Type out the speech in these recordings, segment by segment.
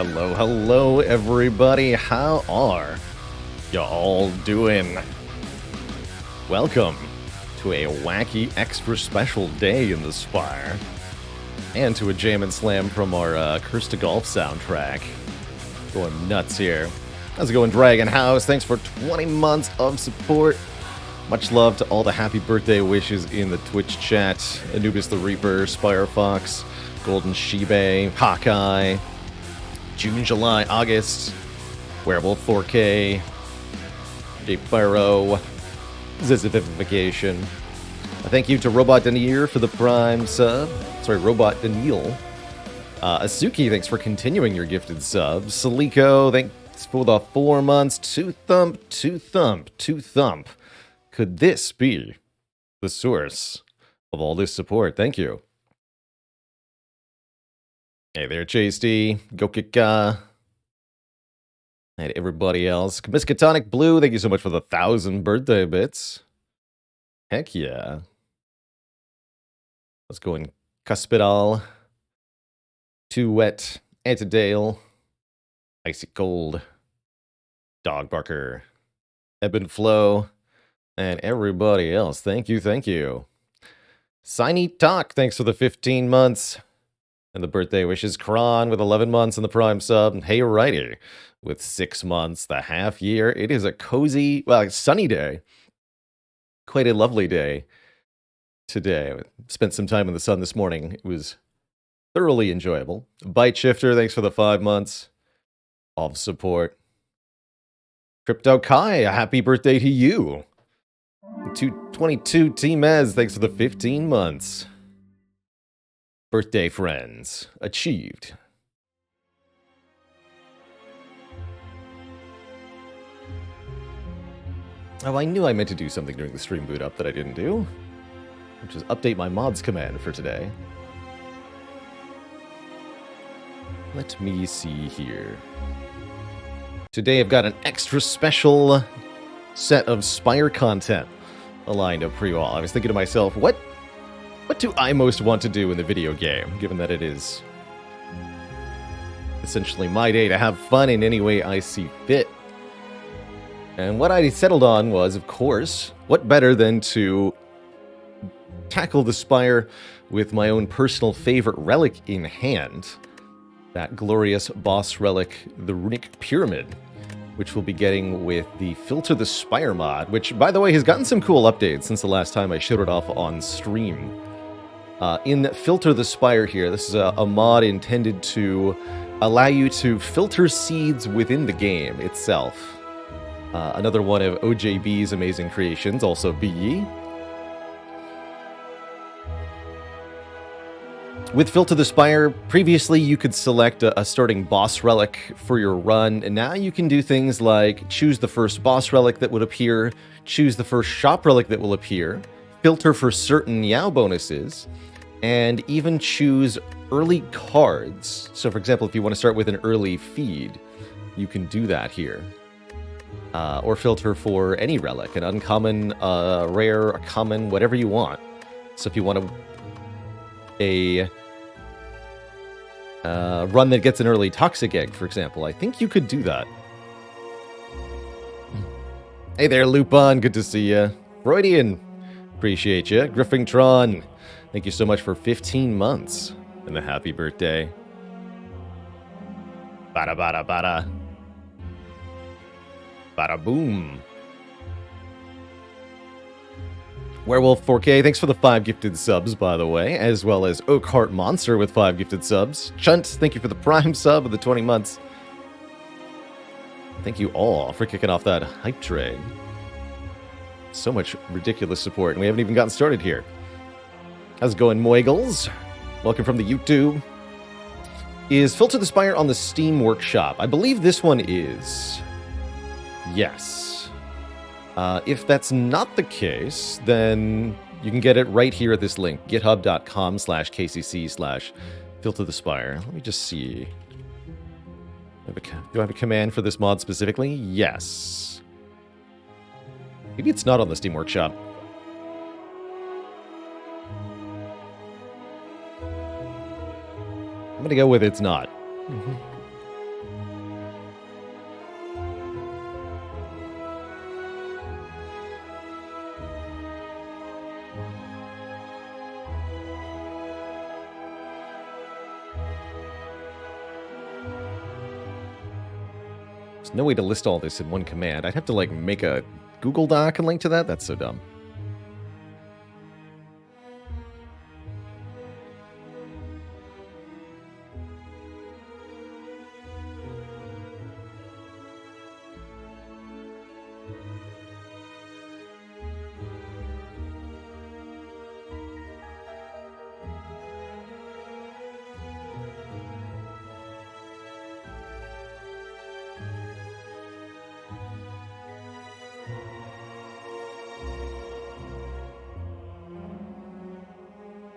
Hello, hello, everybody. How are y'all doing? Welcome to a wacky extra special day in the Spire, and to a Jam and Slam from our Curse to Golf soundtrack. Going nuts here. How's it going, Dragon House? Thanks for 20 months of support. Much love to all the happy birthday wishes in the Twitch chat. Anubis the Reaper, Spire Fox, Golden Shibe, Hawkeye, June, July, August, Werewolf 4K, Deep Pyro, Zizification. Thank you to Robot Danier for the Prime sub. Sorry, Robot Daniel. Asuki, thanks for continuing your gifted sub. Saliko, thanks for the 4 months. Two thump. Could this be the source of all this support? Thank you. Hey there, Chase D, Gokika, and everybody else. Miskatonic Blue, thank you so much for the 1,000 birthday bits. Heck yeah. Let's go in Cuspidal, Too Wet, Antidale, Icy Cold, Dog Barker, Ebb and Flow, and everybody else. Thank you, thank you. Signy Talk, thanks for the 15 months. And the birthday wishes. Kron with 11 months in the Prime sub. And Hey Righty with 6 months, the half year. It is a cozy, well, sunny day. Quite a lovely day today. I spent some time in the sun this morning. It was thoroughly enjoyable. Bite Shifter, thanks for the 5 months of support. Crypto Kai, a happy birthday to you. 222 Team Ez, thanks for the 15 months. Birthday friends achieved. Oh, I knew I meant to do something during the stream boot up that I didn't do, which is update my mods command for today. Let me see here. Today I've got an extra special set of Spire content aligned up for you all. I was thinking to myself, what do I most want to do in the video game, given that it is essentially my day to have fun in any way I see fit? And what I settled on was, of course, what better than to tackle the Spire with my own personal favorite relic in hand, that glorious boss relic, the Runic Pyramid, which we'll be getting with the Filter the Spire mod, which, by the way, has gotten some cool updates since the last time I showed it off on stream. In Filter the Spire here, this is a mod intended to allow you to filter seeds within the game itself. Another one of OJB's amazing creations, also BE. With Filter the Spire, previously you could select a starting boss relic for your run, and now you can do things like choose the first boss relic that would appear, choose the first shop relic that will appear, filter for certain Yao bonuses, and even choose early cards. So for example, if you want to start with an early feed, you can do that here. Or filter for any relic, an uncommon, rare, a common, whatever you want. So if you want a run that gets an early toxic egg, for example, I think you could do that. Hey there, Lupin, good to see you. Freudian, appreciate you. Griffingtron, thank you so much for 15 months and a happy birthday. Bada bada bada. Bada boom. Werewolf 4K, thanks for the 5 gifted subs, by the way, as well as Oakheart Monster with 5 gifted subs. Chunt, thank you for the Prime sub of the 20 months. Thank you all for kicking off that hype train. So much ridiculous support, and we haven't even gotten started here. How's it going, Moigles? Welcome from the YouTube. Is Filter the Spire on the Steam Workshop? I believe this one is. Yes. If that's not the case, then you can get it right here at this link, github.com/kcc/filterthespire. Let me just see. Do I have a command for this mod specifically? Yes. Maybe it's not on the Steam Workshop. I'm gonna go with it's not. There's no way to list all this in one command. I'd have to, like, make a Google Doc and link to that? That's so dumb.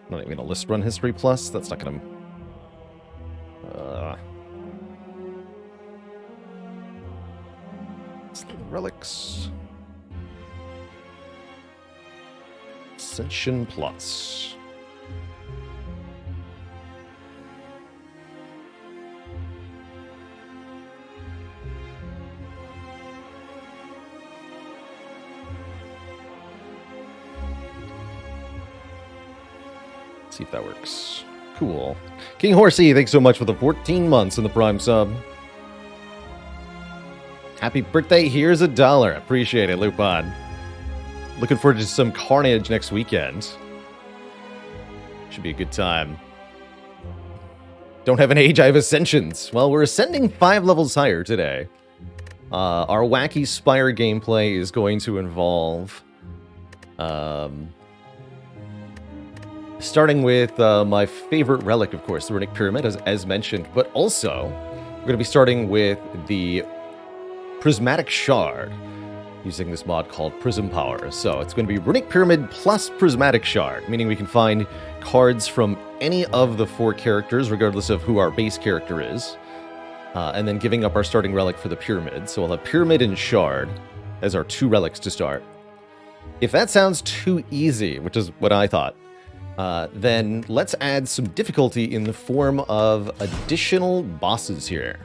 Not even a list run history plus. That's not gonna. Relics. Ascension plus. See if that works. Cool. King Horsey, thanks so much for the 14 months in the Prime sub. Happy birthday, here's $1. Appreciate it, Lupin. Looking forward to some carnage next weekend. Should be a good time. Don't have an age, I have ascensions. Well, we're ascending 5 levels higher today. Our wacky Spire gameplay is going to involve... starting with my favorite relic, of course, the Runic Pyramid, as mentioned, but also we're going to be starting with the Prismatic Shard, using this mod called Prism Power. So it's going to be Runic Pyramid plus Prismatic Shard, meaning we can find cards from any of the 4 characters, regardless of who our base character is, and then giving up our starting relic for the Pyramid. So we'll have Pyramid and Shard as our 2 relics to start. If that sounds too easy, which is what I thought, then let's add some difficulty in the form of additional bosses here.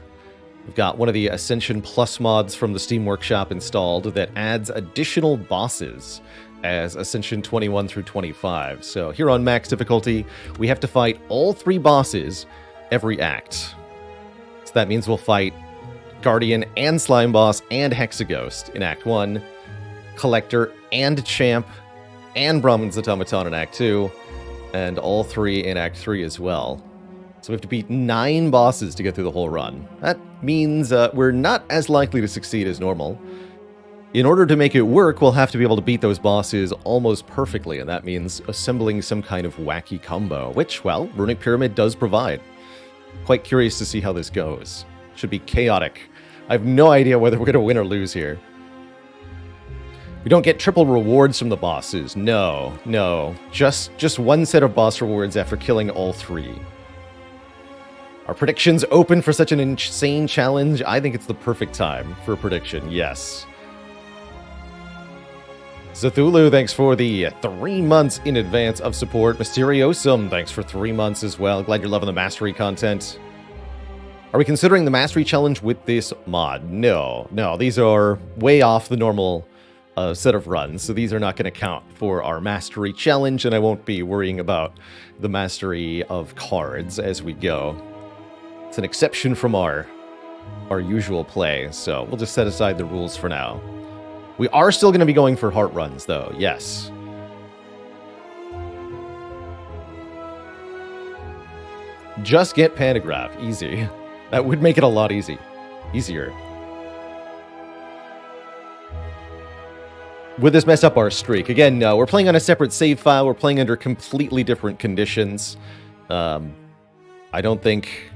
We've got one of the Ascension Plus mods from the Steam Workshop installed that adds additional bosses as Ascension 21 through 25. So here on max difficulty, we have to fight all 3 bosses every act. So that means we'll fight Guardian and Slime Boss and Hexaghost in Act 1, Collector and Champ and Brahmin's Automaton in Act 2, and all 3 in Act 3 as well. So we have to beat 9 bosses to get through the whole run. That means we're not as likely to succeed as normal. In order to make it work, we'll have to be able to beat those bosses almost perfectly, and that means assembling some kind of wacky combo, which, well, Runic Pyramid does provide. Quite curious to see how this goes. Should be chaotic. I have no idea whether we're going to win or lose here. We don't get triple rewards from the bosses. No. Just 1 set of boss rewards after killing all 3. Are predictions open for such an insane challenge? I think it's the perfect time for a prediction, yes. Zathulu, thanks for the 3 months in advance of support. Mysteriosum, thanks for 3 months as well. Glad you're loving the Mastery content. Are we considering the Mastery challenge with this mod? No, these are way off the normal set of runs, so these are not going to count for our Mastery challenge, and I won't be worrying about the Mastery of cards as we go. It's an exception from our usual play, so we'll just set aside the rules for now. We are still going to be going for heart runs, though, yes. Just get Pantograph, easy. That would make it a lot easier. Would this mess up our streak? Again, no. We're playing on a separate save file. We're playing under completely different conditions. I don't think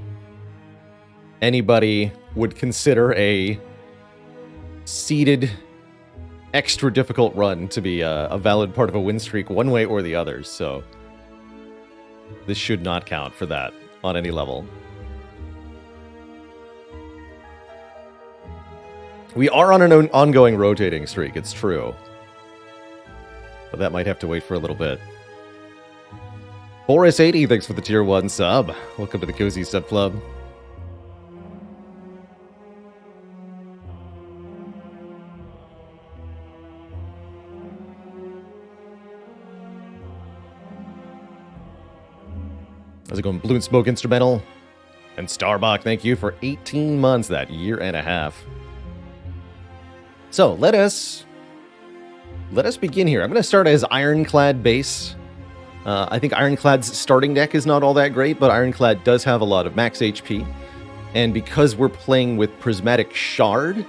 anybody would consider a seeded, extra difficult run to be a valid part of a win streak one way or the other, so this should not count for that on any level. We are on an ongoing rotating streak, it's true. But that might have to wait for a little bit. Boris80, thanks for the tier 1 sub. Welcome to the Cozy Sub Club. How's it going? Blue and Smoke Instrumental. And Starbuck, thank you for 18 months, that year and a half. So let us begin here. I'm going to start as Ironclad base. I think Ironclad's starting deck is not all that great, but Ironclad does have a lot of max HP. And because we're playing with Prismatic Shard,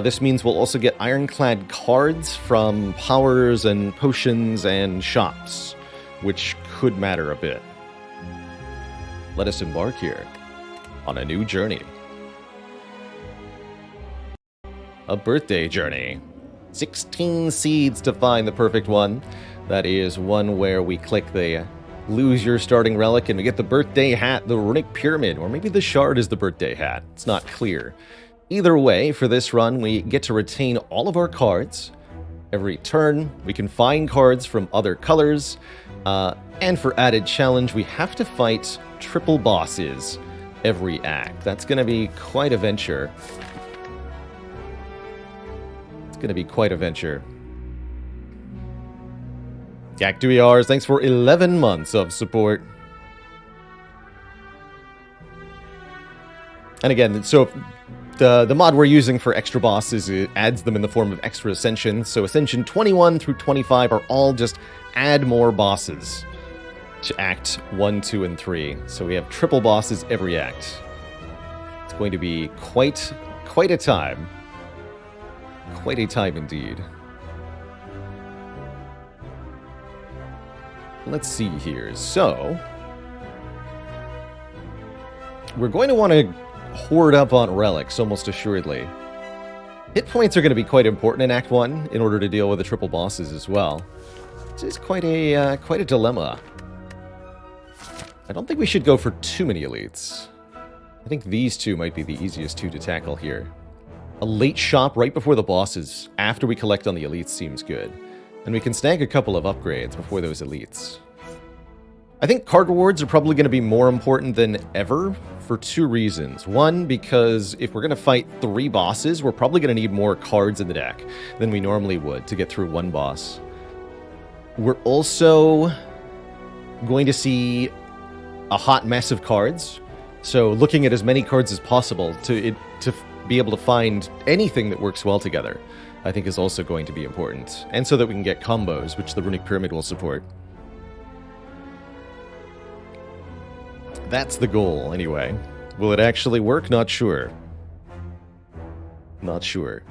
this means we'll also get Ironclad cards from powers and potions and shops, which could matter a bit. Let us embark here on a new journey. A birthday journey. 16 seeds to find the perfect one. That is one where we click the lose your starting relic and we get the birthday hat, the runic pyramid, or maybe the shard is the birthday hat. It's not clear. Either way, for this run, we get to retain all of our cards. Every turn, we can find cards from other colors. And for added challenge, we have to fight triple bosses every act. That's going to be quite a venture. It's going to be quite a venture. Gak2ERs, thanks for 11 months of support. And again, so the mod we're using for extra bosses, it adds them in the form of extra Ascension. So Ascension 21 through 25 are all just add more bosses to Act 1, 2, and 3. So we have triple bosses every act. It's going to be quite a time. Quite a time indeed. Let's see here. So, we're going to want to hoard up on relics, almost assuredly. Hit points are going to be quite important in Act 1 in order to deal with the triple bosses as well. This is quite a dilemma. I don't think we should go for too many elites. I think these two might be the easiest two to tackle here. A late shop right before the bosses, after we collect on the elites, seems good. And we can snag a couple of upgrades before those elites. I think card rewards are probably going to be more important than ever for two reasons. One, because if we're going to fight 3 bosses, we're probably going to need more cards in the deck than we normally would to get through one boss. We're also going to see a hot mess of cards, so looking at as many cards as possible to be able to find anything that works well together, I think is also going to be important. And so that we can get combos, which the Runic Pyramid will support. That's the goal, anyway. Will it actually work? Not sure. Not sure.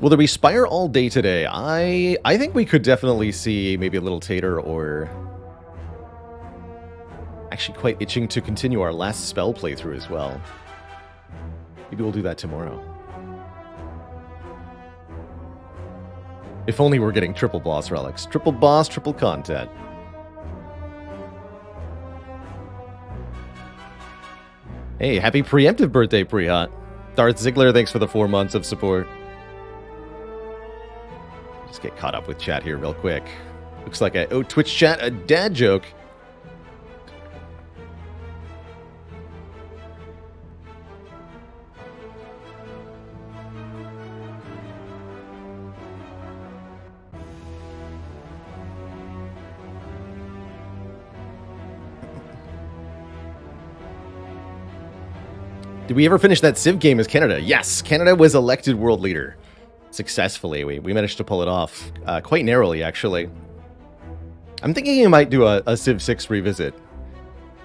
Will there be Spire all day today? I think we could definitely see maybe a little Tater or... Actually quite itching to continue our last spell playthrough as well. Maybe we'll do that tomorrow. If only we're getting triple boss relics. Triple boss, triple content. Hey, happy preemptive birthday, Prihat. Darth Ziggler, thanks for the 4 months of support. Just get caught up with chat here real quick. Looks like Twitch chat, a dad joke. Did we ever finish that Civ game as Canada? Yes, Canada was elected world leader. Successfully, we managed to pull it off. Quite narrowly, actually. I'm thinking you might do a Civ 6 revisit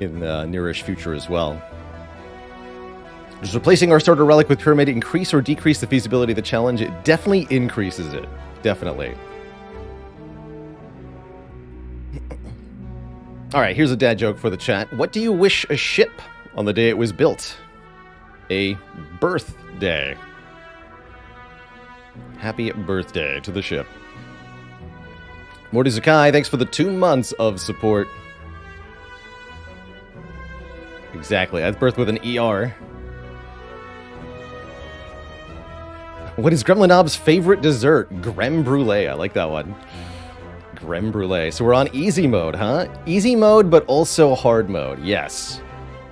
in the nearish future as well. Does replacing our starter relic with Pyramid increase or decrease the feasibility of the challenge? It definitely increases it. Definitely. Alright, here's a dad joke for the chat. What do you wish a ship on the day it was built? A birthday. Happy birthday to the ship. Morty Zakai, thanks for the 2 months of support. Exactly, that's birth with an ER. What is Gremlinob's favorite dessert? Creme brulee, I like that one. Creme brulee. So we're on easy mode, huh? Easy mode, but also hard mode. Yes.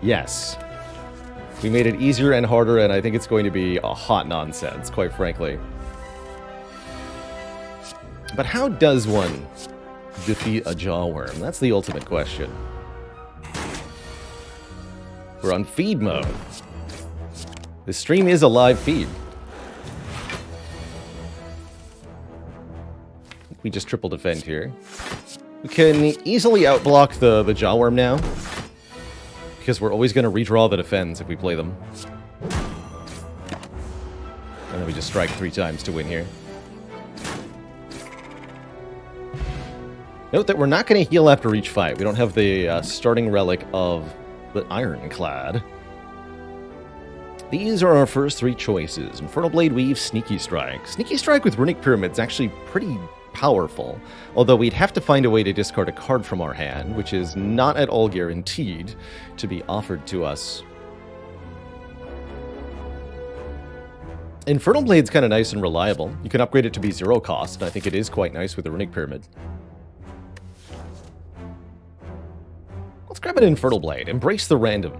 Yes. We made it easier and harder, and I think it's going to be a hot nonsense, quite frankly. But how does one defeat a jawworm? That's the ultimate question. We're on feed mode. This stream is a live feed. We just triple defend here. We can easily outblock the Jawworm now, because we're always going to redraw the defends if we play them. And then we just strike 3 times to win here. Note that we're not going to heal after each fight. We don't have the starting relic of the Ironclad. These are our first 3 choices. Infernal Blade Weave, Sneaky Strike. Sneaky Strike with Runic Pyramid is actually pretty powerful, although we'd have to find a way to discard a card from our hand, which is not at all guaranteed to be offered to us. Infernal Blade's kind of nice and reliable. You can upgrade it to be 0 cost, and I think it is quite nice with the Runic Pyramid. Let's grab an Infernal Blade. Embrace the random.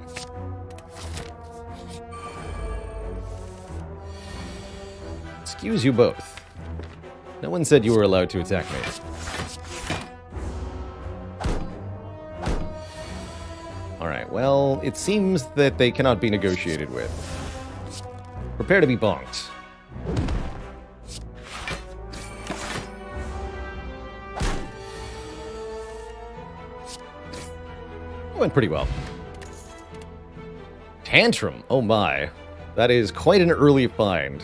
Excuse you both. No one said you were allowed to attack me. Alright, well, it seems that they cannot be negotiated with. Prepare to be bonked. Went pretty well. Tantrum, oh my. That is quite an early find.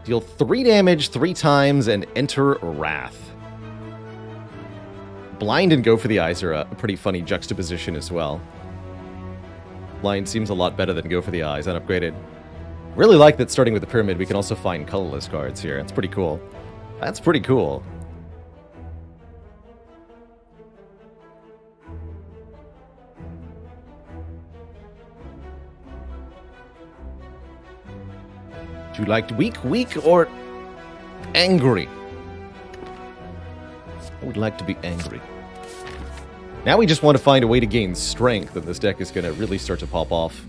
Deal 3 damage 3 times and enter Wrath. Blind and Go for the Eyes are a pretty funny juxtaposition as well. Blind seems a lot better than Go for the Eyes, unupgraded. Really like that starting with the Pyramid, we can also find colorless cards here. That's pretty cool. That's pretty cool. You liked weak, or angry? I would like to be angry. Now we just want to find a way to gain strength, and this deck is going to really start to pop off.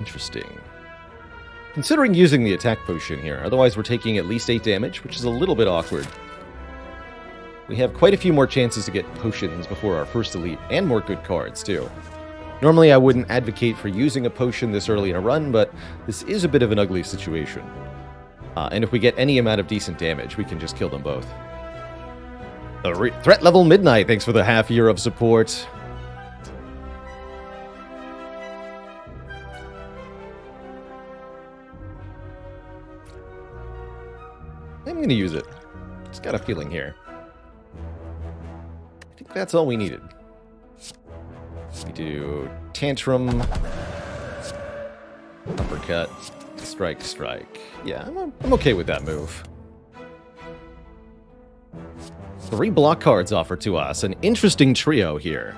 Interesting. Considering using the attack potion here, otherwise we're taking at least 8 damage, which is a little bit awkward. We have quite a few more chances to get potions before our first elite, and more good cards, too. Normally I wouldn't advocate for using a potion this early in a run, but this is a bit of an ugly situation. And if we get any amount of decent damage, we can just kill them both. Threat level Midnight, thanks for the half year of support. I'm going to use it. Just got a feeling here. I think that's all we needed. We do Tantrum, Uppercut, Strike, Strike. Yeah, I'm okay with that move. 3 block cards offered to us. An interesting trio here.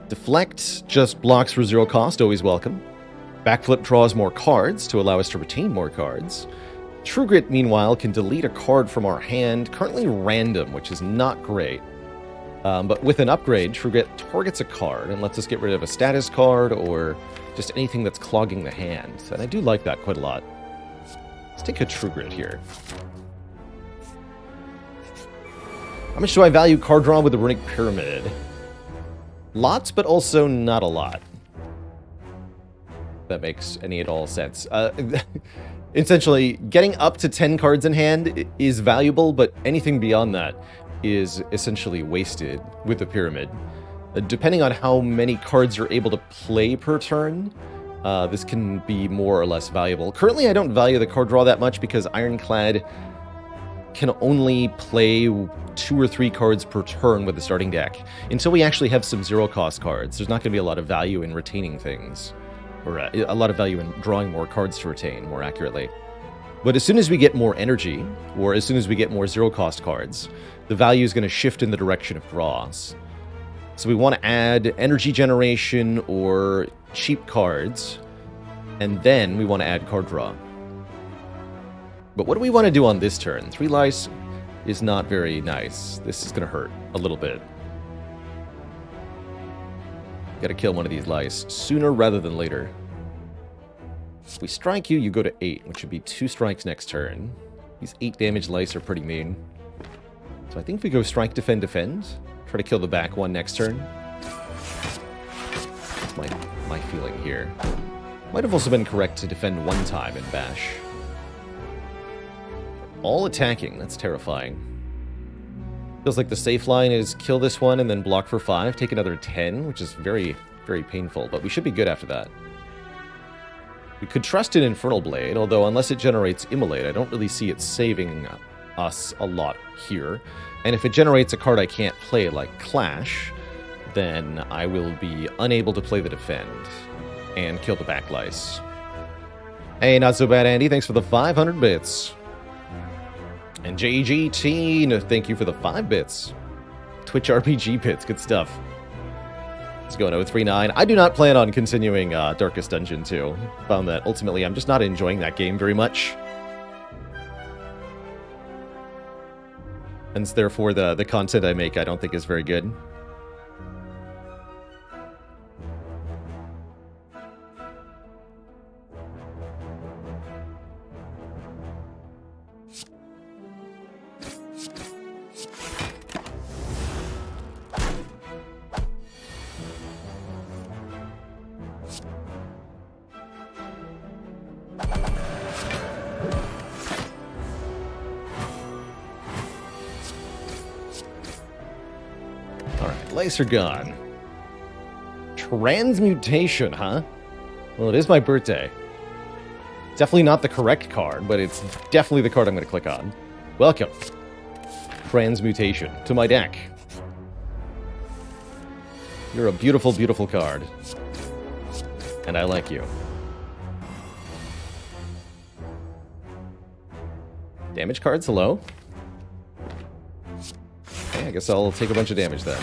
Deflect just blocks for 0 cost, always welcome. Backflip draws more cards to allow us to retain more cards. True Grit, meanwhile, can delete a card from our hand, currently random, which is not great. But with an upgrade, True Grit targets a card and lets us get rid of a status card or just anything that's clogging the hand. And I do like that quite a lot. Let's take a True Grit here. How much do I value card draw with the Runic Pyramid? Lots, but also not a lot. That makes any at all sense. Essentially, getting up to 10 cards in hand is valuable, but anything beyond that is essentially wasted with the Pyramid. Depending on how many cards you're able to play per turn, this can be more or less valuable. Currently, I don't value the card draw that much because Ironclad can only play 2 or 3 cards per turn with the starting deck. Until we actually have some 0 cost cards, there's not going to be a lot of value in retaining things. Or a lot of value in drawing more cards to retain, more accurately. But as soon as we get more energy, or as soon as we get more 0 cost cards, the value is going to shift in the direction of draws. So we want to add energy generation or cheap cards, and then we want to add card draw. But what do we want to do on this turn? 3 lice is not very nice. This is going to hurt a little bit. Gotta kill one of these lice sooner rather than later. If we strike you, you go to 8, which would be 2 strikes next turn. These 8 damage lice are pretty mean. So I think we go strike, defend, defend. Try to kill the back one next turn. my feeling here. Might have also been correct to defend one time in Bash. All attacking, that's terrifying. Feels like the safe line is kill this one and then block for 5, take another 10, which is very, very painful, but we should be good after that. We could trust in Infernal Blade, although unless it generates Immolate, I don't really see it saving us a lot here. And if it generates a card I can't play like Clash, then I will be unable to play the Defend and kill the Backlice. Hey, not so bad, Andy. Thanks for the 500 bits. And JGT, thank you for the 5 bits. Twitch RPG bits, good stuff. Let's go 039. I do not plan on continuing Darkest Dungeon 2. Found that ultimately I'm just not enjoying that game very much. And therefore the content I make I don't think is very good. Lice are gone. Transmutation, huh? Well, it is my birthday. Definitely not the correct card, but it's definitely the card I'm going to click on. Welcome. Transmutation to my deck. You're a beautiful, beautiful card. And I like you. Damage cards, hello? Okay, I guess I'll take a bunch of damage then.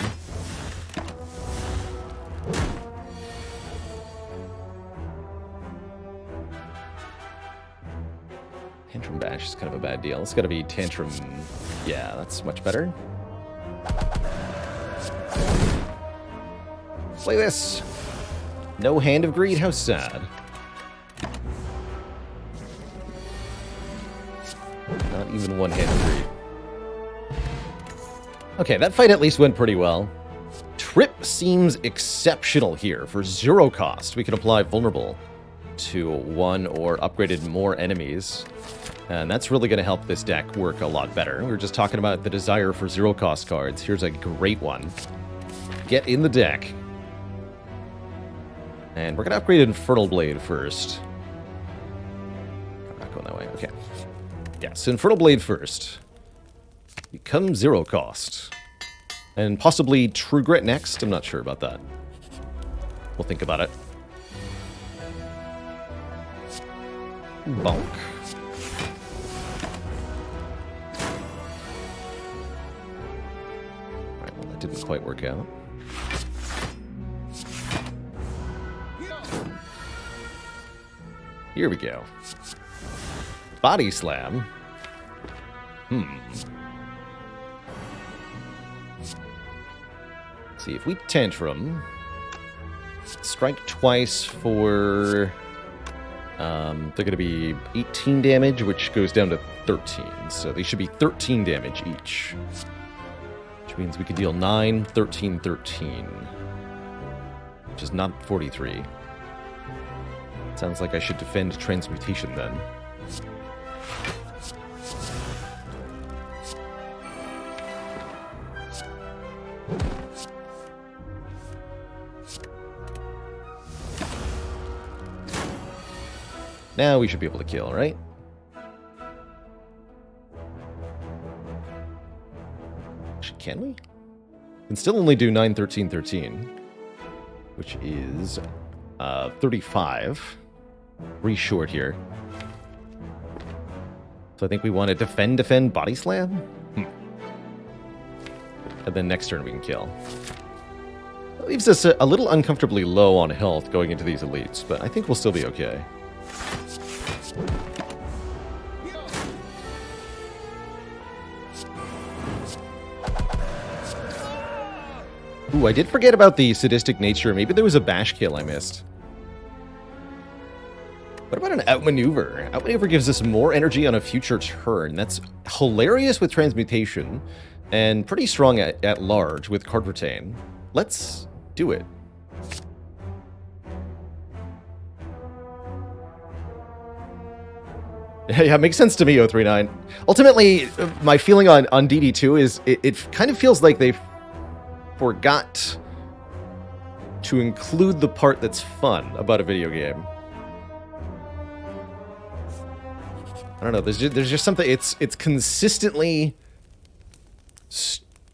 Tantrum Bash is kind of a bad deal. It's got to be Tantrum... Yeah, that's much better. Play this! No Hand of Greed, how sad. Not even one Hand of Greed. Okay, that fight at least went pretty well. Trip seems exceptional here. For 0 cost, we can apply Vulnerable to 1 or upgraded more enemies. And that's really going to help this deck work a lot better. We were just talking about the desire for 0 cost cards. Here's a great one. Get in the deck. And we're going to upgrade Infernal Blade first. I'm not going that way. Okay. Yes, Infernal Blade first. Become 0 cost. And possibly True Grit next. I'm not sure about that. We'll think about it. Bonk. Alright, well that didn't quite work out. Here we go. Body Slam. See, if we Tantrum, strike twice for, they're going to be 18 damage, which goes down to 13. So they should be 13 damage each. Which means we could deal 9, 13, 13. Which is not 43. Sounds like I should defend Transmutation then. Now we should be able to kill, right? Can we? We can still only do 9, 13, 13. Which is 35. Pretty short here. So I think we want to defend, body slam? And then next turn we can kill. That leaves us a little uncomfortably low on health going into these elites, but I think we'll still be okay. Ooh, I did forget about the sadistic nature. Maybe there was a bash kill I missed. What about an outmaneuver? Outmaneuver gives us more energy on a future turn. That's hilarious with transmutation and pretty strong at large with card retain. Let's do it. Yeah, it makes sense to me, 039. Ultimately, my feeling on DD2 is it kind of feels like they forgot to include the part that's fun about a video game. I don't know, there's just something, it's consistently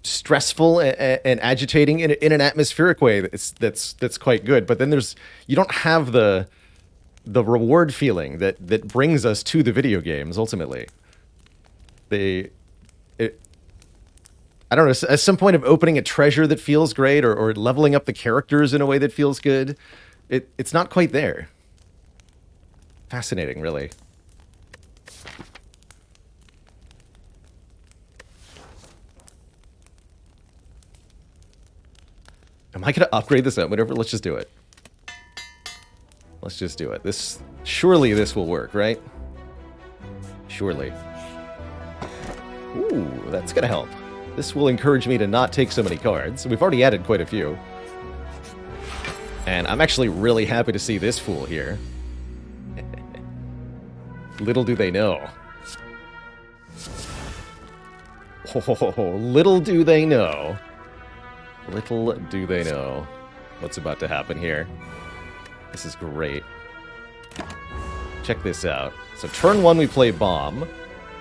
stressful and agitating in an atmospheric way that's quite good, but then you don't have the reward feeling that brings us to the video games, ultimately. I don't know, at some point of opening a treasure that feels great, or leveling up the characters in a way that feels good, it's not quite there. Fascinating, really. Am I going to upgrade this out? Whatever, let's just do it. Let's just do it. Surely this will work, right? Surely. Ooh, that's going to help. This will encourage me to not take so many cards. We've already added quite a few. And I'm actually really happy to see this fool here. Little do they know. Oh, little do they know. Little do they know what's about to happen here. This is great. Check this out. So turn 1 we play Bomb.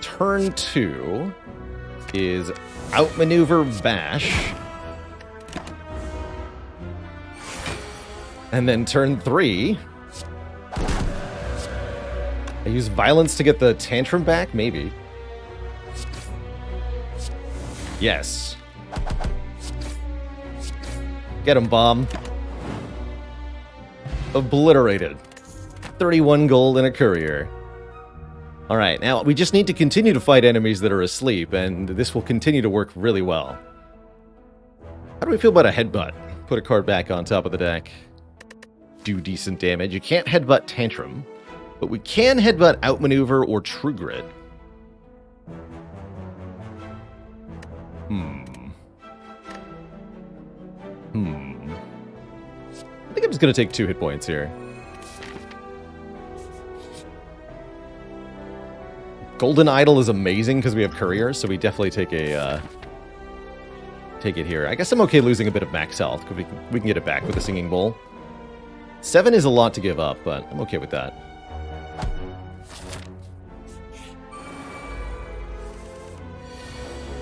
Turn 2 is Outmaneuver Bash. And then turn 3... I use Violence to get the Tantrum back? Maybe. Yes. Get him, Bomb. Obliterated. 31 gold and a courier. Alright, now we just need to continue to fight enemies that are asleep, and this will continue to work really well. How do we feel about a headbutt? Put a card back on top of the deck. Do decent damage. You can't headbutt Tantrum, but we can headbutt Outmaneuver or True Grit. I think I'm just going to take 2 hit points here. Golden Idol is amazing because we have Courier, so we definitely take it here. I guess I'm okay losing a bit of max health, because we can get it back with the Singing Bowl. 7 is a lot to give up, but I'm okay with that.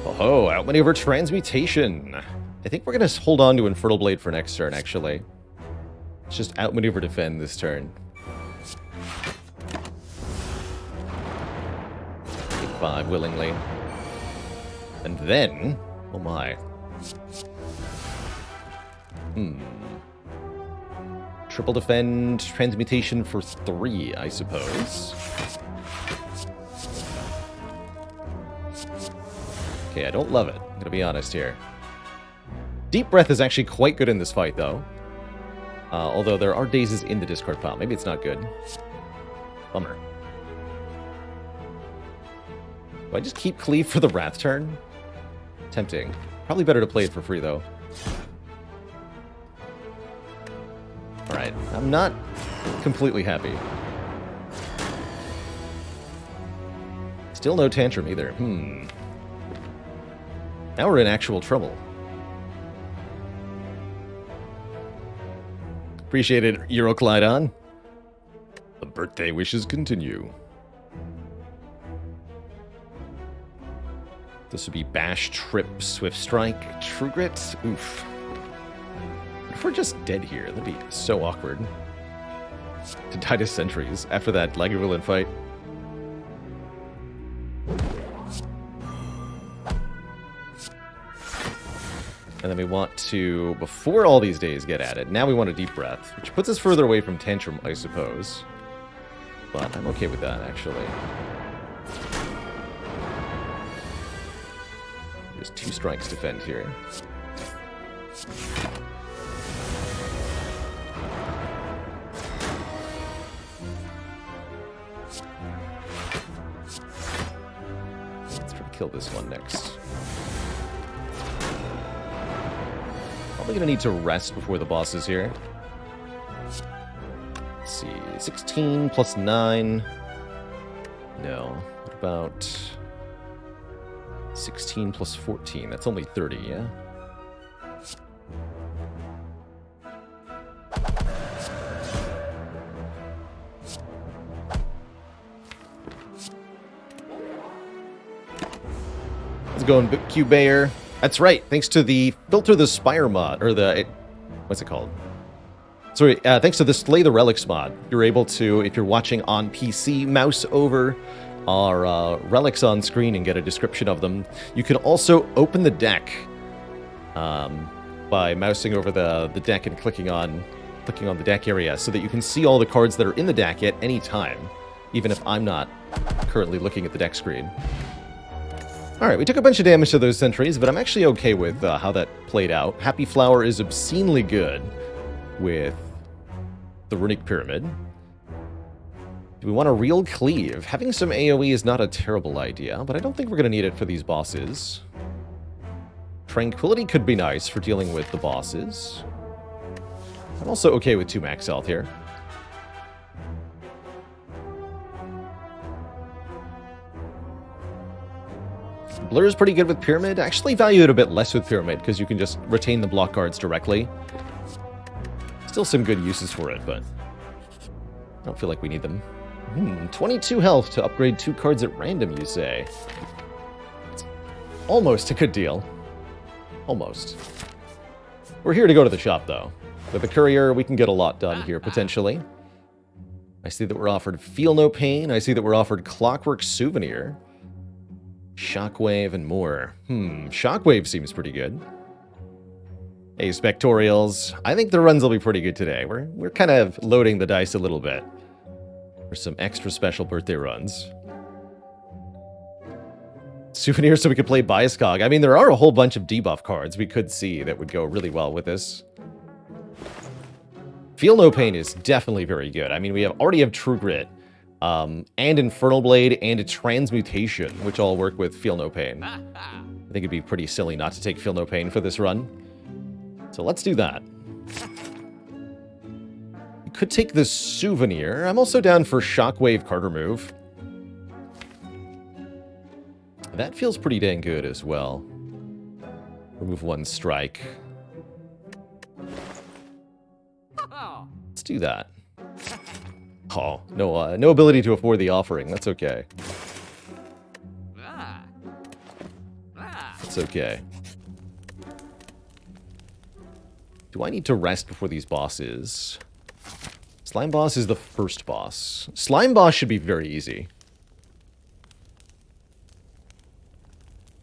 Oh, Outmaneuver Transmutation. I think we're going to hold on to Infernal Blade for next turn, actually. Let's just Outmaneuver Defend this turn. Take 5 willingly. And then... oh my. Triple Defend, Transmutation for 3, I suppose. Okay, I don't love it. I'm gonna be honest here. Deep Breath is actually quite good in this fight, though. Although there are dazes in the discard pile. Maybe it's not good. Bummer. Do I just keep Cleave for the Wrath turn? Tempting. Probably better to play it for free, though. Alright, I'm not completely happy. Still no Tantrum either. Now we're in actual trouble. Appreciate it, Euroclydon. The birthday wishes continue. This would be Bash, Trip, Swift Strike, True Grit. Oof. If we're just dead here, that'd be so awkward. To die to Sentries after that Lagavulin fight. And then we want to, before all these days get added, now we want a Deep Breath, which puts us further away from Tantrum, I suppose. But I'm okay with that, actually. Just 2 strikes defend here. Let's try to kill this one next. Probably gonna need to rest before the boss is here. Let's see, 16 plus 9. No. What about 16 plus 14? That's only 30, yeah? Let's go and Q-Bayer. That's right. Thanks to the Filter the Spire mod, or the... what's it called? Sorry, thanks to the Slay the Relics mod, you're able to, if you're watching on PC, mouse over our relics on screen and get a description of them. You can also open the deck by mousing over the deck and clicking on the deck area so that you can see all the cards that are in the deck at any time, even if I'm not currently looking at the deck screen. Alright, we took a bunch of damage to those sentries, but I'm actually okay with how that played out. Happy Flower is obscenely good with the Runic Pyramid. Do we want a real cleave? Having some AoE is not a terrible idea, but I don't think we're going to need it for these bosses. Tranquility could be nice for dealing with the bosses. I'm also okay with 2 max health here. Blur is pretty good with Pyramid. I actually value it a bit less with Pyramid because you can just retain the block guards directly. Still some good uses for it, but I don't feel like we need them. 22 health to upgrade 2 cards at random, you say? It's almost a good deal. Almost. We're here to go to the shop, though. With the courier, we can get a lot done here, potentially. I see that we're offered Feel No Pain. I see that we're offered Clockwork Souvenir. Shockwave and more. Shockwave seems pretty good. Hey, Spectorials. I think the runs will be pretty good today. We're kind of loading the dice a little bit for some extra special birthday runs. Souvenirs so we could play Biascog. I mean, there are a whole bunch of debuff cards we could see that would go really well with this. Feel No Pain is definitely very good. I mean, we already have True Grit, and Infernal Blade, and a Transmutation, which all work with Feel No Pain. I think it'd be pretty silly not to take Feel No Pain for this run. So let's do that. You could take the Souvenir. I'm also down for Shockwave card remove. That feels pretty dang good as well. Remove 1 strike. Let's do that. Oh, no, no ability to afford the offering. That's okay. That's okay. Do I need to rest before these bosses? Slime Boss is the first boss. Slime Boss should be very easy.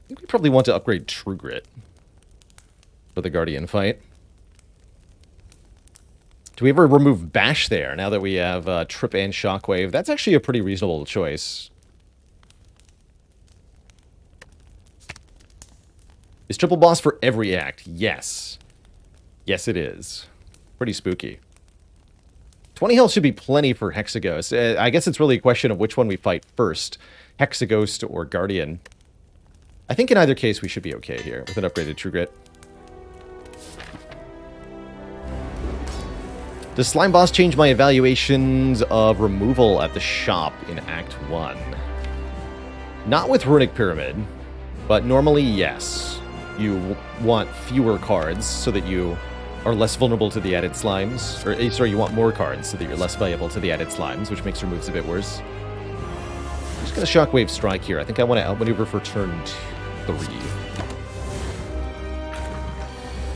I think we probably want to upgrade True Grit for the Guardian fight. Do we ever remove Bash there, now that we have Trip and Shockwave? That's actually a pretty reasonable choice. Is Triple Boss for every act? Yes. Yes, it is. Pretty spooky. 20 health should be plenty for Hexaghost. I guess it's really a question of which one we fight first. Hexaghost or Guardian. I think in either case we should be okay here with an upgraded True Grit. Does Slime Boss change my evaluations of removal at the shop in Act 1? Not with Runic Pyramid, but normally yes. You want fewer cards so that you are less vulnerable to the added slimes. Or, sorry, you want more cards so that you're less valuable to the added slimes, which makes your moves a bit worse. I'm just going to Shockwave Strike here. I think I want to outmaneuver for turn 3.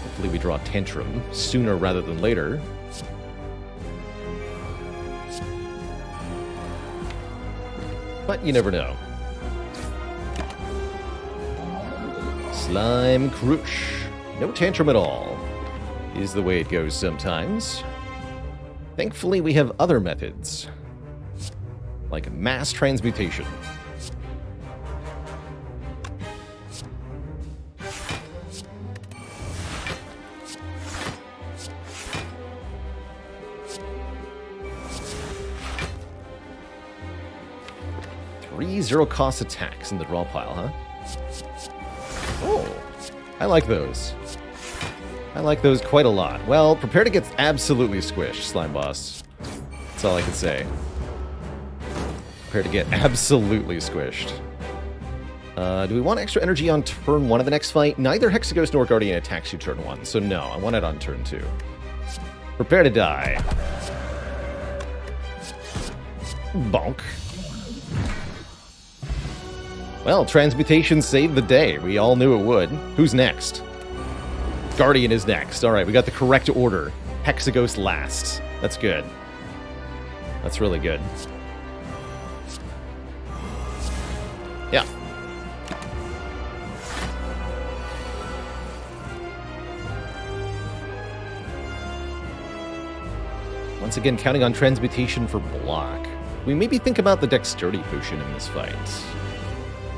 Hopefully we draw Tantrum sooner rather than later. But you never know. Slime Crush. No Tantrum at all. Is the way it goes sometimes. Thankfully, we have other methods. Like Mass Transmutation. Three zero-cost attacks in the draw pile, huh? Oh, I like those. I like those quite a lot. Well, prepare to get absolutely squished, Slime Boss. That's all I can say. Prepare to get absolutely squished. Do we want extra energy on turn 1 of the next fight? Neither Hexaghost nor Guardian attacks you turn 1, so no, I want it on turn 2. Prepare to die. Bonk. Well, Transmutation saved the day. We all knew it would. Who's next? Guardian is next. Alright, we got the correct order. Hexaghost last. That's good. That's really good. Yeah. Once again, counting on Transmutation for block. We maybe think about the Dexterity Potion in this fight.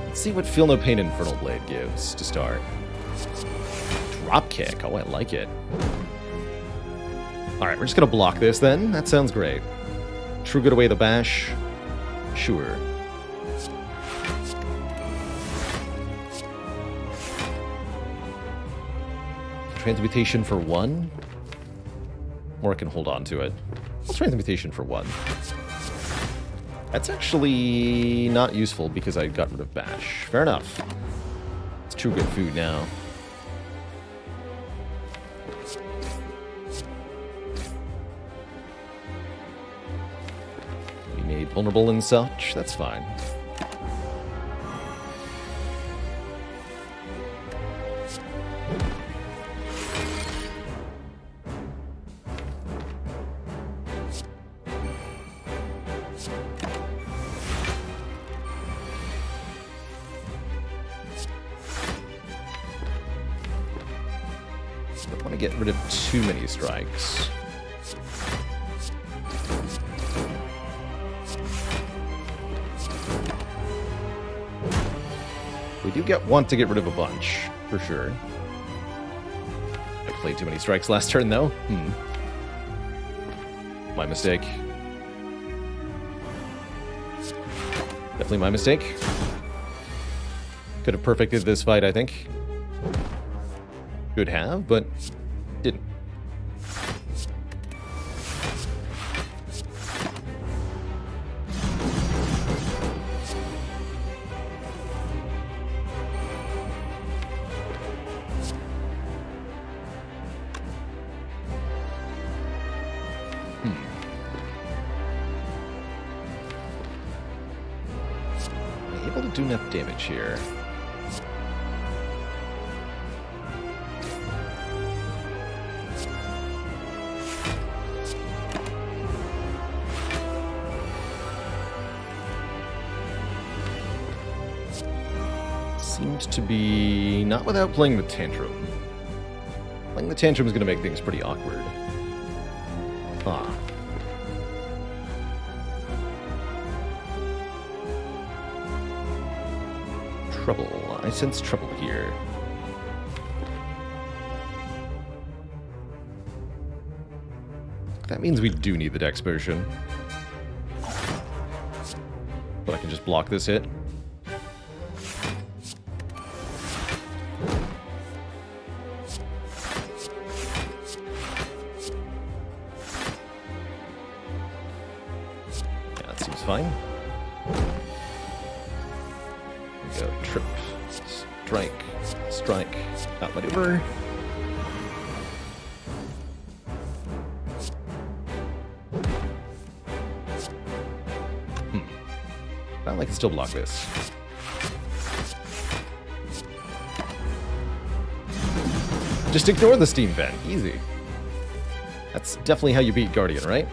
Let's see what Feel No Pain Infernal Blade gives to start. Dropkick. Oh, I like it. Alright, we're just gonna block this then. That sounds great. True Good away the bash. Sure. Transmutation for 1? Or I can hold on to it. I'll Transmutation for 1. That's actually not useful because I got rid of bash. Fair enough. It's True Good food now. We made vulnerable and such. That's fine. Don't want to get rid of too many strikes. We do want to get rid of a bunch, for sure. I played too many strikes last turn, though. My mistake. Definitely my mistake. Could have perfected this fight, I think. Could have, but didn't. Am I able to do enough damage here? Seems to be not without playing the Tantrum. Playing the Tantrum is going to make things pretty awkward. Trouble. I sense trouble here. That means we do need the Dex Potion. But I can just block this hit. Fine. Go trip, strike, strike, outmaneuver. Well, I can still block this. Just ignore the Steam Vent. Easy. That's definitely how you beat Guardian, right?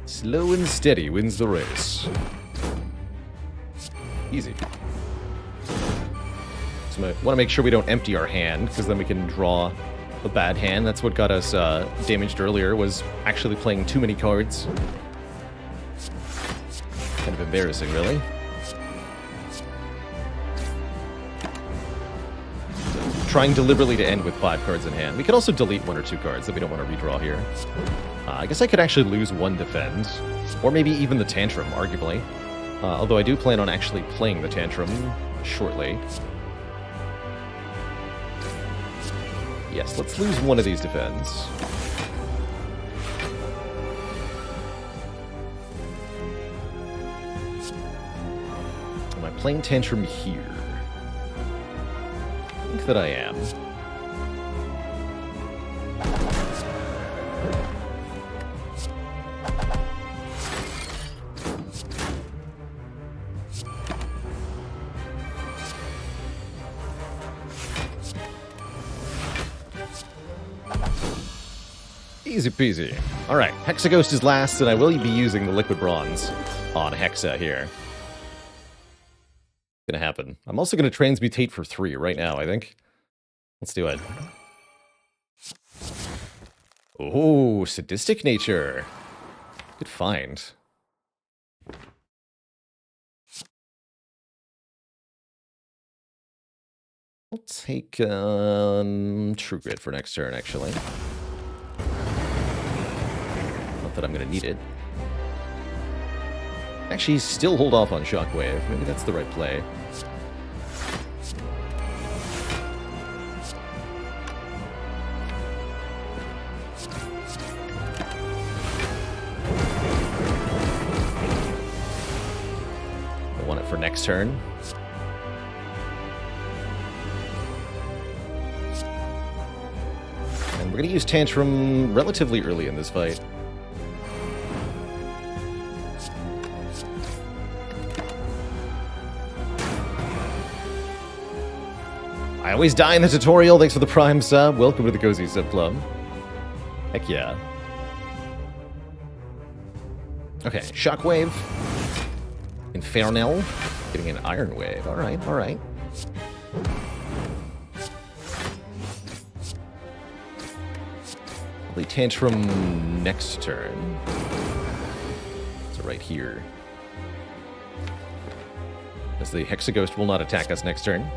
Slow and steady wins the race. Easy. So I want to make sure we don't empty our hand, because then we can draw a bad hand. That's what got us damaged earlier, was actually playing too many cards. Kind of embarrassing, really. So, trying deliberately to end with 5 cards in hand. We could also delete 1 or 2 cards that we don't want to redraw here. I guess I could actually lose 1 defend, or maybe even the Tantrum, arguably. Although I do plan on actually playing the Tantrum shortly. Yes, let's lose 1 of these defends. Am I playing Tantrum here? I think that I am. Easy peasy. Alright, Hexaghost is last, and I will be using the Liquid Bronze on Hexa here. Gonna happen. I'm also gonna transmutate for 3 right now, I think. Let's do it. Oh, Sadistic Nature. Good find. I'll take True Grit for next turn, actually. Not that I'm going to need it. Actually, still hold off on Shockwave. Maybe that's the right play. I want it for next turn. And we're going to use Tantrum relatively early in this fight. I always die in the tutorial. Thanks for the Prime sub. Welcome to the Cozy Sub Club. Heck yeah. Okay, Shockwave. Infernal. Getting an Iron Wave. Alright, alright. Probably Tantrum next turn. So right here. As the Hexaghost will not attack us next turn.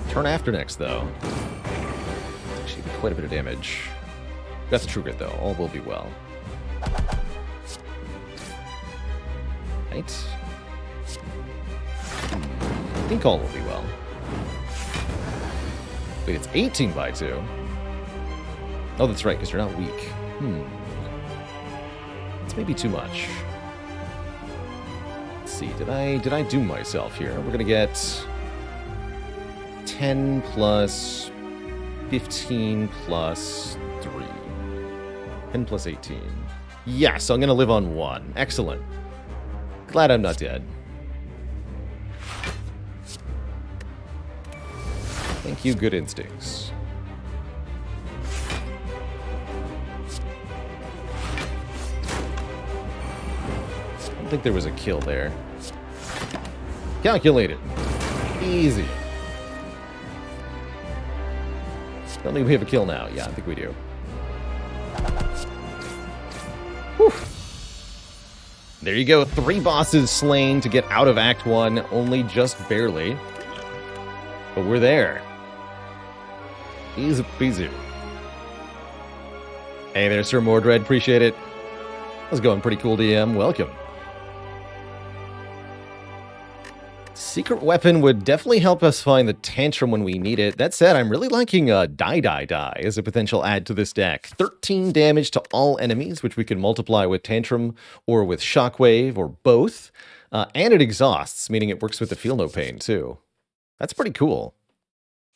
Turn after next, though. Actually, quite a bit of damage. Got the True Grit, though. All will be well. Right? I think all will be well. Wait, it's 18 by 2. Oh, that's right, because you're not weak. It's maybe too much. Let's see, did I do myself here? We're gonna get 10 plus 15 plus 3. 10 plus 18. Yes, I'm gonna live on 1. Excellent. Glad I'm not dead. Thank you, good instincts. I don't think there was a kill there. Calculated. Easy. Don't think we have a kill now. Yeah, I think we do. Whew. There you go. 3 bosses slain to get out of Act 1. Only just barely. But we're there. Easy peasy. Hey there, Sir Mordred. Appreciate it. How's it going? Pretty cool, DM. Welcome. Secret Weapon would definitely help us find the Tantrum when we need it. That said, I'm really liking Die as a potential add to this deck. 13 damage to all enemies, which we can multiply with Tantrum or with Shockwave or both. And it exhausts, meaning it works with the Feel No Pain too. That's pretty cool.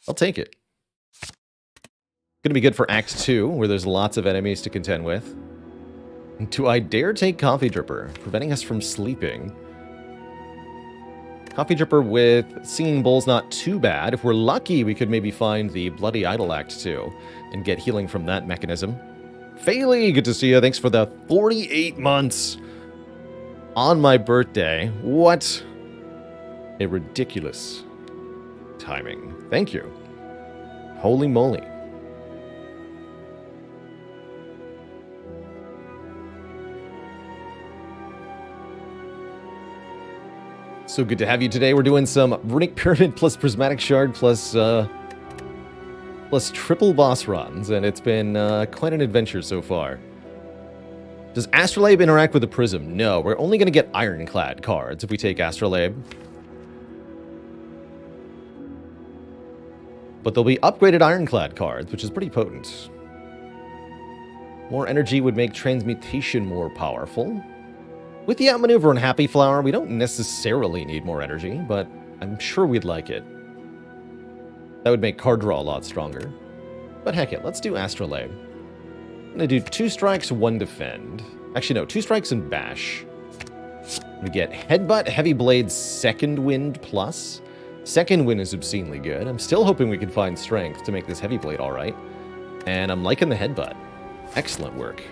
I'll take it. Gonna be good for Act 2, where there's lots of enemies to contend with. Do I dare take Coffee Dripper, preventing us from sleeping? Coffee Dripper with Singing Bowl's not too bad. If we're lucky, we could maybe find the Bloody Idol Act 2 and get healing from that mechanism. Fayley, good to see you. Thanks for the 48 months on my birthday. What a ridiculous timing. Thank you. Holy moly. So good to have you today. We're doing some Runic Pyramid plus Prismatic Shard plus triple boss runs, and it's been quite an adventure so far. Does Astrolabe interact with the Prism? No, we're only going to get Ironclad cards if we take Astrolabe. But there'll be upgraded Ironclad cards, which is pretty potent. More energy would make Transmutation more powerful. With the Outmaneuver and Happy Flower, we don't necessarily need more energy, but I'm sure we'd like it. That would make card draw a lot stronger. But heck it, let's do Astrolabe. I'm going to do 2 strikes, 1 defend. Actually, no, 2 strikes and bash. We get Headbutt, Heavy Blade, Second Wind plus. Second Wind is obscenely good. I'm still hoping we can find strength to make this Heavy Blade alright. And I'm liking the Headbutt. Excellent work.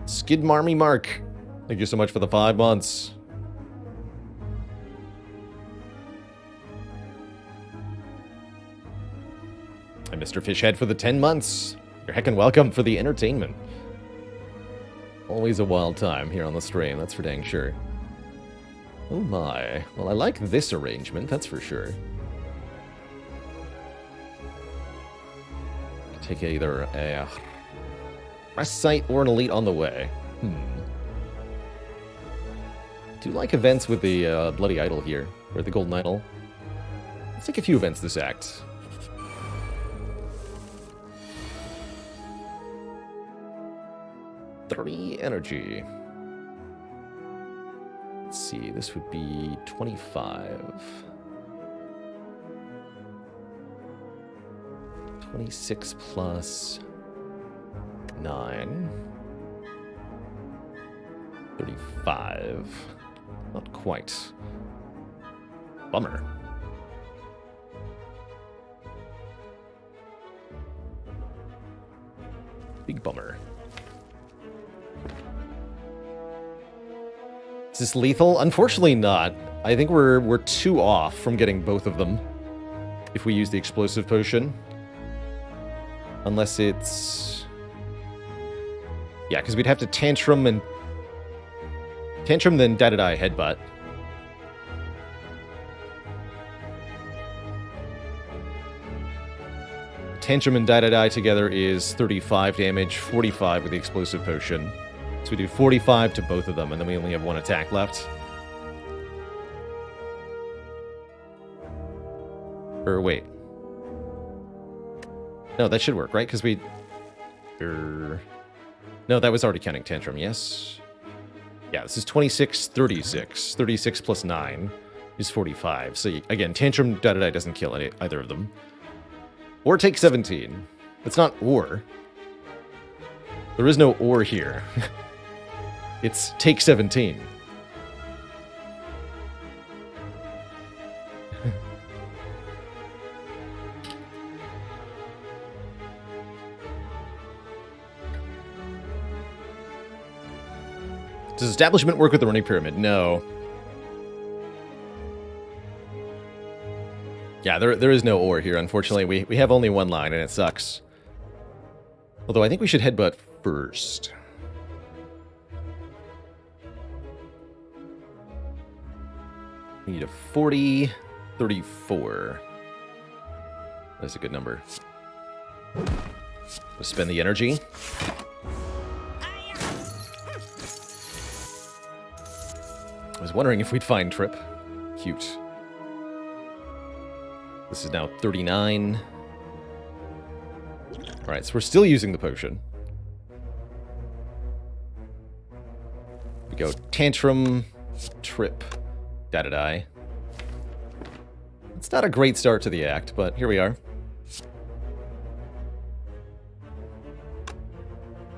Skid Marmy Mark, thank you so much for the 5 months. And Mr. Fishhead for the 10 months. You're heckin' welcome for the entertainment. Always a wild time here on the stream, that's for dang sure. Oh my. Well, I like this arrangement, that's for sure. Take either a Rest Site or an Elite on the way. Do like events with the Bloody Idol here, or the Golden Idol. Let's take a few events this act. $30 energy. Let's see, this would be 25. 26 plus 9. 35. Not quite. Bummer. Big bummer. Is this lethal? Unfortunately not. I think we're 2 off from getting both of them if we use the explosive potion. Unless it's... Yeah, because we'd have to Tantrum then Dadadai Headbutt. Tantrum and Dadadai together is 35 damage, 45 with the explosive potion. So we do 45 to both of them, and then we only have 1 attack left. Or wait. No, that should work, right? Because we... No, that was already counting Tantrum, yes? Yeah, this is 26, 36. 36 plus 9 is 45. So, again, Tantrum Dadadai doesn't kill either of them. Or take 17. It's not or. There is no or here. It's take 17. Does Establishment work with the Runic Pyramid? No. Yeah, there is no or here, unfortunately. We have only 1 line, and it sucks. Although I think we should Headbutt first. We need a 40, 34. That's a good number. Let's spend the energy. I was wondering if we'd find Trip. Cute. This is now 39. Alright, so we're still using the potion. We go Tantrum, Trip, Dadadai. It's not a great start to the act, but here we are.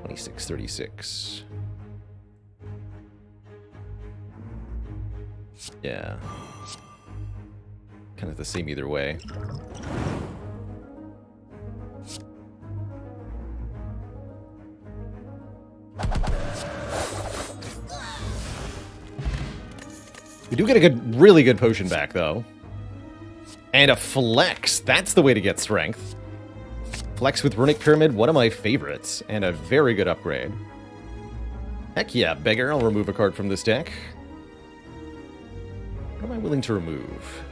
26, 36. Yeah. Kind of the same either way. We do get a really good potion back, though. And a flex. That's the way to get strength. Flex with Runic Pyramid, one of my favorites, and a very good upgrade. Heck yeah, beggar. I'll remove a card from this deck. What am I willing to remove?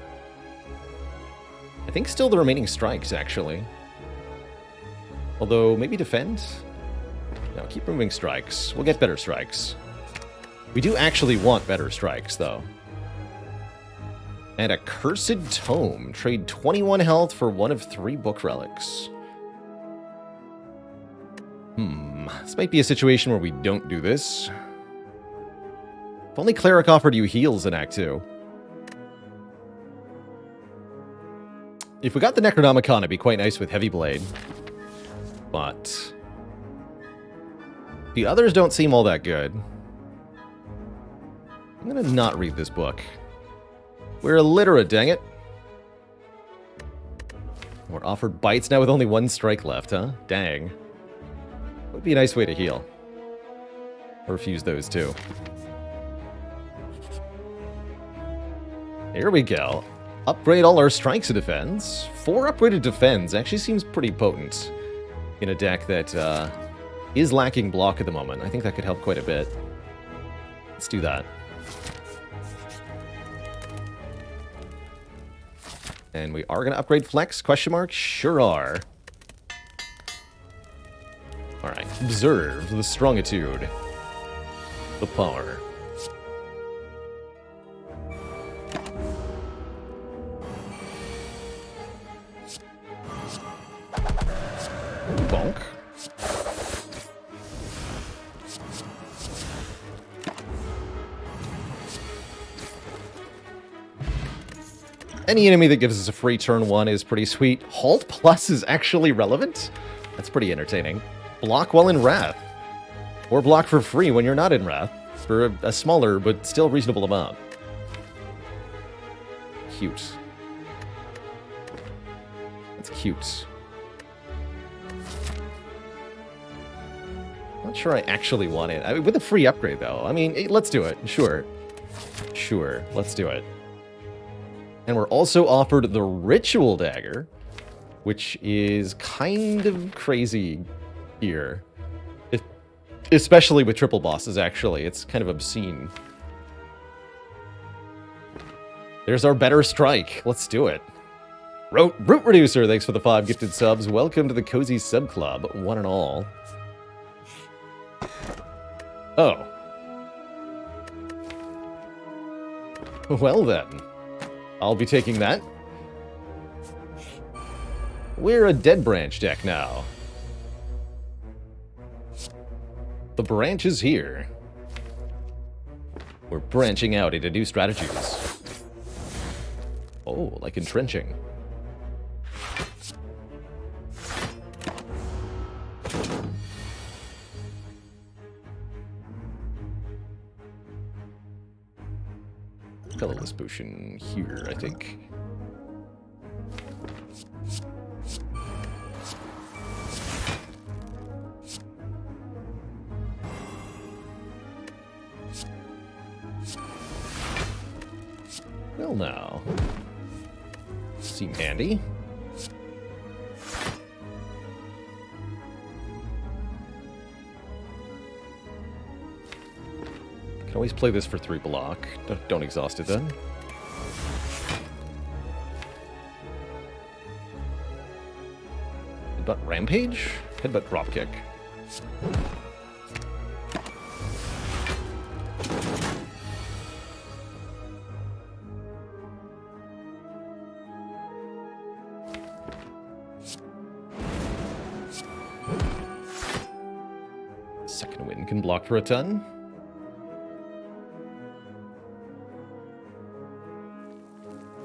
I think still the remaining strikes, actually. Although, maybe defend? No, keep removing strikes. We'll get better strikes. We do actually want better strikes, though. And a Cursed Tome. Trade 21 health for one of 3 book relics. This might be a situation where we don't do this. If only Cleric offered you heals in Act 2. If we got the Necronomicon, it'd be quite nice with Heavy Blade. But the others don't seem all that good. I'm gonna not read this book. We're illiterate, dang it. We're offered bites now with only 1 strike left, huh? Dang. Would be a nice way to heal. Or refuse those too. Here we go. Upgrade all our strikes to defense. 4 upgraded defense actually seems pretty potent in a deck that is lacking block at the moment. I think that could help quite a bit. Let's do that. And we are going to upgrade flex? Question mark? Sure are. Alright. Observe the strongitude. The power. Bonk. Any enemy that gives us a free turn 1 is pretty sweet. Halt Plus is actually relevant? That's pretty entertaining. Block while in Wrath. Or block for free when you're not in Wrath. For a smaller but still reasonable amount. Cute. That's cute. Not sure I actually want it. I mean, with a free upgrade, though. I mean, let's do it. Sure. Sure, let's do it. And we're also offered the Ritual Dagger, which is kind of crazy here. Especially with triple bosses, actually. It's kind of obscene. There's our better strike. Let's do it. Root Reducer, thanks for the 5 gifted subs. Welcome to the Cozy Sub Club, one and all. Oh. Well then. I'll be taking that. We're a Dead Branch deck now. The branch is here. We're branching out into new strategies. Oh, like entrenching. Colorless potion here, I think. Well now. Seem handy. Can always play this for 3 block. Don't exhaust it then. Headbutt Rampage? Headbutt Dropkick. Second Wind can block for a ton.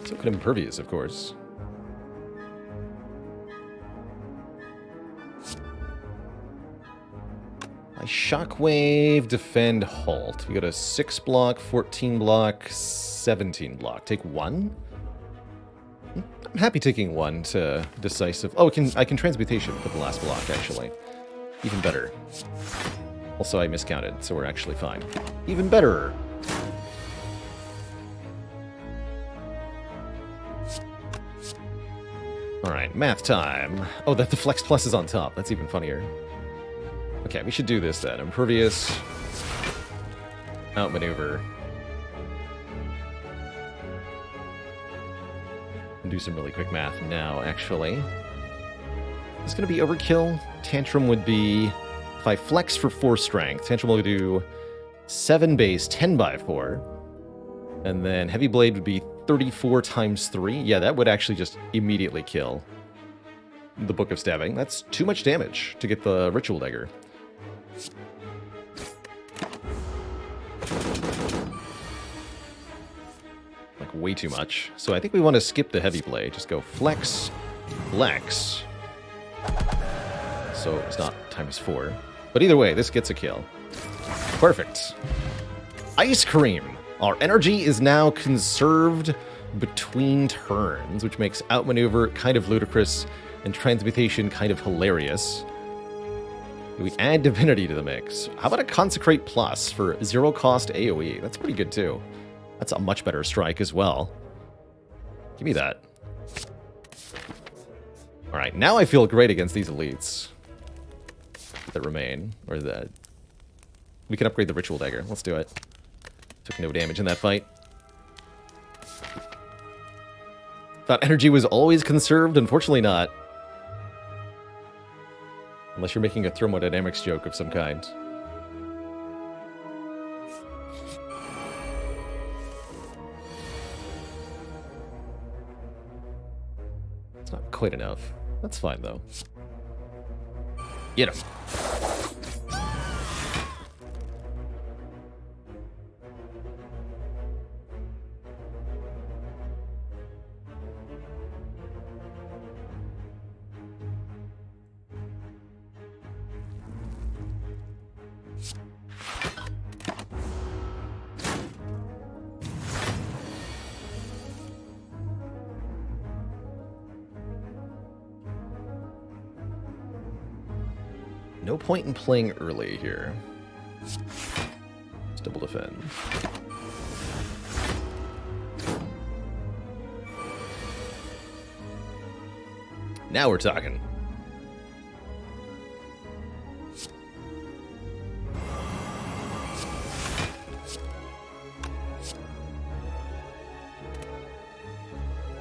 So could Impervious, of course. I Shockwave, Defend, Halt. We got a 6 block, 14 block, 17 block. Take 1? I'm happy taking 1 to Decisive. Oh, I can Transmutation for the last block, actually. Even better. Also, I miscounted, so we're actually fine. Even better! Alright, math time. Oh, that the Flex Plus is on top. That's even funnier. Okay, we should do this then. Impervious. outmaneuver. And do some really quick math now, actually. It's going to be overkill. Tantrum would be, if I flex for 4 strength, Tantrum will do 7 base, 10 by 4. And then Heavy Blade would be 34 times 3. Yeah, that would actually just immediately kill the Book of Stabbing. That's too much damage to get the Ritual Dagger. Like, way too much. So I think we want to skip the Heavy Blade. Just go flex, flex. So it's not times 4. But either way, this gets a kill. Perfect. Ice Cream. Our energy is now conserved between turns, which makes outmaneuver kind of ludicrous and transmutation kind of hilarious. We add Divinity to the mix. How about a Consecrate Plus for 0 cost AoE? That's pretty good too. That's a much better strike as well. Give me that. Alright, now I feel great against these elites that remain. Or that we can upgrade the Ritual Dagger. Let's do it. Took no damage in that fight. Thought energy was always conserved. Unfortunately not. Unless you're making a thermodynamics joke of some kind. It's not quite enough. That's fine, though. Get him. No point in playing early here. Let's double defend. Now we're talking.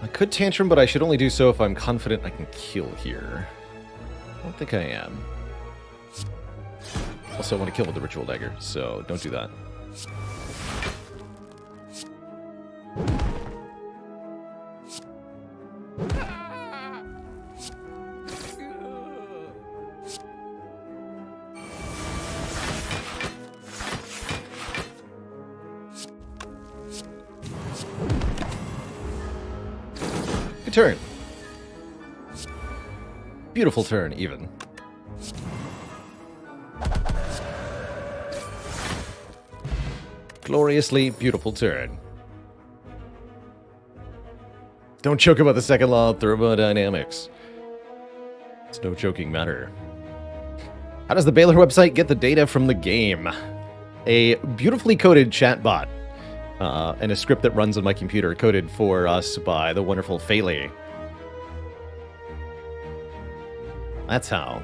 I could Tantrum, but I should only do so if I'm confident I can kill here. I don't think I am. Also, I want to kill with the Ritual Dagger, so don't do that. Good turn. Beautiful turn, even. Gloriously beautiful turn. Don't joke about the second law of thermodynamics. It's no joking matter. How does the Baylor website get the data from the game? A beautifully coded chatbot and a script that runs on my computer coded for us by the wonderful Faylee. That's how.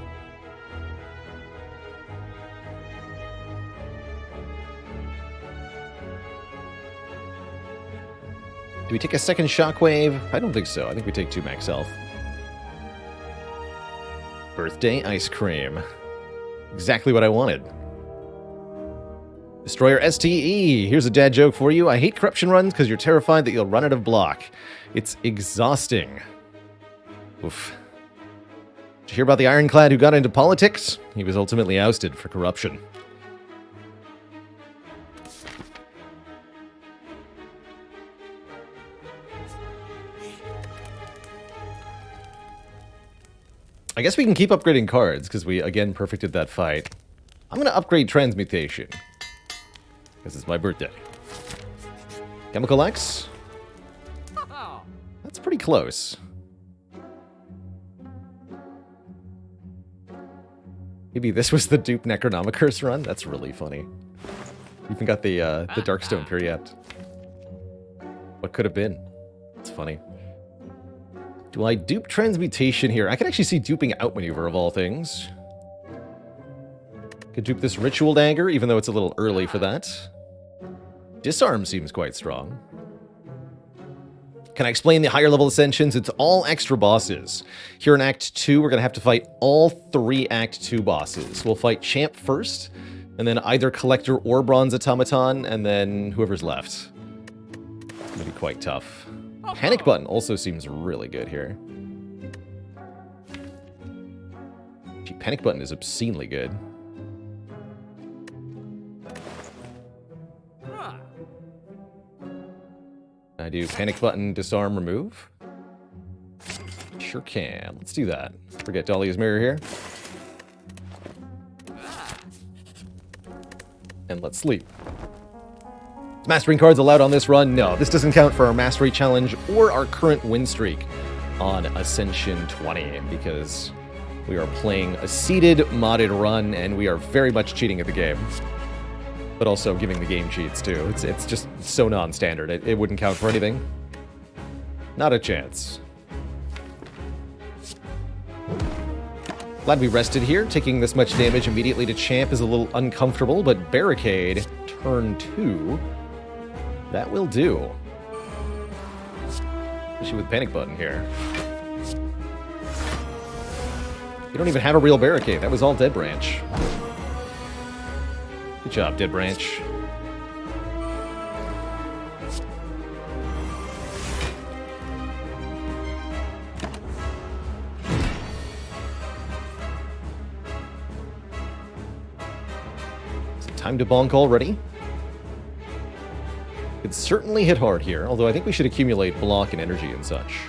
Do we take a second shockwave? I don't think so. I think we take 2 max health. Birthday ice cream. Exactly what I wanted. Destroyer STE. Here's a dad joke for you. I hate corruption runs because you're terrified that you'll run out of block. It's exhausting. Oof. Did you hear about the Ironclad who got into politics? He was ultimately ousted for corruption. I guess we can keep upgrading cards, because we, again, perfected that fight. I'm going to upgrade Transmutation, because it's my birthday. Chemical X? That's pretty close. Maybe this was the dupe Necronomicurse run? That's really funny. Even got the Darkstone Periapt. What could have been? It's funny. Do I dupe Transmutation here? I can actually see duping Outmaneuver of all things. Could dupe this Ritual Dagger, even though it's a little early for that. Disarm seems quite strong. Can I explain the higher level ascensions? It's all extra bosses. Here in Act 2, we're going to have to fight all 3 Act 2 bosses. We'll fight Champ first, and then either Collector or Bronze Automaton, and then whoever's left. It'll be quite tough. Panic Button also seems really good here. Gee, Panic Button is obscenely good. I do Panic Button, Disarm, Remove? Sure can. Let's do that. Forget Dahlia's Mirror here. And let's sleep. Mastering cards allowed on this run? No, this doesn't count for our Mastery Challenge or our current win streak on Ascension 20, because we are playing a seeded, modded run, and we are very much cheating at the game. But also giving the game cheats, too. It's just so non-standard. It wouldn't count for anything. Not a chance. Glad we rested here. Taking this much damage immediately to Champ is a little uncomfortable, but Barricade, turn 2, that will do. Especially with Panic Button here. You don't even have a real Barricade. That was all Dead Branch. Good job, Dead Branch. Is it time to bonk already? Could certainly hit hard here, although I think we should accumulate block and energy and such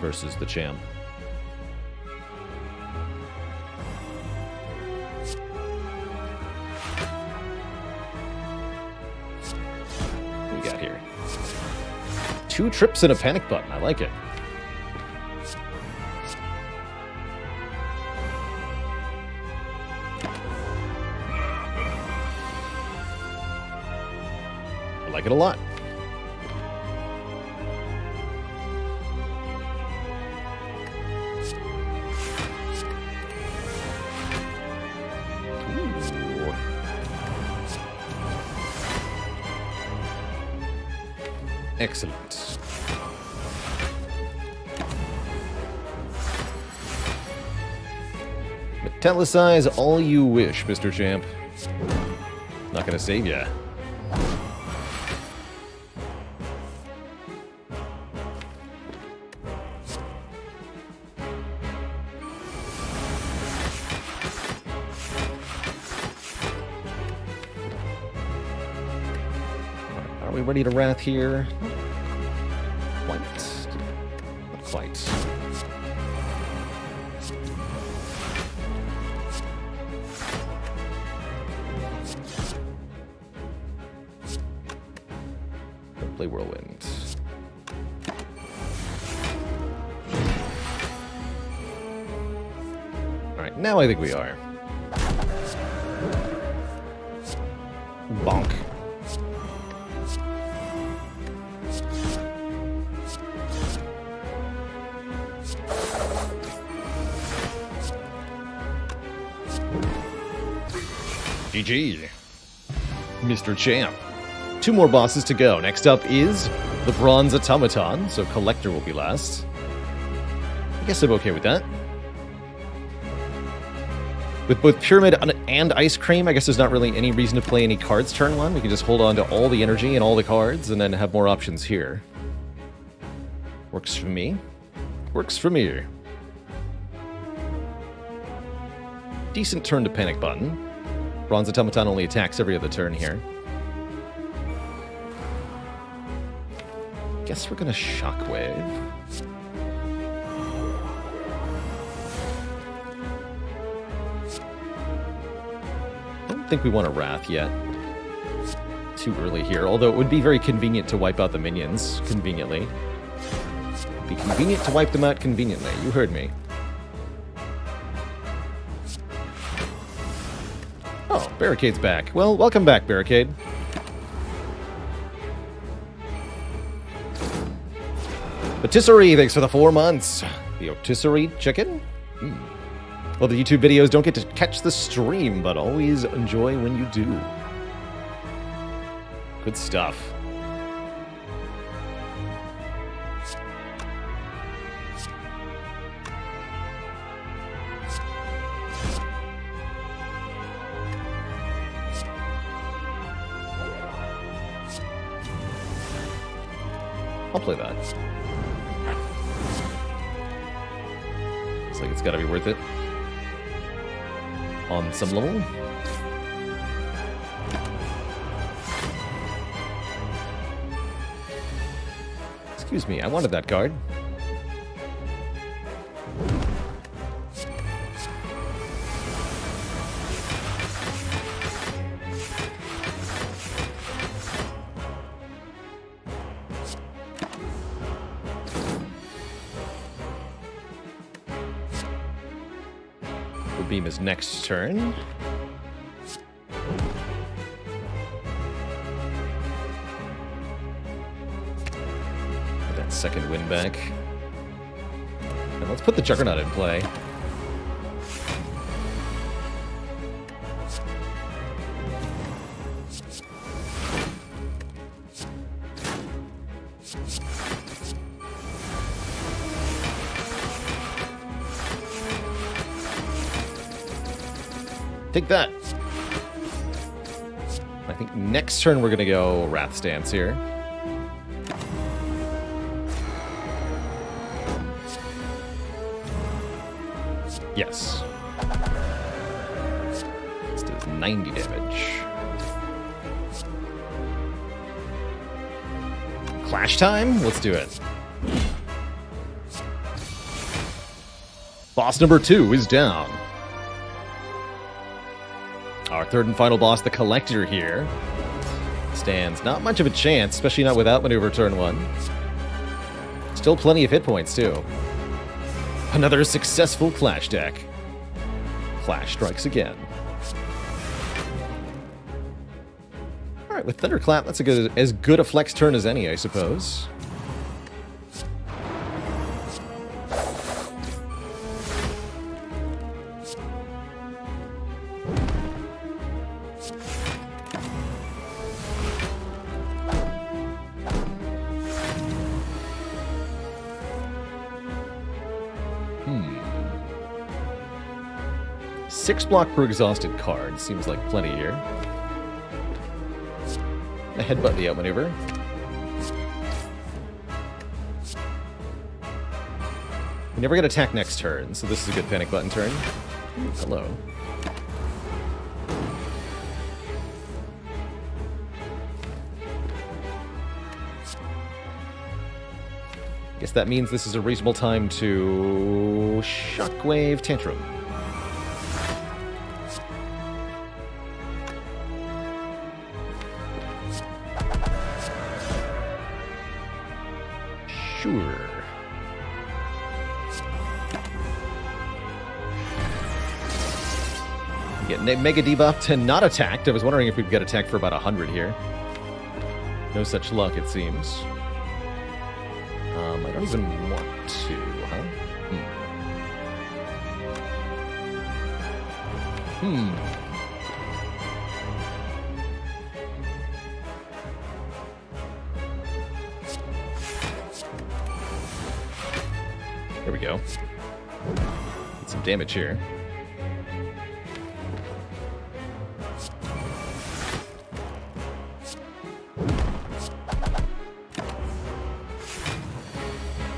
versus the Champ. Here. 2 trips and a Panic Button. I like it. I like it a lot. Excellent. Metallicize all you wish, Mr. Champ. Not gonna save ya. Are we ready to Wrath here? Quite. Not quite. Don't play Whirlwind. Alright, now I think we are. Bonk. GG. Mr. Champ. 2 more bosses to go. Next up is the Bronze Automaton, so Collector will be last. I guess I'm okay with that. With both Pyramid and Ice Cream, I guess there's not really any reason to play any cards turn 1. We can just hold on to all the energy and all the cards, and then have more options here. Works for me. Works for me. Decent turn to Panic Button. Bronze Automaton only attacks every other turn here. Guess we're gonna Shockwave. Don't think we want a Wrath yet. Too early here, although it would be very convenient to wipe out the minions, conveniently. It'd be convenient to wipe them out conveniently, you heard me. Oh, Barricade's back. Well, welcome back, Barricade. Patisserie, thanks for the 4 months. The Otisserie chicken? Well, the YouTube videos don't get to catch the stream, but always enjoy when you do. Good stuff. I'll play that. Looks like it's gotta be worth it. On some level. Excuse me, I wanted that card. Beam his next turn. Get that second win back. And let's put the Juggernaut in play. Take that. I think next turn we're going to go Wrath Stance here. Yes. This does 90 damage. Clash time? Let's do it. Boss number 2 is down. Our third and final boss, the Collector here, stands not much of a chance, especially not without maneuver turn 1. Still plenty of hit points, too. Another successful Clash deck. Clash strikes again. Alright, with Thunderclap, that's as good a flex turn as any, I suppose. Six block per exhausted card. Seems like plenty here. A headbutt the outmaneuver. We never get attack next turn, so this is a good panic button turn. Ooh, hello. Guess that means this is a reasonable time to Shockwave Tantrum. Sure. Get Mega debuff to not attacked. I was wondering if we'd get attacked for about 100 here. No such luck, it seems. I don't even want to, huh? There we go. Get some damage here.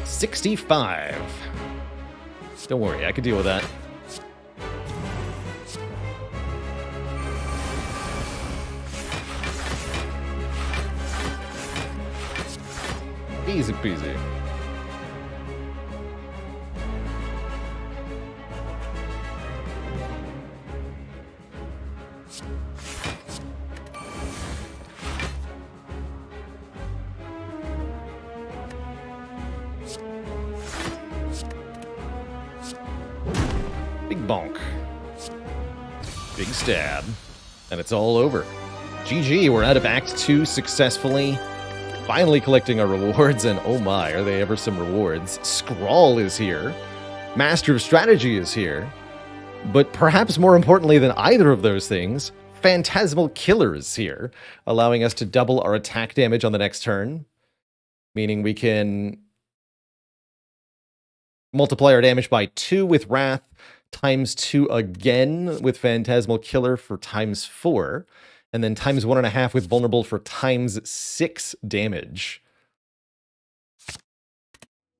$65. Don't worry, I can deal with that. Easy peasy. Big bonk. Big stab. And it's all over. GG, we're out of Act 2 successfully. Finally collecting our rewards, and oh my, are they ever some rewards. Scrawl is here. Master of Strategy is here. But perhaps more importantly than either of those things, Phantasmal Killers here, allowing us to double our attack damage on the next turn, meaning we can multiply our damage by 2 with Wrath, times 2 again with Phantasmal Killer for times 4, and then times 1.5 with Vulnerable for times 6 damage.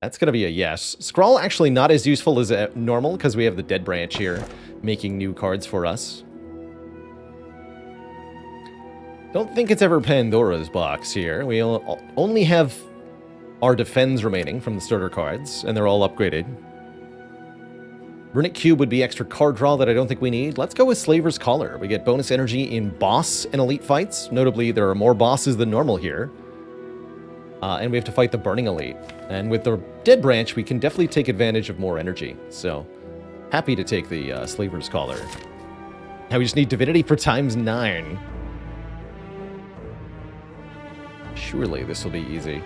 That's going to be a yes. Scrawl actually not as useful as normal because we have the Dead Branch here making new cards for us. Don't think it's ever Pandora's box here. We only have our Defends remaining from the starter cards, and they're all upgraded. Runic Cube would be extra card draw that I don't think we need. Let's go with Slaver's Collar. We get bonus energy in boss and elite fights. Notably, there are more bosses than normal here. And we have to fight the Burning Elite. And with the Dead Branch, we can definitely take advantage of more energy. So, happy to take the Slaver's Collar. Now we just need Divinity for times 9. Surely this will be easy.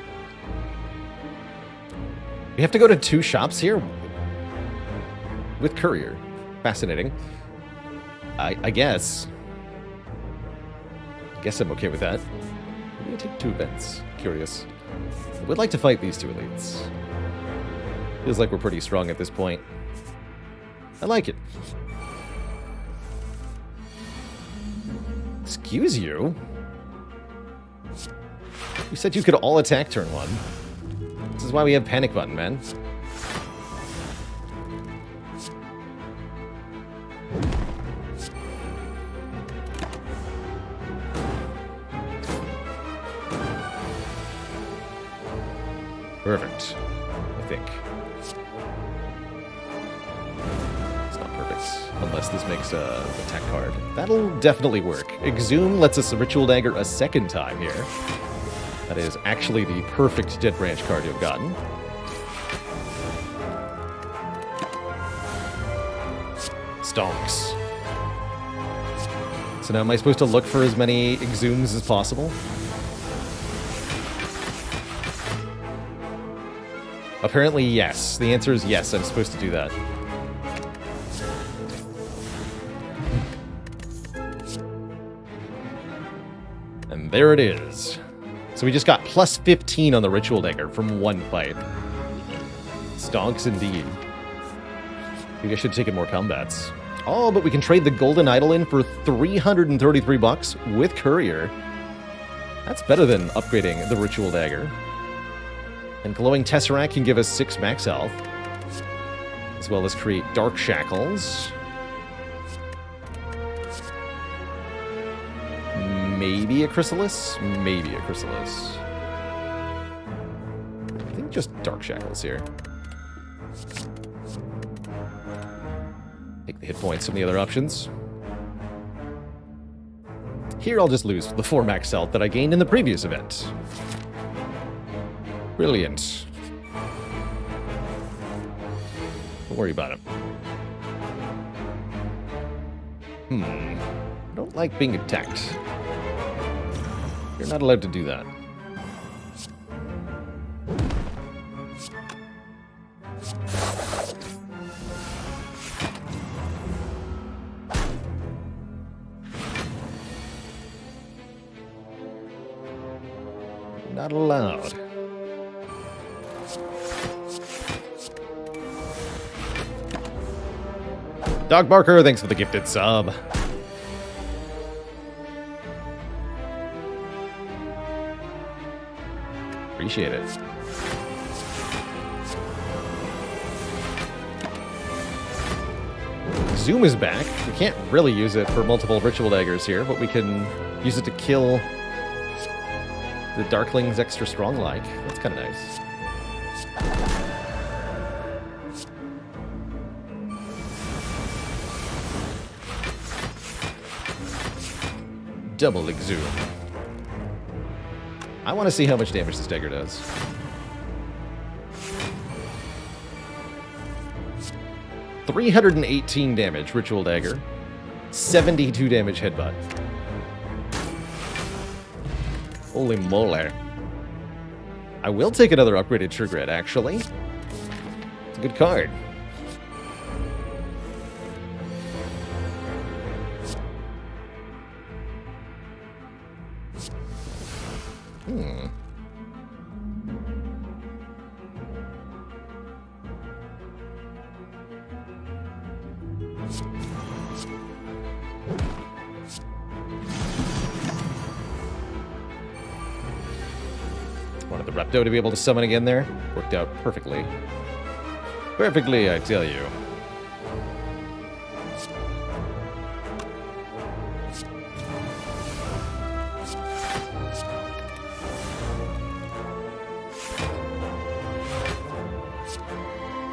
We have to go to 2 shops here? With Courier. Fascinating. I guess. I guess I'm okay with that. I'm going to take 2 events. Curious. I would like to fight these 2 elites. Feels like we're pretty strong at this point. I like it. Excuse you? You said you could all attack turn 1. This is why we have Panic Button, man. Perfect, I think. It's not perfect, unless this makes an attack card. That'll definitely work. Exhume lets us Ritual Dagger a second time here. That is actually the perfect Dead Branch card you've gotten. Stonks. So now am I supposed to look for as many Exhumes as possible? Apparently, yes. The answer is yes, I'm supposed to do that. And there it is. So we just got plus 15 on the Ritual Dagger from 1 fight. Stonks indeed. Maybe I should have taken more combats. Oh, but we can trade the Golden Idol in for 333 bucks with Courier. That's better than upgrading the Ritual Dagger. And Glowing Tesseract can give us 6 max health, as well as create Dark Shackles. Maybe a Chrysalis? Maybe a Chrysalis. I think just Dark Shackles here. Take the hit points from the other options. Here I'll just lose the 4 max health that I gained in the previous event. Brilliant. Don't worry about it. I don't like being attacked. You're not allowed to do that. Not allowed. Dog Barker, thanks for the gifted sub. Appreciate it. Zoom is back. We can't really use it for multiple Ritual Daggers here, but we can use it to kill the Darklings extra strong like. That's kind of nice. Double Exhume. I want to see how much damage this dagger does. $318 damage, Ritual Dagger. 72 damage, Headbutt. Holy moly. I will take another upgraded Trigrid, actually. It's a good card. Wanted the Repto to be able to summon again there. Worked out perfectly. Perfectly, I tell you.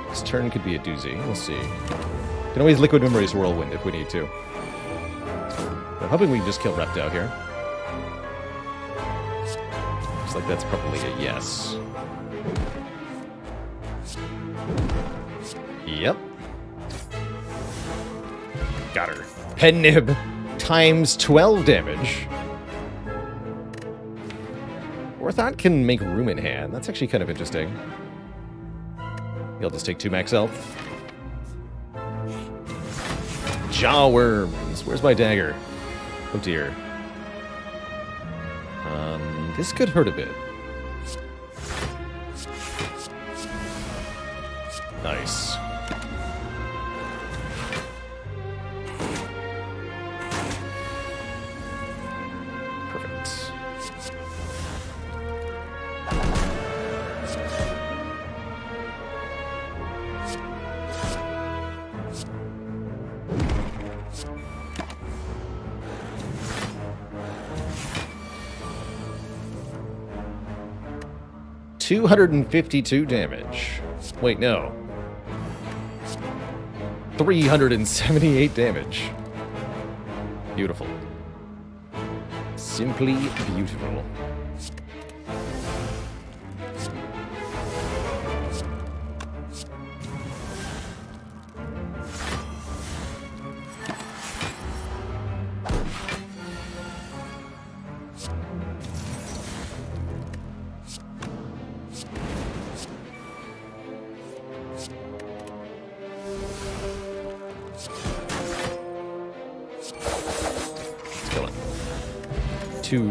This turn could be a doozy. We'll see. Can always Liquid Memories Whirlwind if we need to. I'm hoping we can just kill Repto here. Looks like that's probably a yes. Yep. Got her. Pen Nib times 12 damage. Orthot can make room in hand. That's actually kind of interesting. He'll just take 2 max health. Jaw Worms. Where's my dagger? Oh dear. This could hurt a bit. Nice. Perfect. $252 damage. Wait, no. 378 damage. Beautiful. Simply beautiful.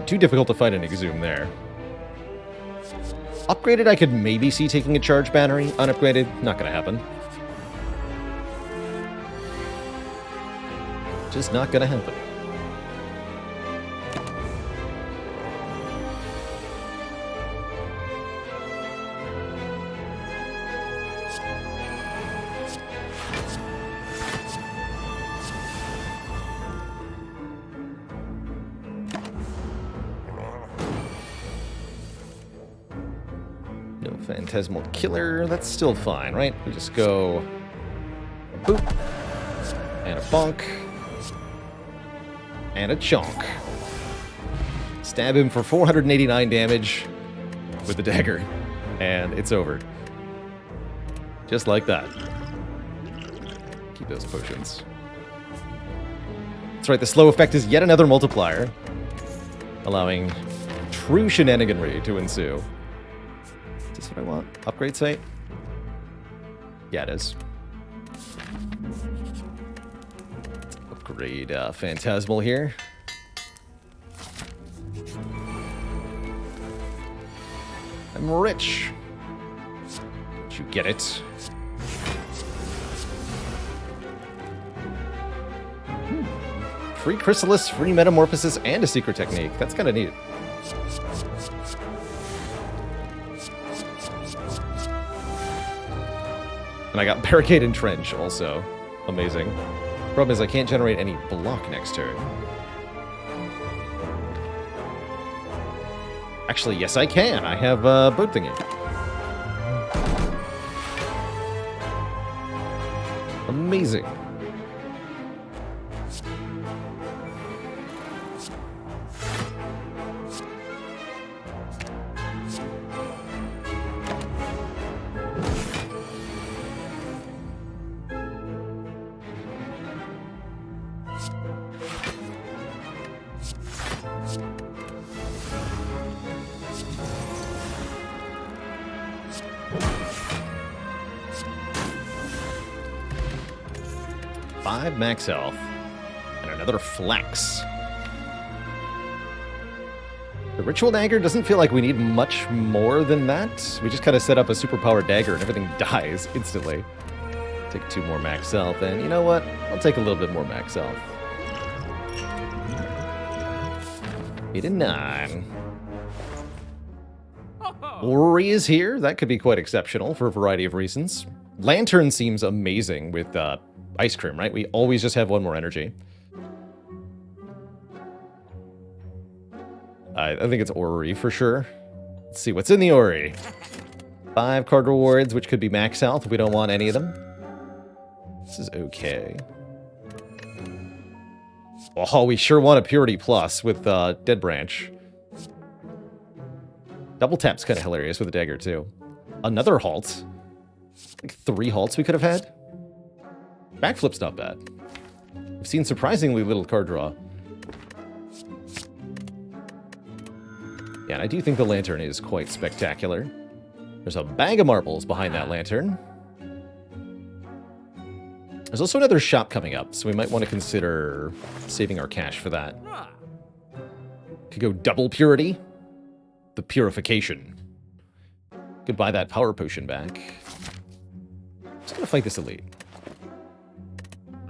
Too difficult to find an Exhume there. Upgraded, I could maybe see taking a charge battery. Unupgraded, not gonna happen. Just not gonna happen. Phantasmal Killer, that's still fine, right? We just go a boop, and a bonk, and a chonk. Stab him for 489 damage with the dagger, and it's over. Just like that. Keep those potions. That's right, the slow effect is yet another multiplier, allowing true shenaniganry to ensue. Is this what I want? Upgrade site? Yeah, it is. Let's upgrade Phantasmal here. I'm rich. Did you get it? Free Chrysalis, free Metamorphosis, and a secret technique. That's kind of neat. And I got Barricade and Trench also. Amazing. Problem is I can't generate any block next turn. Actually, yes I can. I have Boat Thingy. Amazing. Max health, and another flex. The Ritual Dagger doesn't feel like we need much more than that. We just kind of set up a superpowered dagger and everything dies instantly. Take 2 more max health, and you know what? I'll take a little bit more max health. 8 and 9. Ori is here. That could be quite exceptional for a variety of reasons. Lantern seems amazing with Ice Cream, right? We always just have 1 more energy. I think it's Ori for sure. Let's see what's in the Ori. 5 card rewards, which could be max health if we don't want any of them. This is okay. Oh, we sure want a Purity Plus with Dead Branch. Double tap's kind of hilarious with a dagger, too. Another halt. Like 3 halts we could have had. Backflip's not bad. We've seen surprisingly little card draw. Yeah, and I do think the Lantern is quite spectacular. There's a bag of marbles behind that Lantern. There's also another shop coming up, so we might want to consider saving our cash for that. Could go double purity. The purification. Could buy that power potion back. Just gonna fight this elite.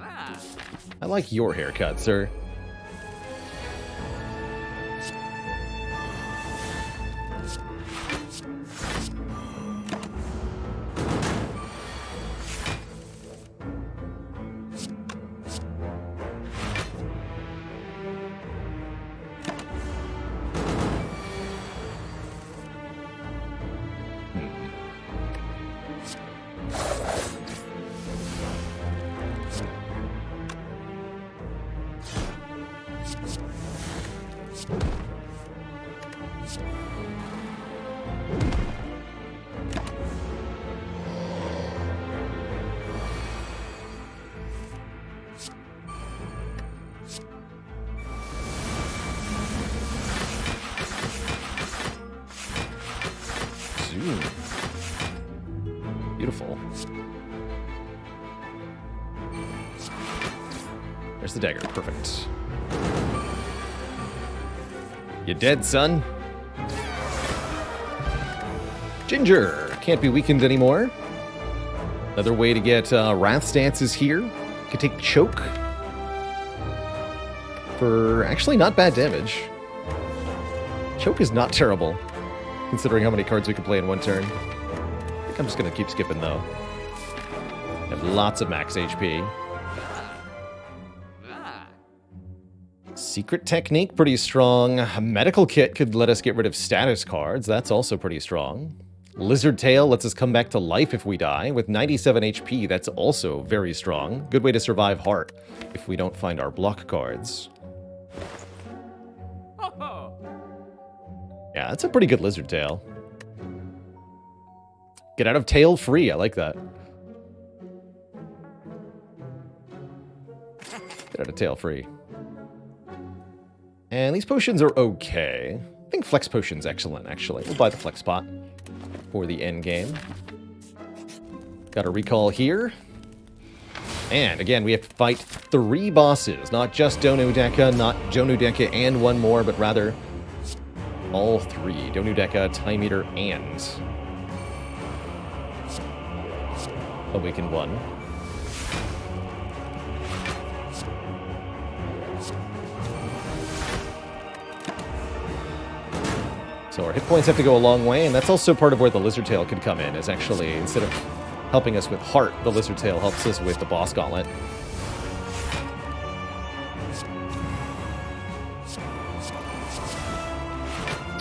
I like your haircut, sir. Beautiful. There's the dagger. Perfect. You dead, son? Ginger. Can't be weakened anymore. Another way to get Wrath stances here. Could take Choke. For actually not bad damage. Choke is not terrible, considering how many cards we can play in 1 turn. I think I'm just going to keep skipping, though. Have lots of max HP. Secret Technique, pretty strong. A Medical Kit could let us get rid of status cards. That's also pretty strong. Lizard Tail lets us come back to life if we die. With 97 HP, that's also very strong. Good way to survive Heart if we don't find our block cards. Yeah, that's a pretty good Lizard Tail. Get out of tail free. I like that. Get out of tail free. And these potions are okay. I think Flex Potion's excellent, actually. We'll buy the Flex Pot for the end game. Got a recall here. And again, we have to fight 3 bosses. Not just Donudeka, not Jonudeka and 1 more, but rather all 3. Donudeka, Time Eater, and Awakened 1. So our hit points have to go a long way, and that's also part of where the Lizard Tail could come in, is actually, instead of helping us with Heart, the Lizard Tail helps us with the Boss Gauntlet.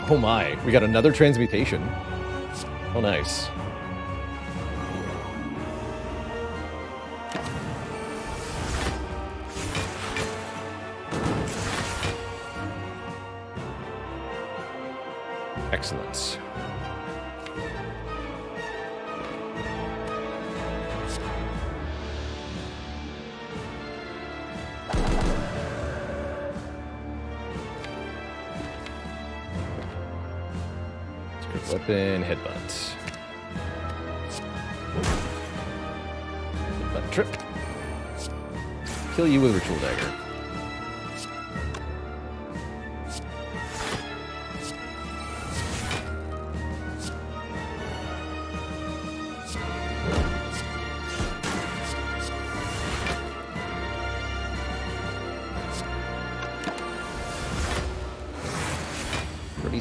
Oh my, we got another transmutation. Oh nice. Excellent. Secret weapon, headbutt. Headbutt trip. Kill you with Ritual Dagger.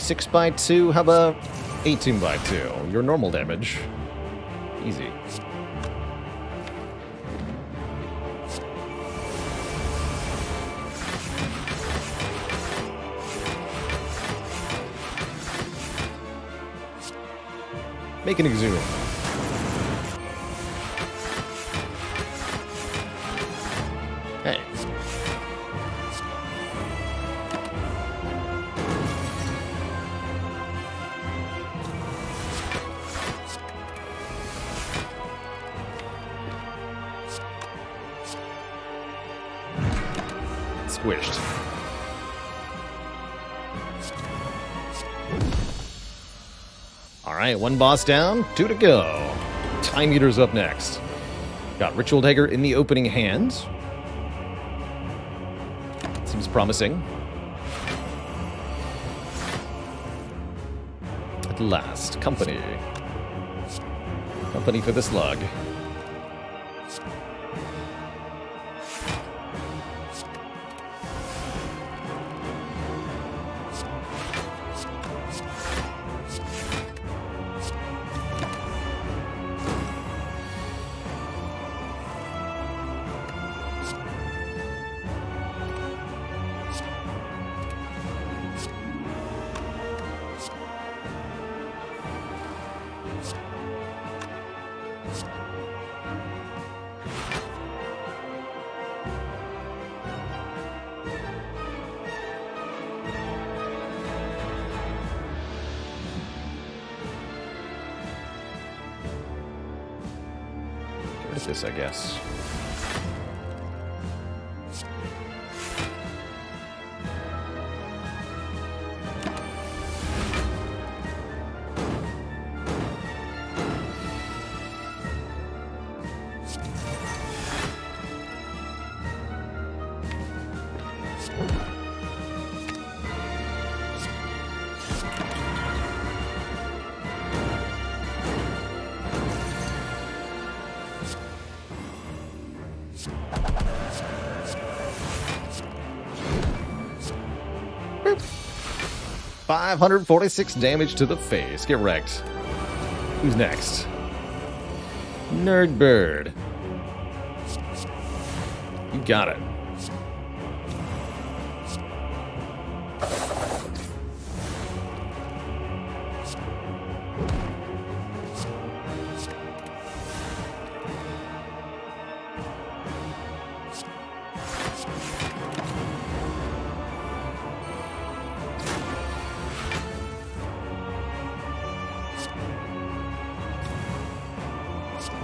6x2, how about 18x2? Your normal damage. Easy. Make an exhume. Hey. Squished. Alright, one boss down, 2 to go. Time Eater's up next. Got Ritual Dagger in the opening hand. Seems promising. At last, company. Company for the slug. This, I guess. Boop. 546 damage to the face. Get wrecked. Who's next? Nerdbird. You got it.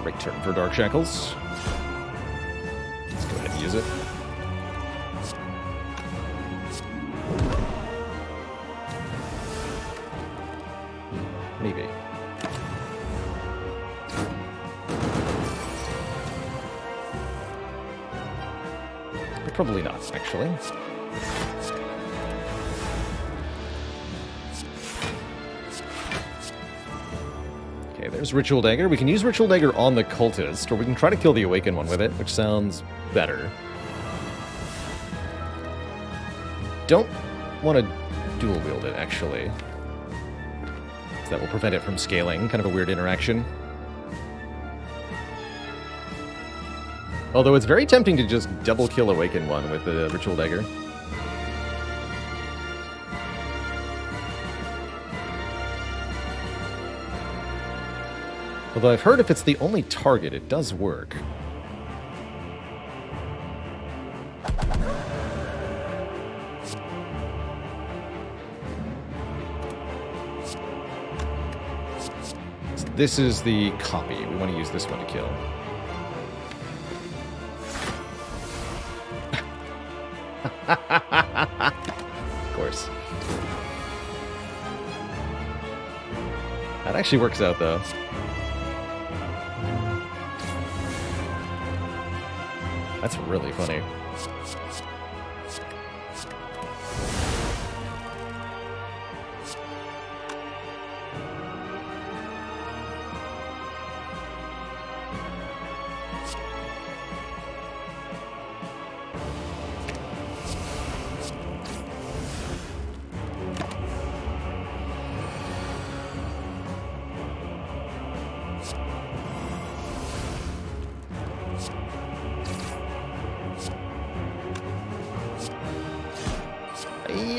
Great turn for Dark Shackles. Let's go ahead and use it. Maybe. But probably not, actually. Okay, there's Ritual Dagger. We can use Ritual Dagger on the Cultist, or we can try to kill the Awakened one with it, which sounds better. Don't want to dual wield it, actually. That will prevent it from scaling. Kind of a weird interaction. Although it's very tempting to just double kill Awaken one with the Ritual Dagger. Although I've heard if it's the only target, it does work. So this is the copy. We want to use this one to kill. Of course. That actually works out, though. That's really funny.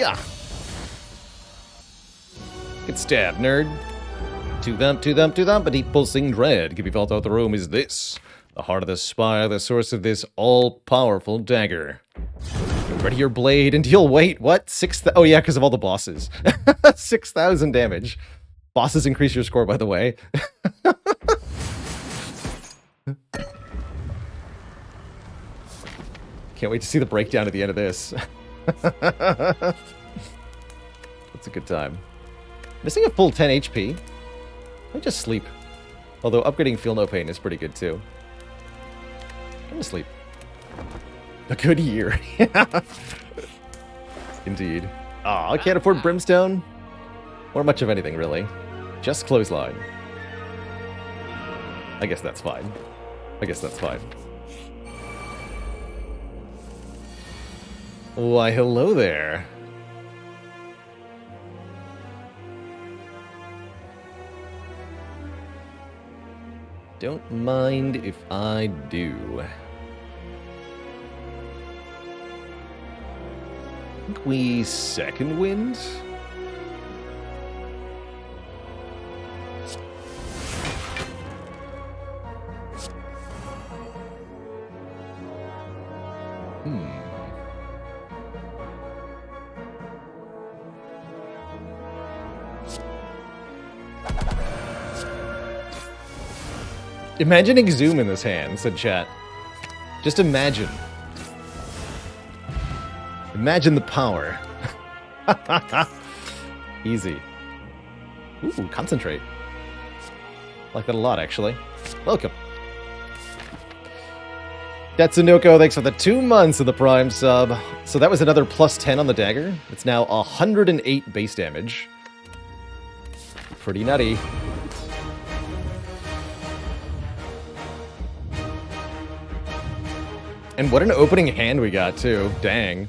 Yeah. Get stabbed, nerd. To them, but deep pulsing dread can be felt out the room is this. The heart of the spire, the source of this all-powerful dagger. Ready your blade and deal weight. What? Oh yeah, because of all the bosses. 6,000 damage. Bosses increase your score, by the way. Can't wait to see the breakdown at the end of this. That's a good time. Missing a full 10 HP. I just sleep. Although upgrading Feel No Pain is pretty good too. I'm gonna sleep. A good year. Indeed. Aw, I can't afford Brimstone. Or much of anything, really. Just Clothesline. I guess that's fine. Why, hello there. Don't mind if I do. I think we second wind? Imagine Exhume in this hand, said chat. Just imagine. Imagine the power. Easy. Ooh, concentrate. Like that a lot, actually. Welcome. Datsunoko, thanks for the 2 months of the Prime sub. So that was another plus 10 on the dagger. It's now 108 base damage. Pretty nutty. And what an opening hand we got, too. Dang.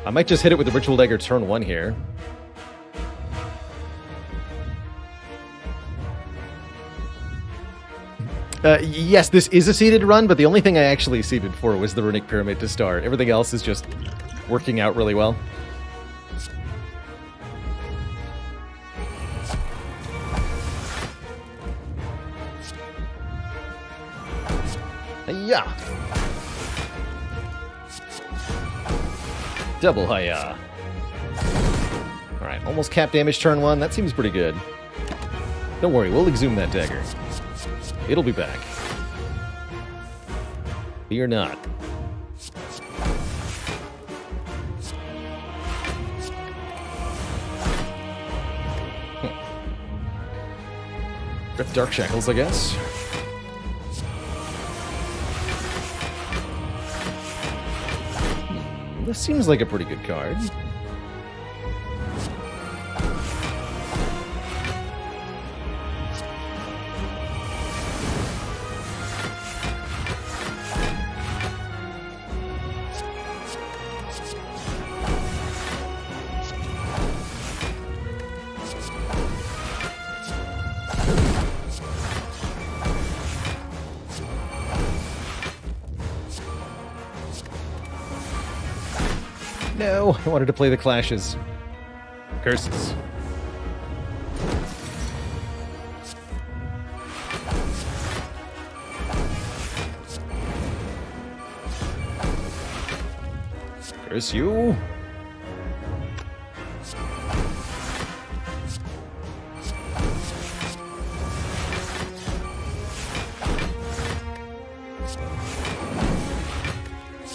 I might just hit it with the Ritual Dagger turn 1 here. Yes, this is a seeded run, but the only thing I actually seeded for was the Runic Pyramid to start. Everything else is just working out really well. Hiya! Double hiya! Alright, almost cap damage turn 1. That seems pretty good. Don't worry, we'll exhume that dagger. It'll be back. Fear not. Rip Dark Shackles, I guess. This seems like a pretty good card. No, I wanted to play the clashes. Curses. Curse you.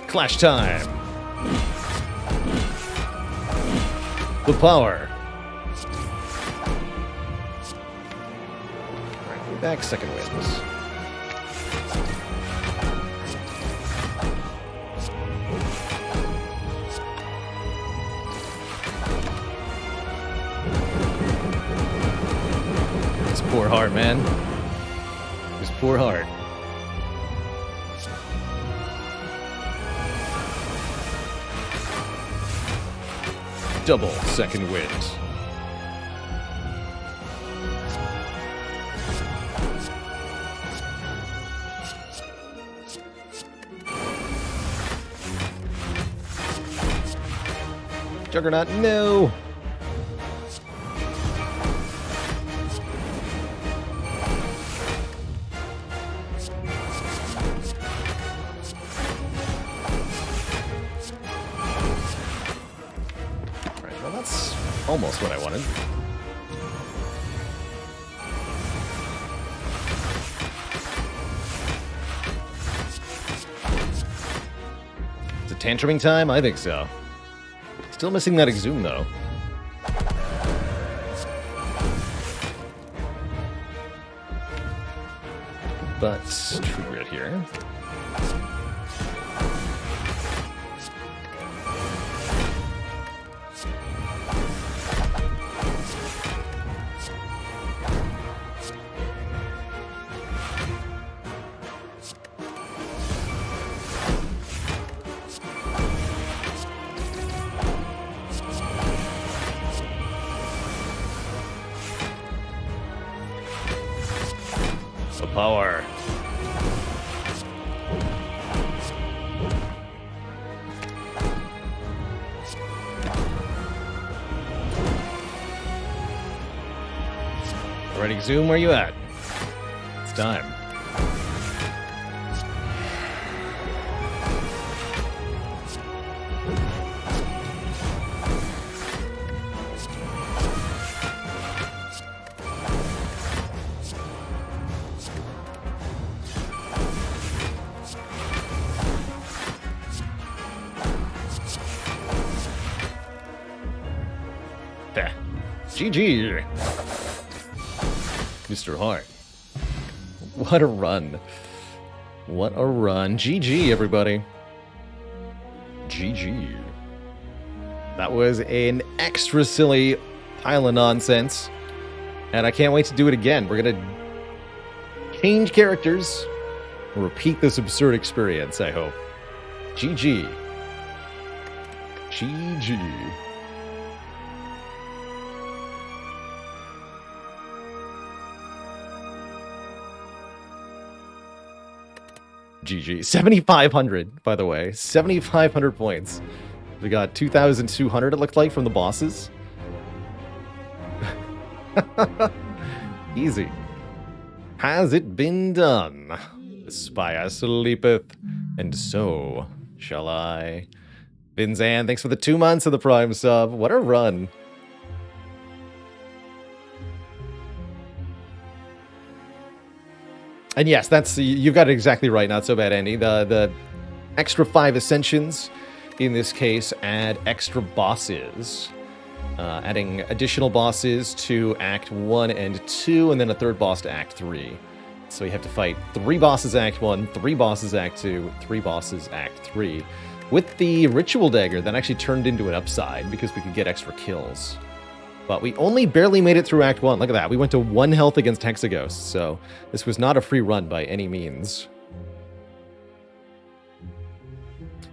Clash time. The power. Alright, we're back second wins. This poor heart, man. This poor heart. Double second wind. Juggernaut, no! Alright, well that's almost what I wanted. Is it tantruming time? I think so. Still missing that Exhume, though. But trigger it here. Power. Alrighty, Zoom, where you at? It's time. GG, Mr. Hart. What a run. What a run. GG, everybody. GG. That was an extra silly pile of nonsense. And I can't wait to do it again. We're going to change characters and repeat this absurd experience, I hope. GG. GG. GG. 7,500, by the way. 7,500 points. We got 2,200, it looked like, from the bosses. Easy. Has it been done? The Spire sleepeth, and so shall I. Vinzan, thanks for the 2 months of the Prime sub. What a run. And yes, that's you've got it exactly right. Not so bad, Andy. The extra 5 ascensions, in this case, add extra bosses. Adding additional bosses to Act 1 and 2, and then a third boss to Act 3. So you have to fight 3 bosses Act 1, 3 bosses Act 2, 3 bosses Act 3. With the Ritual Dagger, that actually turned into an upside, because we could get extra kills. But we only barely made it through Act 1. Look at that. We went to 1 health against Hexaghosts, so this was not a free run by any means.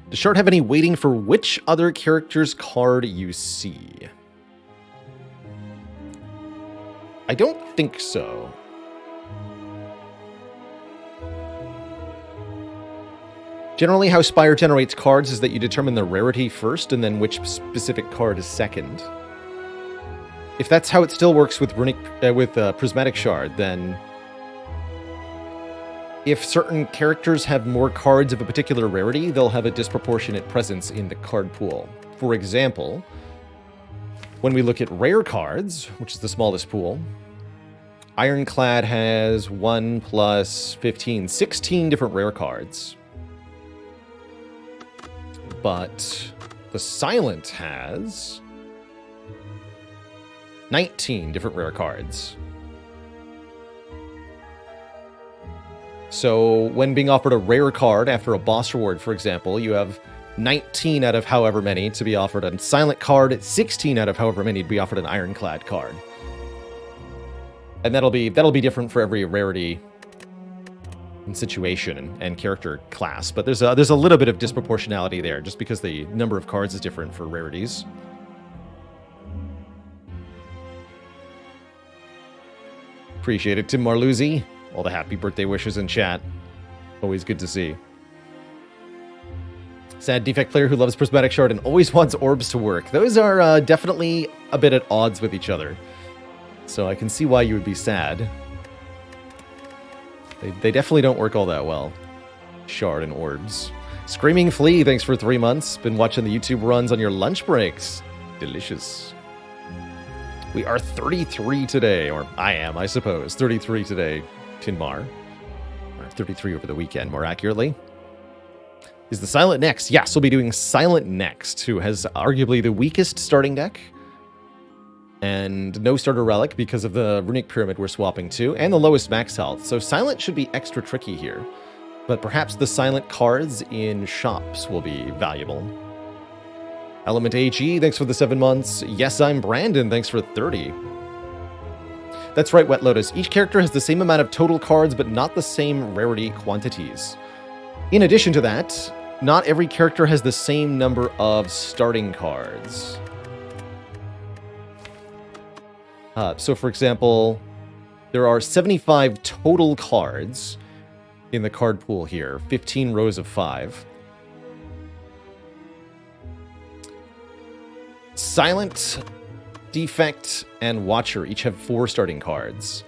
Does Shard have any waiting for which other character's card you see? I don't think so. Generally, how Spire generates cards is that you determine the rarity first, and then which specific card is second. If that's how it still works with Prismatic Shard, then if certain characters have more cards of a particular rarity, they'll have a disproportionate presence in the card pool. For example, when we look at rare cards, which is the smallest pool, Ironclad has 1 plus 15, 16 different rare cards. But the Silent has 19 different rare cards. So when being offered a rare card after a boss reward, for example, you have 19 out of however many to be offered a Silent card, 16 out of however many to be offered an Ironclad card. And that'll be different for every rarity and situation and character class. But there's a little bit of disproportionality there, just because the number of cards is different for rarities. Appreciate it, Tim Marluzzi. All the happy birthday wishes in chat. Always good to see. Sad Defect player who loves Prismatic Shard and always wants orbs to work. Those are definitely a bit at odds with each other. So I can see why you would be sad. They definitely don't work all that well. Shard and orbs. Screaming Flea, thanks for 3 months. Been watching the YouTube runs on your lunch breaks. Delicious. We are 33 today, or I am, I suppose. 33 today, Tinmar. Or 33 over the weekend, more accurately. Is the Silent next? Yes, we'll be doing Silent next, who has arguably the weakest starting deck. And no starter relic because of the Runic Pyramid we're swapping to, and the lowest max health. So Silent should be extra tricky here. But perhaps the Silent cards in shops will be valuable. Element AG, thanks for the 7 months. Yes, I'm Brandon, thanks for 30. That's right, Wet Lotus. Each character has the same amount of total cards, but not the same rarity quantities. In addition to that, not every character has the same number of starting cards. So, for example, there are 75 total cards in the card pool here, 15 rows of 5. Silent, Defect, and Watcher each have 4 starting cards.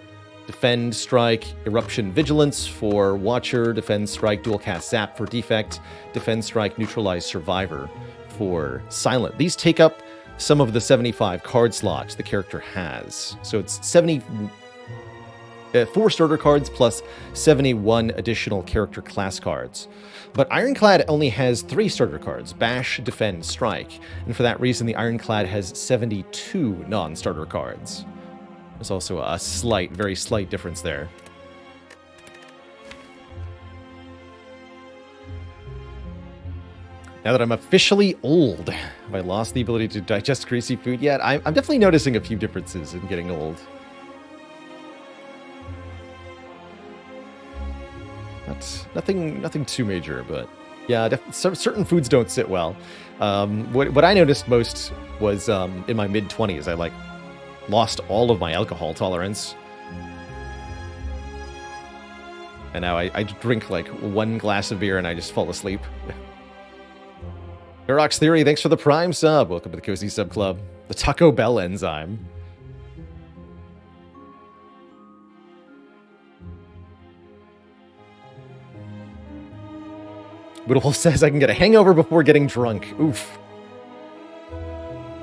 Defend, Strike, Eruption, Vigilance for Watcher, Defend, Strike, Dual Cast Zap for Defect, Defend, Strike, Neutralize, Survivor for Silent. These take up some of the 75 card slots the character has. So it's 4 starter cards plus 71 additional character class cards. But Ironclad only has 3 starter cards, Bash, Defend, Strike. And for that reason, the Ironclad has 72 non-starter cards. There's also a slight, very slight difference there. Now that I'm officially old, have I lost the ability to digest greasy food yet? I'm definitely noticing a few differences in getting old. Nothing too major, but yeah, certain foods don't sit well. What I noticed most was in my mid-20s, I lost all of my alcohol tolerance. And now I drink 1 glass of beer and I just fall asleep. Herox Theory, thanks for the Prime sub. Welcome to the Cozy Sub Club. The Taco Bell enzyme. Woodwolf says I can get a hangover before getting drunk. Oof.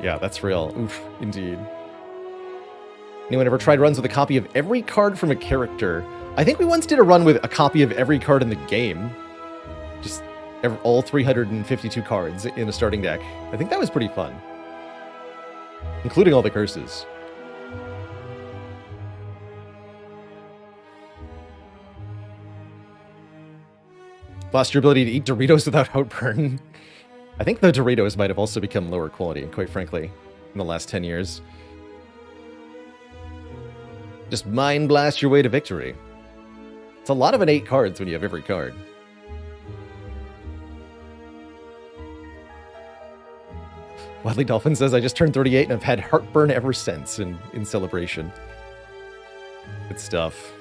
Yeah, that's real. Oof, indeed. Anyone ever tried runs with a copy of every card from a character? I think we once did a run with a copy of every card in the game. Just all 352 cards in a starting deck. I think that was pretty fun. Including all the curses. Lost your ability to eat Doritos without outburn. I think the Doritos might have also become lower quality, quite frankly, in the last 10 years. Just mind blast your way to victory. It's a lot of innate cards when you have every card. Wadley Dolphin says, I just turned 38 and I've had heartburn ever since in celebration. Good stuff.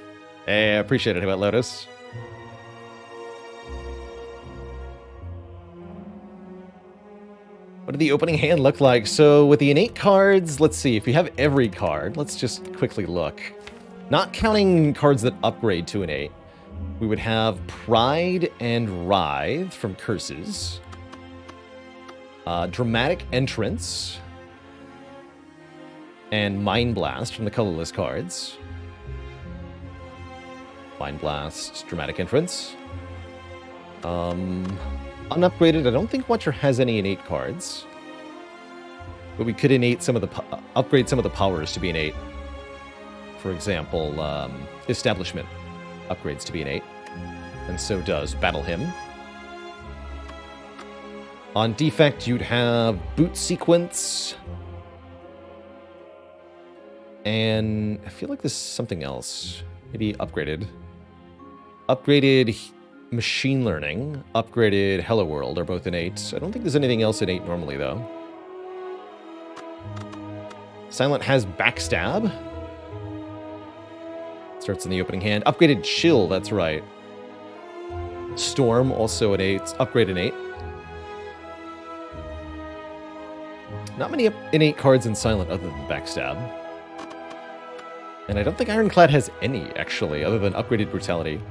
Hey, I appreciate it. How about Lotus? What did the opening hand look like? So with the innate cards, let's see. If we have every card, let's just quickly look. Not counting cards that upgrade to innate, we would have Pride and Writhe from Curses. Dramatic Entrance. And Mind Blast from the colorless cards. Mind Blast, Dramatic Entrance. Unupgraded, I don't think Watcher has any innate cards. But we could innate some of the upgrade some of the powers to be innate. For example, Establishment upgrades to be innate. And so does Battle Hymn. On Defect, you'd have Boot Sequence. And I feel like this is something else. Maybe upgraded. Upgraded Machine Learning, upgraded Hello World are both innate. I don't think there's anything else innate normally, though. Silent has Backstab. Starts in the opening hand. Upgraded Chill, that's right. Storm, also innate. Upgrade innate. Not many innate cards in Silent other than Backstab. And I don't think Ironclad has any, actually, other than Upgraded Brutality.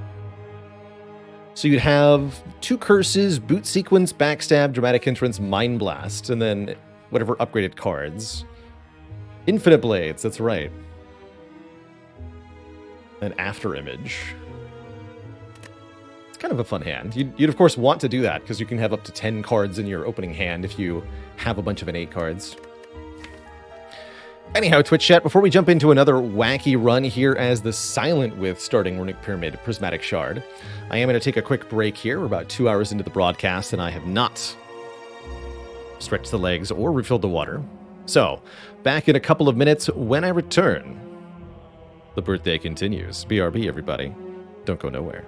So you'd have 2 Curses, Boot Sequence, Backstab, Dramatic Entrance, Mind Blast, and then whatever upgraded cards. Infinite Blades, that's right. An After Image. It's kind of a fun hand. You'd of course want to do that, because you can have up to 10 cards in your opening hand if you have a bunch of innate cards. Anyhow, Twitch chat, before we jump into another wacky run here as the Silent with starting Runic Pyramid Prismatic Shard, I am going to take a quick break here. We're about 2 hours into the broadcast, and I have not stretched the legs or refilled the water. So, back in a couple of minutes when I return. The birthday continues. BRB, everybody. Don't go nowhere.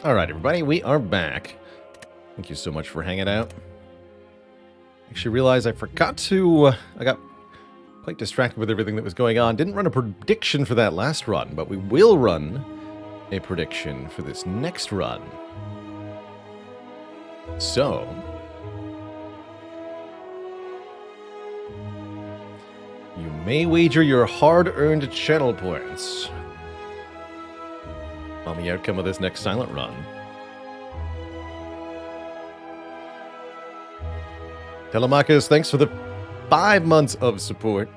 Alright, everybody, we are back. Thank you so much for hanging out. Actually realized I forgot to... I got quite distracted with everything that was going on. Didn't run a prediction for that last run, but we will run a prediction for this next run. So... you may wager your hard-earned channel points on the outcome of this next silent run. Telemachus, thanks for the 5 months of support.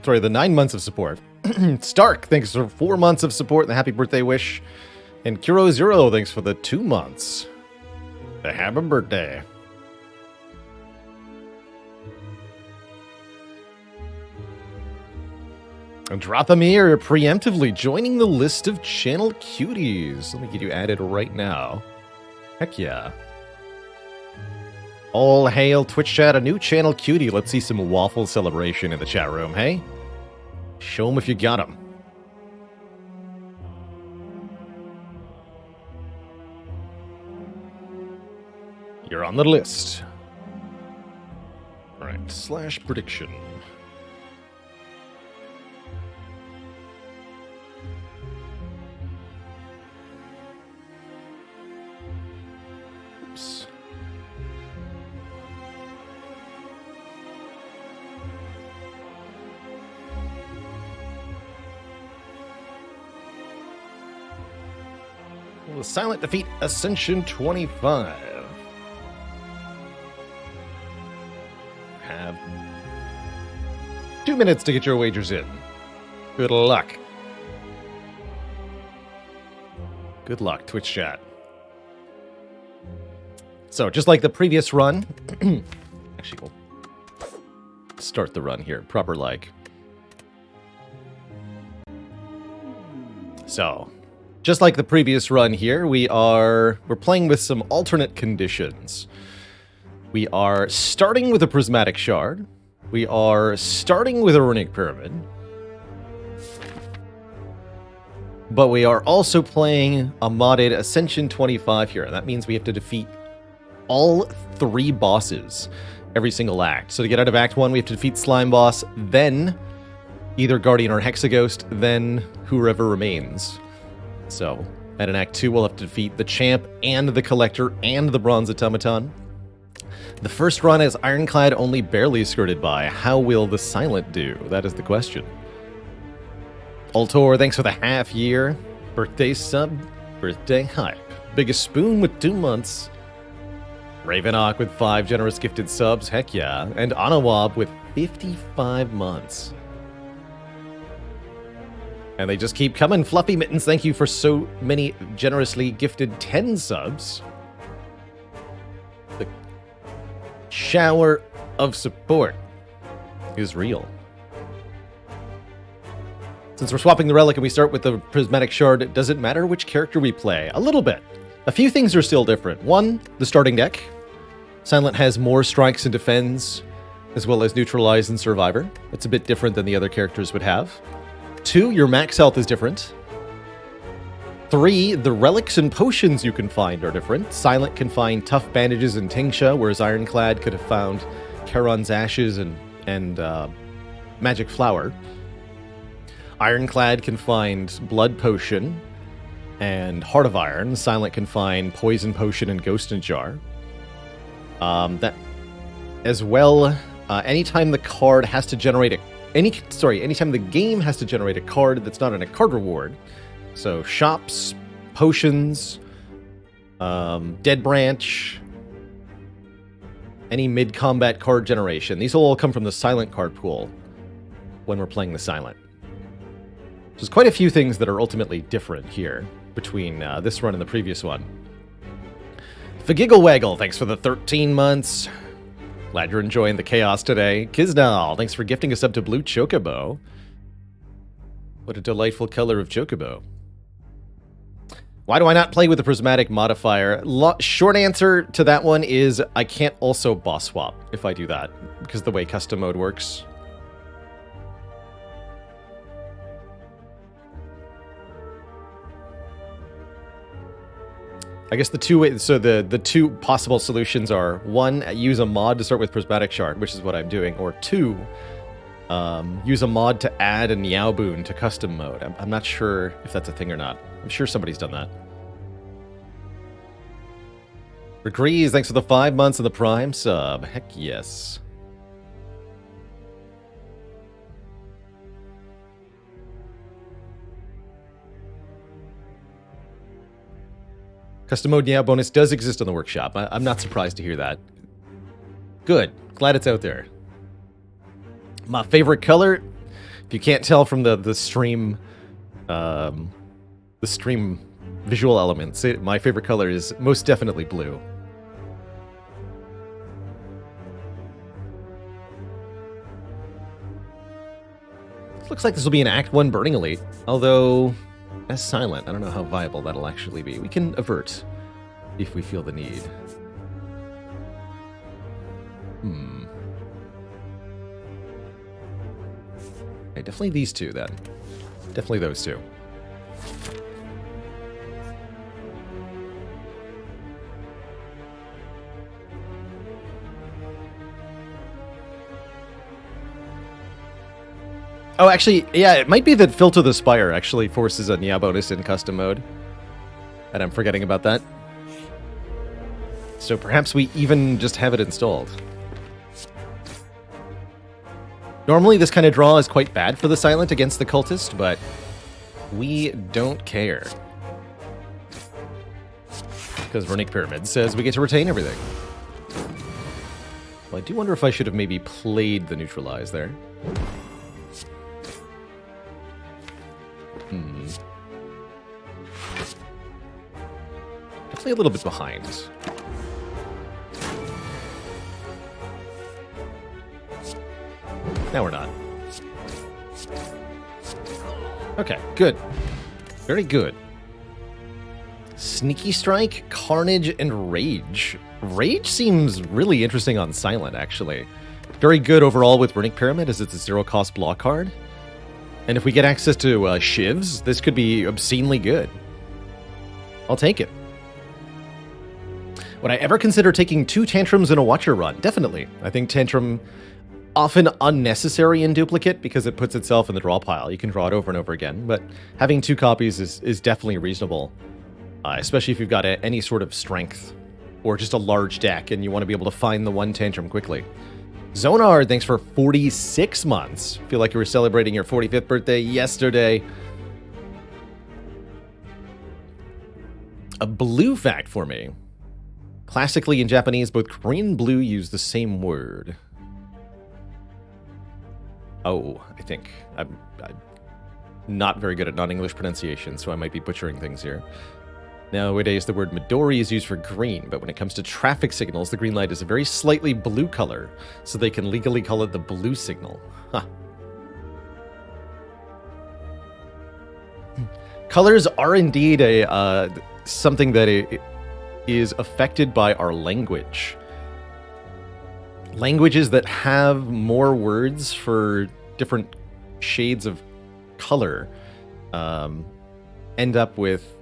Sorry, the 9 months of support. Stark, thanks for 4 months of support and the happy birthday wish. And Kuro0, thanks for the 2 months. The happy birthday. And Drathamir preemptively joining the list of channel cuties. Let me get you added right now. Heck yeah. All hail Twitch chat, a new channel cutie. Let's see some waffle celebration in the chat room, hey? Show 'em if you got 'em. You're on the list. Alright, / prediction. Will Silent defeat Ascension 25? Have 2 minutes to get your wagers in. Good luck. Good luck, Twitch chat. So, just like the previous run, actually, we'll start the run here, proper like. So, just like the previous run here, we're playing with some alternate conditions. We are starting with a Prismatic Shard. We are starting with a Runic Pyramid. But we are also playing a modded Ascension 25 here. And that means we have to defeat all 3 bosses every single act. So to get out of Act 1, we have to defeat Slime Boss, then either Guardian or Hexaghost, then whoever remains. So, at an Act 2, we'll have to defeat the Champ and the Collector and the Bronze Automaton. The first run is Ironclad only barely skirted by. How will the Silent do? That is the question. Altor, thanks for the half year. Birthday sub, birthday hype. Biggest Spoon with 2 months. Ravenhawk with 5 generous gifted subs, heck yeah. And Anawab with 55 months. And they just keep coming. Fluffy Mittens, thank you for so many generously gifted 10 subs. The shower of support is real. Since we're swapping the relic and we start with the Prismatic Shard, does it matter which character we play? A little bit. A few things are still different. One, the starting deck. Silent has more strikes and defends, as well as neutralize and survivor. It's a bit different than the other characters would have. 2, your max health is different. 3, the relics and potions you can find are different. Silent can find tough bandages and Tingsha, whereas Ironclad could have found Charon's ashes and magic flower. Ironclad can find blood potion and Heart of Iron. Silent can find poison potion and ghost in jar. That as well. Anytime the card has to generate a anytime the game has to generate a card that's not in a card reward. So shops, potions, Dead Branch, any mid-combat card generation. These will all come from the Silent card pool when we're playing the Silent. There's quite a few things that are ultimately different here between this run and the previous one. Fagigglewaggle, thanks for the 13 months. Glad you're enjoying the chaos today. Kizdal, thanks for gifting us up to Blue Chocobo. What a delightful color of Chocobo. Why do I not play with the Prismatic modifier? Short answer to that one is I can't also boss swap if I do that, because the way custom mode works. I guess the two possible solutions are, one, use a mod to start with Prismatic Shard, which is what I'm doing, or two, use a mod to add a Niao boon to custom mode. I'm not sure if that's a thing or not. I'm sure somebody's done that. Agrees, thanks for the 5 months of the Prime sub. Heck yes. Custom mode Niao bonus does exist on the workshop. I'm not surprised to hear that. Good. Glad it's out there. My favorite color, if you can't tell from the stream visual elements, my favorite color is most definitely blue. Looks like this will be an Act 1 Burning Elite, although as silent, I don't know how viable that'll actually be. We can avert if we feel the need. Okay, definitely these two then. Definitely those two. Oh, actually, yeah, it might be that Filter the Spire actually forces a Niao bonus in custom mode. And I'm forgetting about that. So perhaps we even just have it installed. Normally this kind of draw is quite bad for the Silent against the Cultist, but we don't care. Because Runic Pyramid says we get to retain everything. Well, I do wonder if I should have maybe played the Neutralize there. Definitely a little bit behind. Now we're not. Okay, good. Very good. Sneaky Strike, Carnage, and Rage. Rage seems really interesting on Silent, actually. Very good overall with Runic Pyramid, as it's a zero-cost block card. And if we get access to Shivs, this could be obscenely good. I'll take it. Would I ever consider taking 2 Tantrums in a Watcher run? Definitely. I think Tantrum, often unnecessary in Duplicate because it puts itself in the draw pile. You can draw it over and over again, but having 2 copies is definitely reasonable, especially if you've got any sort of strength or just a large deck and you want to be able to find the one Tantrum quickly. Zonar, thanks for 46 months. Feel like you were celebrating your 45th birthday yesterday. A blue fact for me. Classically in Japanese, both Korean and blue use the same word. Oh, I think. I'm not very good at non-English pronunciation, so I might be butchering things here. Nowadays, the word Midori is used for green, but when it comes to traffic signals, the green light is a very slightly blue color, so they can legally call it the blue signal. Huh. Colors are indeed something that is affected by our language. Languages that have more words for different shades of color end up with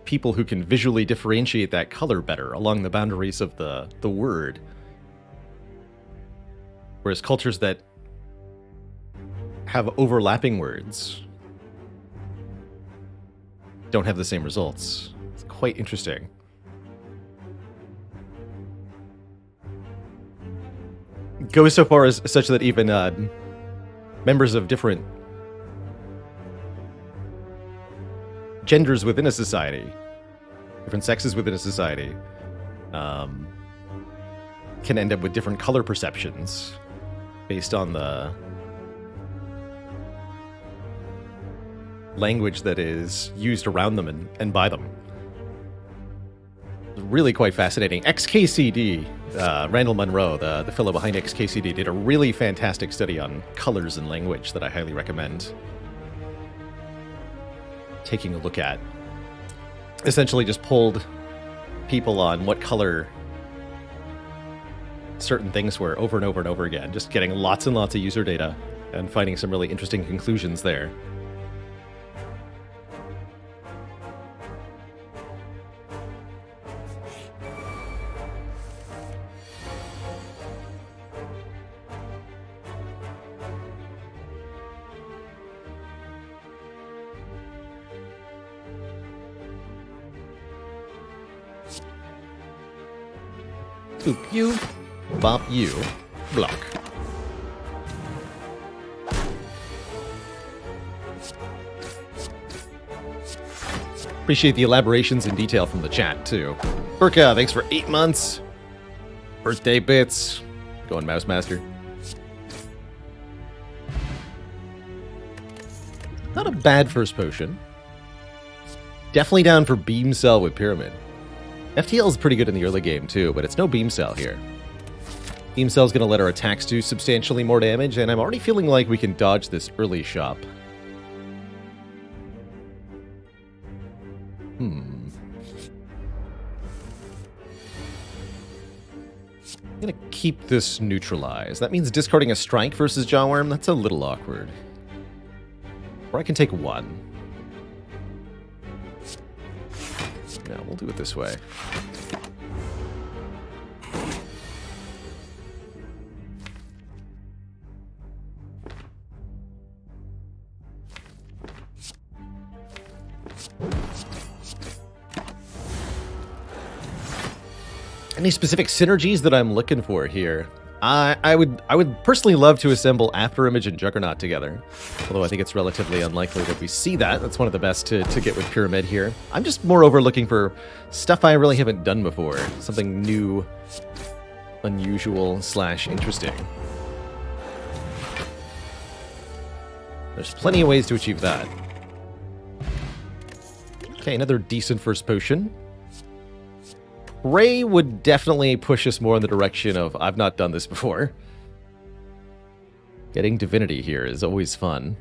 people who can visually differentiate that color better along the boundaries of the word. Whereas cultures that have overlapping words don't have the same results. It's quite interesting. Goes so far as such that even members of different genders within a society, different sexes within a society, can end up with different color perceptions based on the language that is used around them and by them. Really quite fascinating. XKCD, Randall Munro, the fellow behind XKCD, did a really fantastic study on colors and language that I highly recommend taking a look at. Essentially just polled people on what color certain things were over and over and over again, just getting lots and lots of user data and finding some really interesting conclusions there. Boop you. Bop you. Block. Appreciate the elaborations in detail from the chat, too. Burka, thanks for 8 months. Birthday bits. Going Mouse Master. Not a bad first potion. Definitely down for Beam Cell with Pyramid. FTL is pretty good in the early game, too, but it's no Beam Cell here. Beam Cell's going to let our attacks do substantially more damage, and I'm already feeling like we can dodge this early shop. I'm going to keep this neutralized. That means discarding a strike versus Jawworm. That's a little awkward. Or I can take one. No, we'll do it this way. Any specific synergies that I'm looking for here? I would personally love to assemble After Image and Juggernaut together, although I think it's relatively unlikely that we see that. That's one of the best to get with Pyramid here. I'm just moreover looking for stuff I really haven't done before, something new, unusual / interesting. There's plenty of ways to achieve that. Okay, another decent first potion. Ray would definitely push us more in the direction of, I've not done this before. Getting Divinity here is always fun,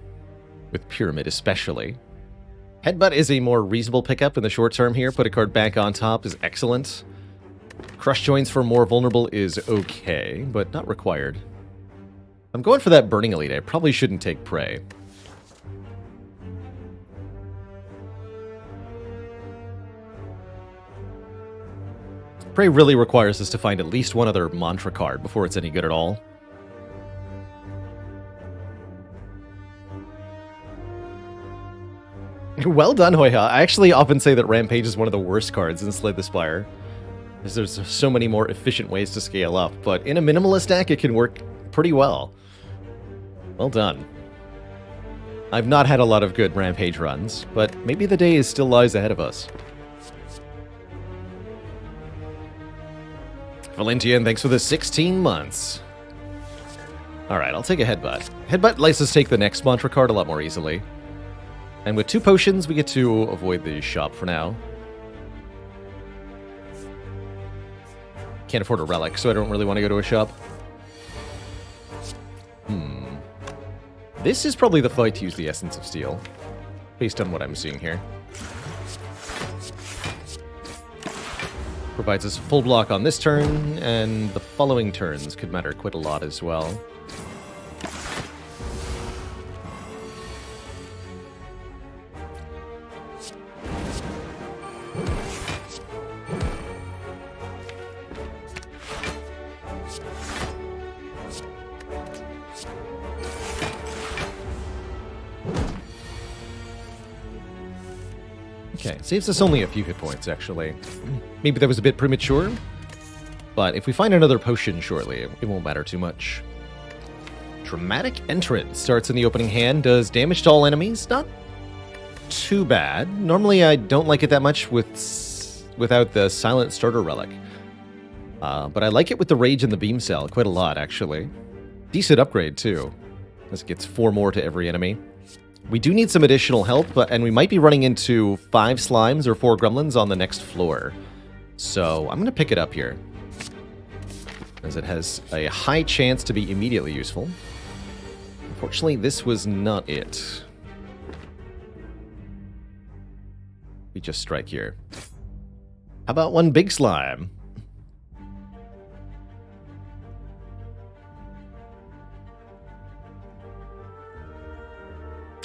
with Pyramid especially. Headbutt is a more reasonable pickup in the short term here. Put a card back on top is excellent. Crush Joints for more vulnerable is okay, but not required. I'm going for that Burning Elite. I probably shouldn't take Prey. Prey really requires us to find at least one other mantra card before it's any good at all. Well done, Hoya. I actually often say that Rampage is one of the worst cards in Slay the Spire, because there's so many more efficient ways to scale up, but in a minimalist deck it can work pretty well. Well done. I've not had a lot of good Rampage runs, but maybe the day still lies ahead of us. Valentian, thanks for the 16 months. Alright, I'll take a Headbutt. Headbutt lets us take the next mantra card a lot more easily. And with 2 potions, we get to avoid the shop for now. Can't afford a relic, so I don't really want to go to a shop. This is probably the fight to use the Essence of Steel, based on what I'm seeing here. Provides us full block on this turn, and the following turns could matter quite a lot as well. Okay, saves us only a few hit points, actually. Maybe that was a bit premature, but if we find another potion shortly, it won't matter too much. Dramatic Entrance starts in the opening hand, does damage to all enemies. Not too bad. Normally I don't like it that much without the Silent Starter Relic. But I like it with the Rage and the Beam Cell quite a lot, actually. Decent upgrade, too. This gets 4 more to every enemy. We do need some additional help, and we might be running into 5 slimes or 4 gremlins on the next floor. So I'm going to pick it up here, as it has a high chance to be immediately useful. Unfortunately, this was not it. We just strike here. How about one big slime?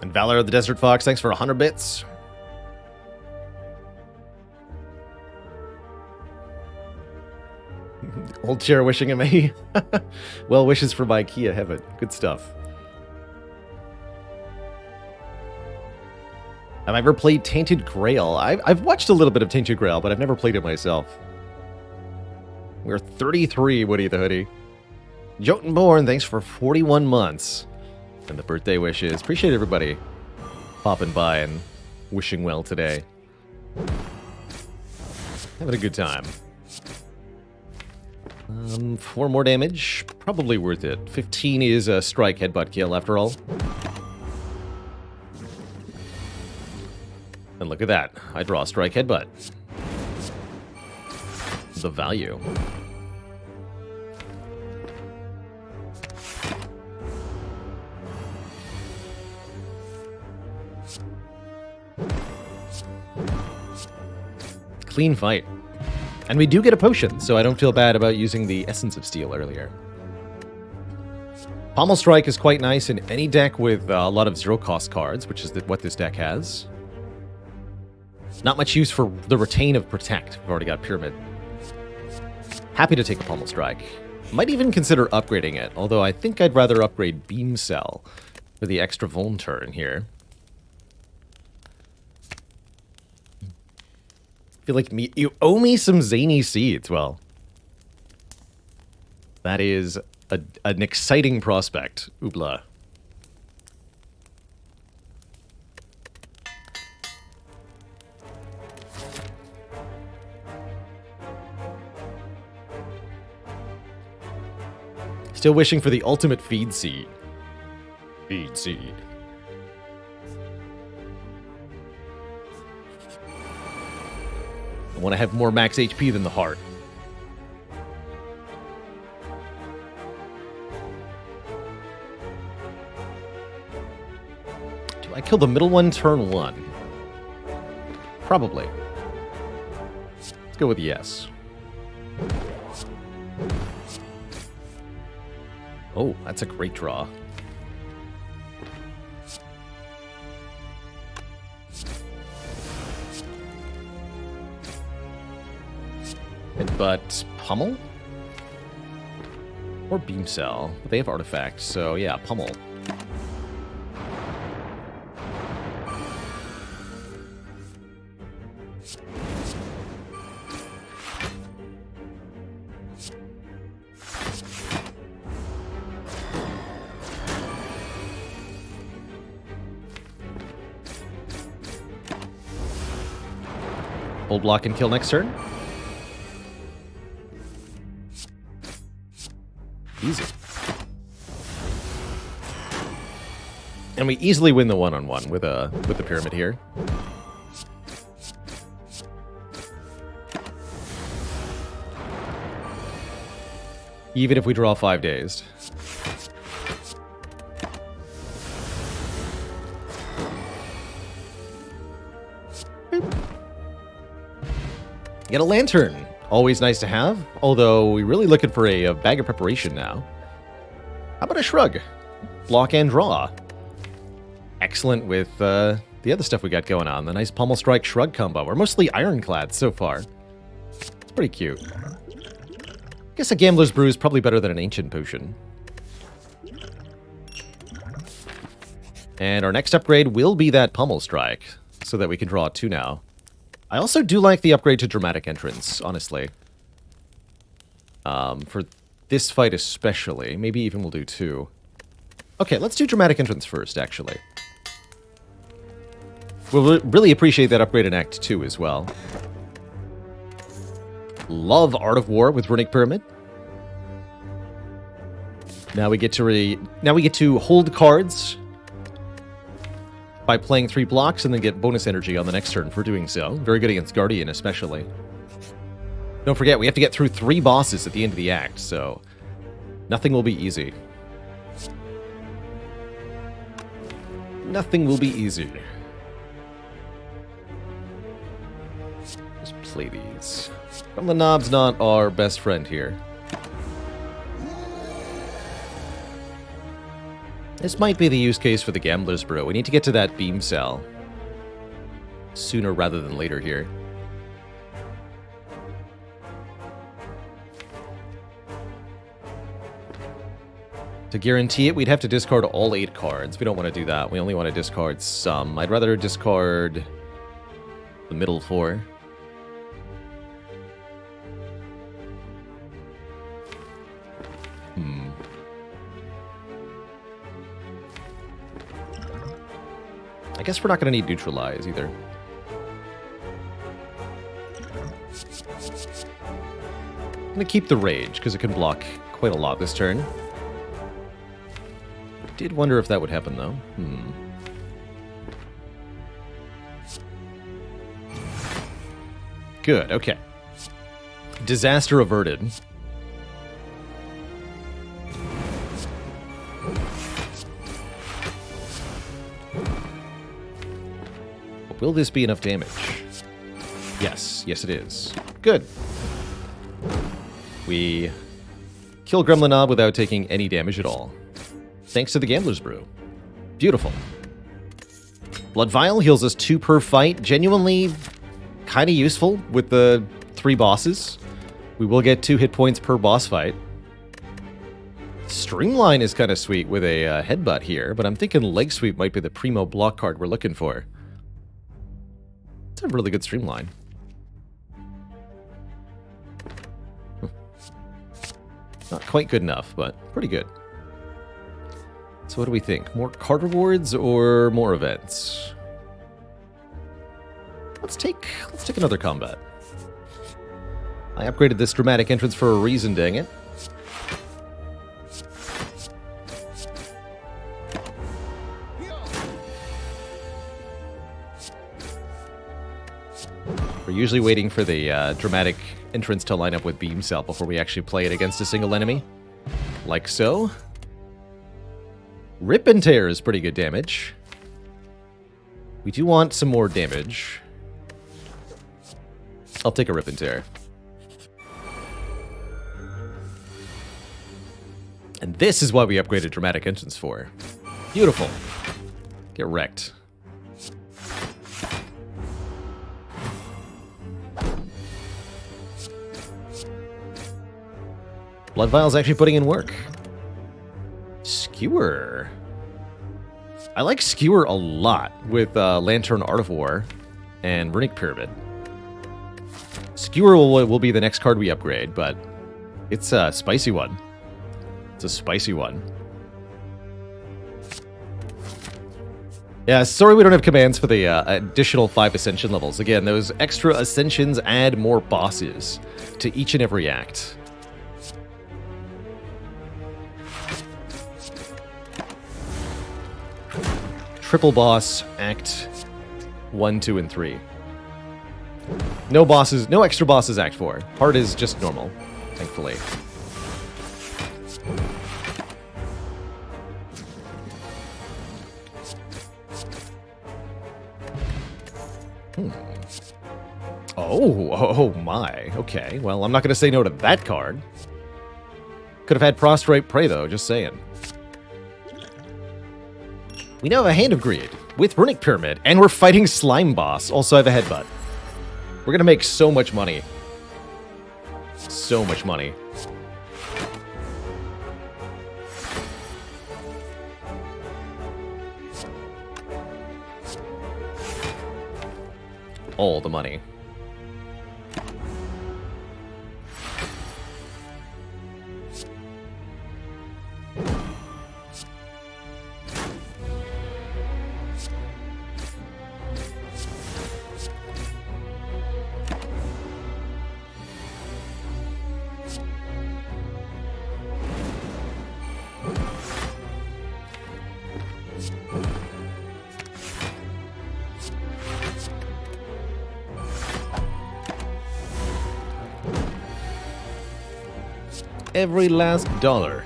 And Valor of the Desert Fox, thanks for 100 bits. Old chair wishing at me. Well wishes for my Kia heaven. Good stuff. Have I ever played Tainted Grail? I've watched a little bit of Tainted Grail, but I've never played it myself. We're 33, Woody the Hoodie. Jotunborn, thanks for 41 months. And the birthday wishes. Appreciate everybody popping by and wishing well today. Having a good time. 4 more damage. Probably worth it. 15 is a strike headbutt kill after all. And look at that. I draw a strike headbutt. The value. Clean fight. And we do get a potion, so I don't feel bad about using the Essence of Steel earlier. Pommel Strike is quite nice in any deck with a lot of zero-cost cards, which is what this deck has. Not much use for the Retain of Protect. We've already got Pyramid. Happy to take a Pommel Strike. Might even consider upgrading it, although I think I'd rather upgrade Beam Cell for the extra Vuln turn here. Feel like you owe me some zany seeds. Well, that is an exciting prospect. Oobla. Still wishing for the ultimate feed seed. Feed seed. I want to have more max HP than the heart. Do I kill the middle one turn 1? Probably. Let's go with yes. Oh, that's a great draw. But Pummel? Or Beam Cell. They have Artifact, so yeah, Pummel. Hold block and kill next turn. Easy. And we easily win the one-on-one with the Pyramid here. Even if we draw 5 dazed. Get a lantern. Always nice to have, although we're really looking for a bag of preparation now. How about a shrug? Block and draw. Excellent with the other stuff we got going on. The nice Pommel Strike Shrug combo. We're mostly Ironclad so far. It's pretty cute. I guess a Gambler's Brew is probably better than an Ancient Potion. And our next upgrade will be that Pommel Strike, so that we can draw 2 now. I also do like the upgrade to Dramatic Entrance, honestly. For this fight especially. Maybe even we'll do 2. Okay, let's do Dramatic Entrance first, actually. We'll really appreciate that upgrade in Act 2 as well. Love Art of War with Runic Pyramid. Now we get to hold cards by playing 3 blocks and then get bonus energy on the next turn for doing so. Very good against Guardian, especially. Don't forget, we have to get through 3 bosses at the end of the act, so nothing will be easy. Nothing will be easy. Just play these. From the knob's not our best friend here. This might be the use case for the Gambler's Brew. We need to get to that Beam Cell sooner rather than later here. To guarantee it, we'd have to discard all 8 cards. We don't want to do that. We only want to discard some. I'd rather discard the middle 4. I guess we're not going to need neutralize either. I'm going to keep the rage, because it can block quite a lot this turn. Did wonder if that would happen, though. Good, okay. Disaster averted. Will this be enough damage? Yes, yes it is. Good. We kill Gremlinob without taking any damage at all. Thanks to the Gambler's Brew. Beautiful. Blood Vial heals us 2 per fight. Genuinely kind of useful with the 3 bosses. We will get 2 hit points per boss fight. Streamline is kind of sweet with a headbutt here, but I'm thinking Leg Sweep might be the primo block card we're looking for. It's a really good Streamline. Not quite good enough, but pretty good. So what do we think? More card rewards or more events? Let's take another combat. I upgraded this dramatic entrance for a reason, dang it. We're usually waiting for the dramatic entrance to line up with Beam Cell before we actually play it against a single enemy. Like so. Rip and Tear is pretty good damage. We do want some more damage. I'll take a Rip and Tear. And this is why we upgraded Dramatic Entrance for. Beautiful. Get wrecked. Blood Vial's actually putting in work. Skewer. I like Skewer a lot with Lantern Art of War and Runic Pyramid. Skewer will be the next card we upgrade, but it's a spicy one. It's a spicy one. Yeah, sorry we don't have commands for the additional 5 Ascension levels. Again, those extra Ascensions add more bosses to each and every act. Triple boss, Act 1, 2, and 3. No bosses, no extra bosses, Act 4. Heart is just normal, thankfully. Oh my. Okay, well, I'm not going to say no to that card. Could have had Prostrate Prey, though, just saying. We now have a Hand of Greed with Runic Pyramid, and we're fighting Slime Boss. Also have a Headbutt. We're going to make so much money. So much money. All the money. Every last dollar.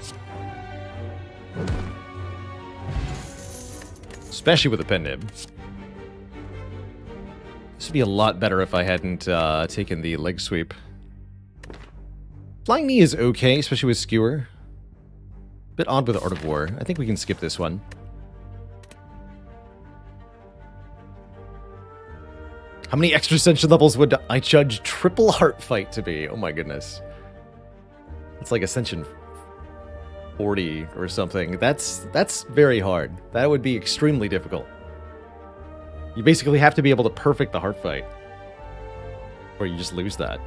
Especially with a pen nib. This would be a lot better if I hadn't taken the leg sweep. Flying Knee is okay, especially with Skewer. Bit odd with the Art of War. I think we can skip this one. How many extra Ascension levels would I judge Triple Heart Fight to be? Oh my goodness. It's like Ascension 40 or something. That's very hard. That would be extremely difficult. You basically have to be able to perfect the heart fight, or you just lose that.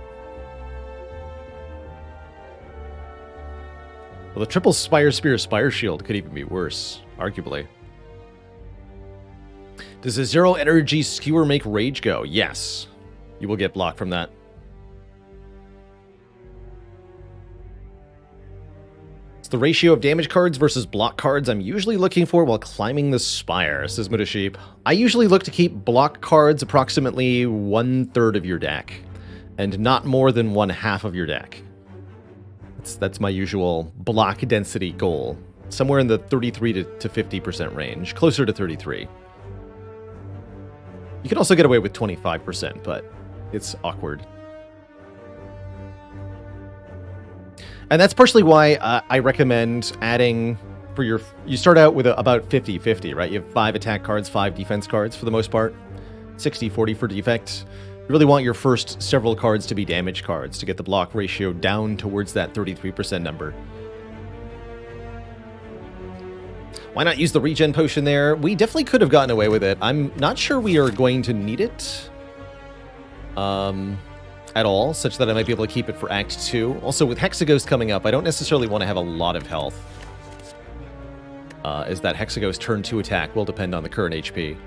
Well, the triple Spire Spear Spire Shield could even be worse, arguably. Does a 0 energy skewer make rage go? Yes. You will get blocked from that. It's the ratio of damage cards versus block cards I'm usually looking for while climbing the Spire, says Mudasheep. I usually look to keep block cards approximately 1/3 of your deck, and not more than 1/2 of your deck. That's my usual block density goal. Somewhere in the 33 to 50% range, closer to 33. You can also get away with 25%, but it's awkward. And that's partially why I recommend adding for your... You start out with about 50-50, right? You have 5 attack cards, 5 defense cards for the most part. 60-40 for defect. You really want your first several cards to be damage cards to get the block ratio down towards that 33% number. Why not use the regen potion there? We definitely could have gotten away with it. I'm not sure we are going to need it at all, such that I might be able to keep it for Act 2. Also, with Hexaghost coming up, I don't necessarily want to have a lot of health, as that Hexaghost turn 2 attack will depend on the current HP.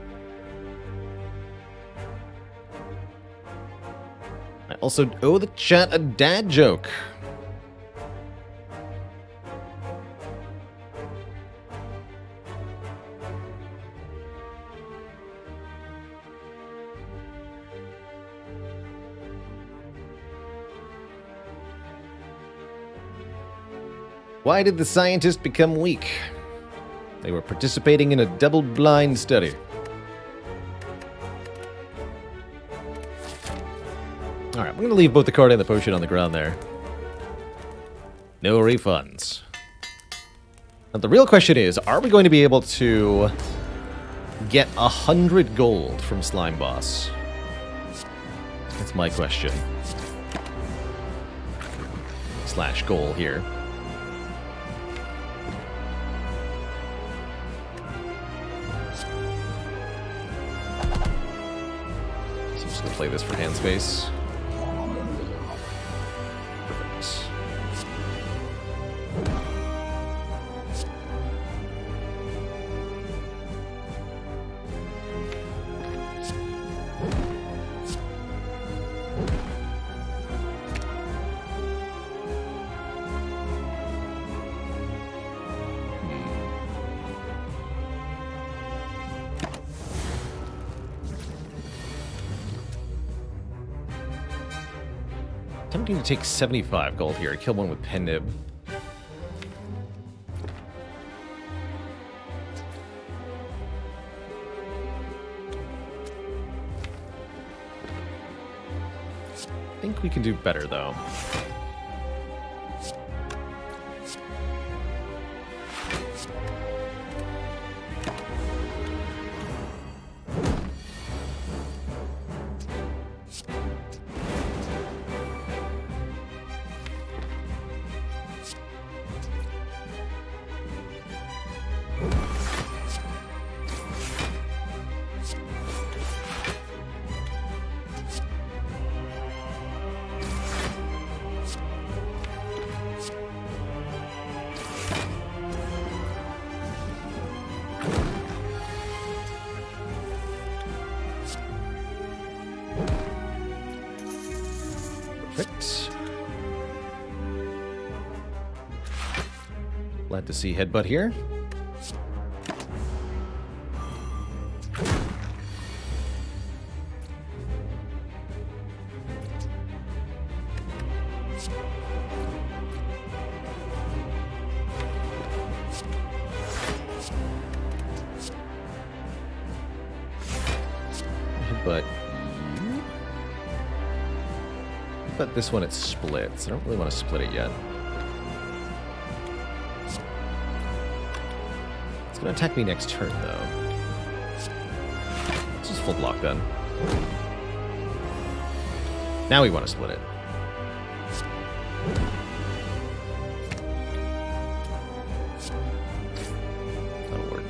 I also owe the chat a dad joke. Why did the scientists become weak? They were participating in a double-blind study. Alright, I'm going to leave both the card and the potion on the ground there. No refunds. Now, the real question is, are we going to be able to get 100 gold from Slime Boss? That's my question. Slash goal here. So I'm just going to play this for hand space. Perfect. Tempting to take 75 gold here, kill one with Pen Nib. I think we can do better, though. Glad to see Headbutt here. Headbutt you. But this one it splits. I don't really want to split it yet. It's going to attack me next turn, though. This is full block, then. Now we want to split it. That'll work.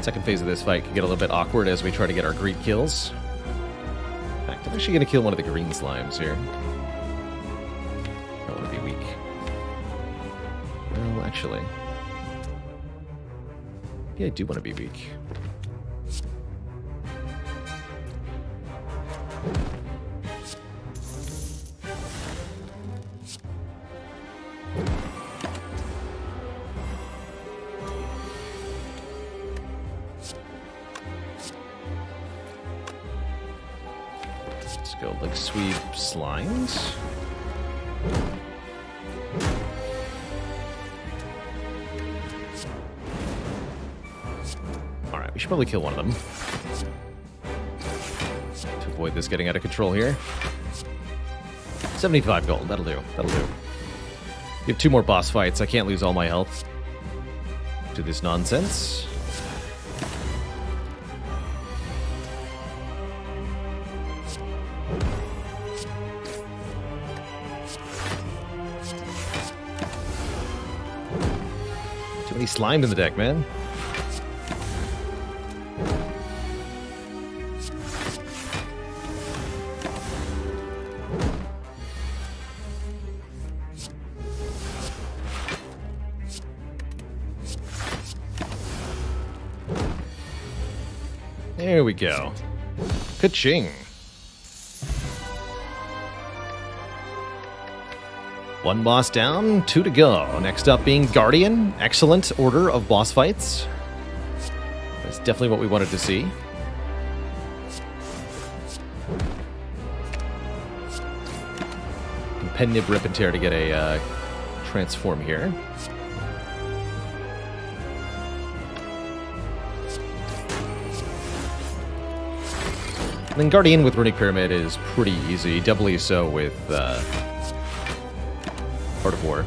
Second phase of this fight can get a little bit awkward as we try to get our greed kills. In fact, I'm actually going to kill one of the green slimes here. I want to be weak. Well, actually. Yeah, I do want to be weak. Let's go like sweep slimes. Alright, we should probably kill one of them. To avoid this getting out of control here. 75 gold, that'll do, that'll do. We have 2 more boss fights, I can't lose all my health to this nonsense. Too many slimes in the deck, man. There we go. Ka-ching. One boss down, 2 to go. Next up being Guardian. Excellent order of boss fights. That's definitely what we wanted to see. Pen Nib Rip and Tear to get a transform here. And then Guardian with Runic Pyramid is pretty easy, doubly so with Art of War.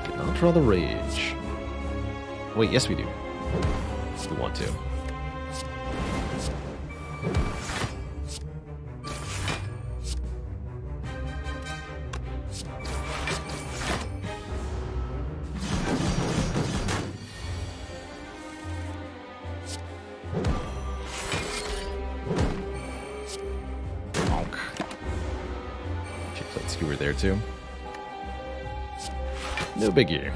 Did not draw the rage. Wait, yes we do. We want to. Skewer there too. No biggie.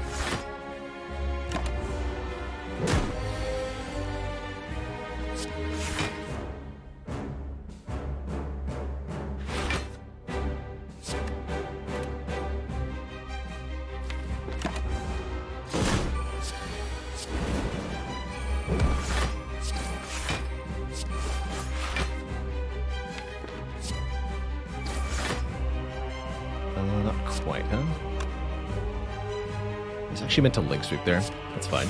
Not quite, huh? It's actually meant to link sweep there. That's fine.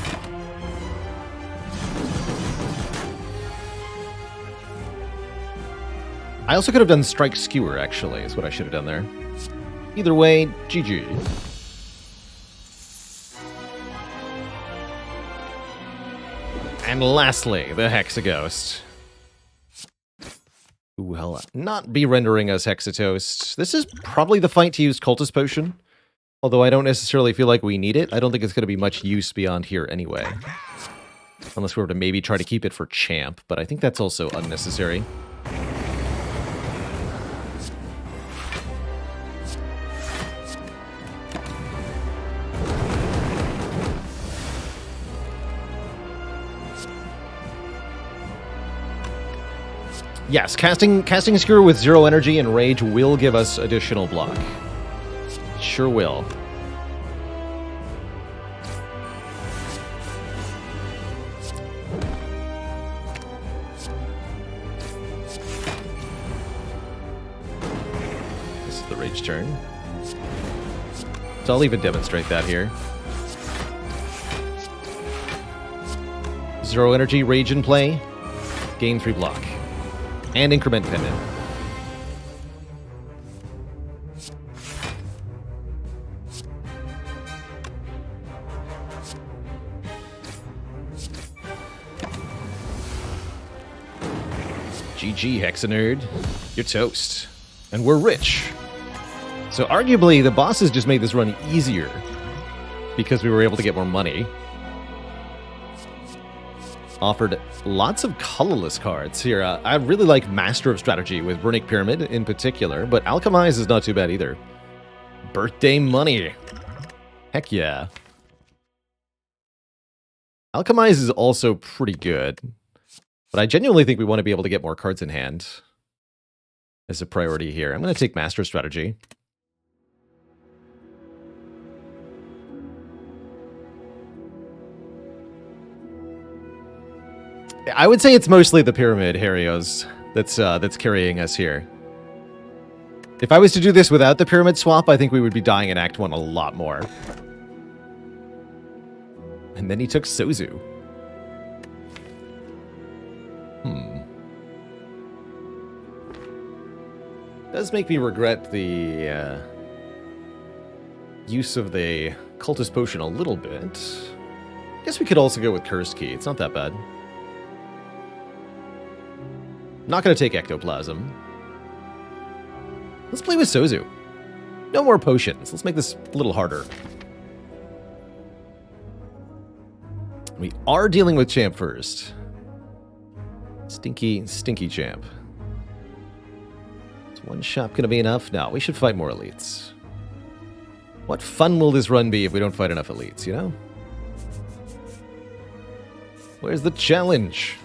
I also could have done Strike Skewer, actually, is what I should have done there. Either way, GG. And lastly, the Hexaghost. Ooh, hell, not be rendering us Hexatoast. This is probably the fight to use Cultist Potion. Although I don't necessarily feel like we need it. I don't think it's going to be much use beyond here anyway. Unless we were to maybe try to keep it for Champ, but I think that's also unnecessary. Yes, casting Skewer with 0 energy and Rage will give us additional block. Sure will. This is the Rage turn. So I'll even demonstrate that here. 0 energy, Rage in play. Gain 3 block. And increment pendant. GG, Hexanerd. You're toast. And we're rich. So arguably, the bosses just made this run easier because we were able to get more money. offered lots of colorless cards here. I really like Master of Strategy with Runic Pyramid in particular, but Alchemize is not too bad either. Birthday money. Heck yeah. Alchemize is also pretty good, but I genuinely think we want to be able to get more cards in hand as a priority here. I'm going to take Master of Strategy. I would say it's mostly the Pyramid, Harios, that's carrying us here. If I was to do this without the Pyramid swap, I think we would be dying in Act 1 a lot more. And then he took Sozu. Does make me regret the use of the Cultist Potion a little bit. Guess we could also go with Cursed Key. It's not that bad. Not going to take Ectoplasm. Let's play with Sozu. No more potions. Let's make this a little harder. We are dealing with Champ first. Stinky Champ. Is one shop going to be enough? No, we should fight more elites. What fun will this run be if we don't fight enough elites, you know? Where's the challenge?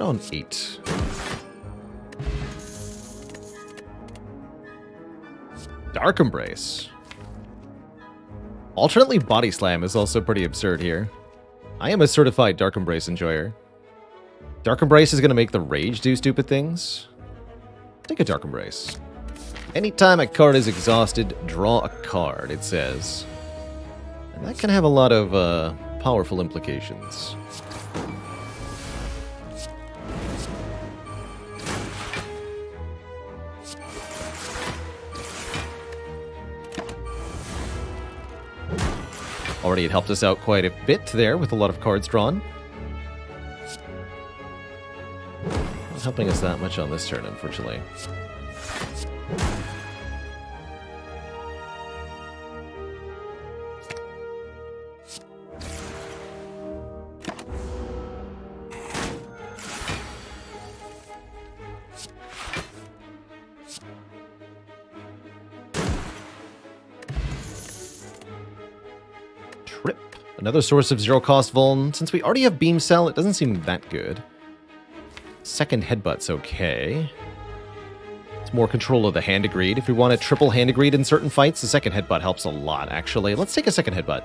On 8. Dark Embrace. Alternately, Body Slam is also pretty absurd here. I am a certified Dark Embrace enjoyer. Dark Embrace is going to make the Rage do stupid things. Take a Dark Embrace. Anytime a card is exhausted, draw a card, it says. And that can have a lot of powerful implications. Already it helped us out quite a bit there with a lot of cards drawn. Not helping us that much on this turn, unfortunately. Another source of zero-cost vuln. Since we already have Beam Cell, it doesn't seem that good. Second Headbutt's okay. It's more control of the Hand of Greed. If we want to triple Hand of Greed in certain fights, the second Headbutt helps a lot, actually. Let's take a second Headbutt.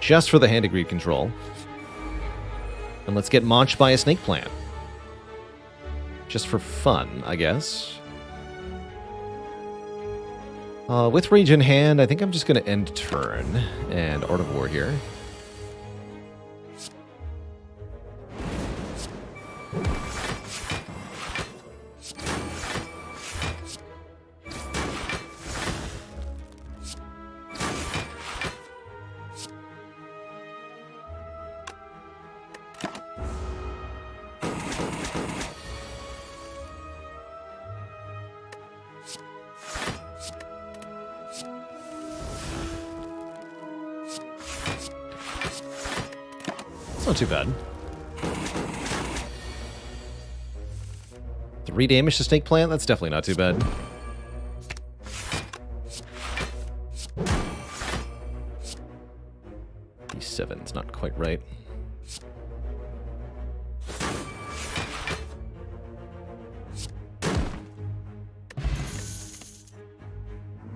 Just for the Hand of Greed control. And let's get launched by a Snake Plant. Just for fun, I guess. With Rage in hand, I think I'm just going to end turn and Art of War here. Not too bad. 3 damage to Snake Plant? That's definitely not too bad. D7's not quite right.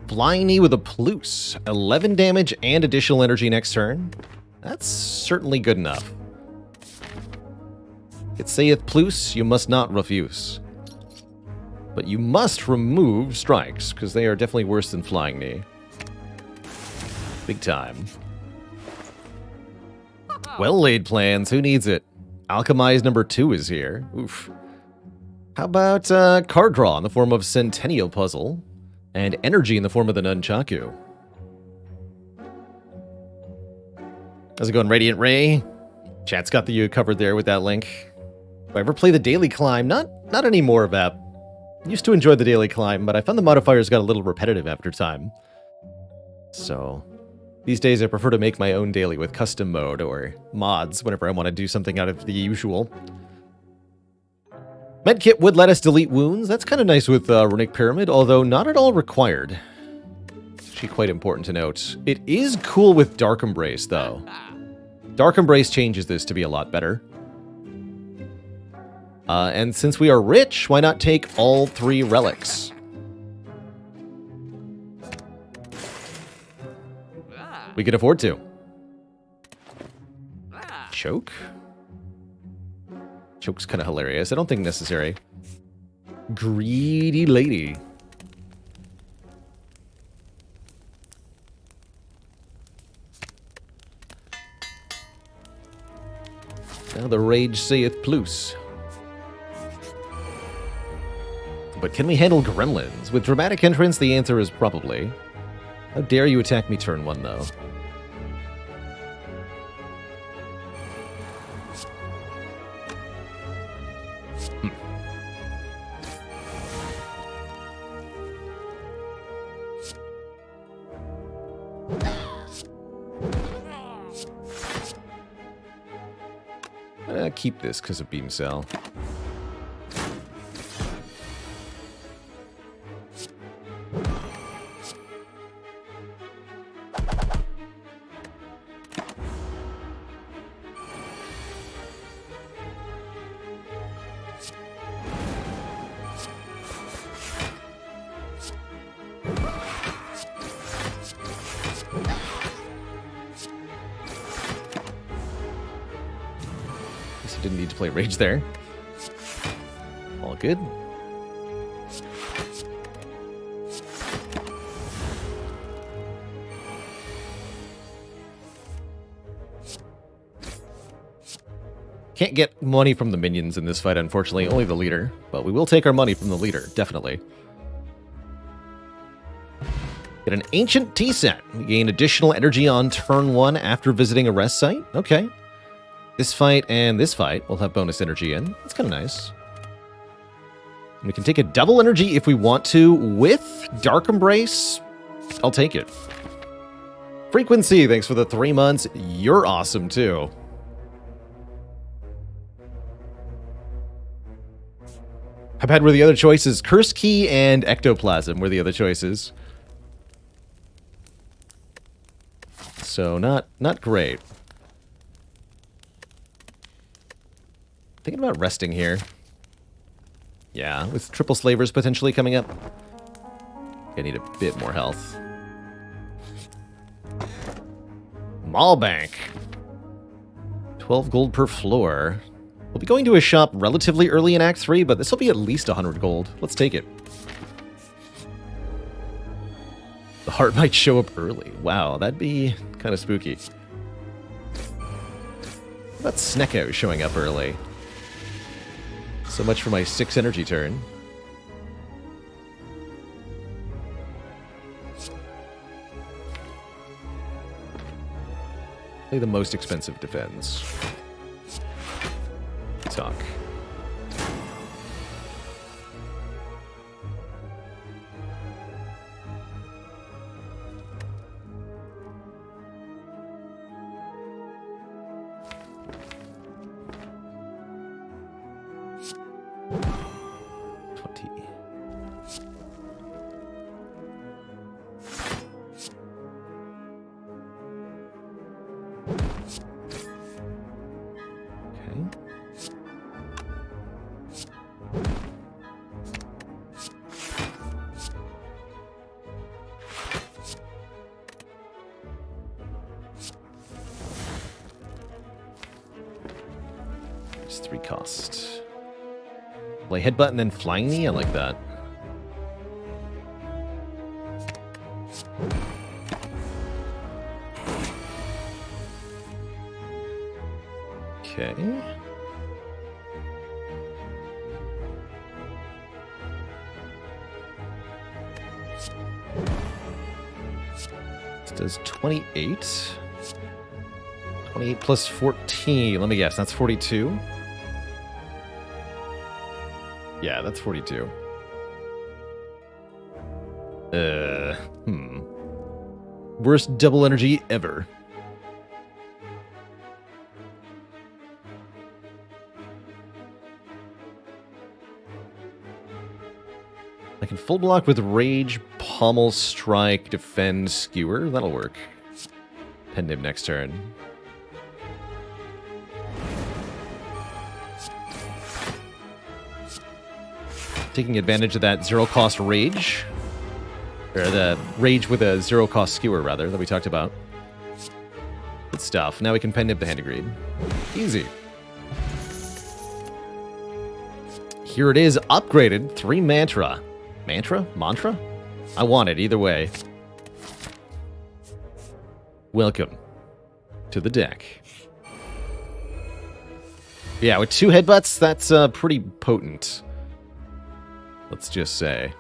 Flying Knee with a Pluse. 11 damage and additional energy next turn. That's certainly good enough. It saith Pluse, you must not refuse. But you must remove strikes, because they are definitely worse than Flying Knee. Big time. Well-laid plans, who needs it? Alchemize number 2 is here. Oof. How about card draw in the form of Centennial Puzzle, and energy in the form of the Nunchaku? How's it going, Radiant Ray? Chat's got you covered there with that link. Do I ever play the Daily Climb? Not anymore, Vap. Used to enjoy the Daily Climb, but I found the modifiers got a little repetitive after time. So, these days I prefer to make my own daily with custom mode or mods whenever I want to do something out of the usual. Medkit would let us delete wounds. That's kind of nice with Runic Pyramid, although not at all required. Actually quite important to note. It is cool with Dark Embrace, though. Dark Embrace changes this to be a lot better. And since we are rich, why not take all 3 relics? We can afford to. Choke? Choke's kind of hilarious. I don't think necessary. Greedy lady. Now the rage saith plus. But can we handle gremlins? With dramatic entrance, the answer is probably. How dare you attack me turn 1, though? Keep this because of Beam Cell. Didn't need to play Rage there. All good. Can't get money from the minions in this fight, unfortunately. Only the leader. But we will take our money from the leader, definitely. Get an Ancient Tea Set. We gain additional energy on turn 1 after visiting a rest site. Okay. This fight and this fight will have bonus energy in. That's kind of nice. And we can take a double energy if we want to with Dark Embrace. I'll take it. Frequency, thanks for the 3 months. You're awesome, too. How bad were the other choices? Curse Key and Ectoplasm were the other choices. So, not great. Thinking about resting here. Yeah, with triple slavers potentially coming up. I need a bit more health. Mall Bank. 12 gold per floor. We'll be going to a shop relatively early in Act 3, but this will be at least 100 gold. Let's take it. The heart might show up early. Wow, that'd be kind of spooky. What about Snecko showing up early? So much for my 6 energy turn. Play the most expensive defense. Talk. Play headbutt and then flying knee. I like that. Okay. This does 28. 28 plus 14. Let me guess, that's 42? Yeah, that's 42. Worst double energy ever. I can full block with Rage, Pommel, Strike, Defend, Skewer. That'll work. Pend him next turn. Taking advantage of that zero-cost Rage. Or the Rage with a zero-cost Skewer, rather, that we talked about. Good stuff. Now we can Pend him the Hand of Greed. Easy. Here it is, upgraded. 3 Mantra. Mantra? Mantra? I want it either way. Welcome to the deck. Yeah, with 2 headbutts, that's pretty potent. Let's just say.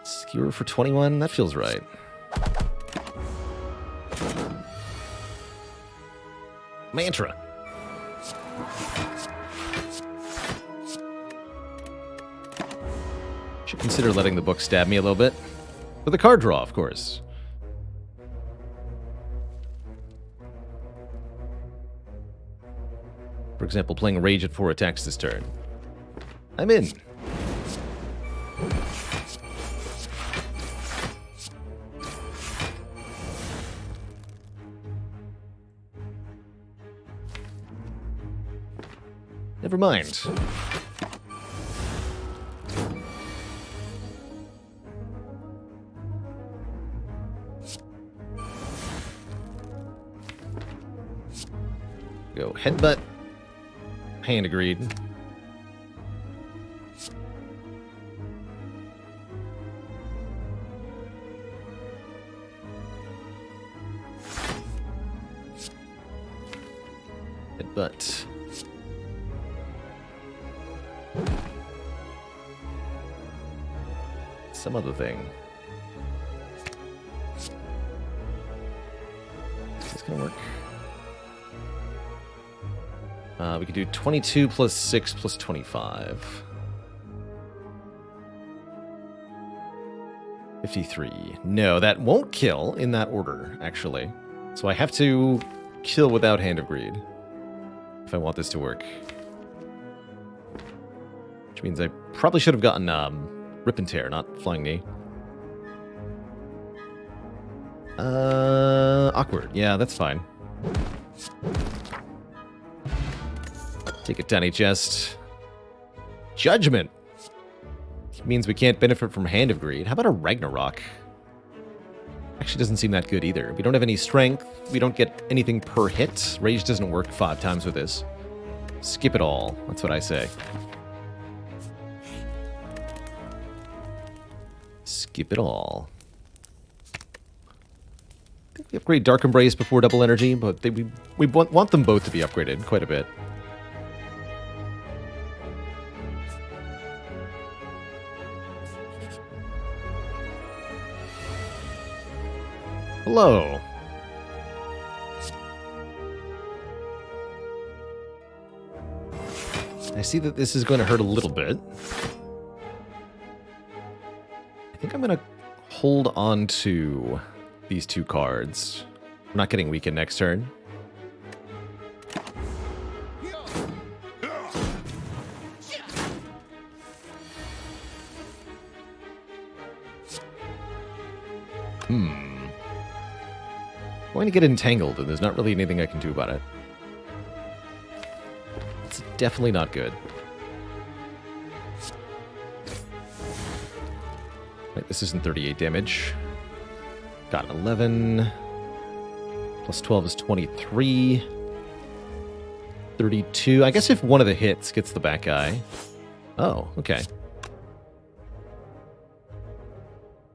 Skewer for 21? That feels right. Mantra. Should consider letting the book stab me a little bit. For the card draw, of course. For example, playing Rage at 4 attacks this turn. I'm in. Never mind. Go headbutt. Hand of Greed. Headbutt. Some other thing. Is this gonna work? We could do 22 plus 6 plus 25. 53. No, that won't kill in that order, actually. So I have to kill without Hand of Greed if I want this to work. Which means I probably should have gotten Rip and Tear, not Flying Knee. Awkward. Yeah, that's fine. Take a tiny chest. Judgment. It means we can't benefit from Hand of Greed. How about a Ragnarok? Actually doesn't seem that good either. We don't have any strength. We don't get anything per hit. Rage doesn't work 5 times with this. Skip it all. That's what I say. Skip it all. I think we upgrade Dark Embrace before double energy, but we want them both to be upgraded quite a bit. Hello. I see that this is going to hurt a little bit. I think I'm going to hold on to these 2 cards. I'm not getting weakened next turn. I'm going to get entangled, and there's not really anything I can do about it. It's definitely not good. Wait, this isn't 38 damage. Got 11. Plus 12 is 23. 32. I guess if one of the hits gets the back guy. Oh, okay.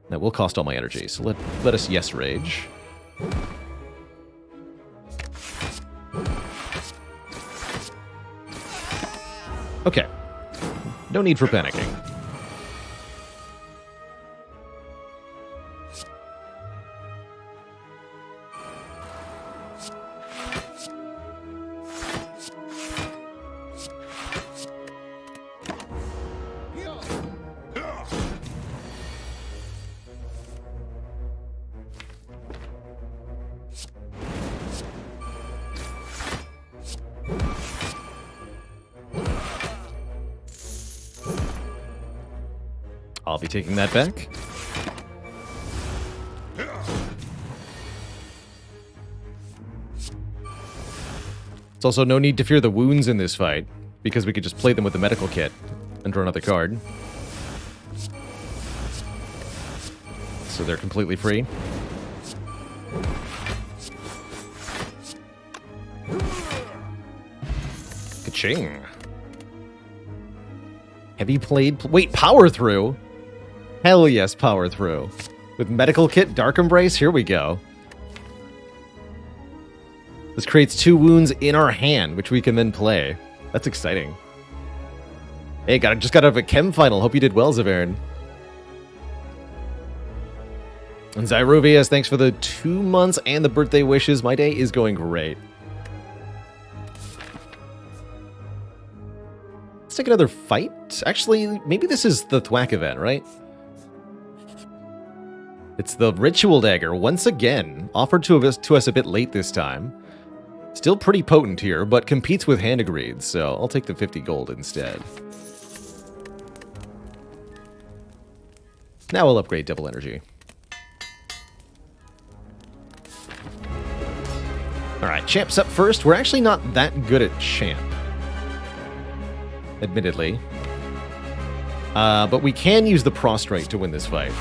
That will cost all my energy, so let us yes rage. Okay. No need for panicking. I'll be taking that back. There's also no need to fear the wounds in this fight, because we could just play them with the medical kit and draw another card. So they're completely free. Ka-ching. Heavy played... Wait, power through? Hell yes, power through. With medical kit, Dark Embrace, here we go. This creates 2 wounds in our hand, which we can then play. That's exciting. Hey, just got out of a chem final. Hope you did well, Zavern. And Zyrovius, thanks for the 2 months and the birthday wishes. My day is going great. Let's take another fight. Actually, maybe this is the Thwack event, right? It's the Ritual Dagger, once again, offered to us a bit late this time. Still pretty potent here, but competes with Hand of Greed, so I'll take the 50 gold instead. Now we'll upgrade Double Energy. Alright, Champ's up first. We're actually not that good at Champ, admittedly. But we can use the Prostrate to win this fight.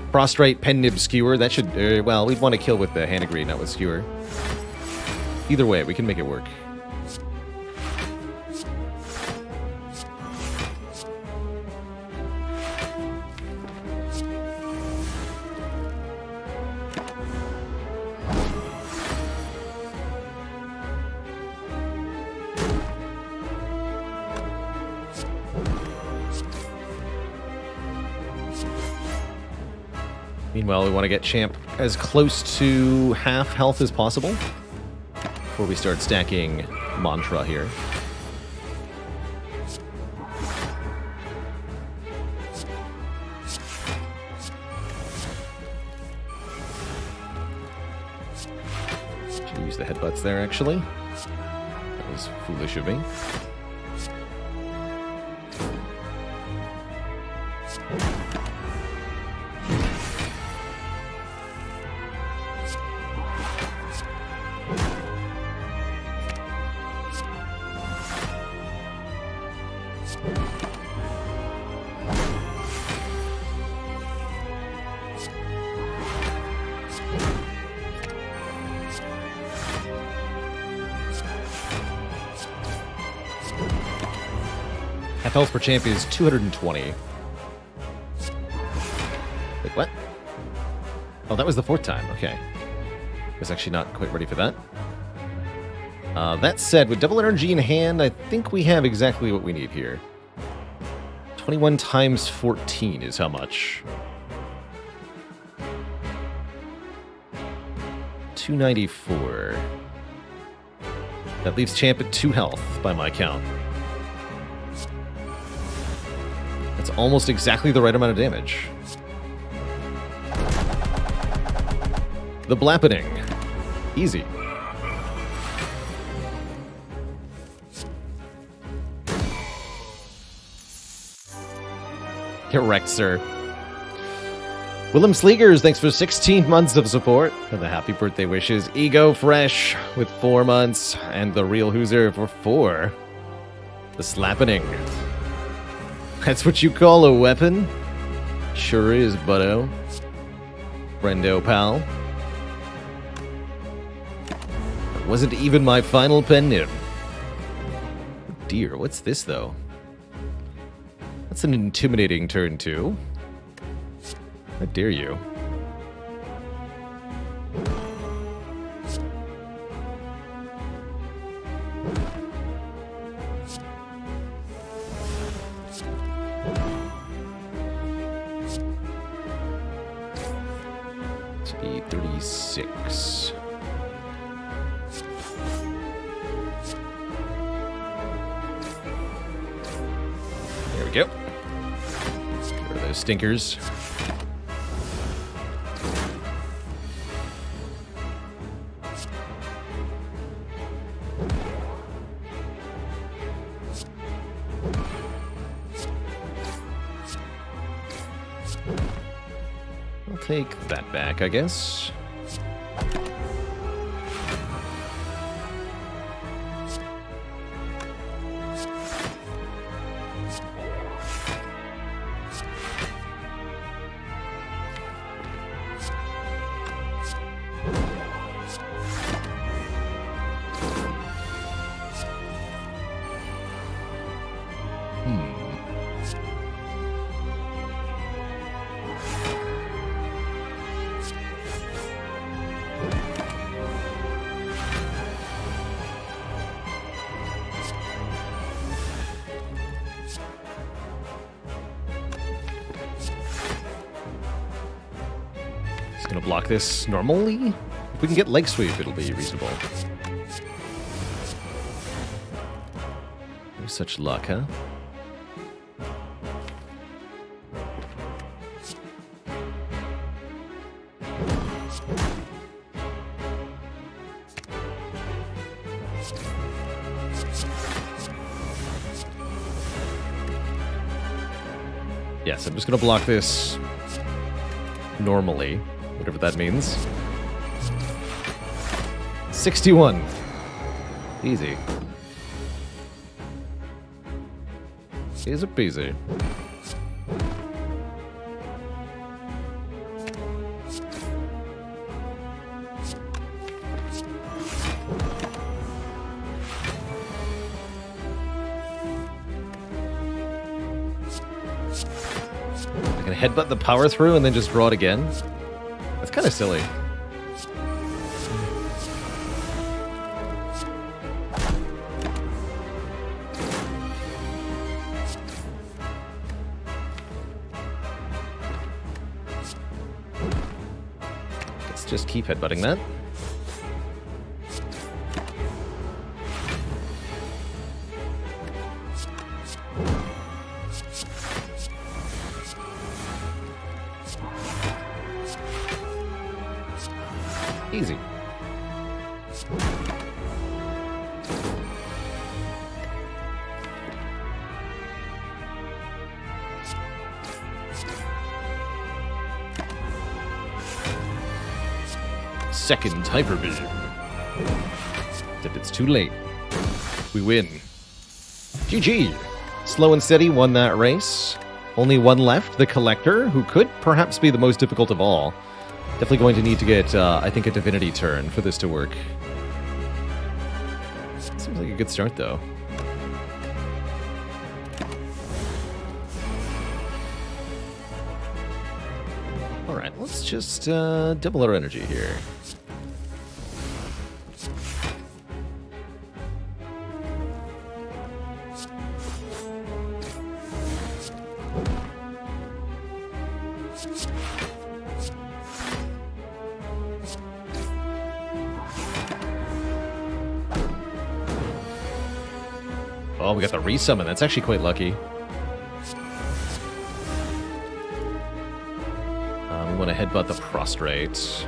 Prostrate, Pen Nib, Skewer. That should... well, we'd want to kill with the Hand of Greed, not with Skewer. Either way, we can make it work. Meanwhile, we want to get Champ as close to half health as possible before we start stacking Mantra here. Should use the headbutts there, actually. That was foolish of me. Health per champ is 220. Wait, what? Oh, that was the 4th time. Okay. Was actually not quite ready for that. That said, with Double Energy in hand, I think we have exactly what we need here. 21 times 14 is how much? 294. That leaves Champ at 2 health, by my count. That's almost exactly the right amount of damage. The Blappening. Easy. Get wrecked, sir. Willem Sleegers, thanks for 16 months of support. And the happy birthday wishes. Ego Fresh with 4 months. And the Real Hooser for 4. The Slappening. That's what you call a weapon? Sure is, buddo. Friendo, pal. That wasn't even my final pen nib. Oh dear, what's this, though? That's an intimidating turn, too. How dare you? To be 36. There we go. Get rid of those stinkers. I'll take that back, I guess. Gonna block this normally. If we can get leg sweep, it'll be reasonable. No such luck, huh? Yes, I'm just gonna block this normally. Whatever that means. 61. Easy. Easy peasy. I can headbutt the power through and then just draw it again. That's kind of silly. Let's just keep headbutting that. Easy. Second Hyper Beam. Except it's too late. We win. GG. Slow and Steady won that race. Only one left, the Collector, who could perhaps be the most difficult of all. Definitely going to need to get, I think, a Divinity turn for this to work. Seems like a good start, though. Alright, let's just double our energy here. Oh, we got the resummon. That's actually quite lucky. We want to headbutt the prostrate.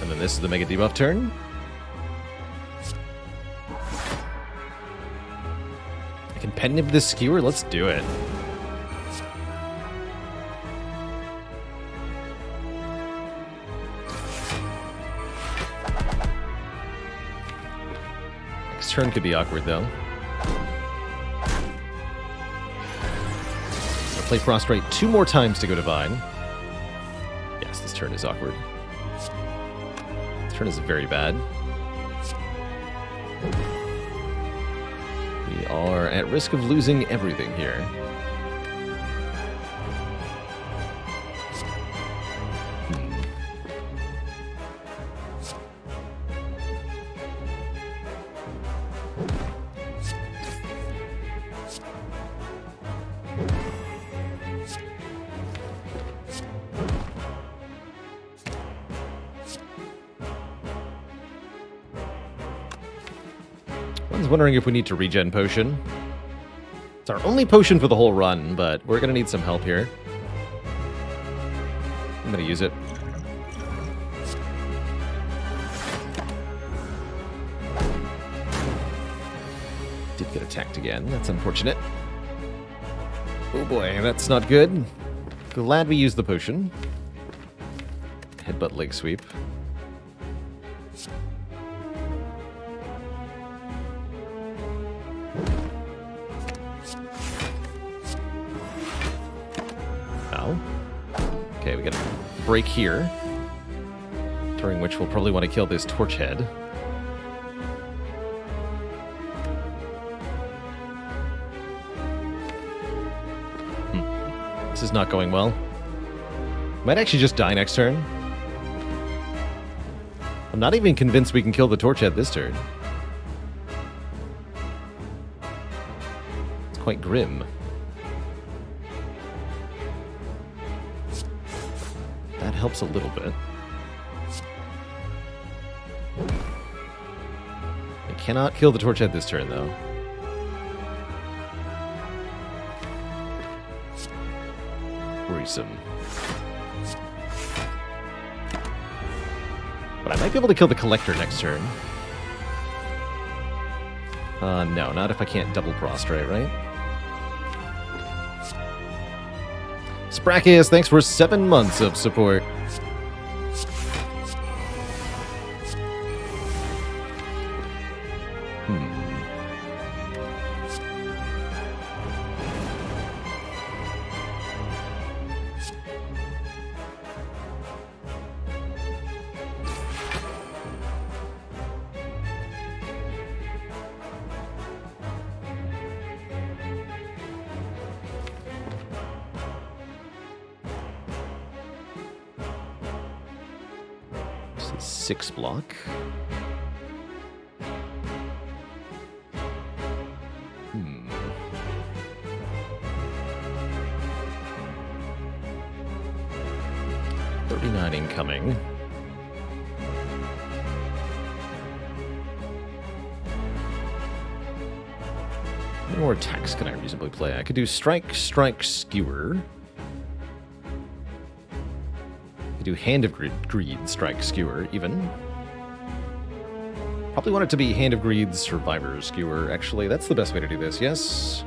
And then this is the mega debuff turn. Competitive this skewer? Let's do it. Next turn could be awkward, though. I'll play Prostrate 2 more times to go Divine. Yes, this turn is awkward. This turn is very bad. We are at risk of losing everything here. was wondering if we need to regen potion. It's our only potion for the whole run, but we're gonna need some help here. I'm gonna use it. Did get attacked again. That's unfortunate. Oh boy, that's not good. Glad we used the potion. Headbutt leg sweep. Ow. Okay, we got a break here, during which we'll probably want to kill this torch head. This is not going well. Might actually just die next turn. I'm not even convinced we can kill the torch head this turn. It's quite grim. That helps a little bit. I cannot kill the torch head this turn, though. Worrisome. But I might be able to kill the collector next turn. No, not if I can't double prostrate, right? Sprackius, thanks for 7 months of support. This is 6 block. $39 incoming. How many more attacks can I reasonably play? I could do strike, skewer. I could do hand of greed, strike, skewer, even. Probably want it to be hand of greed, survivor, skewer. Actually, that's the best way to do this, yes?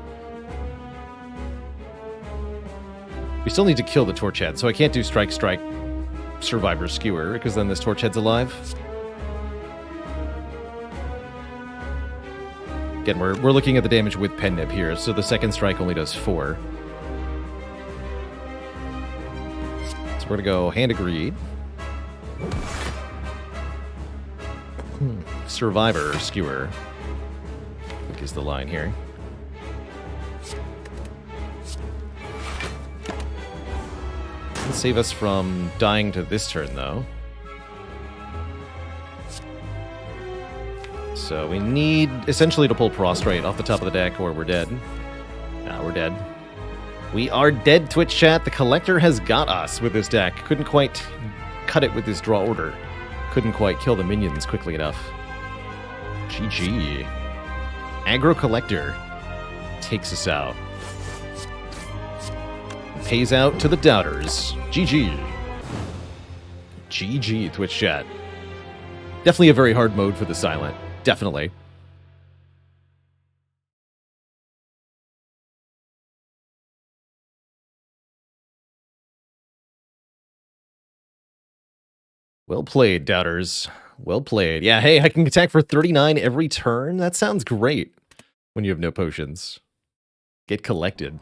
We still need to kill the torch head, so I can't do strike, survivor, skewer, because then this torch head's alive. Again, we're looking at the damage with pen nib here, so the second strike only does 4. So we're gonna go hand of greed. Survivor, skewer, I think is the line here. It'll save us from dying to this turn, though. So we need, essentially, to pull Prostrate off the top of the deck, or we're dead. We're dead. We are dead, Twitch chat. The Collector has got us with this deck. Couldn't quite cut it with his draw order. Couldn't quite kill the minions quickly enough. GG. Aggro Collector takes us out. Pays out to the doubters. GG. GG, Twitch chat. Definitely a very hard mode for the Silent. Definitely. Well played, doubters. Well played. Yeah, hey, I can attack for 39 every turn? That sounds great when you have no potions. Get collected.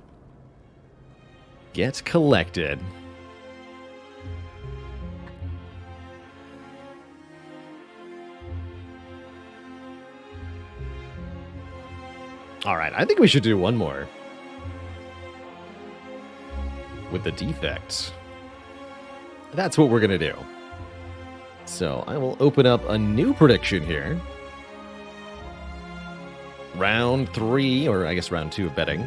Get collected. All right, I think we should do one more. With the Defect. That's what we're going to do. So I will open up a new prediction here. Round 3, or I guess round 2 of betting.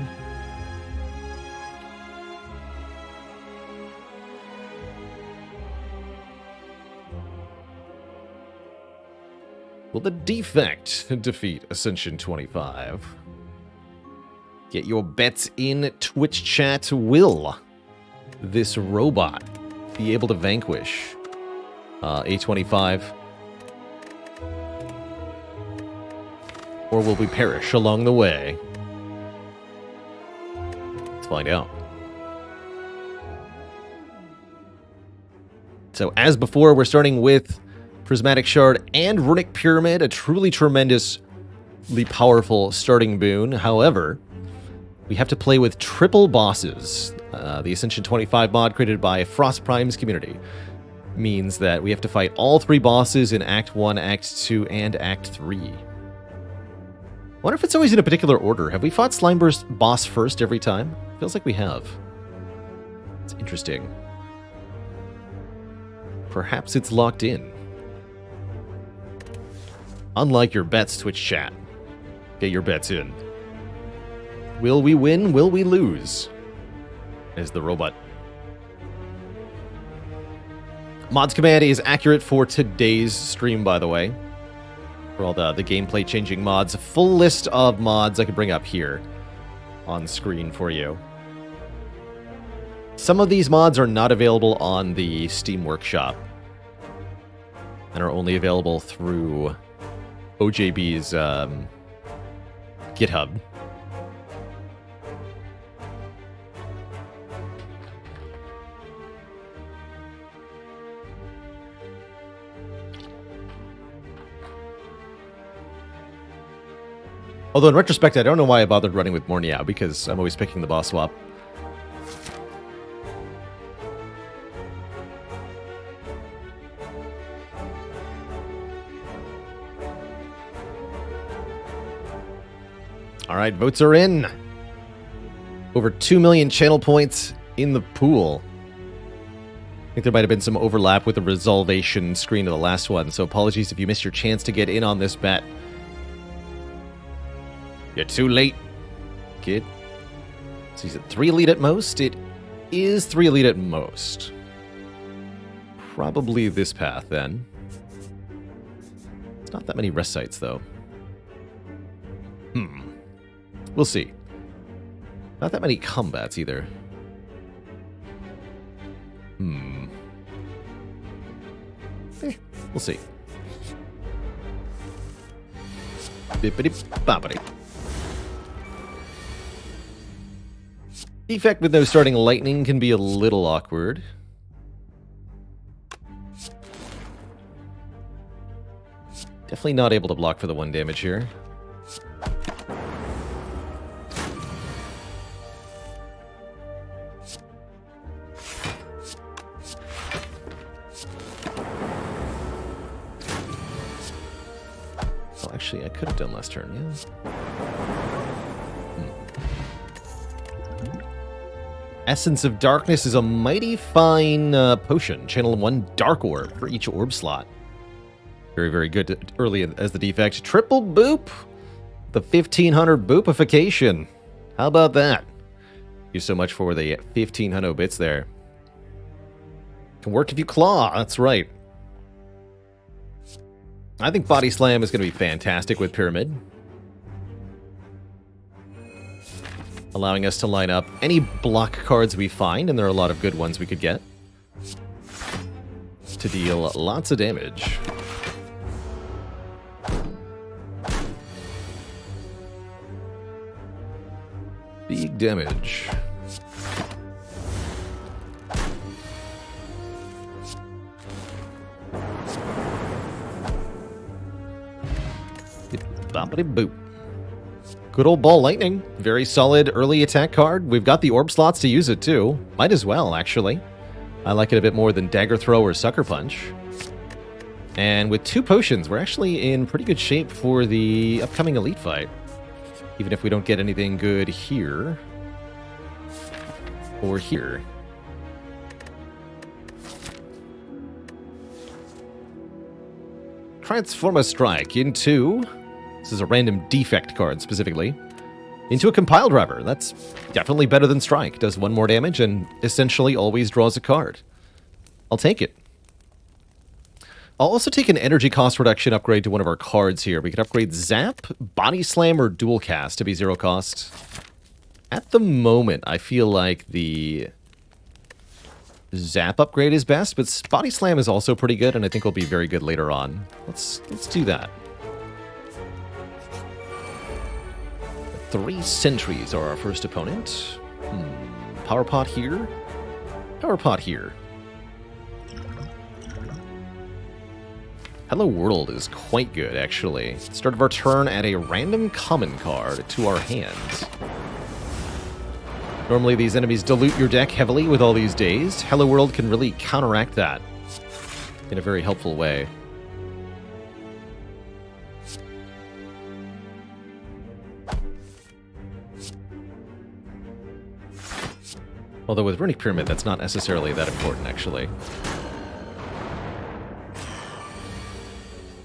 Will the Defect defeat Ascension 25? Get your bets in Twitch chat. Will this robot be able to vanquish A25? Or will we perish along the way? Let's find out. So as before, we're starting with Prismatic Shard and Runic Pyramid, a truly tremendously powerful starting boon. However, we have to play with triple bosses. The Ascension 25 mod created by Frost Prime's community means that we have to fight all 3 bosses in Act 1, Act 2, and Act 3. I wonder if it's always in a particular order. Have we fought Slimeburst boss first every time? Feels like we have. It's interesting. Perhaps it's locked in. Unlike your bets, Twitch chat. Get your bets in. Will we win? Will we lose? As the robot. Mods command is accurate for today's stream, by the way. For all the gameplay changing mods. A full list of mods I could bring up here on screen for you. Some of these mods are not available on the Steam Workshop and are only available through OJB's GitHub. Although in retrospect, I don't know why I bothered running with Morniao, because I'm always picking the boss swap. Alright, votes are in. Over 2 million channel points in the pool. I think there might have been some overlap with the Resolvation screen of the last one, so apologies if you missed your chance to get in on this bet. You're too late, kid. So is it 3 elite at most? It is 3 elite at most. Probably this path, then. It's not that many rest sites, though. We'll see. Not that many combats, either. We'll see. Bippity-boppity. Defect with no starting lightning can be a little awkward. Definitely not able to block for the 1 damage here. Well, actually, I could have done last turn, yeah. Essence of Darkness is a mighty fine potion. Channel 1 Dark Orb for each orb slot. Very, very good early as the Defect. Triple boop! The 1500 boopification. How about that? Thank you so much for the 1500 bits there. Can work if you claw, that's right. I think Body Slam is going to be fantastic with Pyramid. Allowing us to line up any block cards we find, and there are a lot of good ones we could get, to deal lots of damage. Big damage. Boppity boop. Good old Ball Lightning. Very solid early attack card. We've got the orb slots to use it too. Might as well, actually. I like it a bit more than Dagger Throw or Sucker Punch. And with 2 potions, we're actually in pretty good shape for the upcoming Elite fight. Even if we don't get anything good here. Or here. Transform a Strike into... This is a random Defect card, specifically. Into a Compile Driver. That's definitely better than Strike. Does 1 more damage and essentially always draws a card. I'll take it. I'll also take an energy cost reduction upgrade to one of our cards here. We could upgrade Zap, Body Slam, or Dual Cast to be 0 cost. At the moment, I feel like the Zap upgrade is best, but Body Slam is also pretty good, and I think will be very good later on. Let's do that. 3 sentries are our first opponent. Power pot here. Power pot here. Hello World is quite good, actually. Start of our turn, add a random common card to our hands. Normally these enemies dilute your deck heavily with all these days. Hello World can really counteract that in a very helpful way. Although with Runic Pyramid, that's not necessarily that important, actually.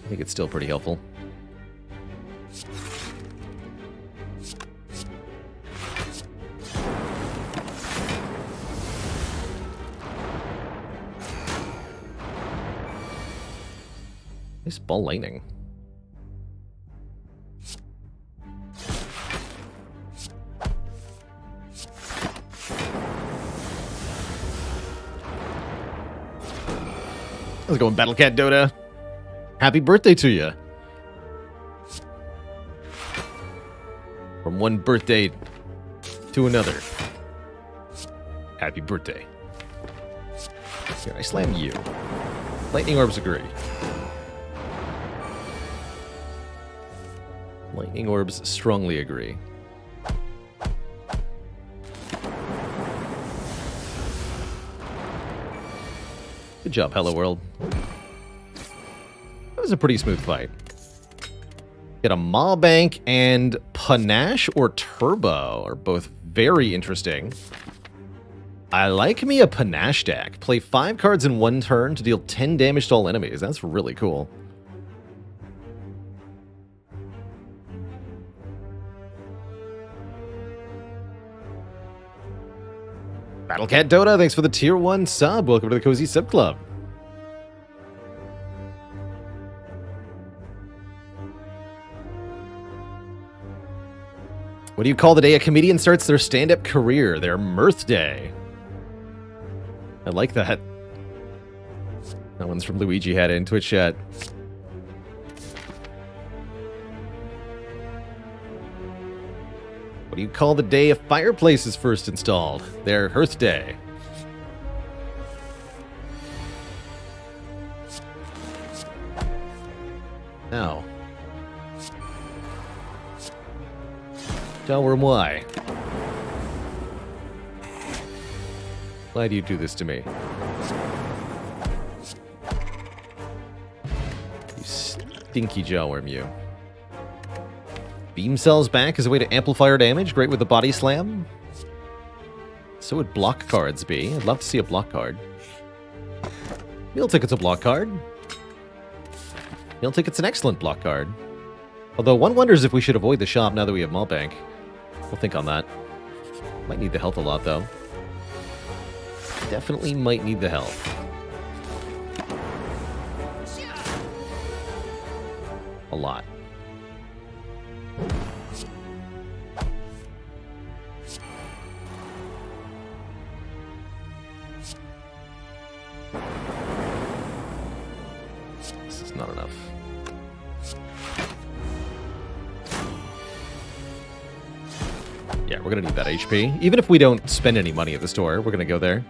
I think it's still pretty helpful. Nice ball lightning. How's it going, Battlecat Dota? Happy birthday to you. From one birthday to another. Happy birthday. Here, I slam you. Lightning orbs agree. Lightning orbs strongly agree. Good job, Hello World. That was a pretty smooth fight. Get a Maw Bank and Panache or Turbo are both very interesting. I like me a Panache deck. Play 5 cards in 1 turn to deal 10 damage to all enemies. That's really cool. Battlecat Dota, thanks for the tier 1 sub. Welcome to the Cozy Sub Club. What do you call the day a comedian starts their stand-up career? Their mirth day. I like that. That one's from Luigi had it in Twitch chat. What do you call the day a fireplace is first installed? Their hearth day. Now. Tell him why. Why do you do this to me? You stinky jawworm, you. Beam cells back as a way to amplify our damage. Great with the body slam. So would block cards be. I'd love to see a block card. Meal Ticket's a block card. Meal Ticket's an excellent block card. Although one wonders if we should avoid the shop now that we have Maw Bank. We'll think on that. Might need the health a lot, though. Definitely might need the health. A lot. This is not enough. Yeah, we're gonna need that HP. Even if we don't spend any money at the store, we're gonna go there.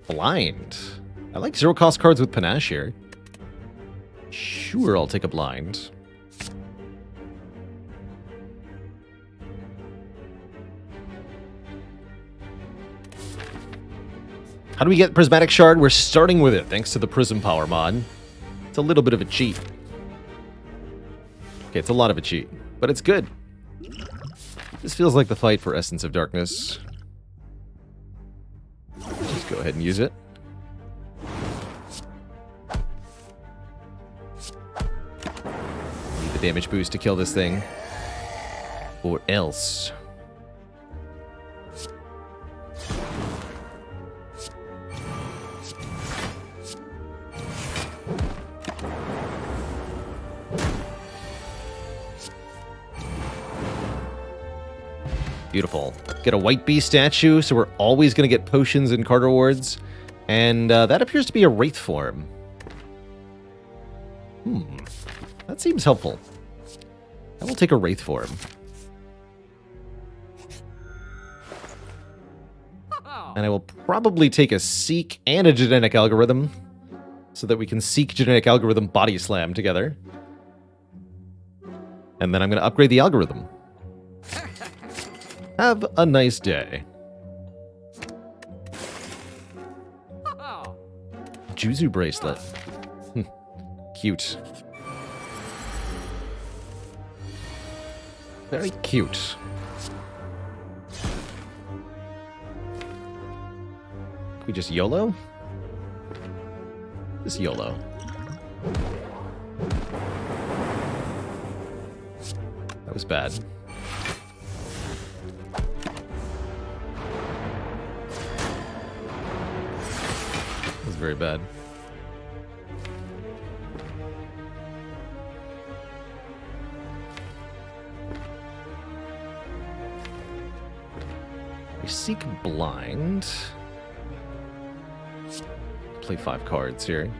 Blind. I like 0 cost cards with Panache here. Sure, I'll take a blind. How do we get Prismatic Shard? We're starting with it, thanks to the Prism Power mod. It's a little bit of a cheat. Okay, it's a lot of a cheat, but it's good. This feels like the fight for Essence of Darkness. Just go ahead and use it. Need the damage boost to kill this thing. Or else. Beautiful. Get a white bee statue, so we're always going to get potions and card rewards. And that appears to be a wraith form. That seems helpful. I will take a wraith form. And I will probably take a seek and a genetic algorithm, so that we can seek genetic algorithm body slam together. And then I'm going to upgrade the algorithm. Have a nice day. Juzu bracelet. Cute. Very cute. Can we just YOLO? Just YOLO. That was bad. That was very bad. We seek blind. Play 5 cards here.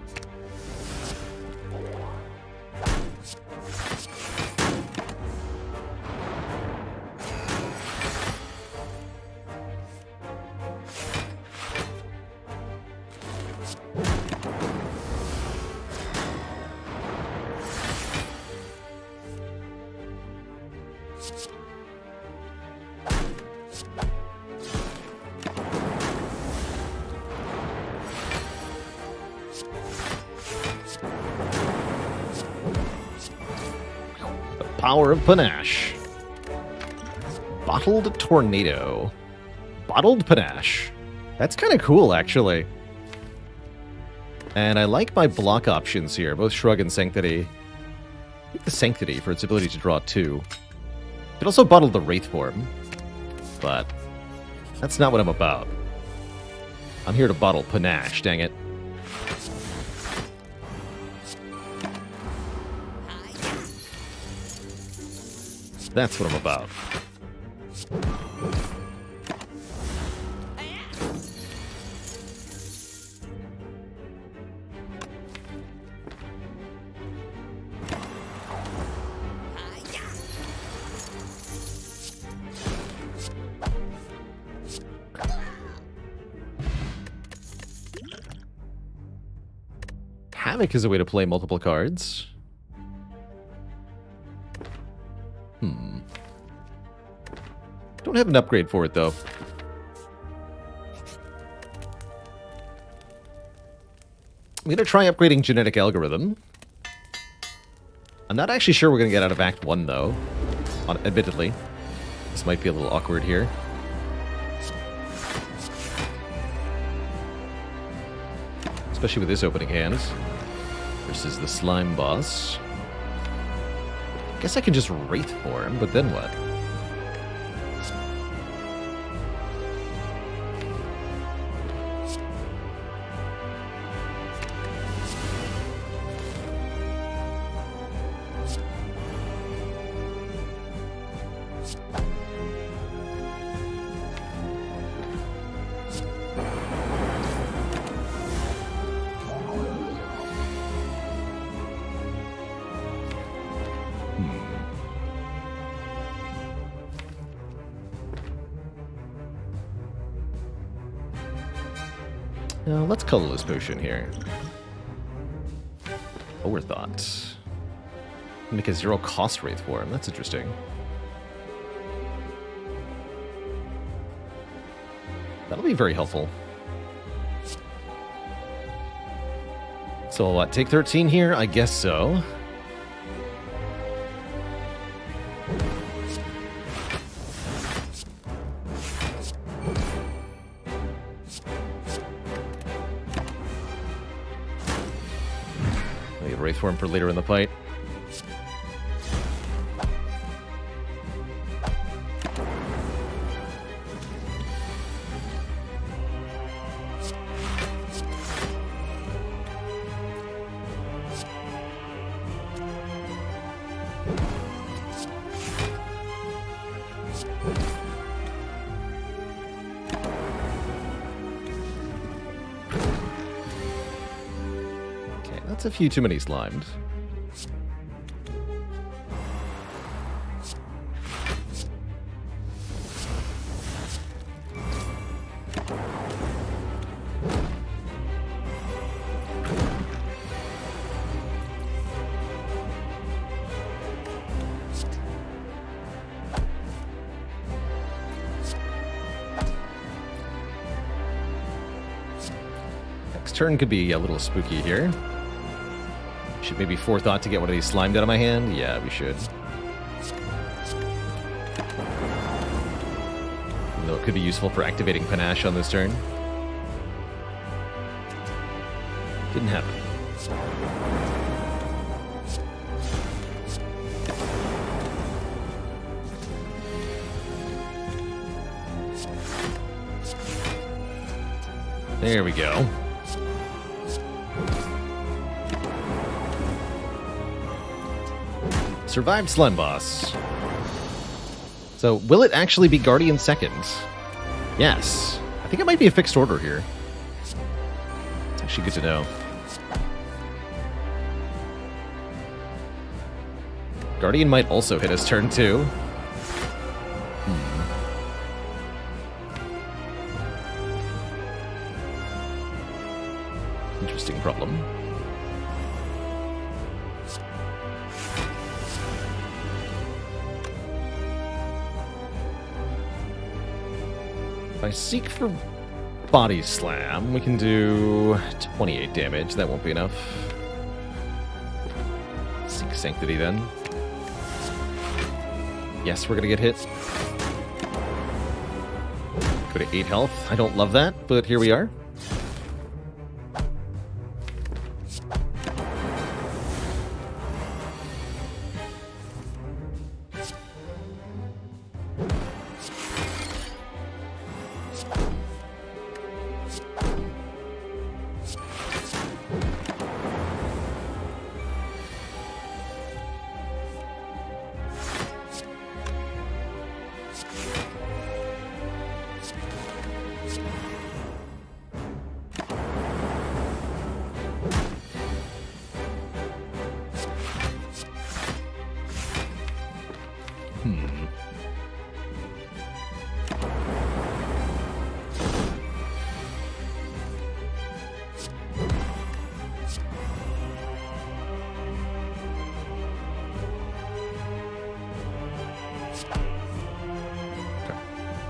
Power of Panache. Bottled Tornado. Bottled Panache. That's kind of cool, actually. And I like my block options here, both Shrug and Sanctity. I think the Sanctity for its ability to draw 2. Could also bottle the Wraith form, but that's not what I'm about. I'm here to bottle Panache, dang it. That's what I'm about. Havoc is a way to play multiple cards. Don't have an upgrade for it, though. I'm going to try upgrading Genetic Algorithm. I'm not actually sure we're going to get out of Act 1, though. Admittedly. This might be a little awkward here. Especially with this opening hand. Versus the Slime Boss. Guess I can just Wraith form, but then what? Now, let's colorless potion here. Overthought. Make a 0 cost Wraith form. That's interesting. That'll be very helpful. So what, take 13 here? I guess so. Wraith form for later in the fight. That's a few too many slimed. Turn could be a little spooky here. Should maybe forethought to get one of these slimed out of my hand? Yeah, we should. Even though it could be useful for activating Panache on this turn. Didn't happen. There we go. Survived Slime Boss. So, will it actually be Guardian second? Yes. I think it might be a fixed order here. It's actually good to know. Guardian might also hit us turn 2. Interesting problem. If I seek for Body Slam, we can do 28 damage. That won't be enough. Seek Sanctity then. Yes, we're gonna get hit. Go to 8 health. I don't love that, but here we are.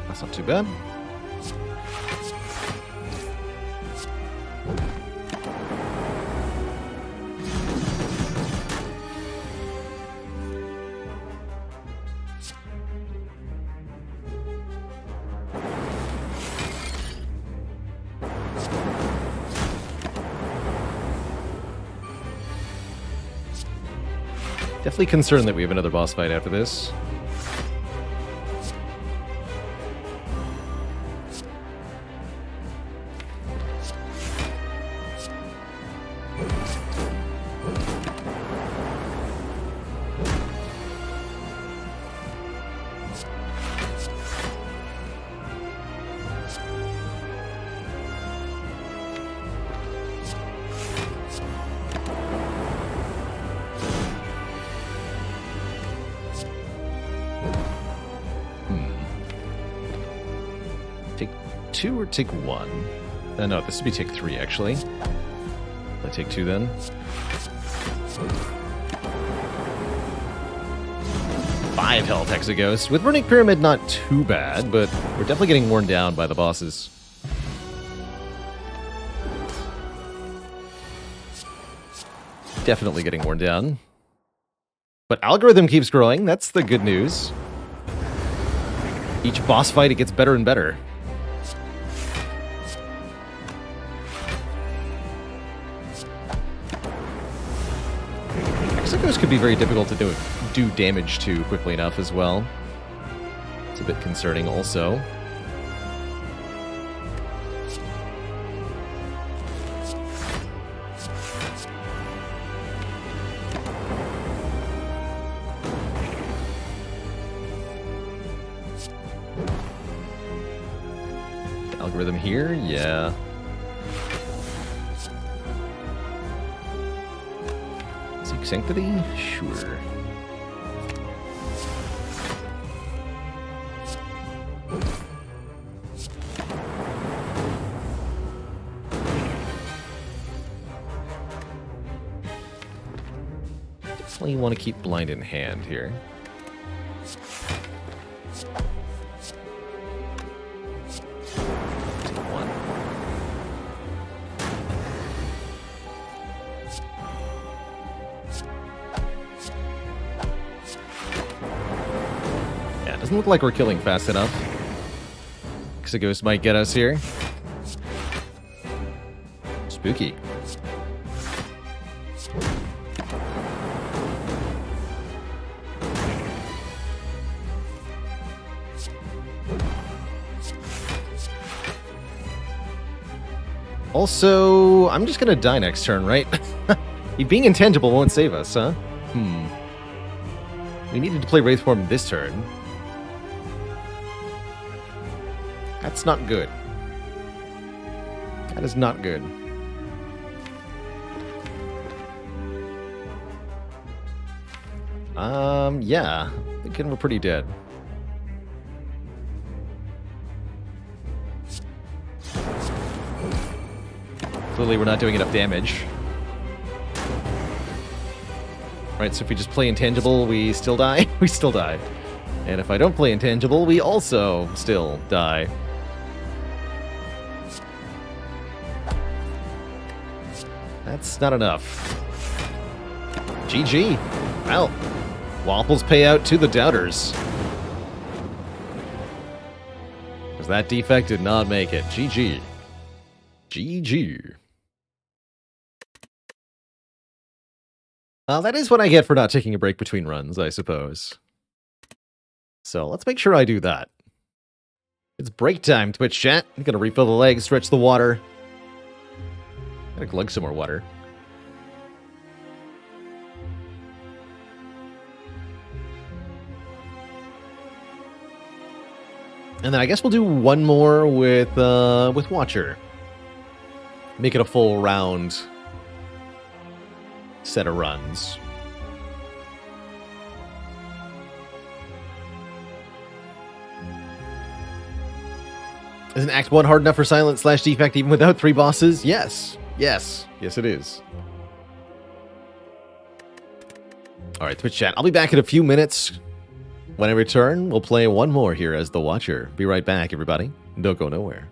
That's not too bad. Definitely concerned that we have another boss fight after this. Take 2 or take 1? No, this would be take 3, actually. I take 2 then. Five health Hexaghost. With Runic Pyramid, not too bad, but we're definitely getting worn down by the bosses. Definitely getting worn down. But Algorithm keeps growing, that's the good news. Each boss fight, it gets better and better. Hexaghost could be very difficult to do damage to quickly enough as well. It's a bit concerning also. Algorithm here, yeah. Sanctity? Sure. Definitely want to keep blind in hand here. Doesn't look like we're killing fast enough. Xigos might get us here. Spooky. Also, I'm just gonna die next turn, right? Being intangible won't save us, huh? We needed to play Wraithform this turn. That's not good. That is not good. Yeah. Thinking we're pretty dead. Clearly we're not doing enough damage. Right, so if we just play Intangible, we still die? We still die. And if I don't play Intangible, we also still die. That's not enough. GG. Well, waffles pay out to the doubters. Because that defect did not make it. GG. GG. That is what I get for not taking a break between runs, I suppose. So let's make sure I do that. It's break time, Twitch chat. I'm gonna refill the legs, stretch the water. Gotta glug some more water. And then I guess we'll do one more with Watcher. Make it a full round set of runs. Isn't Act 1 hard enough for Silent / Defect even without 3 bosses? Yes. Yes. Yes, it is. Alright, Twitch chat. I'll be back in a few minutes. When I return, we'll play one more here as the Watcher. Be right back, everybody. Don't go nowhere.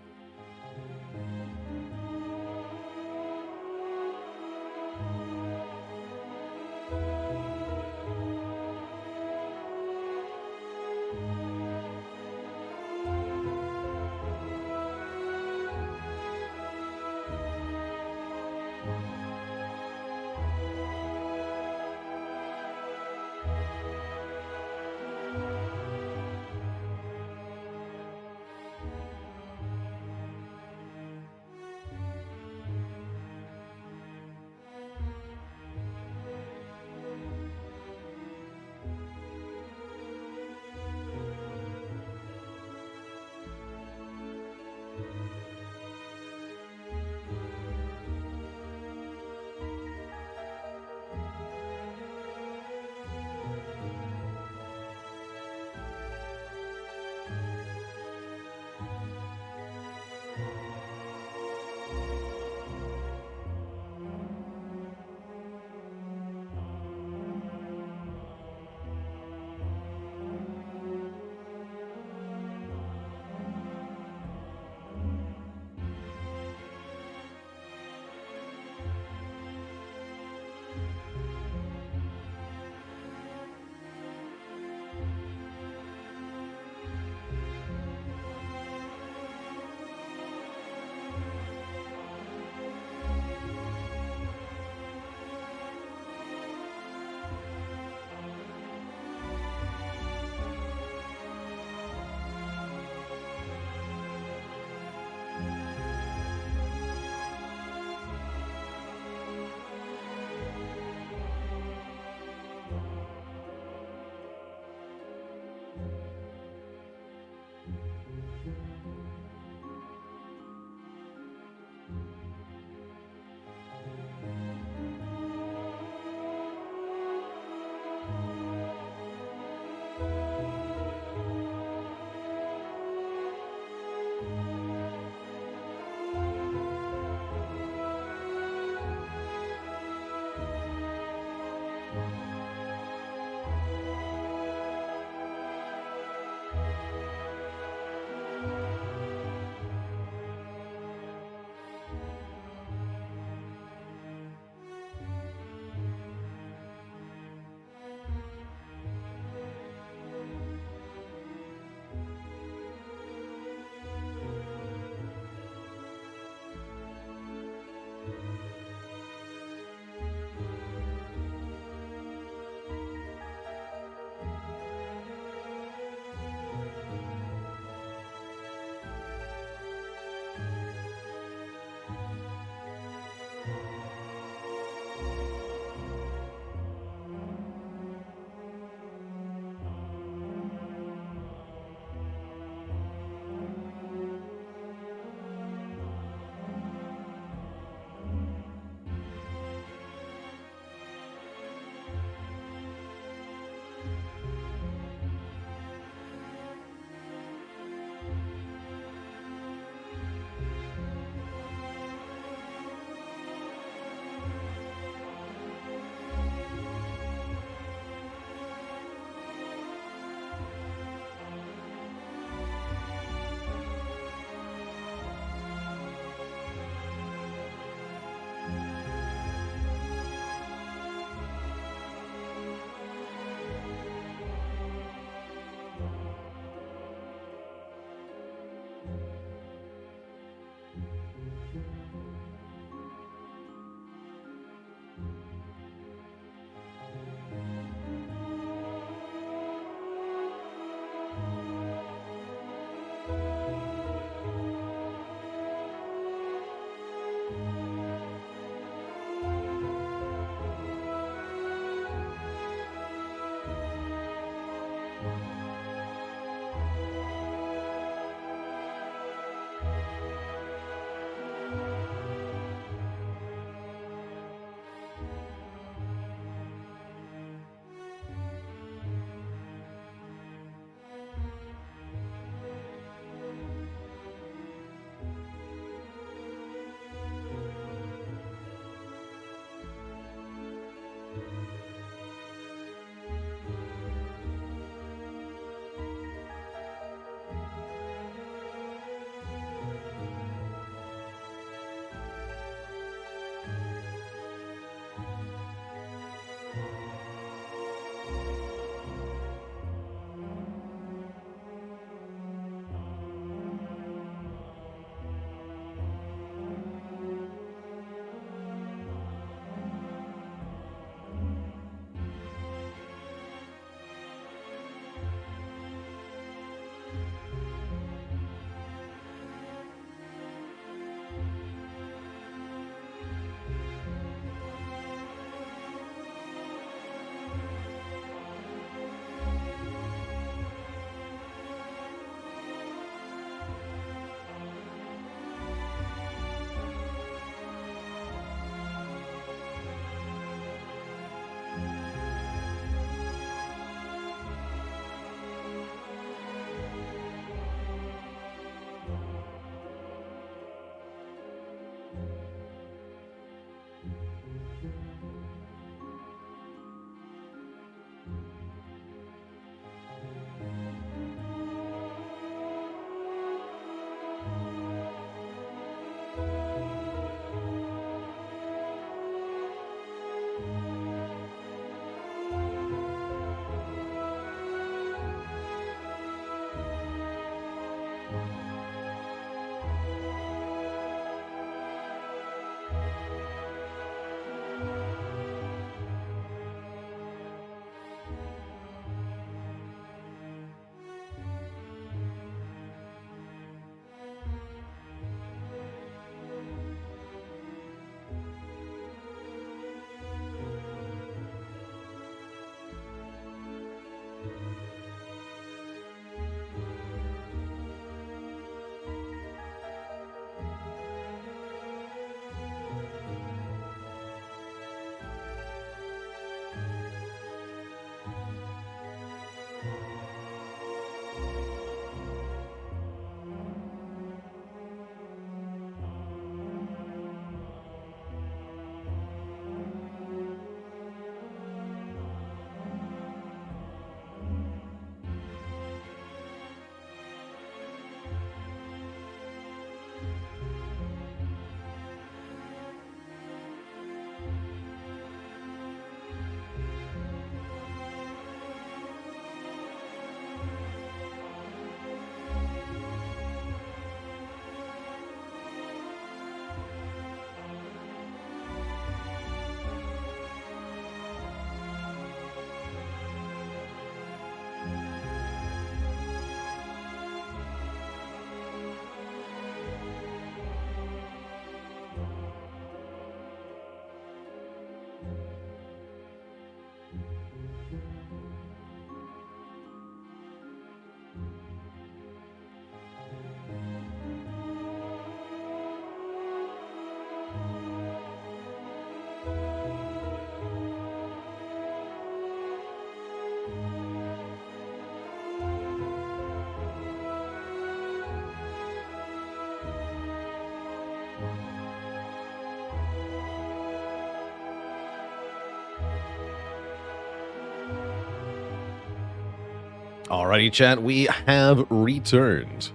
Alrighty, chat, we have returned.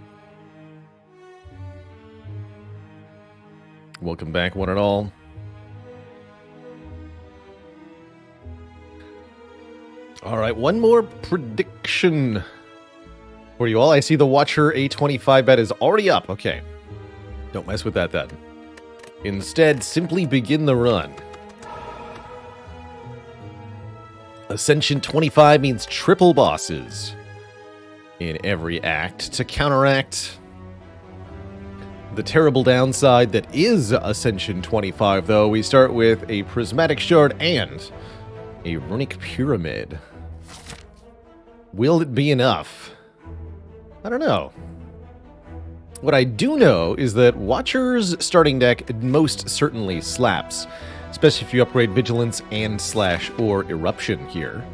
Welcome back, one and all. Alright, one more prediction for you all. I see the Watcher A25 bet is already up. Okay. Don't mess with that then. Instead, simply begin the run. Ascension 25 means triple bosses in every act to counteract the terrible downside that is Ascension 25, though. We start with a Prismatic Shard and a Runic Pyramid. Will it be enough? I don't know. What I do know is that Watcher's starting deck most certainly slaps, especially if you upgrade Vigilance and / or Eruption here.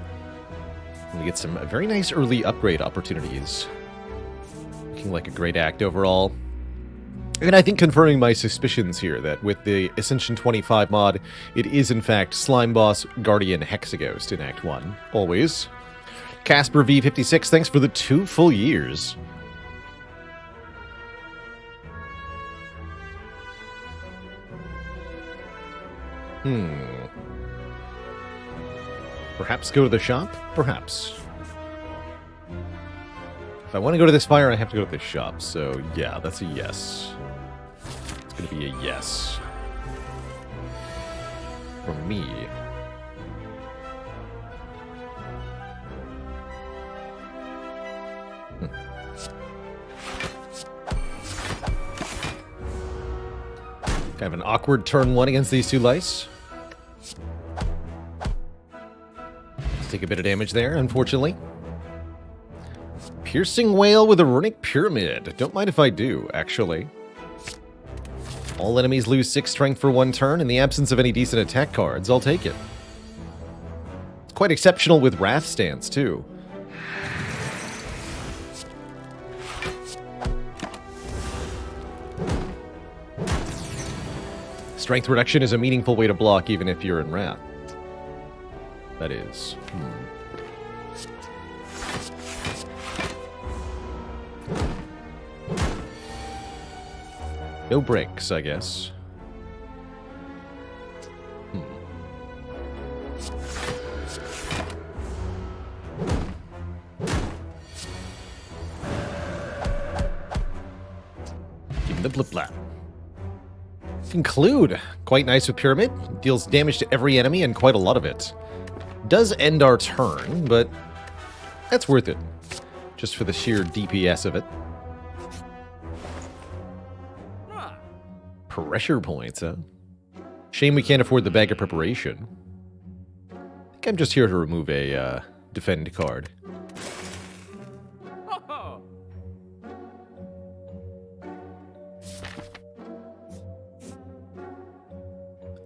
We get some very nice early upgrade opportunities. Looking like a great act overall. And I think confirming my suspicions here that with the Ascension 25 mod, it is in fact Slime Boss, Guardian, Hexaghost in Act 1. Always. Casper V56, thanks for the 2 full years. Perhaps go to the shop? Perhaps. If I want to go to this fire, I have to go to this shop. So, yeah, that's a yes. It's going to be a yes. From me. Kind of an awkward turn 1 against these 2 lice. Take a bit of damage there, unfortunately. Piercing Whale with a Runic Pyramid. Don't mind if I do, actually. All enemies lose 6 strength for 1 turn in the absence of any decent attack cards. I'll take it. It's quite exceptional with Wrath Stance, too. Strength reduction is a meaningful way to block even if you're in Wrath. That is. No breaks, I guess. the blip blap. Conclude. Quite nice with Pyramid. Deals damage to every enemy and quite a lot of it. Does end our turn, but that's worth it. Just for the sheer DPS of it. Pressure points, huh? Shame we can't afford the bag of preparation. I think I'm just here to remove a defend card.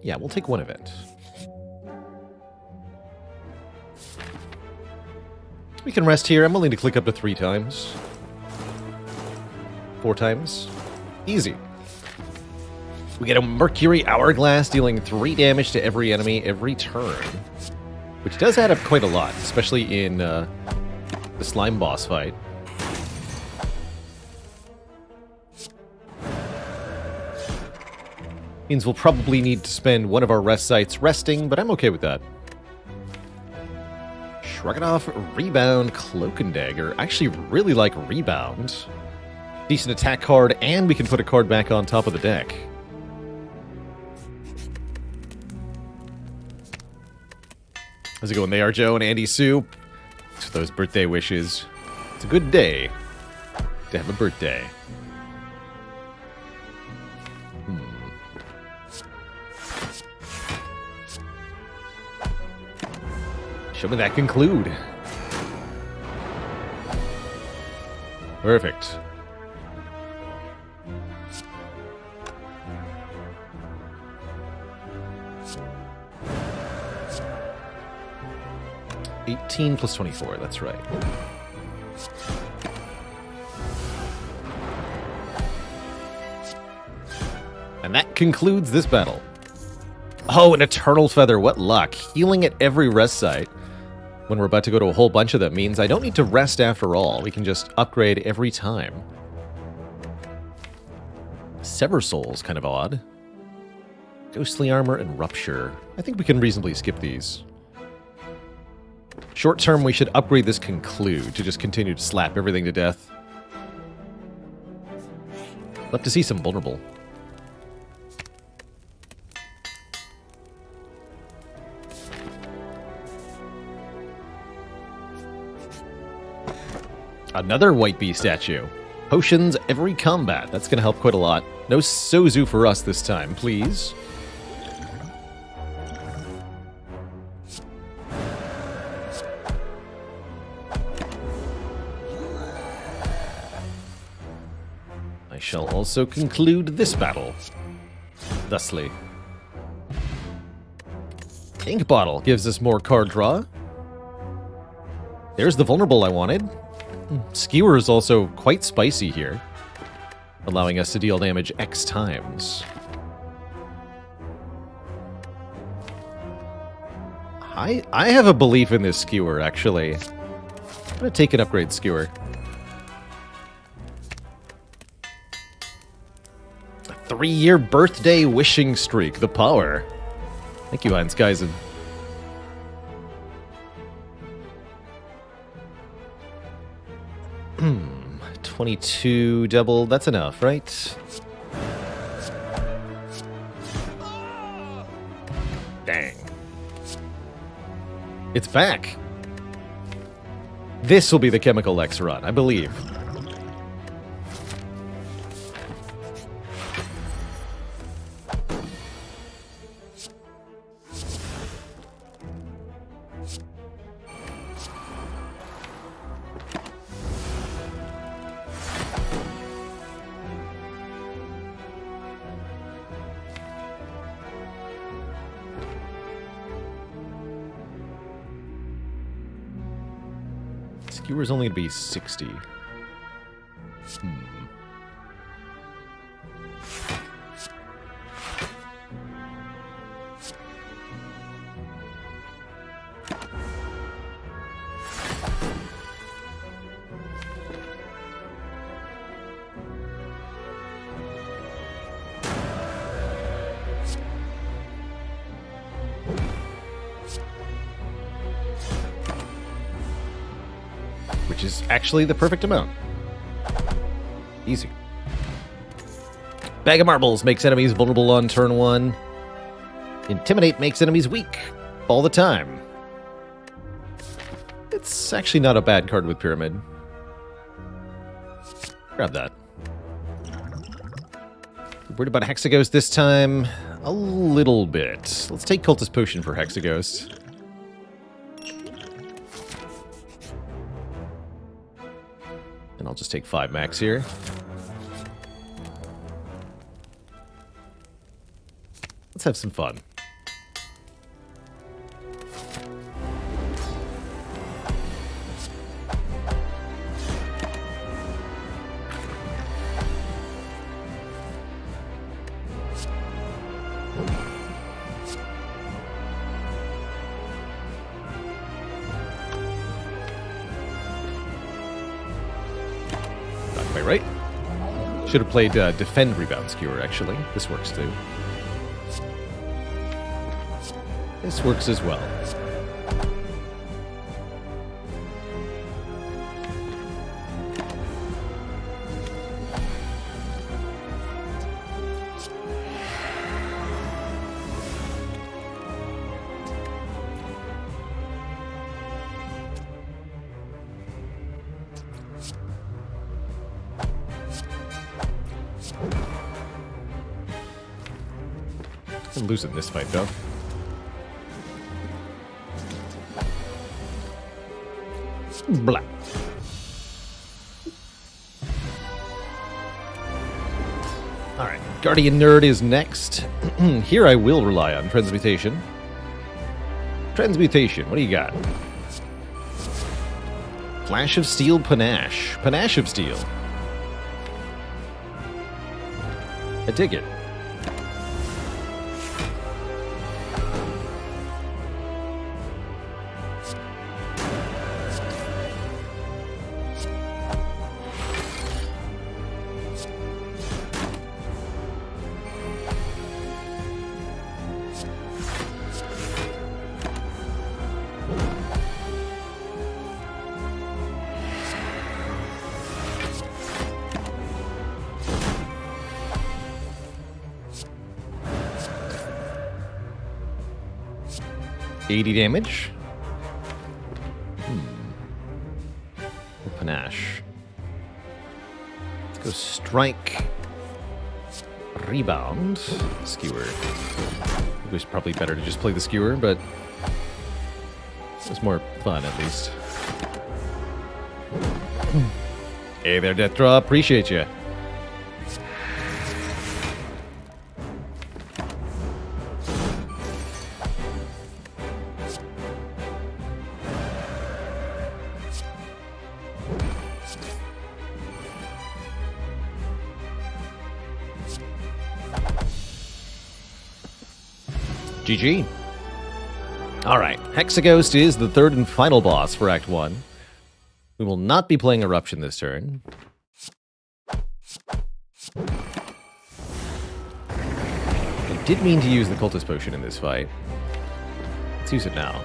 Yeah, we'll take one event. We can rest here. I'm willing to click up to 3 times. 4 times. Easy. We get a Mercury Hourglass dealing 3 damage to every enemy every turn. Which does add up quite a lot, especially in the slime boss fight. Means we'll probably need to spend one of our rest sites resting, but I'm okay with that. Shrug it off, Rebound, Cloak and Dagger. I actually really like Rebound. Decent attack card, and we can put a card back on top of the deck. How's it going there, Joe and Andy Sue? For those birthday wishes. It's a good day to have a birthday. Show me that conclude. Perfect. $18 plus 24, that's right. And that concludes this battle. Oh, an Eternal Feather, what luck. Healing at every rest site. When we're about to go to a whole bunch of them means I don't need to rest after all. We can just upgrade every time. Sever Soul's kind of odd. Ghostly Armor and Rupture. I think we can reasonably skip these. Short term, we should upgrade this Conclude to just continue to slap everything to death. Love to see some Vulnerable. Another White Bee statue. Potions every combat. That's going to help quite a lot. No Sozu for us this time, please. I shall also conclude this battle. Thusly. Ink Bottle gives us more card draw. There's the Vulnerable I wanted. Skewer is also quite spicy here, allowing us to deal damage X times. I have a belief in this Skewer, actually. I'm going to take an upgrade Skewer. A 3-year birthday wishing streak, the power. Thank you, Heinz Geisen. 22 double, that's enough, right? Dang. It's back. This will be the Chemical X run, I believe. Skewer's only to be 60. Which is actually the perfect amount. Easy. Bag of Marbles makes enemies vulnerable on turn 1. Intimidate makes enemies weak all the time. It's actually not a bad card with Pyramid. Grab that. Worried about Hexaghost this time? A little bit. Let's take Cultist Potion for Hexaghost. And I'll just take 5 max here. Let's have some fun. Not quite right. Should have played Defend Rebound Skewer, actually. This works too. This works as well. I'm losing this fight, though. Blah. Alright, Guardian Nerd is next. Here I will rely on Transmutation. Transmutation, what do you got? Flash of Steel, Panache. Panache of Steel. I dig it. $80 damage. Panache. Let's go Strike. Rebound. Skewer. It was probably better to just play the Skewer, but it was more fun at least. Hey there, Death Draw. Appreciate you. GG. Alright, Hexaghost is the third and final boss for Act 1. We will not be playing Eruption this turn. I did mean to use the Cultist Potion in this fight. Let's use it now.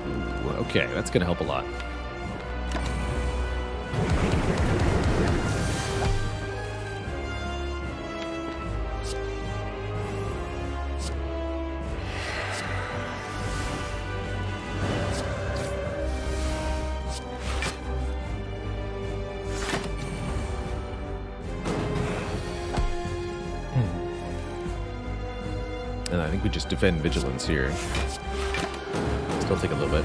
Ooh, okay, that's going to help a lot. And I think we just defend Vigilance here. Still take a little bit.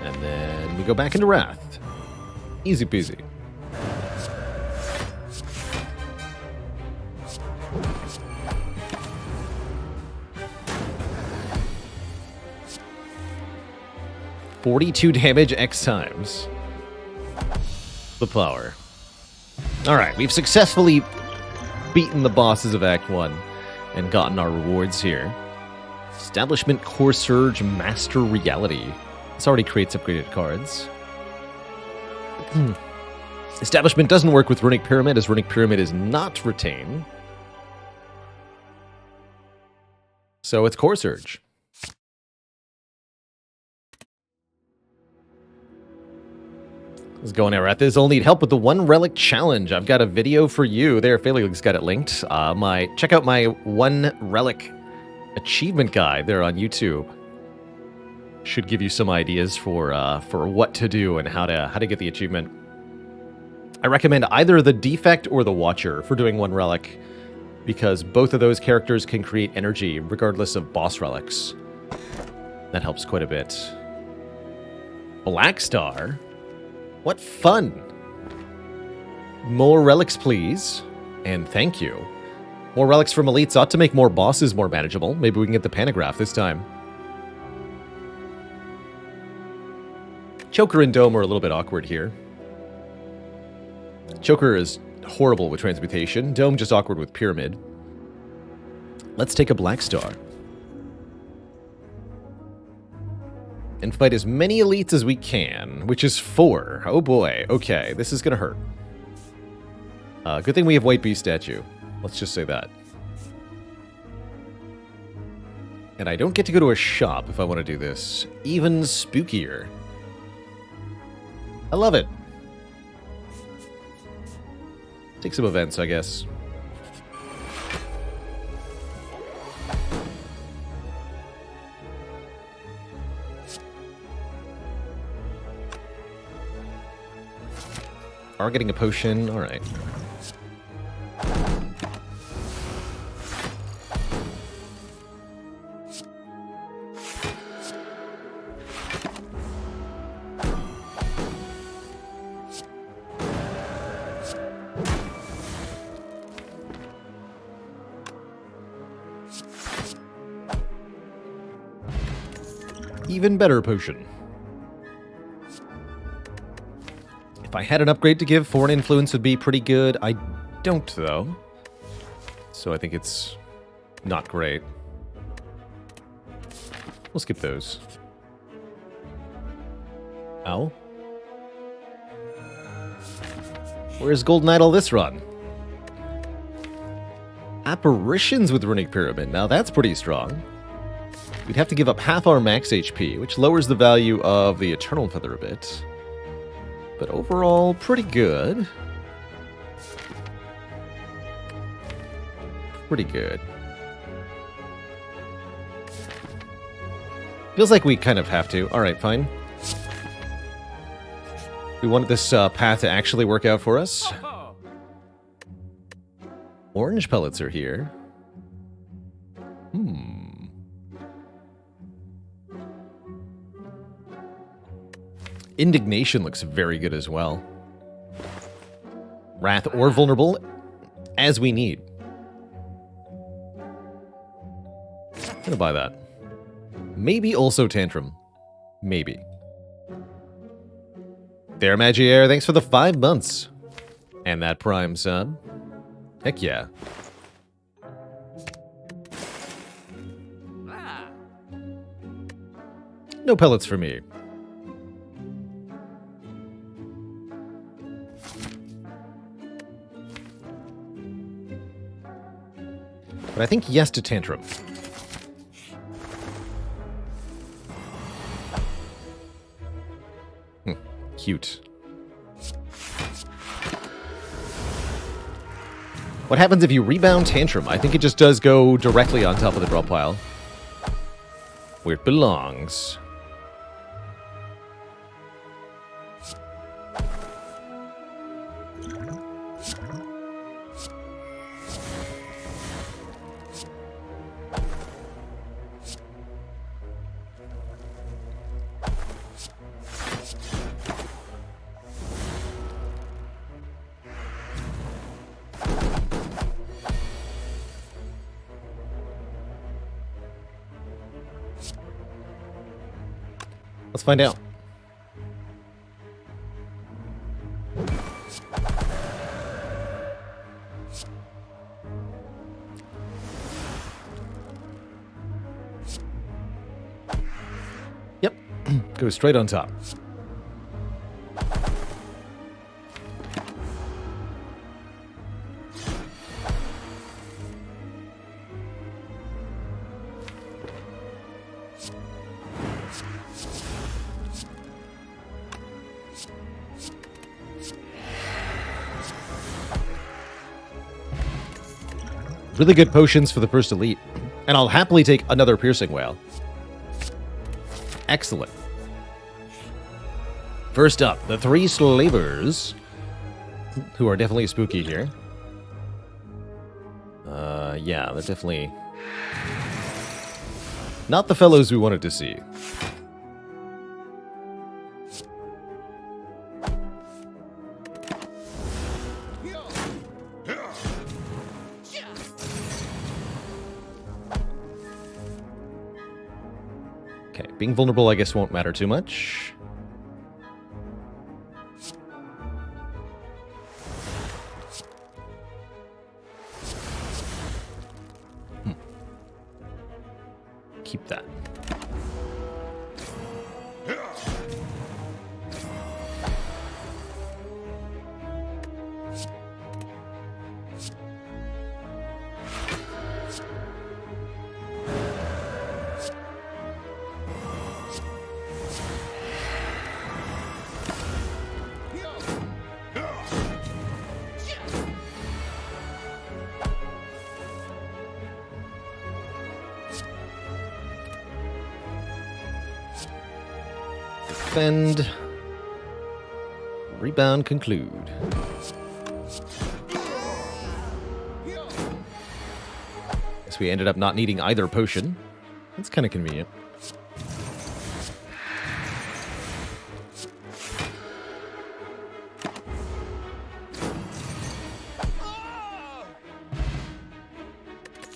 And then we go back into Wrath. Easy peasy. $42 damage X times. The power. Alright, we've successfully beaten the bosses of Act 1 and gotten our rewards here. Establishment Core Surge Master Reality. This already creates upgraded cards. Establishment doesn't work with Runic Pyramid, as Runic Pyramid is not retained. So it's Core Surge. What's going on, Rathis? I'll need help with the One Relic Challenge. I've got a video for you there. Failing's got it linked. Check out my One Relic achievement guide there on YouTube. Should give you some ideas for what to do and how to get the achievement. I recommend either the Defect or the Watcher for doing One Relic, because both of those characters can create energy regardless of boss relics. That helps quite a bit. Black Star? What fun! More relics, please. And thank you. More relics from elites ought to make more bosses more manageable. Maybe we can get the Pantograph this time. Choker and Dome are a little bit awkward here. Choker is horrible with transmutation. Dome just awkward with Pyramid. Let's take a Black Star. And fight as many elites as we can, which is 4. Oh boy, okay, this is gonna hurt. Good thing we have White Beast statue. Let's just say that. And I don't get to go to a shop if I want to do this. Even spookier. I love it. Take some events, I guess. Are getting a potion, alright. Even better potion. If I had an upgrade to give, Foreign Influence would be pretty good. I don't, though. So I think it's not great. We'll skip those. Ow. Where's Golden Idol this run? Apparitions with Runic Pyramid. Now that's pretty strong. We'd have to give up half our max HP, which lowers the value of the Eternal Feather a bit. But overall, pretty good. Pretty good. Feels like we kind of have to. Alright, fine. We wanted this path to actually work out for us. Orange pellets are here. Indignation looks very good as well. Wrath or Vulnerable, as we need. I'm gonna buy that. Maybe also Tantrum. Maybe. There, Magier, thanks for the 5 months. And that Prime sub. Heck yeah. No pellets for me. But I think yes to Tantrum. Cute. What happens if you rebound Tantrum? I think it just does go directly on top of the drop pile. Where it belongs. Let's find out. Yep, go straight on top. Really good potions for the first elite. And I'll happily take another Piercing Whale. Excellent. First up, the 3 Slavers, who are definitely spooky here. Yeah, they're definitely not the fellows we wanted to see. Okay, being vulnerable I guess won't matter too much. Keep that. Defend. Rebound, conclude. Guess we ended up not needing either potion. That's kind of convenient.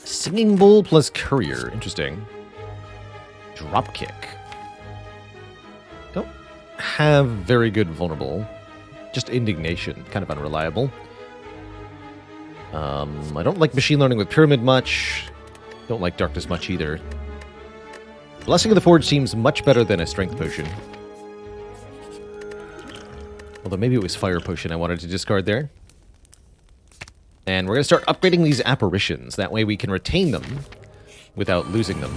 Singing Bowl plus Courier. Interesting. Dropkick. Don't have very good vulnerable. Just Indignation. Kind of unreliable. I don't like Machine Learning with Pyramid much. Don't like Darkness much either. Blessing of the Forge seems much better than a Strength Potion. Although maybe it was Fire Potion I wanted to discard there. And we're going to start upgrading these apparitions. That way we can retain them without losing them.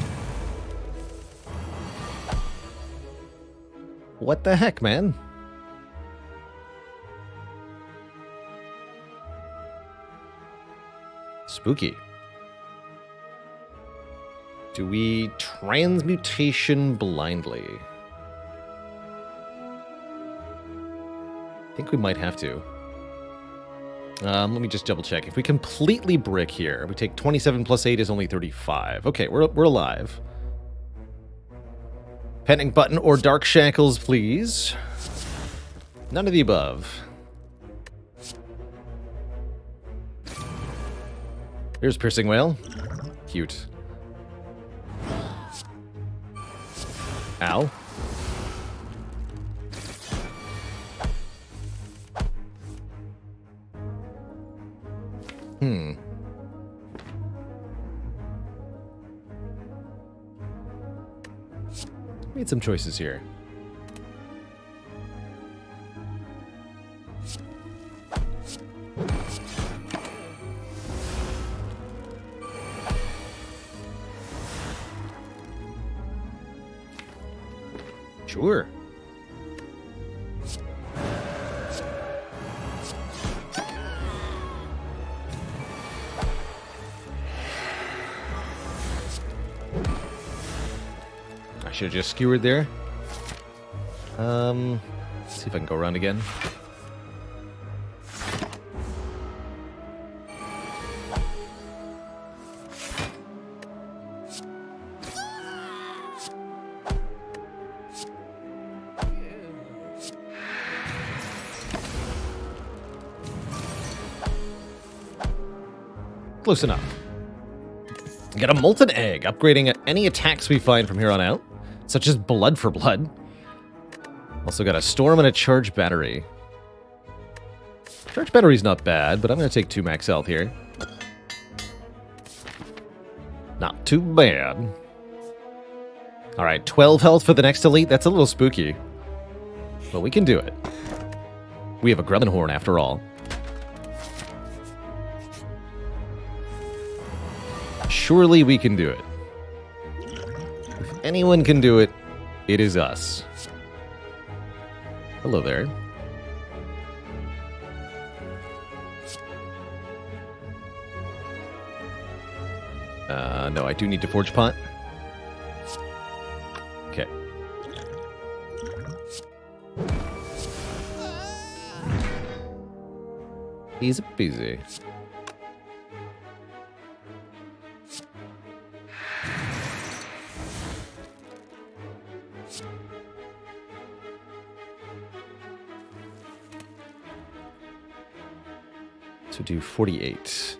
What the heck, man? Spooky. Do we transmutation blindly? I think we might have to. Let me just double check. If we completely brick here, we take 27 plus 8 is only 35. Okay, we're alive. Panic Button or Dark Shackles, please. None of the above. Here's Piercing Whale. Cute. Ow. Made some choices here. Sure. I should have just skewered there. Let's see if I can go around again. Close enough. Get a Molten Egg, upgrading any attacks we find from here on out, such as Blood for Blood. Also got a Storm and a Charge Battery. Charge Battery's not bad, but I'm going to take 2 max health here. Not too bad. Alright, 12 health for the next elite. That's a little spooky. But we can do it. We have a Gremlinhorn after all. Surely we can do it. If anyone can do it, it is us. Hello there. No, I do need to forge pot. Okay. Easy peasy. So do 48.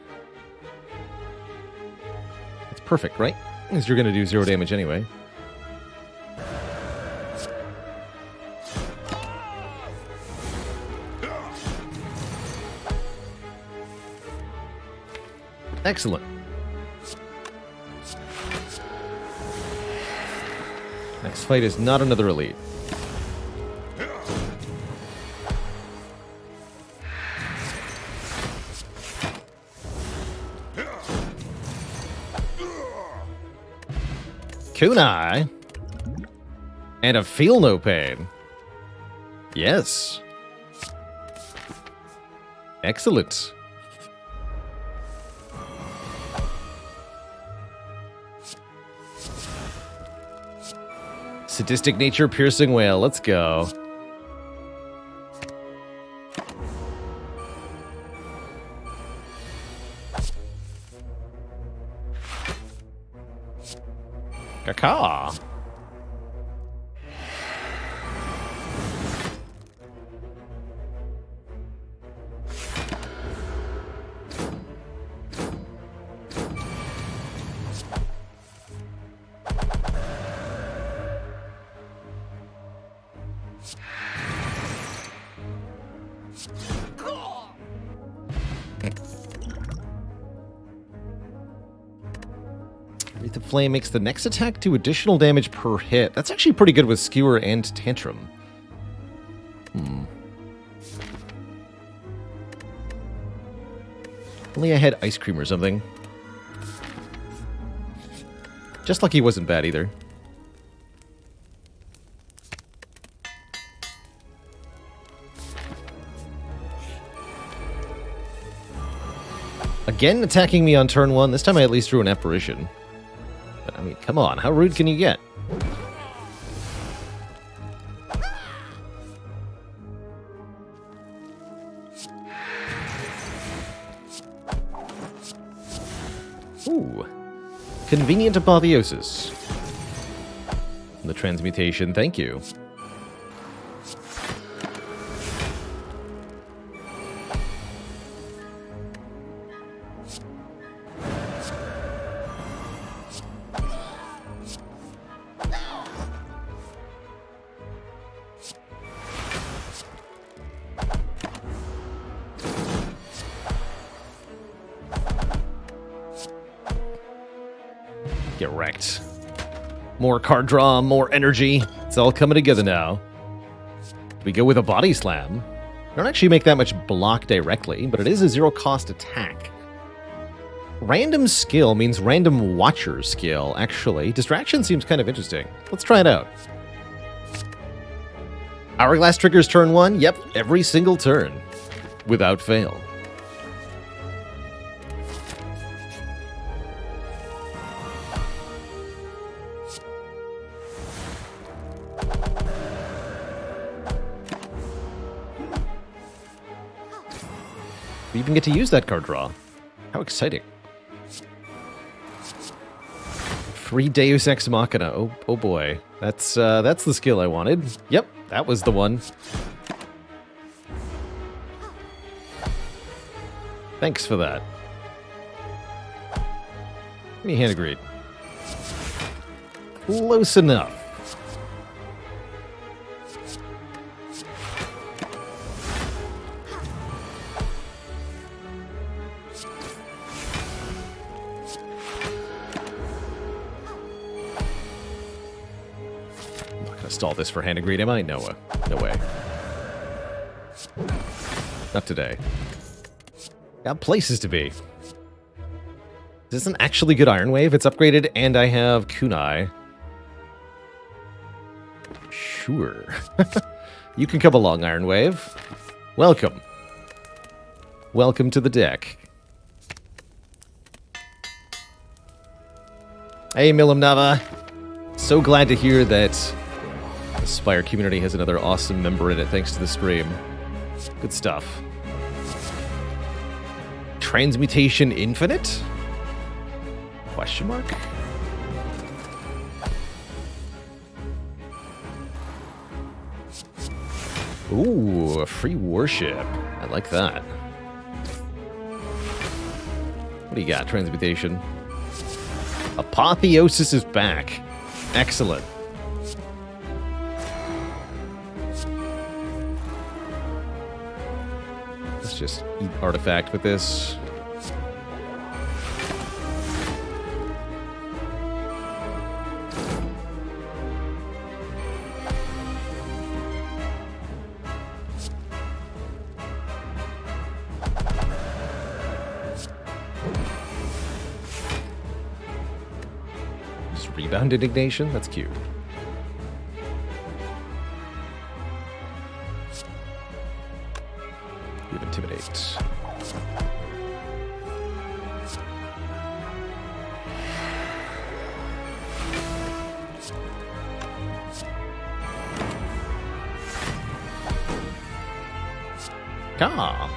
That's perfect, right? Because you're going to do 0 damage anyway. Excellent. Next fight is not another elite. Kunai. And a feel no pain. Yes. Excellent. Sadistic nature, piercing wail. Let's go. Caca. The flame makes the next attack do additional damage per hit. That's actually pretty good with Skewer and Tantrum. Only I had Ice Cream or something. Just like he wasn't bad either. Again attacking me on turn 1. This time I at least drew an Apparition. I mean, come on, how rude can you get? Ooh. Convenient apotheosis. The transmutation, thank you. Get wrecked. More card draw, more energy. It's all coming together now. We go with a body slam. Don't actually make that much block directly, but it is a 0-cost attack. Random skill means random watcher skill, actually. Distraction seems kind of interesting. Let's try it out. Hourglass triggers turn 1. Yep, every single turn. Without fail. We even get to use that card draw. How exciting. Free Deus Ex Machina. Oh boy. That's the skill I wanted. Yep, that was the one. Thanks for that. Give me a hand of greed. Close enough. Stall this for hand of greed, am I? No way. Not today. Got places to be. This is an actually good Iron Wave. It's upgraded, and I have Kunai. Sure. You can come along, Iron Wave. Welcome. Welcome to the deck. Hey, Milam Nava. So glad to hear that the Spire community has another awesome member in it thanks to the stream. Good stuff. Transmutation Infinite? Question mark? Ooh, a free worship. I like that. What do you got, Transmutation? Apotheosis is back. Excellent. Let's just eat artifact with this. Rebound Indignation? That's cute. You have Intimidate. Ah.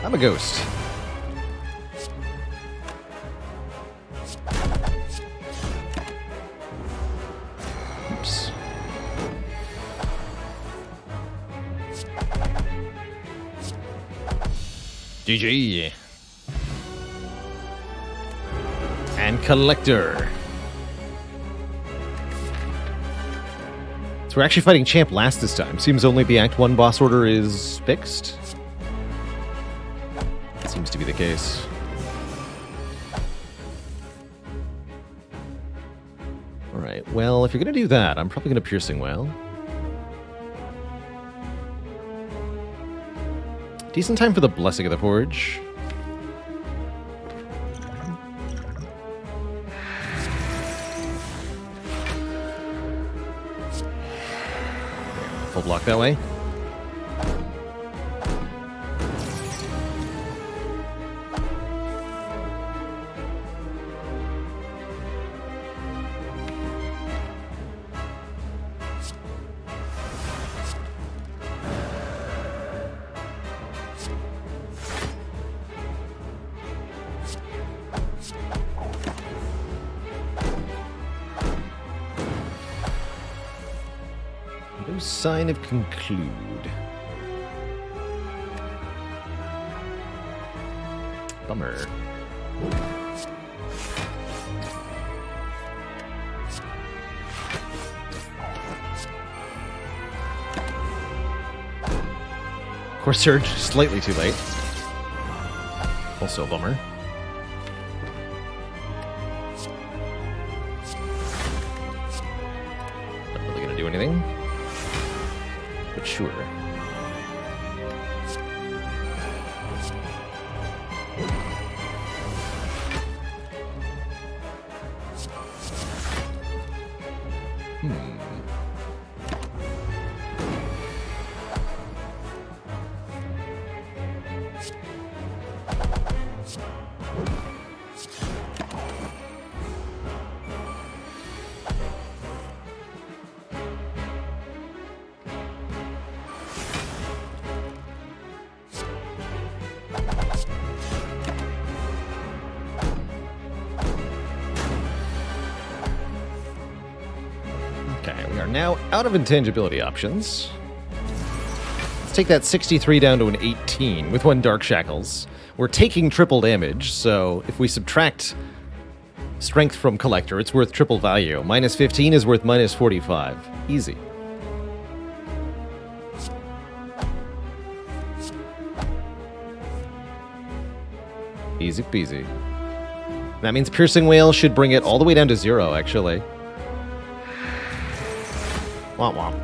I'm a ghost. Oops. GG. And Collector. So we're actually fighting Champ last this time. Seems only the Act 1 boss order is fixed. Seems to be the case. Alright, well, if you're gonna do that, I'm probably gonna Piercing Wail. Decent time for the Blessing of the Forge. Full block that way. No sign of conclude. Bummer. Core Surge, slightly too late. Also a bummer. Not really gonna do anything. But sure. Now, out of intangibility options, let's take that 63 down to an 18 with one Dark Shackles. We're taking triple damage, so if we subtract strength from Collector, it's worth triple value. Minus 15 is worth minus 45. Easy. Easy peasy. That means Piercing Wail should bring it all the way down to 0, actually. Womp womp.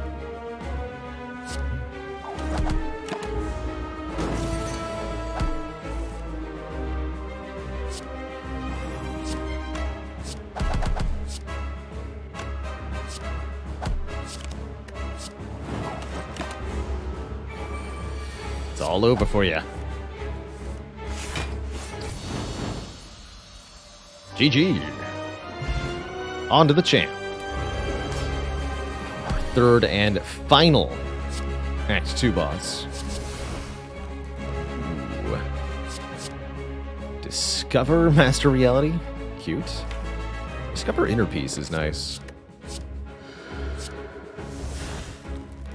all over for you. GG. On to the champ. Third and final Act 2 boss. Ooh. Discover Master Reality. Cute. Discover Inner Peace is nice.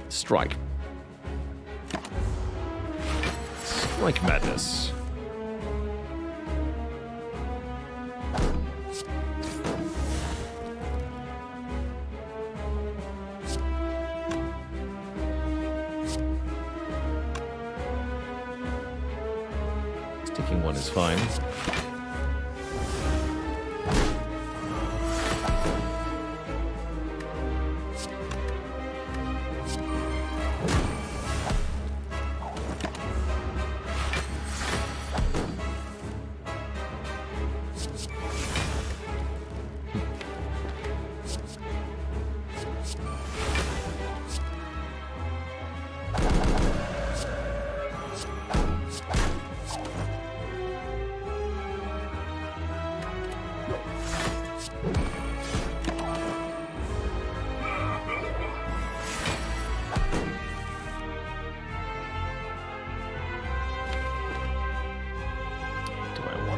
Strike. Strike Madness. Sticking one is fine.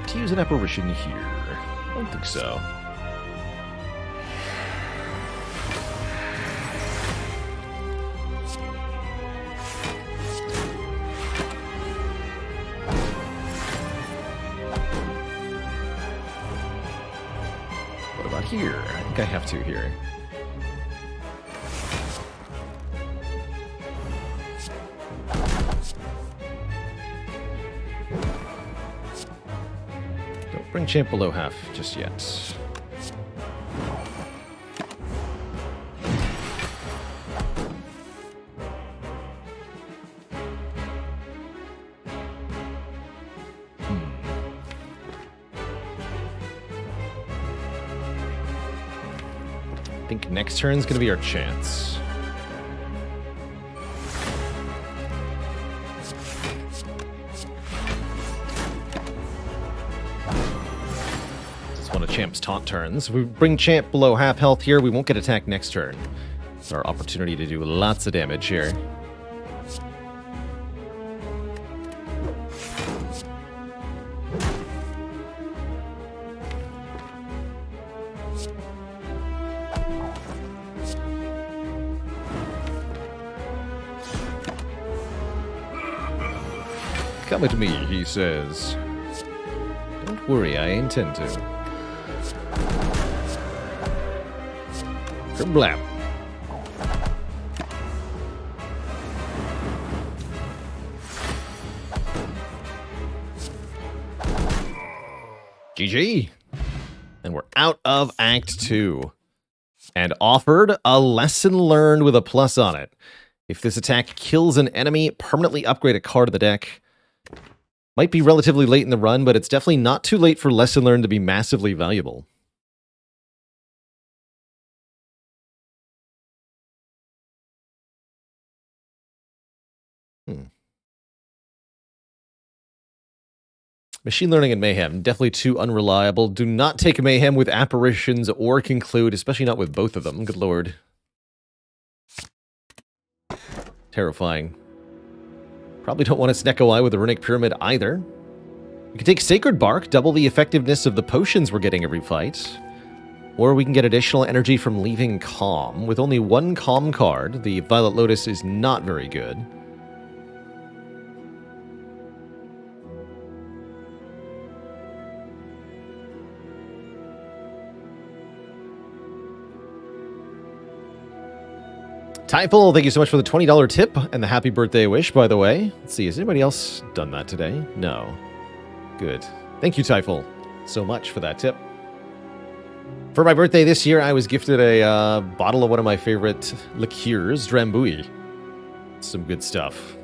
To use an apparition here? I don't think so. What about here? I think I have to here. Bring champ below half just yet. I think next turn's gonna be our chance. One of Champ's taunt turns. If we bring Champ below half health here, we won't get attacked next turn. It's our opportunity to do lots of damage here. Come at me, he says. Don't worry, I intend to. Blam. GG. And we're out of Act 2. And offered a lesson learned with a plus on it. If this attack kills an enemy, permanently upgrade a card of the deck. Might be relatively late in the run, but it's definitely not too late for lesson learned to be massively valuable. Machine Learning and Mayhem, definitely too unreliable. Do not take Mayhem with Apparitions or Conclude, especially not with both of them. Good lord. Terrifying. Probably don't want to Snecko Eye with the Runic Pyramid either. We can take Sacred Bark, double the effectiveness of the potions we're getting every fight. Or we can get additional energy from leaving Calm. With only one Calm card, the Violet Lotus is not very good. Typeful, thank you so much for the $20 tip and the happy birthday wish, by the way. Let's see, has anybody else done that today? No. Good. Thank you, Typeful, so much for that tip. For my birthday this year, I was gifted a bottle of one of my favorite liqueurs, Drambuie. Some good stuff.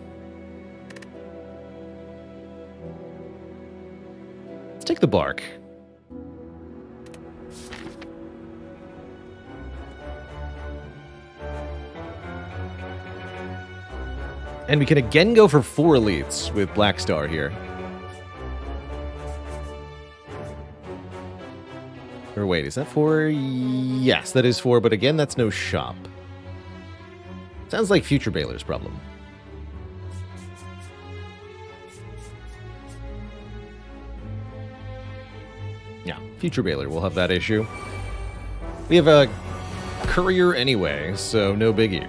Let's take the bark. And we can again go for 4 elites with Black Star here. Or wait, is that 4? Yes, that is 4, but again, that's no shop. Sounds like Future Baylor's problem. Yeah, Future Baylor will have that issue. We have a courier anyway, so no biggie.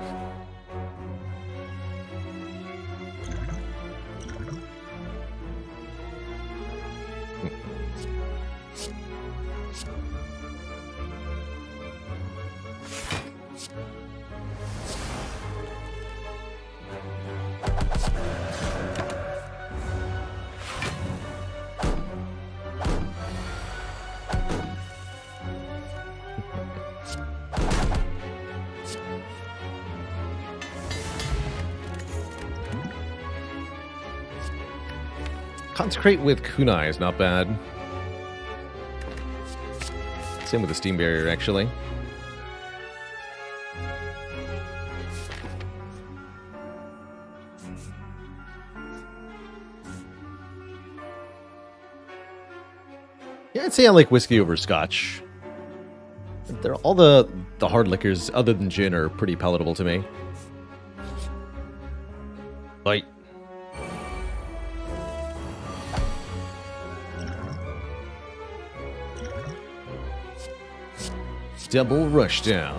Consecrate with Kunai is not bad. Same with the Steam Barrier, actually. Yeah, I'd say I like whiskey over scotch. All the hard liquors, other than gin, are pretty palatable to me. Bite. Double Rushdown.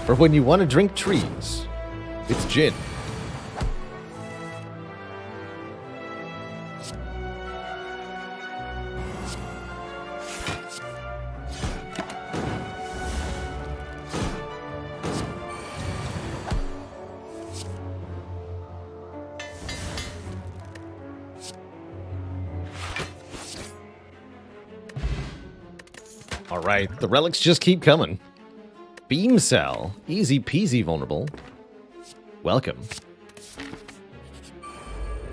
Or when you want to drink trees, it's gin. Alright, the relics just keep coming. Beam Cell. Easy peasy vulnerable. Welcome.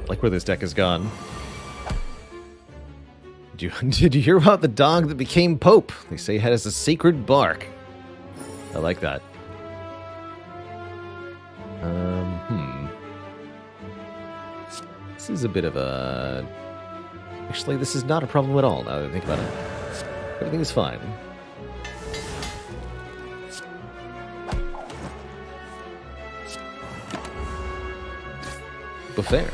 Like where this deck has gone. Did you hear about the dog that became Pope? They say it has a sacred bark. I like that. This is a bit of a... Actually, this is not a problem at all, now that I think about it. Everything is fine. Buffet.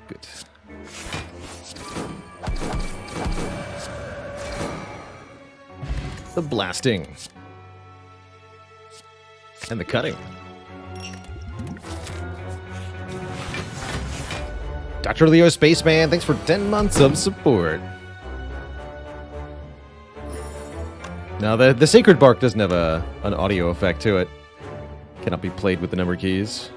Good. The blasting. And the cutting. Dr. Leo Spaceman, thanks for 10 months of support. Now, the Sacred Bark doesn't have an audio effect to it. Cannot be played with the number keys.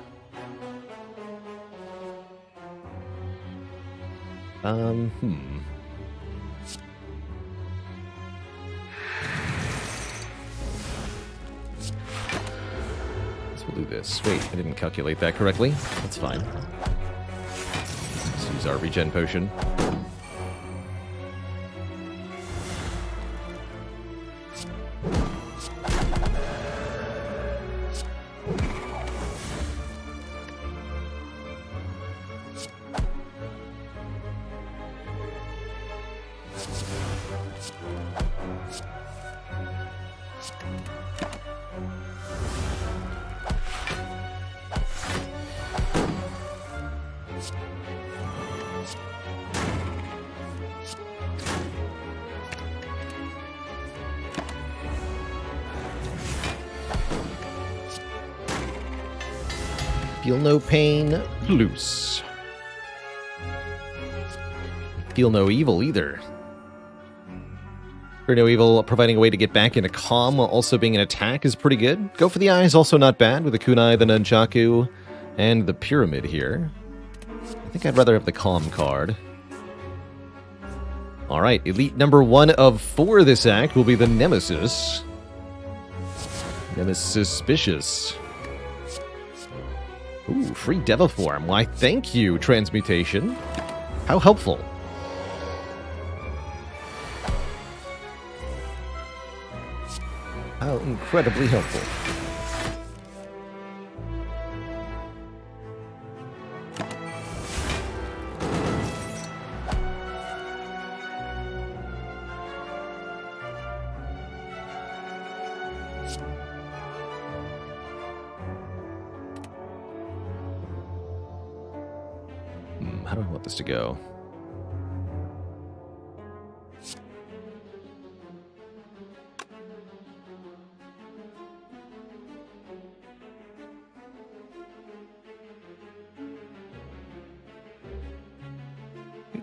We'll do this. Wait, I didn't calculate that correctly. That's fine. Let's use our regen potion. Feel no pain, loose. Feel no evil either. For No Evil, providing a way to get back into calm while also being an attack is pretty good. Go for the eyes, also not bad, with the kunai, the nunchaku, and the pyramid here. I think I'd rather have the calm card. Alright, elite number 1 of 4 this act will be the Nemesis. Nemesis-suspicious. Ooh, free devil form. Why, thank you, Transmutation. How helpful. How incredibly helpful. How do I want this to go?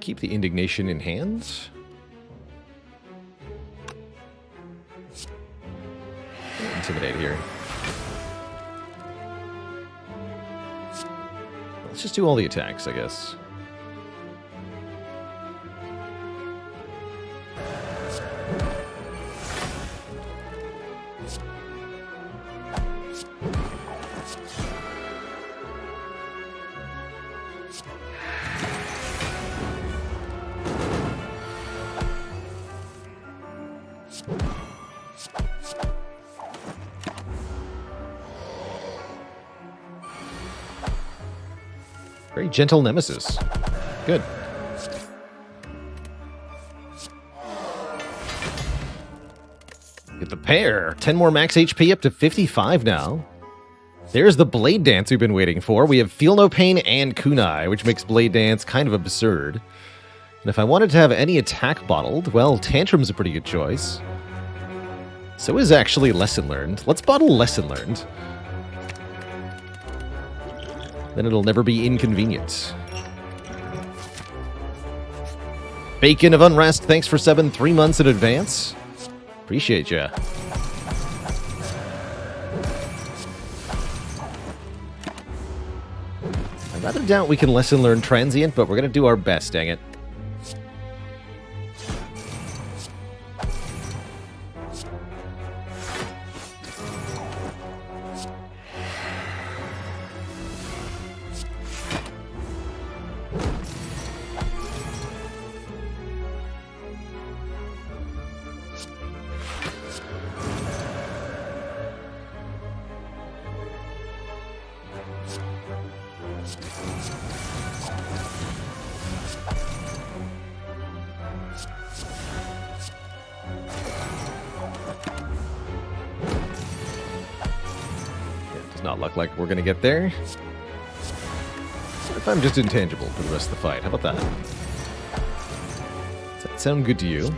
Keep the indignation in hand. Intimidate here. Let's just do all the attacks, I guess. Very gentle Nemesis. Good. Get the pair. 10 more max HP up to 55 now. There's the Blade Dance we've been waiting for. We have Feel No Pain and Kunai, which makes Blade Dance kind of absurd. And if I wanted to have any attack bottled, well, Tantrum's a pretty good choice. So is actually Lesson Learned. Let's bottle Lesson Learned. Then it'll never be inconvenient. Bacon of Unrest, thanks for subbing 3 months in advance. Appreciate ya. I rather doubt we can Lesson Learn Transient, but we're gonna do our best, dang it. Not look like we're gonna get there. What if I'm just intangible for the rest of the fight? How about that? Does that sound good to you?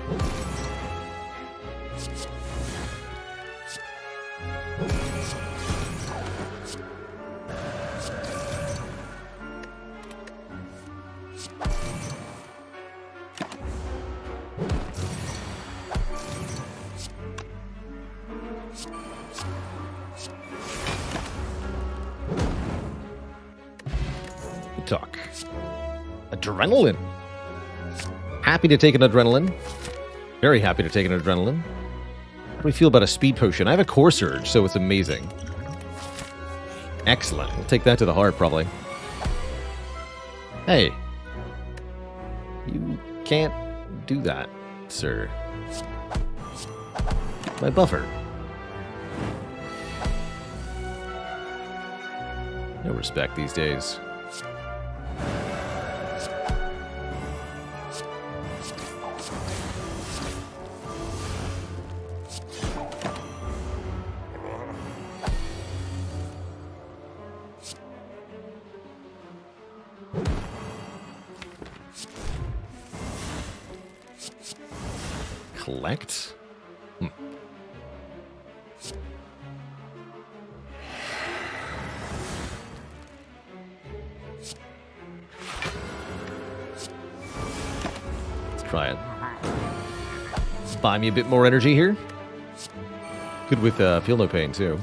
Talk. Adrenaline. Happy to take an adrenaline. Very happy to take an adrenaline. How do we feel about a speed potion? I have a core surge, so it's amazing. Excellent. We'll take that to the heart, probably. Hey. You can't do that, sir. My buffer. No respect these days. Collect? Let's try it. Buy me a bit more energy here. Good with Feel No Pain, too.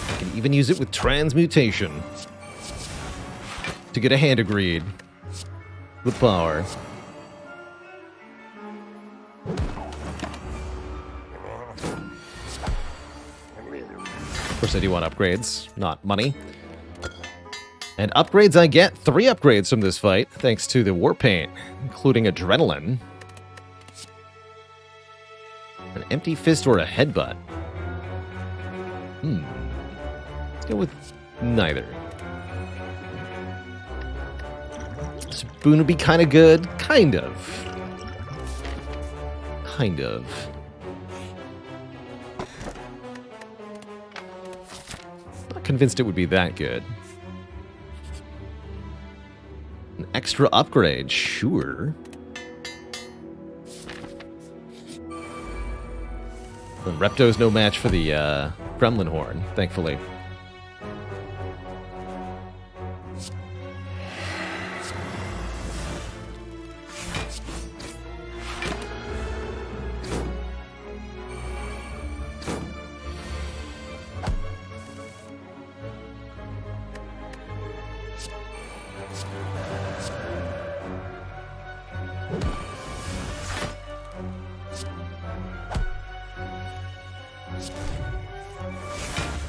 I can even use it with Transmutation to get a hand agreed with power. Of course, I do want upgrades, not money. And upgrades I get 3 upgrades from this fight, thanks to the War Paint, including Adrenaline, an Empty Fist, or a Headbutt. Let's go with neither. Spoon would be kind of good. Kind of. Kind of. Not convinced it would be that good. An extra upgrade, sure. The Repto's no match for the Gremlin Horn, thankfully.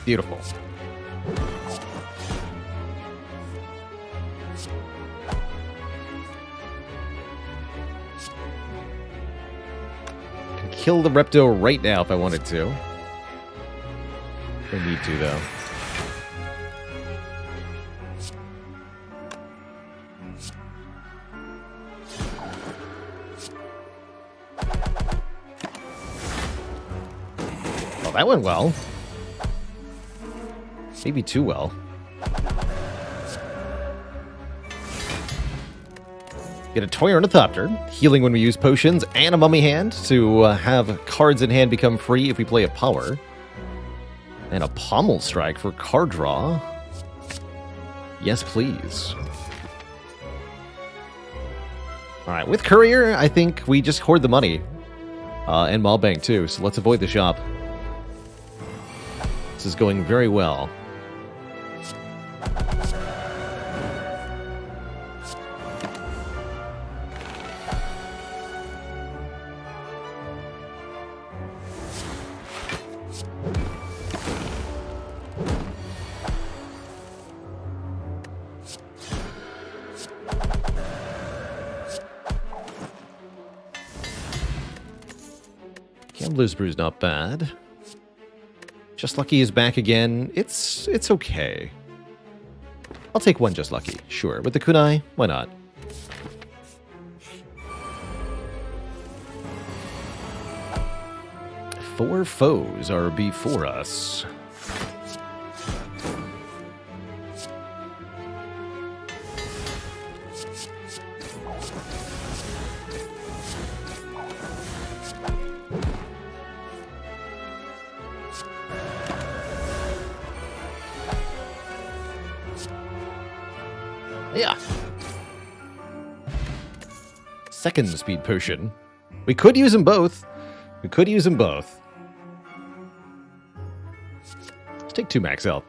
Beautiful. Can kill the Repto right now if I wanted to. Don't need to, though. Well, that went well. Maybe too well. Get a Toy Ornithopter, healing when we use potions, and a Mummy Hand to have cards in hand become free if we play a power. And a Pommel Strike for card draw. Yes, please. Alright, with Courier, I think we just hoard the money. And Mob Bank too, so let's avoid the shop. This is going very well. Gambler's Brew's not bad. Just Lucky is back again. It's okay. I'll take one Just Lucky, sure. With the Kunai, why not? Four foes are before us. Yeah. Second speed potion. We could use them both. We could use them both. Let's take 2 max health.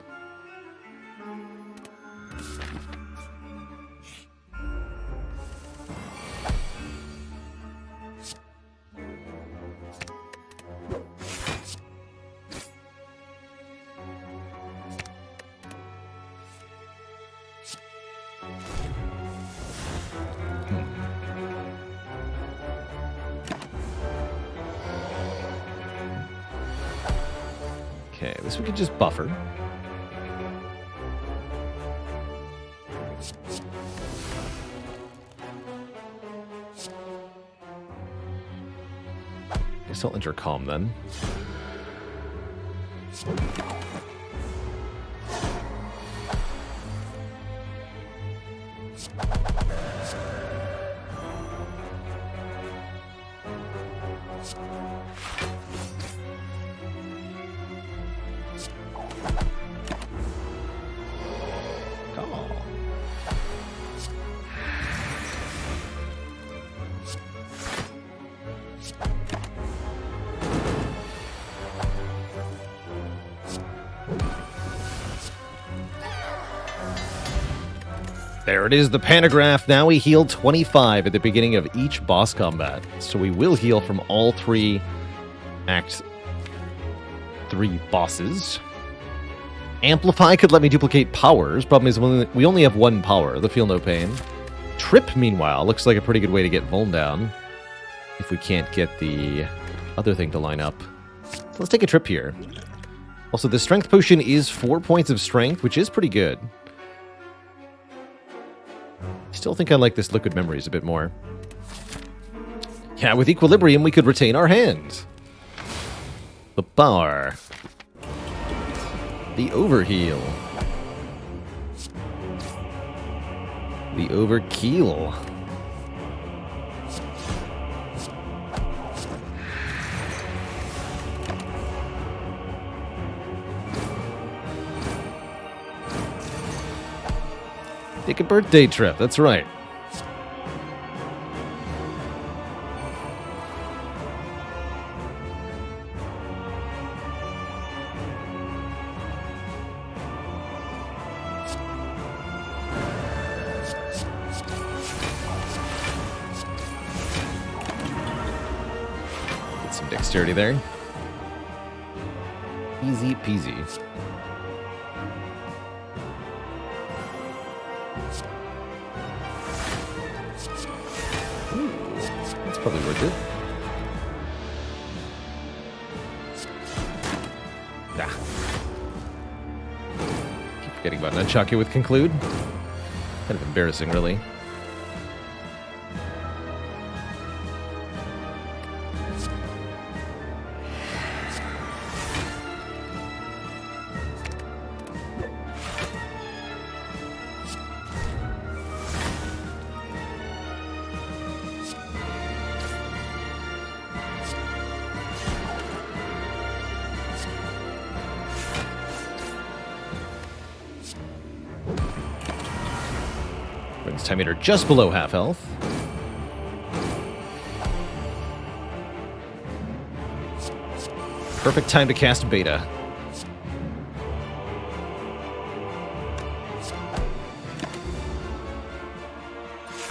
Okay, this we could just buffer. Guess I'll enter Calm then. There it is, the pantograph. Now we heal 25 at the beginning of each boss combat. So we will heal from all 3 Act 3 bosses. Amplify could let me duplicate powers. Problem is we only have 1 power, the Feel No Pain. Trip, meanwhile, looks like a pretty good way to get Vuln down. If we can't get the other thing to line up. So let's take a trip here. Also, the Strength Potion is 4 points of strength, which is pretty good. Still think I like this Liquid Memories a bit more. Yeah, with Equilibrium, we could retain our hand. The Bar. The Overheal. The Overkill. Take a birthday trip, that's right. Get some dexterity there. Easy peasy. Probably worth it. Nah. Keep forgetting about Nunchaku with Conclude. Kind of embarrassing, really. Brings time meter just below half health. Perfect time to cast Beta.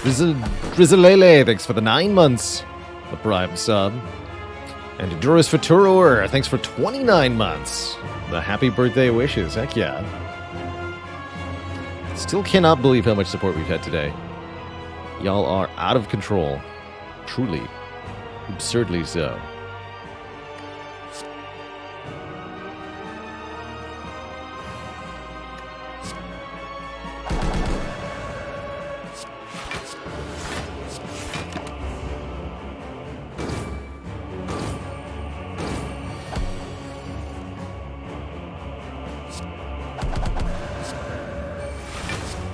Drizzlele, thanks for the 9 months. The Prime sub. And Endurus Futuror, thanks for 29 months. The happy birthday wishes, heck yeah. Still cannot believe how much support we've had today. Y'all are out of control. Truly. Absurdly so.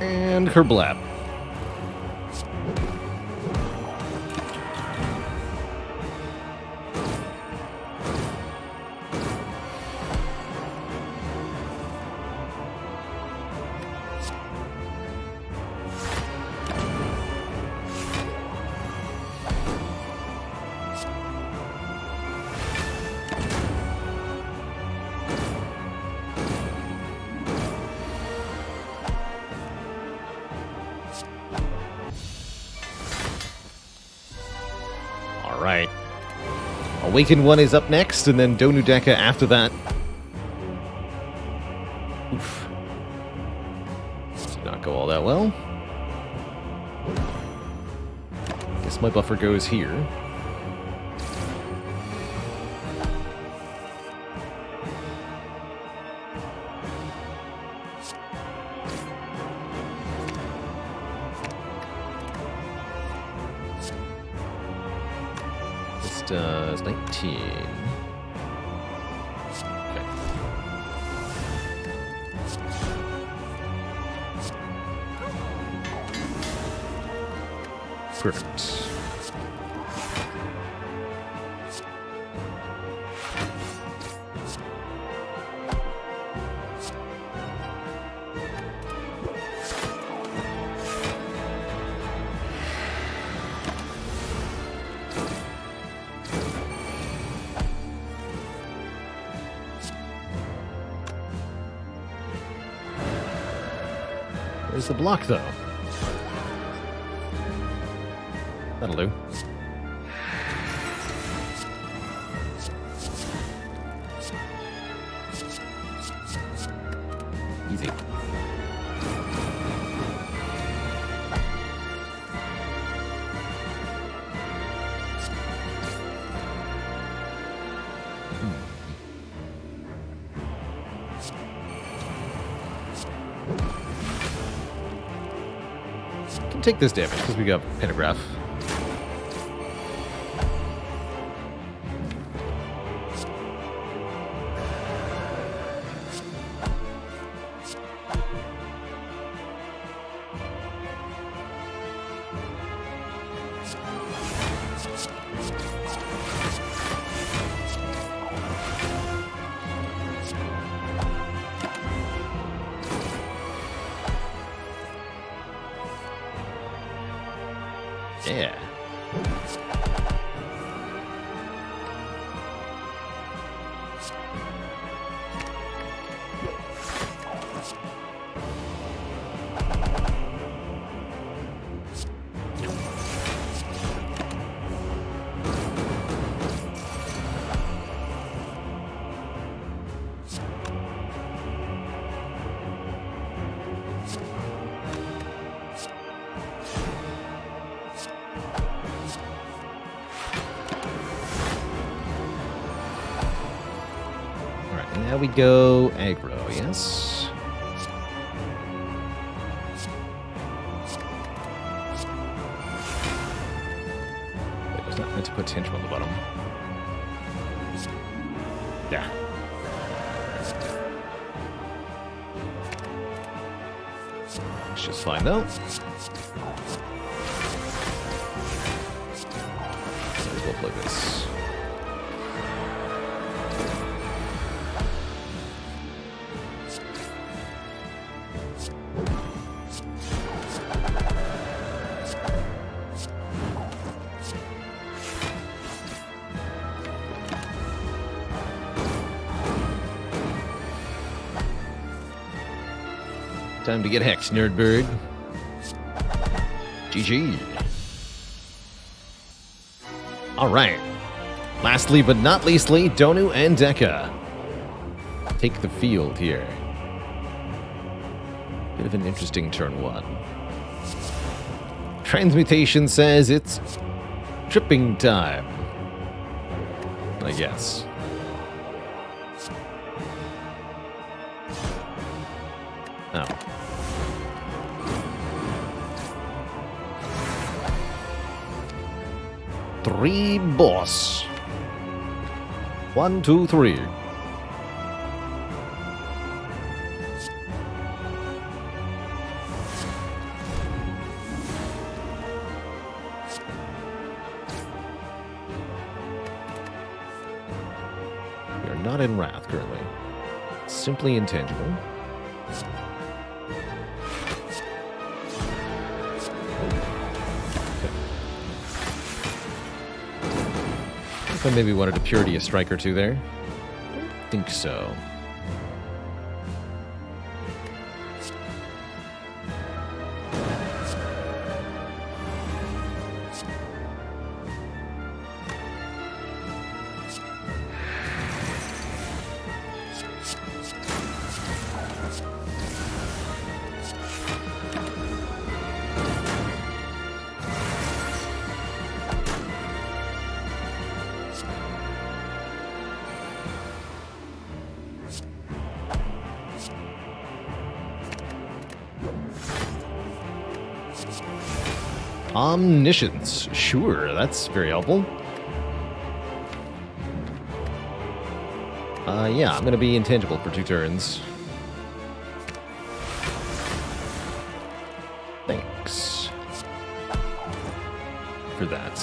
And Kerblap. Alright. Awakened One is up next, and then Donudeka after that. Oof. This did not go all that well. Guess my buffer goes here. Does 19. Okay. Perfect. Where's the block, though? That'll do. Easy. Can take this damage because we got pentagraph. Yeah. Now we go aggro, yes? Wait, I was not meant to put tension on the bottom. Yeah. It's just fine, though. Might as well play this. Time to get hexed, Nerdbird. GG. Alright. Lastly but not leastly, Donu and Deka take the field here. Bit of an interesting turn one. Transmutation says it's tripping time. I guess. Oh. Three boss. 1, 2, 3. We are not in Wrath currently. Simply intangible. I maybe wanted to purity a strike or two there. Don't think so. Omniscience. Sure, that's very helpful. Yeah, I'm going to be intangible for 2 turns. Thanks. for that.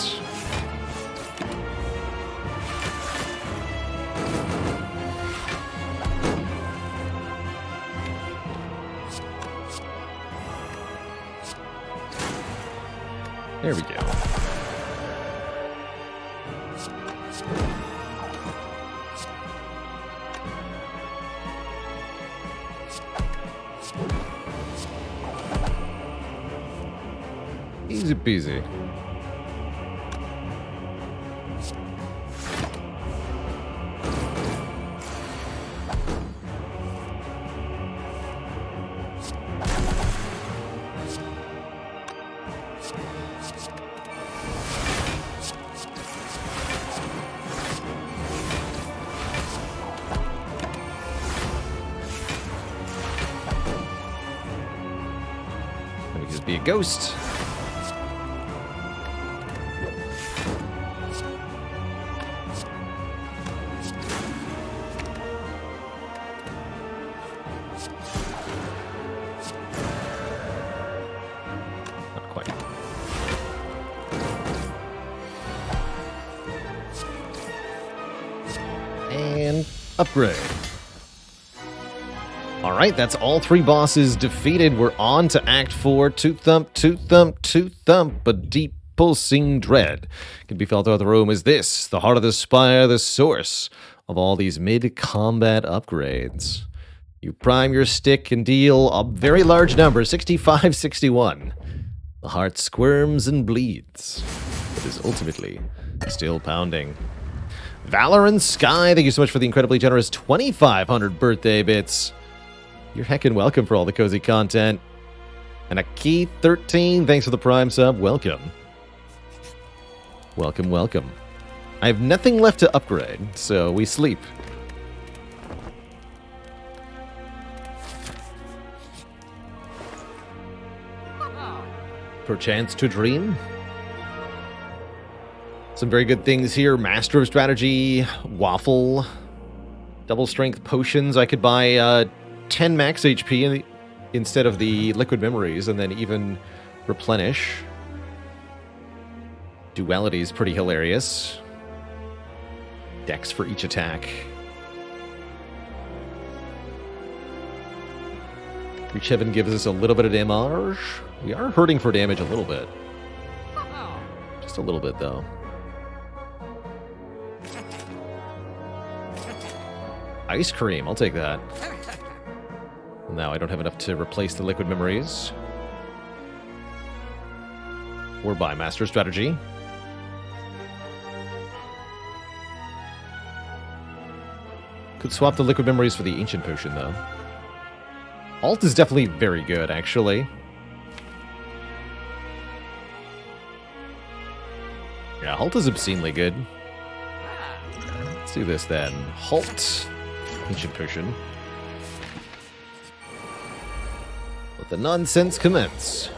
There we go. Easy peasy. Let me just be a ghost. And upgrade. Alright, that's all 3 bosses defeated. We're on to Act 4. Tooth thump, tooth thump, tooth thump. A deep pulsing dread can be felt throughout the room. Is this the heart of the Spire, the source of all these mid-combat upgrades? You prime your stick and deal a very large number, 65, 61. The heart squirms and bleeds, but is ultimately still pounding. Valorant Sky, thank you so much for the incredibly generous 2,500 birthday bits. You're heckin' welcome for all the cozy content. And a key 13, thanks for the Prime sub. Welcome. Welcome, welcome. I have nothing left to upgrade, so we sleep. Perchance to dream? Some very good things here. Master of Strategy, Waffle, Double Strength Potions. I could buy 10 max HP instead of the Liquid Memories, and then even replenish. Duality is pretty hilarious. Dex for each attack. Reach Heaven gives us a little bit of damage. We are hurting for damage a little bit. Just a little bit, though. Ice Cream, I'll take that. Now I don't have enough to replace the Liquid Memories. Or buy Master Strategy. Could swap the Liquid Memories for the Ancient Potion, though. Alt is definitely very good, actually. Yeah, Halt is obscenely good. Let's do this, then. Halt. Ancient Potion. Let the nonsense commence.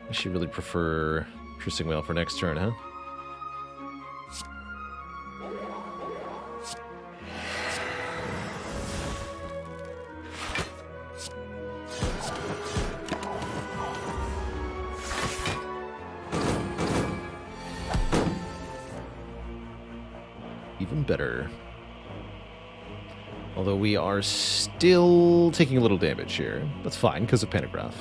I should really prefer Piercing Whale for next turn, huh? Even better. Although we are still taking a little damage here. That's fine, because of Pantograph.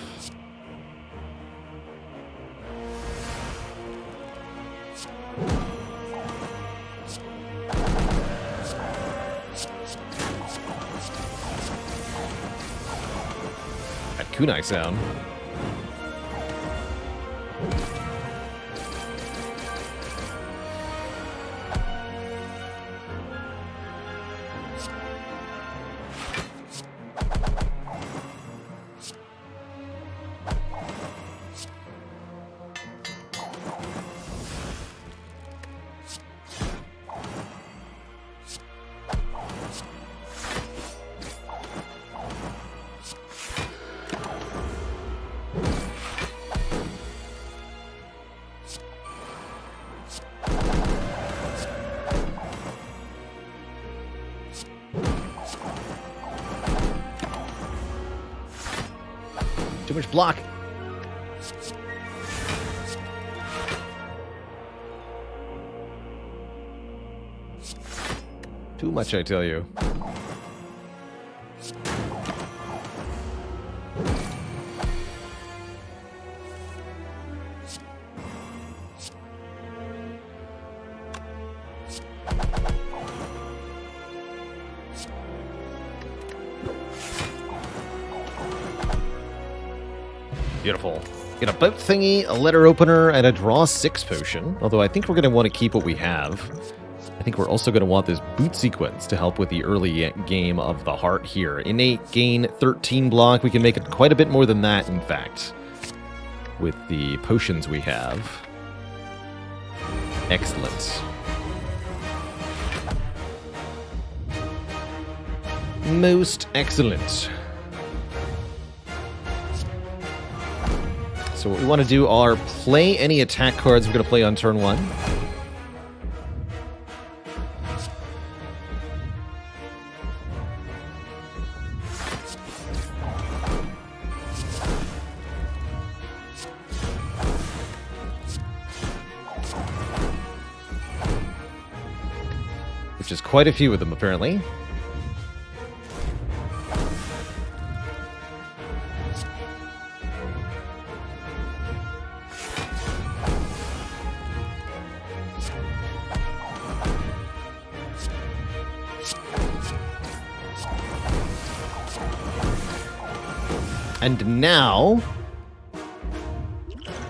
Kunai sound. Too much block. Too much, I tell you. Beautiful. Get a boat thingy, a letter opener, and a draw 6 potion. Although I think we're going to want to keep what we have. I think we're also going to want this boot sequence to help with the early game of the heart here. Innate gain 13 block. We can make it quite a bit more than that, in fact, with the potions we have. Excellent. Most excellent. So what we want to do are play any attack cards we're going to play on turn 1. Which is quite a few of them, apparently. And now,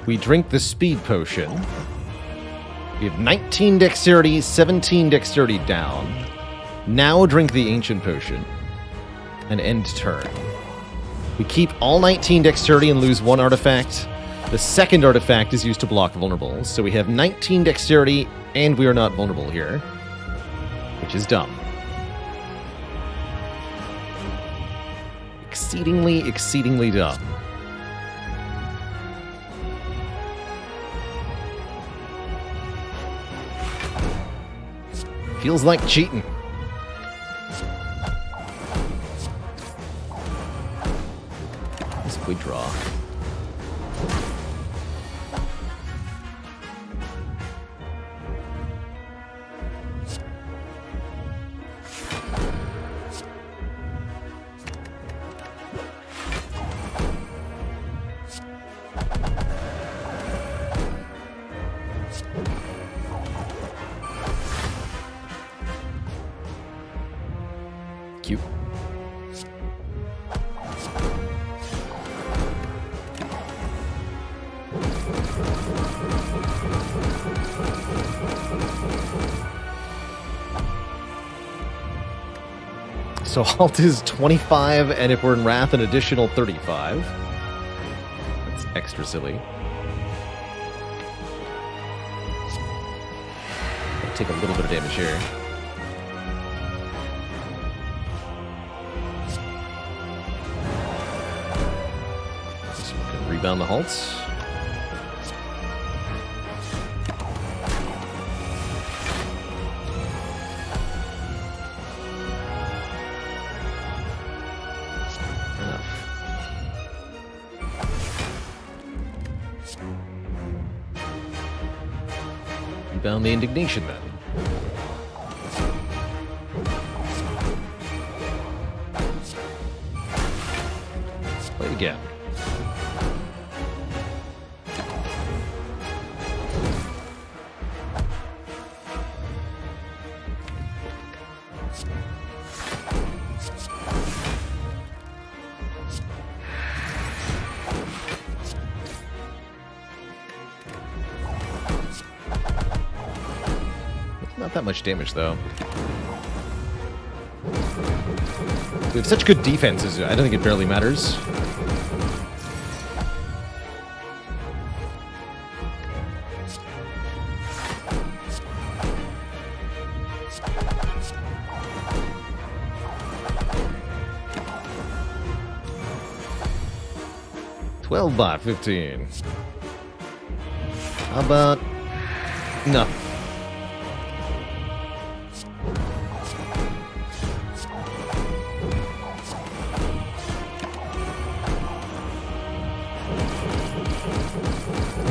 we drink the speed potion. We have 19 dexterity, 17 dexterity down. Now drink the ancient potion. And end turn. We keep all 19 dexterity and lose 1 artifact. The second artifact is used to block vulnerables. So we have 19 dexterity, and we are not vulnerable here. Which is dumb. Exceedingly, exceedingly dumb. Feels like cheating. Let's quick draw. Cute. So halt is 25, and if we're in Wrath, an additional 35. That's extra silly. I'll take a little bit of damage here. So we can rebound the halts. Rebound the indignation then. Play again. Not that much damage, though. We have such good defenses, I don't think it barely matters. $12.15. How about nothing?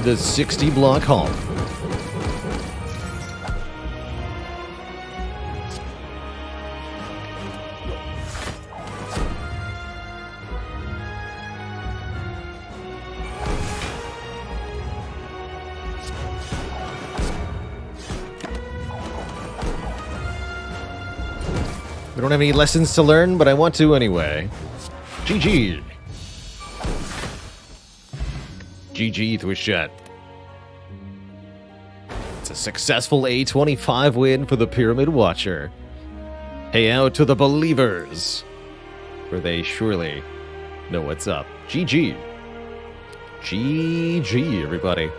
the 60 block halt. We don't have any lessons to learn, but I want to anyway. GG. GG, Thwishat. It's a successful A25 win for the Pyramid Watcher. Hey out to the believers, for they surely know what's up. GG. GG, everybody.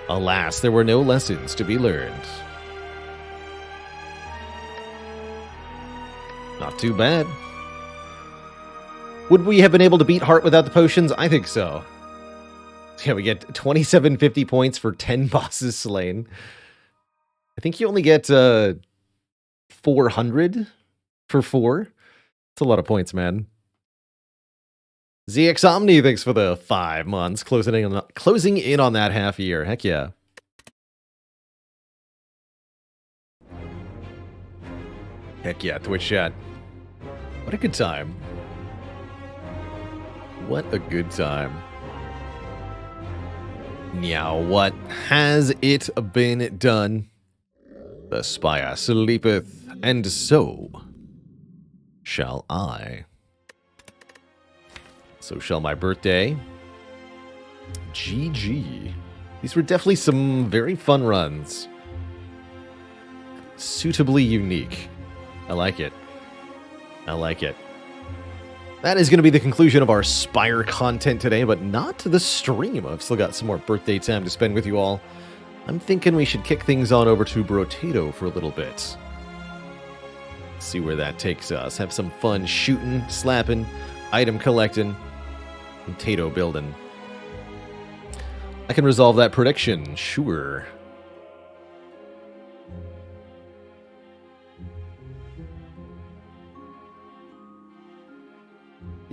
Alas, there were no lessons to be learned. Not too bad. Would we have been able to beat Heart without the potions? I think so. Yeah, we get 2750 points for 10 bosses slain. I think you only get 400 for 4. That's a lot of points, man. ZX Omni, thanks for the 5 months. Closing in on that half year. Heck yeah. Heck yeah, Twitch chat. What a good time. What a good time. Now, what has it been done? The Spire sleepeth, and so shall I. So shall my birthday. GG. These were definitely some very fun runs. Suitably unique. I like it. I like it. That is going to be the conclusion of our Spire content today, but not the stream. I've still got some more birthday time to spend with you all. I'm thinking we should kick things on over to Brotato for a little bit. See where that takes us. Have some fun shooting, slapping, item collecting, and Tato building. I can resolve that prediction, sure.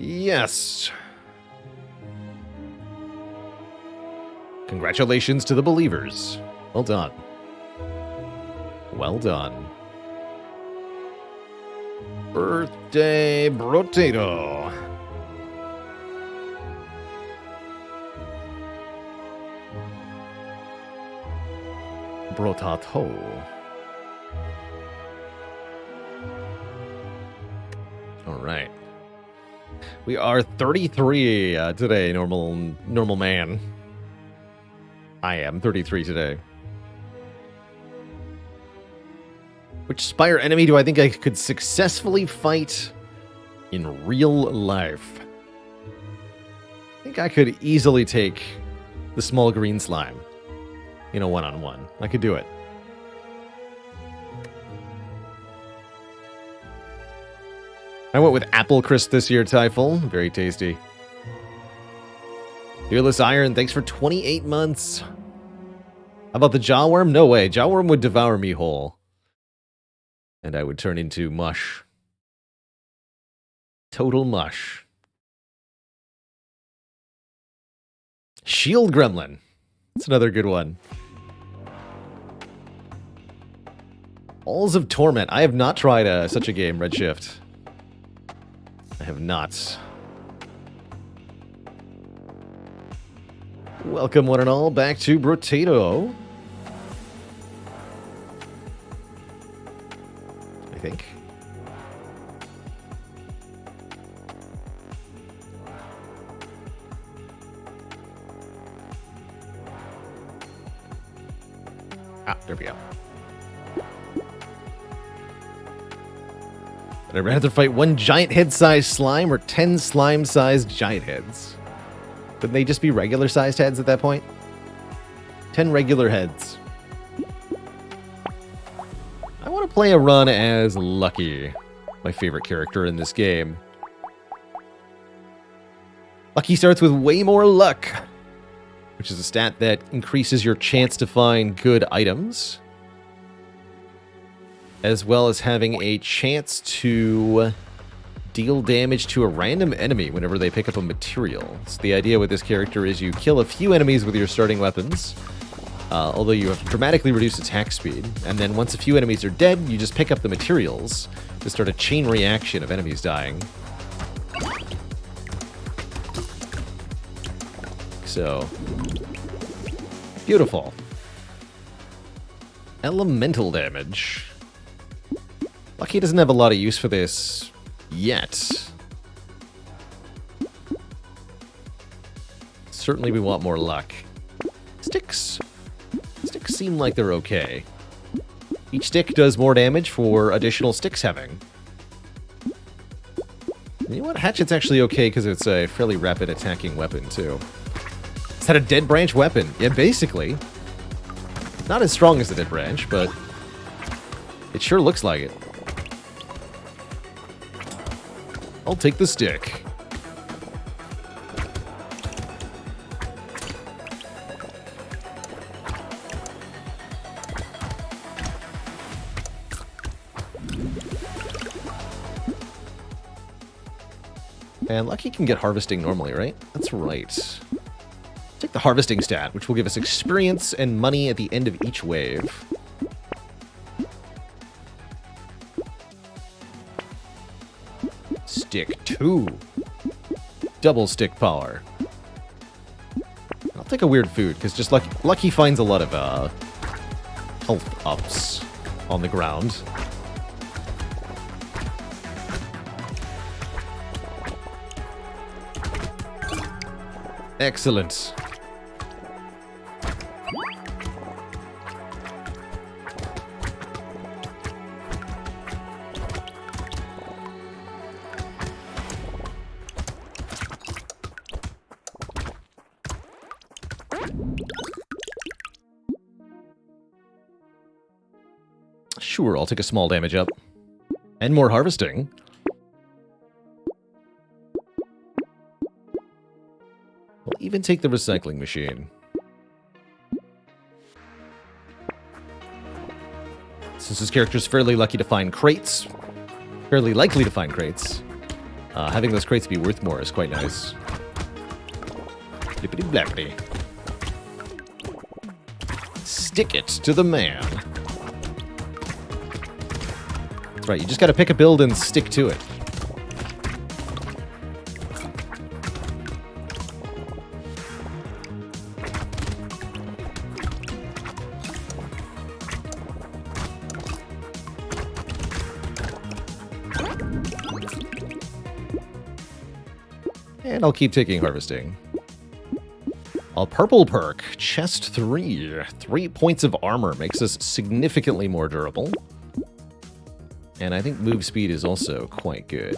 Yes. Congratulations to the believers. Well done. Well done. Birthday Brotato. Brotato. All right. We are 33 today, normal man. I am 33 today. Which Spire enemy do I think I could successfully fight in real life? I think I could easily take the small green slime in a one-on-one. I could do it. I went with Apple Crisp this year, Typhul. Very tasty. Fearless Iron, thanks for 28 months. How about the Jawworm? No way. Jawworm would devour me whole. And I would turn into mush. Total mush. Shield Gremlin. That's another good one. Halls of Torment. I have not tried such a game, Redshift. I have not. Welcome, one and all, back to Brotato. I think. Ah, there we go. Would I rather fight one giant head-sized slime or 10 slime-sized giant heads? Wouldn't they just be regular-sized heads at that point? 10 regular heads. I want to play a run as Lucky, my favorite character in this game. Lucky starts with way more luck, which is a stat that increases your chance to find good items, as well as having a chance to Deal damage to a random enemy whenever they pick up a material. So the idea with this character is you kill a few enemies with your starting weapons, although you have dramatically reduced attack speed, and then once a few enemies are dead, you just pick up the materials to start a chain reaction of enemies dying. So, beautiful. Elemental damage. Lucky doesn't have a lot of use for this yet. Certainly we want more luck. Sticks. Sticks seem like they're okay. Each stick does more damage for additional sticks having. You know what? Hatchet's actually okay because it's a fairly rapid attacking weapon too. Is that a dead branch weapon? Yeah, basically. Not as strong as the dead branch, but it sure looks like it. I'll take the stick. And Lucky can get harvesting normally, right? That's right. Take the harvesting stat, which will give us experience and money at the end of each wave. Stick 2. Double stick power. I'll take a weird food, because just Lucky finds a lot of health ups on the ground. Excellent. Sure, I'll take a small damage up. And more harvesting. We'll even take the recycling machine. Since this character's fairly lucky to find crates, fairly likely to find crates, having those crates be worth more is quite nice. Blippity blappity. Stick it to the man. That's right, you just gotta pick a build and stick to it. And I'll keep taking harvesting. A purple perk, chest 3. 3 points of armor makes us significantly more durable. And I think move speed is also quite good.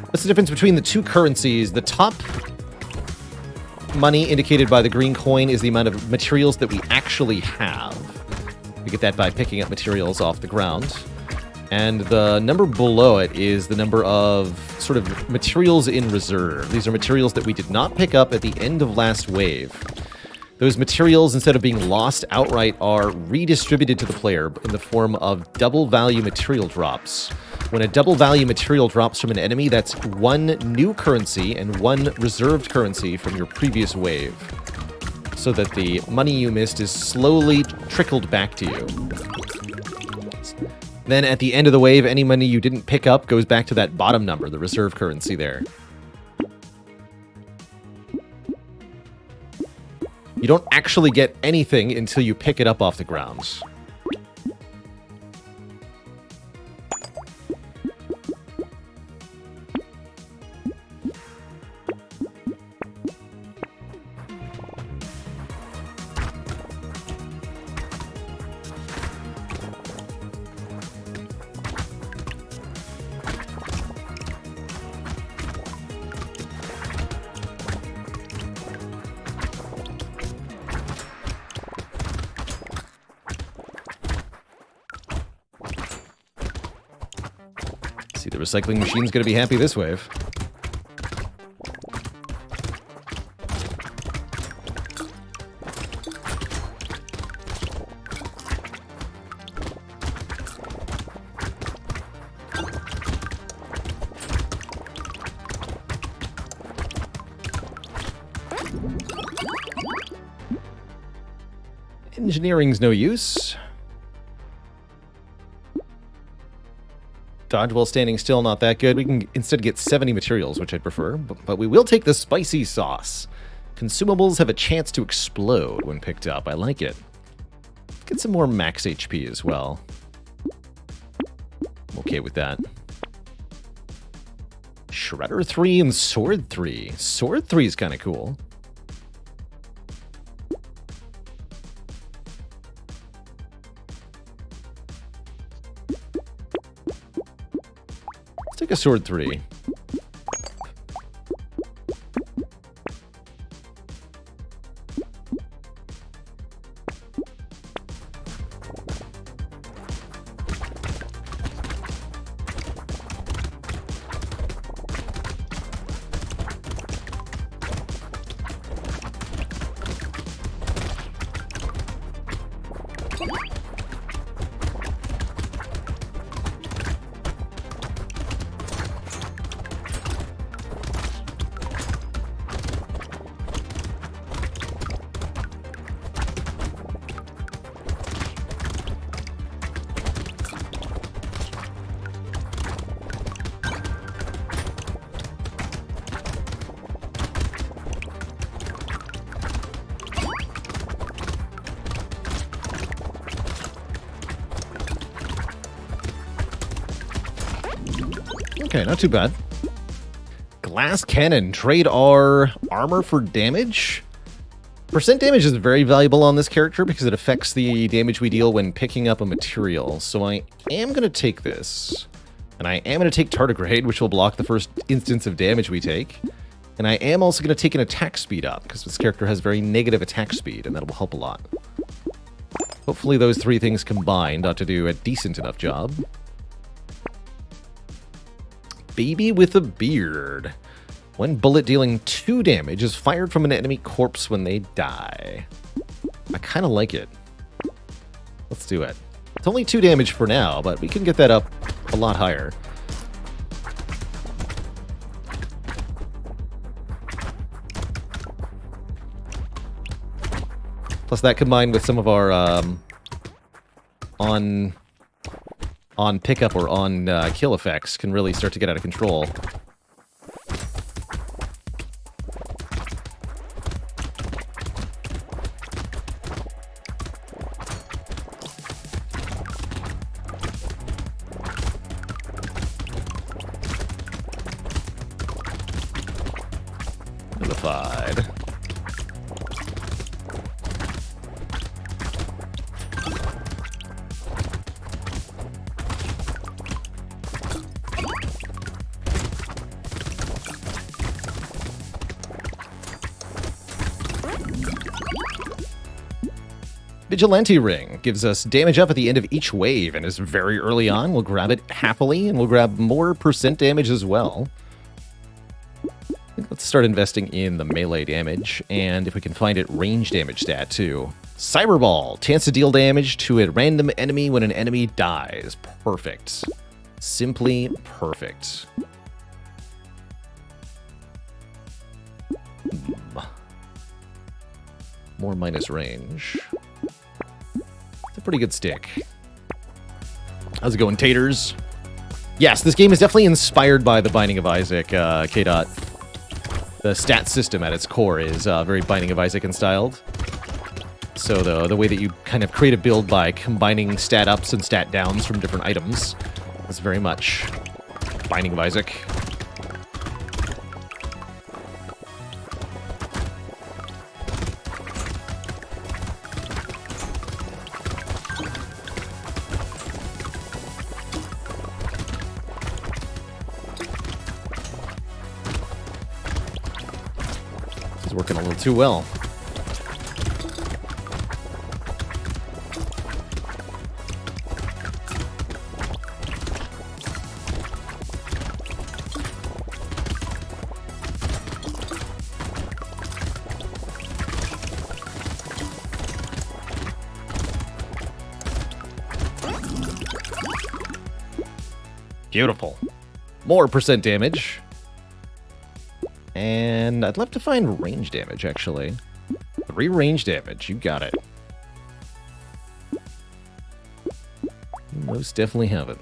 What's the difference between the two currencies? The top money indicated by the green coin is the amount of materials that we actually have. We get that by picking up materials off the ground. And the number below it is the number of sort of materials in reserve. These are materials that we did not pick up at the end of last wave. Those materials, instead of being lost outright, are redistributed to the player in the form of double value material drops. When a double value material drops from an enemy, that's 1 new currency and 1 reserved currency from your previous wave. So that the money you missed is slowly trickled back to you. Then at the end of the wave, any money you didn't pick up goes back to that bottom number, the reserve currency there. You don't actually get anything until you pick it up off the ground. The recycling machine's going to be happy this wave. Engineering's no use. Dodge while standing still, not that good. We can instead get 70 materials, which I'd prefer, but we will take the spicy sauce. Consumables have a chance to explode when picked up. I like it. Get some more max HP as well. I'm okay with that. Shredder 3 and Sword 3. Sword 3 is kind of cool. Let's take a Sword 3. Okay, not too bad. Glass cannon. Trade our armor for damage. Percent damage is very valuable on this character because it affects the damage we deal when picking up a material. So I am going to take this. And I am going to take Tardigrade, which will block the first instance of damage we take. And I am also going to take an attack speed up because this character has very negative attack speed, and that will help a lot. Hopefully those three things combined ought to do a decent enough job. Baby with a beard. When bullet dealing 2 damage is fired from an enemy corpse when they die. I kind of like it. Let's do it. It's only 2 damage for now, but we can get that up a lot higher. Plus that combined with some of our on pickup or on kill effects can really start to get out of control. Vilified. Vigilante Ring gives us damage up at the end of each wave and is very early on. We'll grab it happily, and we'll grab more percent damage as well. Let's start investing in the melee damage, and if we can find it, range damage stat too. Cyberball, chance to deal damage to a random enemy when an enemy dies. Perfect. Simply perfect. More minus range. It's a pretty good stick. How's it going, taters? Yes, this game is definitely inspired by The Binding of Isaac, K-Dot. The stat system at its core is very Binding of Isaac styled. So the way that you kind of create a build by combining stat ups and stat downs from different items is very much Binding of Isaac. Working a little too well. Beautiful. More percent damage. And I'd love to find range damage, actually. 3 range damage, you got it. Most definitely haven't.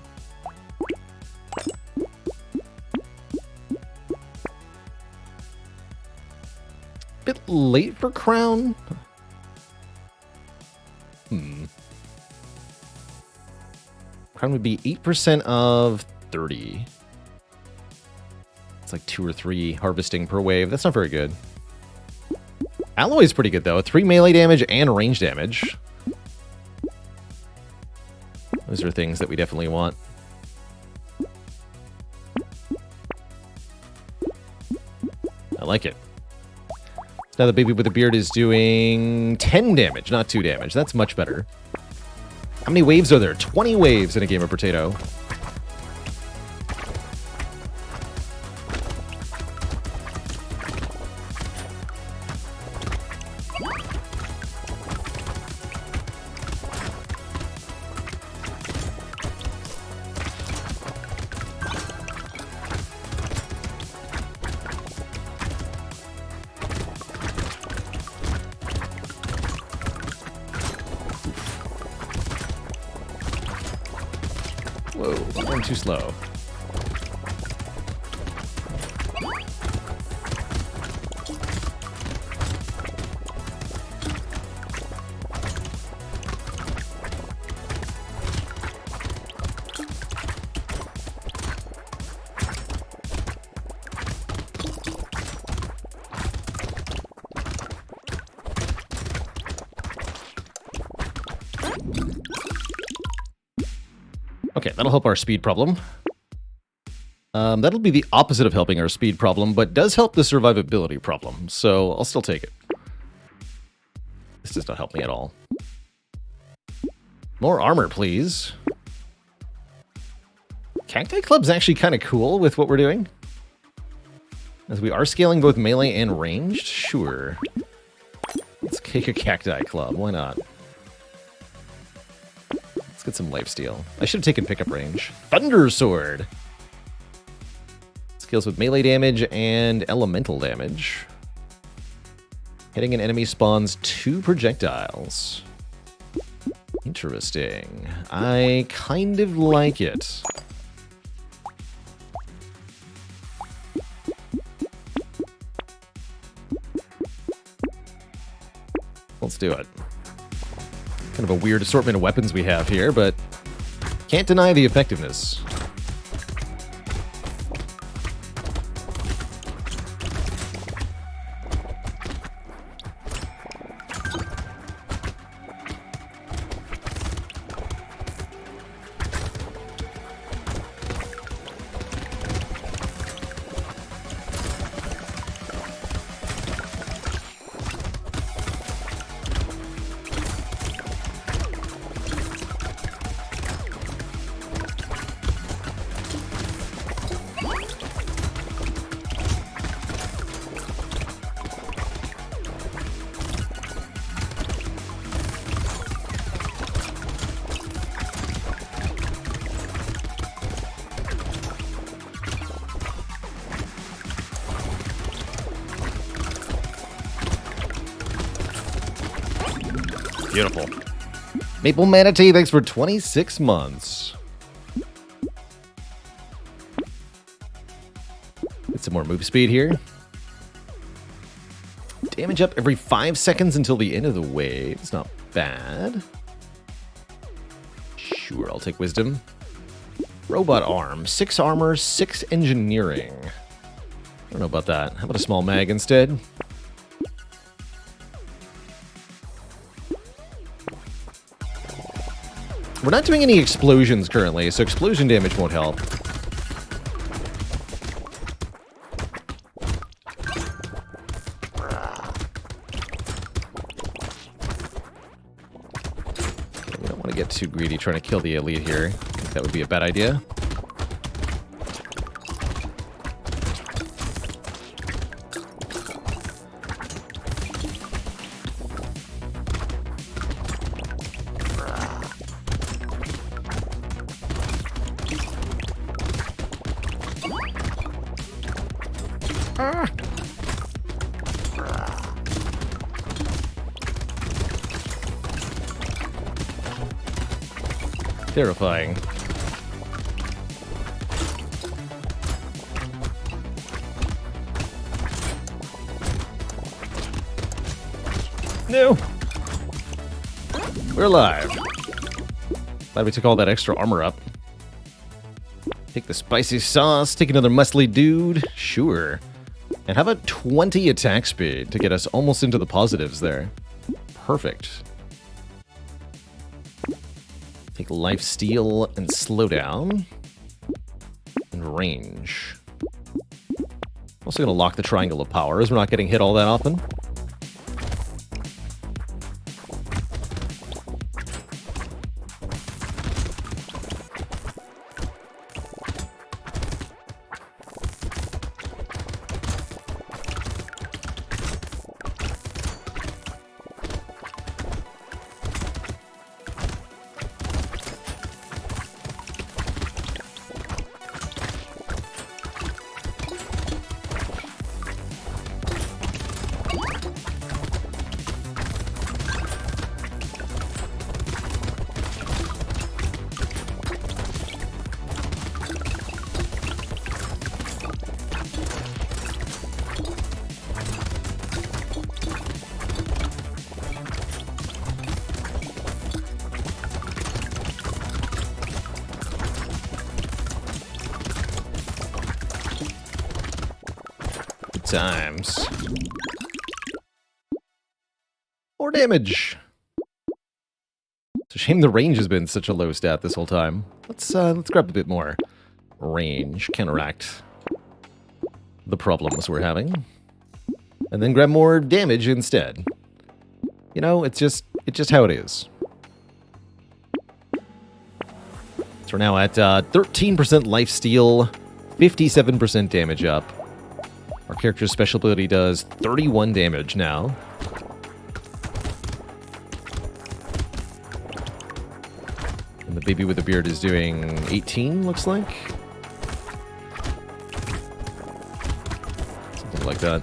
Bit late for crown. Crown would be 8% of 30. It's like 2 or 3 harvesting per wave. That's not very good. Alloy's pretty good, though. 3 melee damage and range damage. Those are things that we definitely want. I like it. So now the baby with the beard is doing 10 damage, not 2 damage. That's much better. How many waves are there? 20 waves in a game of Brotato. Whoa, I'm going too slow. Okay, that'll help our speed problem. That'll be the opposite of helping our speed problem, but does help the survivability problem, so I'll still take it. This does not help me at all. More armor, please. Cacti Club's actually kind of cool with what we're doing. As we are scaling both melee and ranged, sure. Let's kick a Cacti Club, why not? Get some lifesteal. I should have taken pickup range. Thunder Sword! Skills with melee damage and elemental damage. Hitting an enemy spawns 2 projectiles. Interesting. I kind of like it. Let's do it. Kind of a weird assortment of weapons we have here, but can't deny the effectiveness. Beautiful. Maple Manatee, thanks for 26 months. Get some more move speed here. Damage up every 5 seconds until the end of the wave. It's not bad. Sure, I'll take wisdom. Robot arm. 6 armor, 6 engineering. I don't know about that. How about a small mag instead? We're not doing any explosions currently, so explosion damage won't help. We don't want to get too greedy trying to kill the elite here. I think that would be a bad idea. Terrifying. No! We're alive. Glad we took all that extra armor up. Take the spicy sauce, take another muscly dude. Sure. And how about 20 attack speed to get us almost into the positives there? Perfect. Take life steal and slow down. And range. Also going to lock the triangle of power as we're not getting hit all that often. Times. More damage. It's a shame the range has been such a low stat this whole time. Let's grab a bit more range, counteract the problems we're having, and then grab more damage instead. You know, it's just how it is. So we're now at 13% life steal, 57% damage up. Our character's special ability does 31 damage now. And the baby with the beard is doing 18, looks like. Something like that.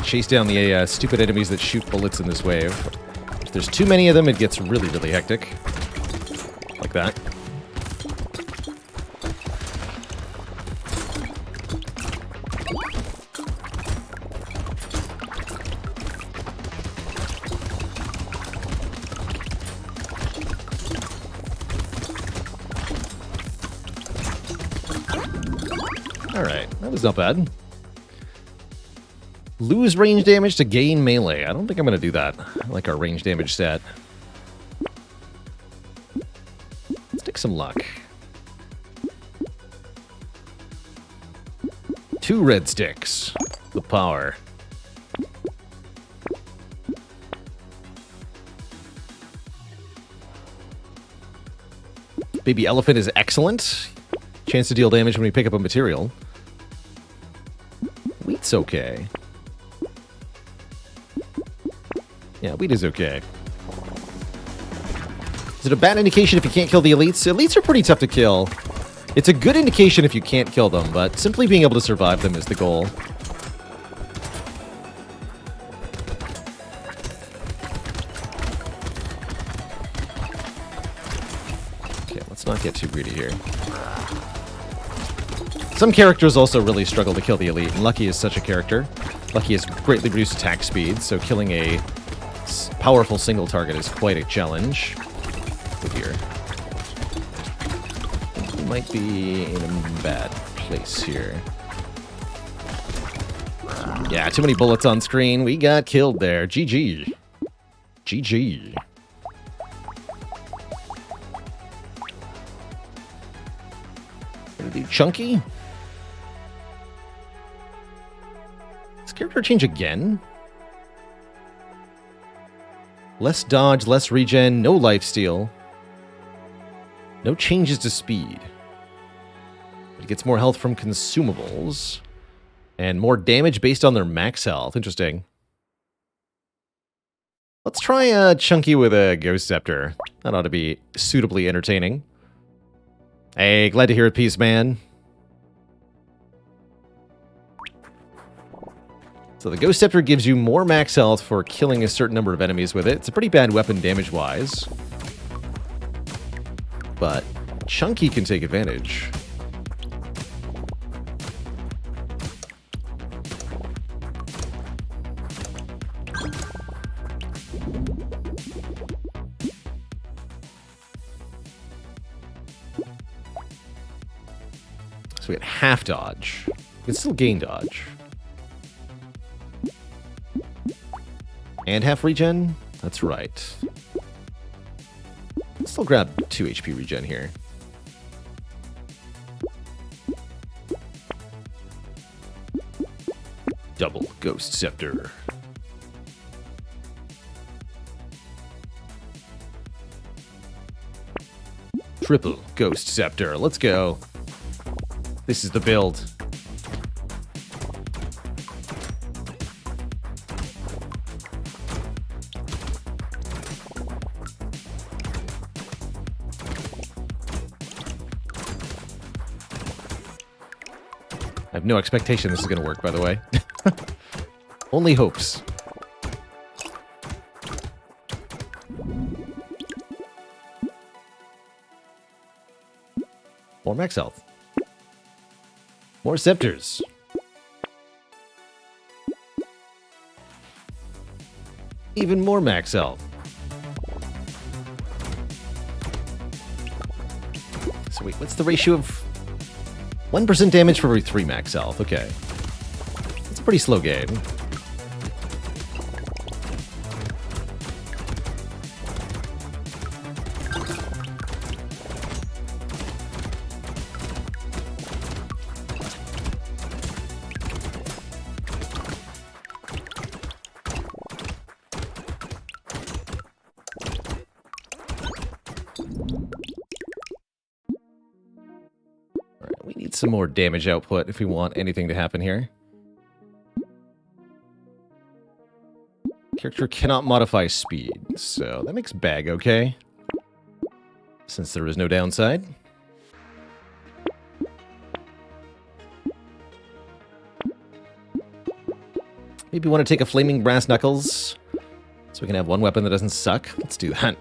Chase down the stupid enemies that shoot bullets in this wave. If there's too many of them, it gets really, really hectic. Like that. Alright, that was not bad. Lose range damage to gain melee. I don't think I'm going to do that. I like our range damage stat. Let's take some luck. 2 red sticks. The power. Baby elephant is excellent. Chance to deal damage when we pick up a material. Wheat's okay. Yeah, wheat is okay. Is it a bad indication if you can't kill the elites? Elites are pretty tough to kill. It's a good indication if you can't kill them, but simply being able to survive them is the goal. Okay, let's not get too greedy here. Some characters also really struggle to kill the elite, and Lucky is such a character. Lucky has greatly reduced attack speed, so killing a powerful single target is quite a challenge. With here. We might be in a bad place here. Yeah, too many bullets on screen. We got killed there. GG. GG. Gonna do Chunky? Does character change again? Less dodge, less regen, no lifesteal. No changes to speed. It gets more health from consumables. And more damage based on their max health. Interesting. Let's try Chunky with a Ghost Scepter. That ought to be suitably entertaining. Hey, glad to hear it, Peace Man. So the Ghost Scepter gives you more max health for killing a certain number of enemies with it. It's a pretty bad weapon damage-wise. But Chunky can take advantage. So we get half dodge. You can still gain dodge. And half regen? That's right. Let's still grab 2 HP regen here. Double Ghost Scepter. Triple Ghost Scepter. Let's go. This is the build. I have no expectation this is going to work, by the way. Only hopes. More max health. More scepters. Even more max health. So wait, what's the ratio of... 1% damage for every 3 max health. Okay. It's a pretty slow game. Some more damage output if we want anything to happen here. Character cannot modify speed, so that makes bag okay. Since there is no downside. Maybe want to take a Flaming Brass Knuckles, so we can have one weapon that doesn't suck. Let's do that.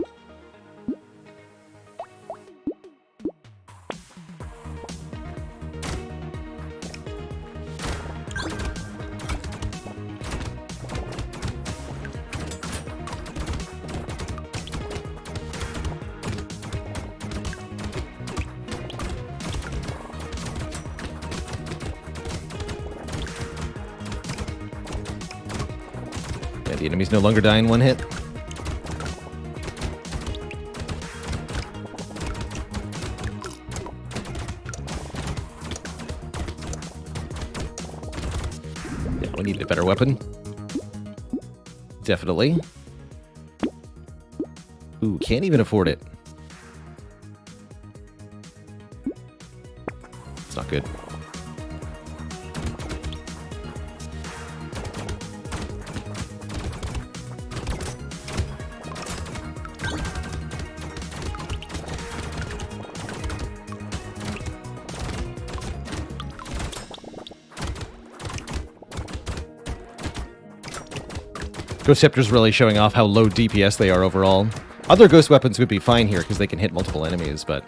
The enemies no longer die in one hit. Yeah, we need a better weapon. Definitely. Ooh, can't even afford it. It's not good. Ghost Scepter's really showing off how low DPS they are overall. Other Ghost weapons would be fine here because they can hit multiple enemies, but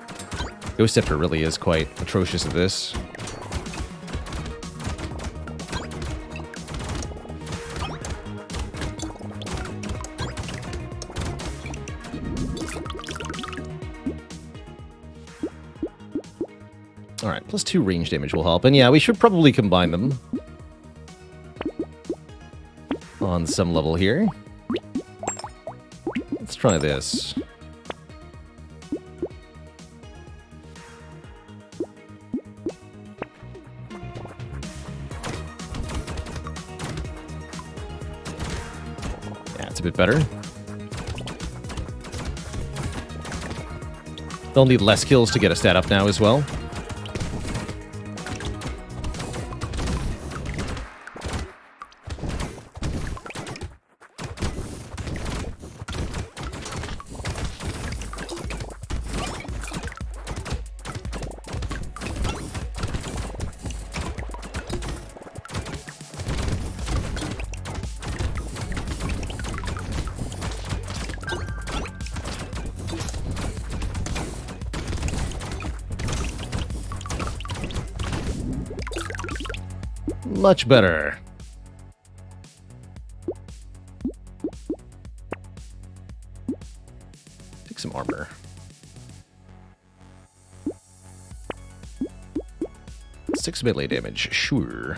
Ghost Scepter really is quite atrocious at this. Alright, plus 2 range damage will help. And yeah, we should probably combine them. On some level here. Let's try this. Yeah, it's a bit better. They'll need less kills to get a stat up now as well. Much better. Take some armor. Six melee damage, sure.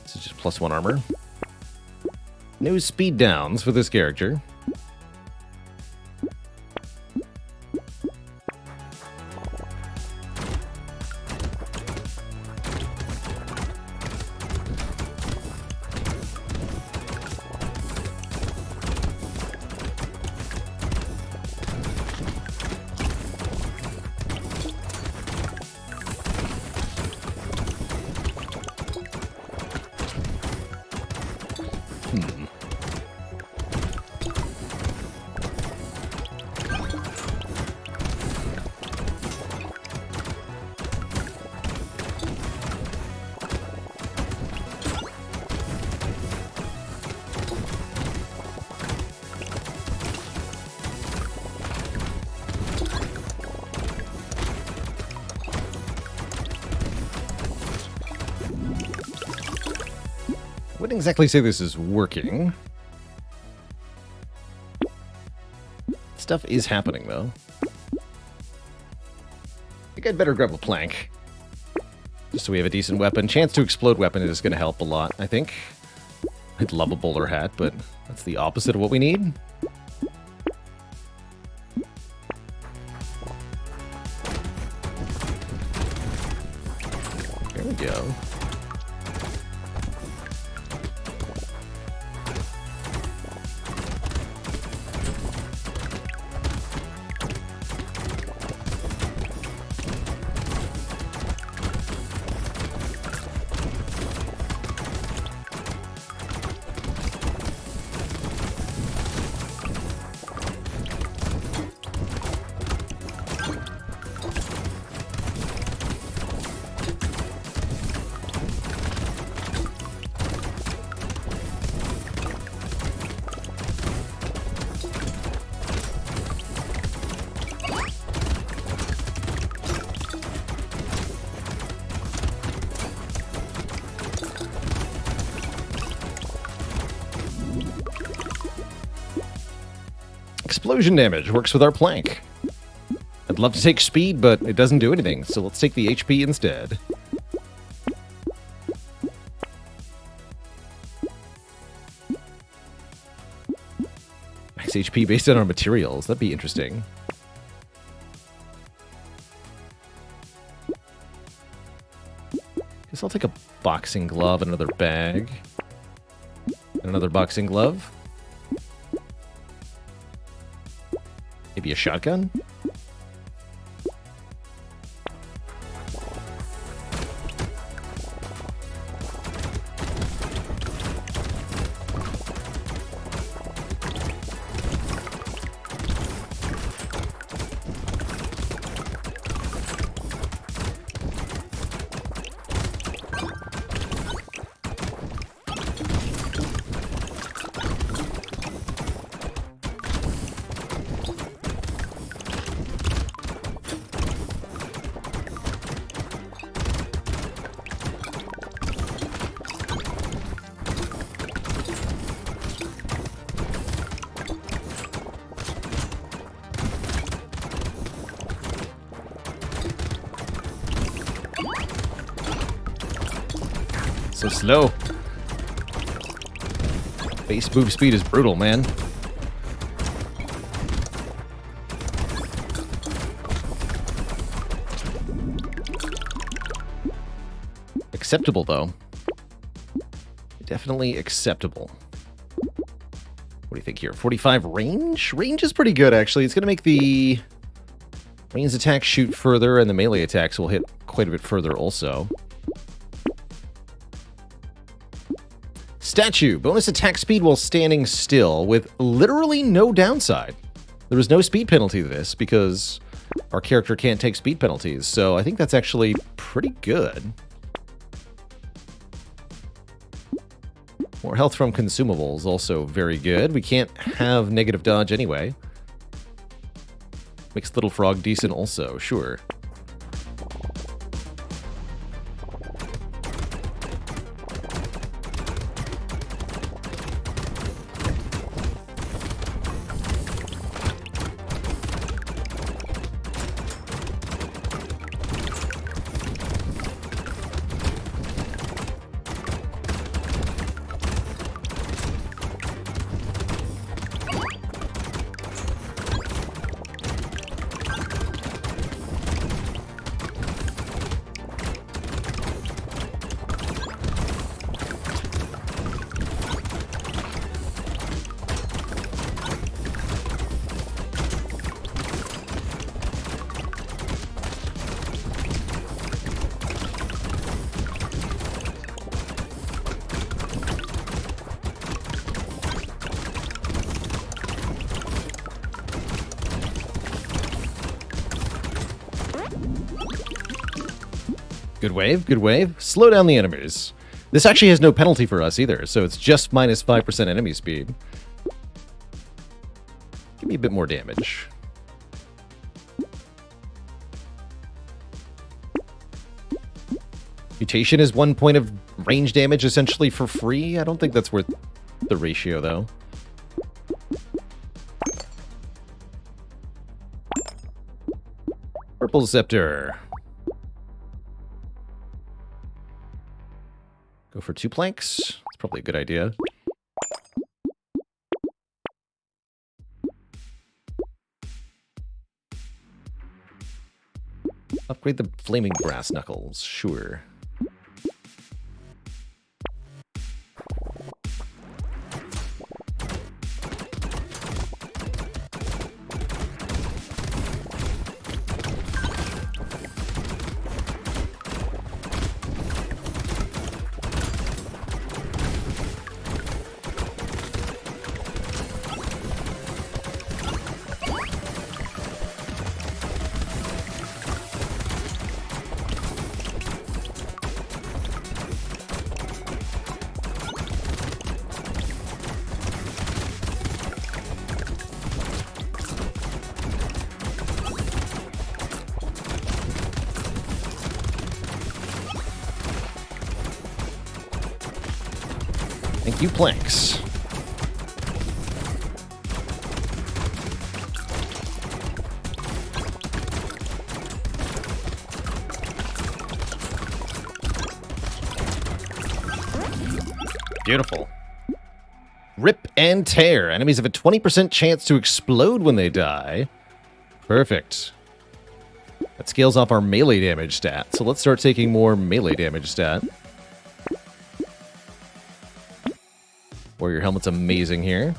This is just +1 armor. No speed downs for this character. Wouldn't exactly say this is working. Stuff is happening, though. I think I'd better grab a plank. Just so we have a decent weapon. Chance to explode weapon is going to help a lot, I think. I'd love a bowler hat, but that's the opposite of what we need. There we go. Explosion damage works with our plank. I'd love to take speed, but it doesn't do anything, so let's take the HP instead. Max HP based on our materials. That'd be interesting. Guess I'll take a boxing glove, another bag, and another boxing glove. Maybe a shotgun? So slow. Base move speed is brutal, man. Acceptable, though. Definitely acceptable. What do you think here? 45 range? Range is pretty good, actually. It's going to make the ranged attacks shoot further, and the melee attacks will hit quite a bit further also. Statue. Bonus attack speed while standing still with literally no downside. There is no speed penalty to this because our character can't take speed penalties, so I think that's actually pretty good. More health from consumables, also very good. We can't have negative dodge anyway. Makes Little Frog decent also, sure. Good wave, good wave. Slow down the enemies. This actually has no penalty for us either, so it's just minus 5% enemy speed. Give me a bit more damage. Mutation is 1 point of range damage essentially for free. I don't think that's worth the ratio though. Purple Scepter. Go for 2 planks. It's probably a good idea. Upgrade the flaming brass knuckles, sure. Thank you, planks. Beautiful. Rip and tear. Enemies have a 20% chance to explode when they die. Perfect. That scales off our melee damage stat, so let's start taking more melee damage stat. Warrior helmet's amazing here.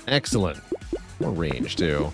Excellent. More range, too.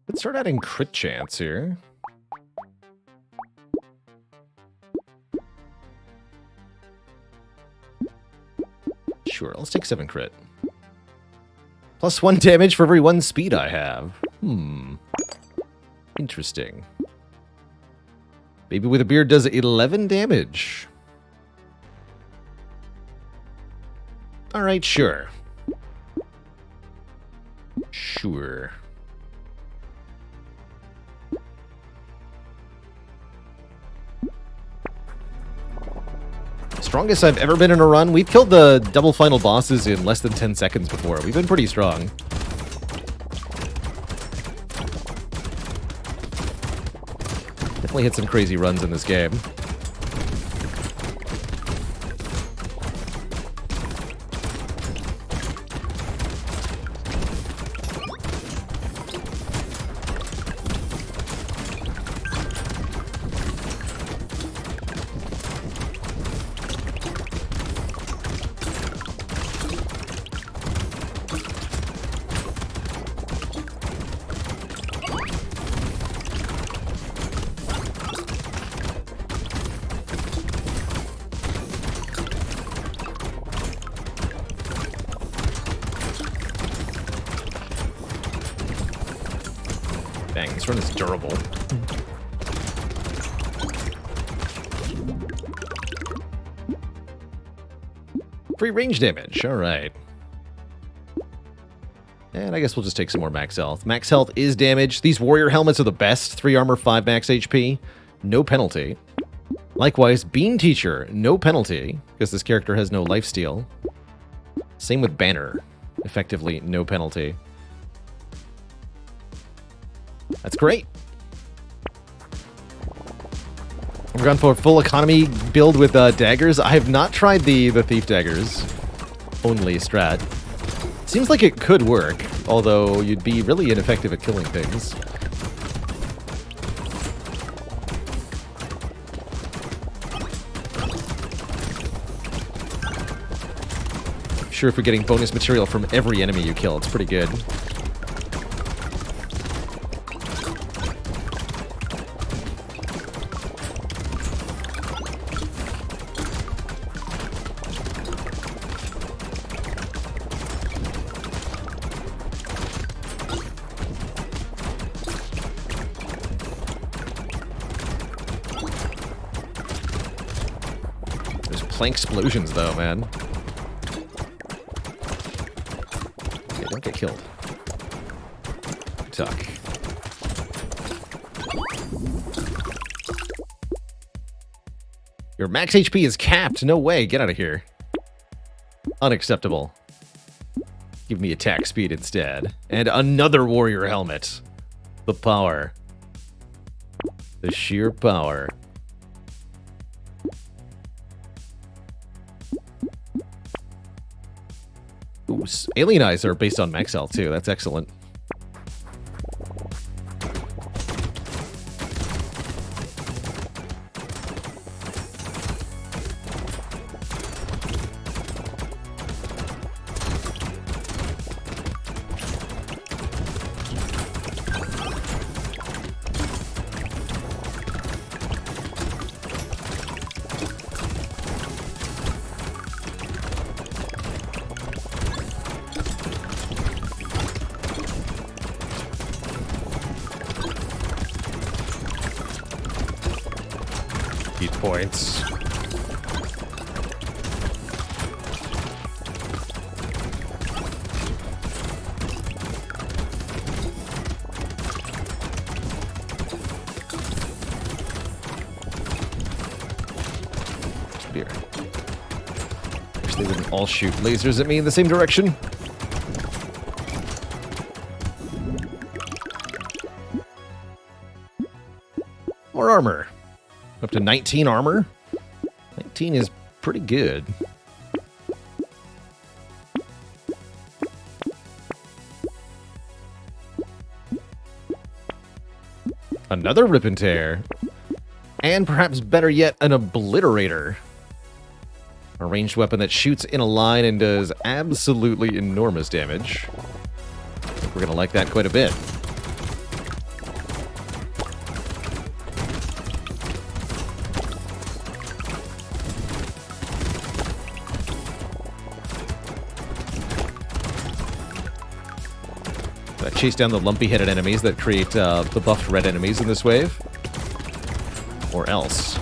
Let's start adding crit chance here. Sure, let's take 7 crit. Plus 1 damage for every 1 speed I have. Interesting. Baby with a beard does 11 damage. Alright, sure. Sure. Strongest I've ever been in a run. We've killed the double final bosses in less than 10 seconds before. We've been pretty strong. Definitely hit some crazy runs in this game. Dang, this run is durable. Free range damage, alright. And I guess we'll just take some more max health. Max health is damage. These warrior helmets are the best. 3 armor, 5 max HP. No penalty. Likewise, Bean Teacher, no penalty, because this character has no lifesteal. Same with Banner. Effectively, no penalty. That's great. We're going for a full economy build with daggers. I have not tried the thief daggers only strat. Seems like it could work, although you'd be really ineffective at killing things. I'm sure if you're getting bonus material from every enemy you kill, it's pretty good. Plank explosions, though, man. Okay, don't get killed. Tuck. Your max HP is capped. No way. Get out of here. Unacceptable. Give me attack speed instead. And another warrior helmet. The power. The sheer power. Ooh, alien eyes are based on max health too. That's excellent. Points. Spear. Wish they wouldn't all shoot lasers at me in the same direction. More armor. Up to 19 armor. 19 is pretty good. Another Rip and Tear. And perhaps better yet, an Obliterator. A ranged weapon that shoots in a line and does absolutely enormous damage. I think we're going to like that quite a bit. Chase down the lumpy-headed enemies that create the buffed red enemies in this wave. Or else.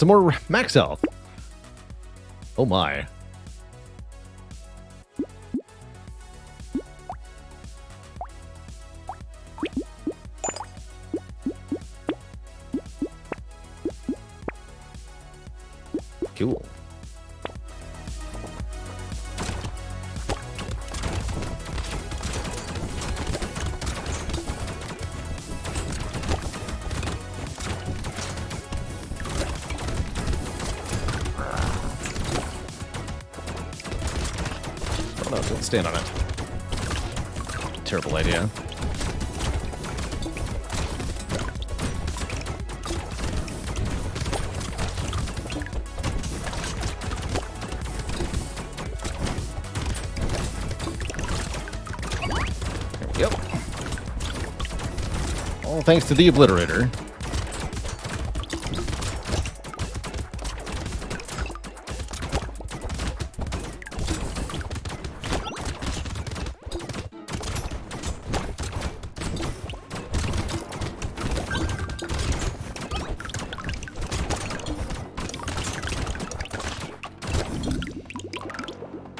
some more max health. Oh my. Cool. Oh no, don't stand on it. Terrible idea. Yep. All thanks to the obliterator.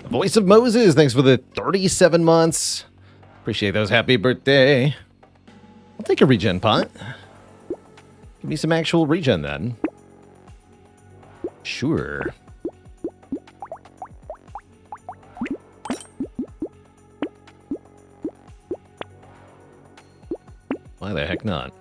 Voice of Moses, thanks for the 37 months. Appreciate those. Happy birthday. I'll take a regen pot. Give me some actual regen then. Sure. Why the heck not?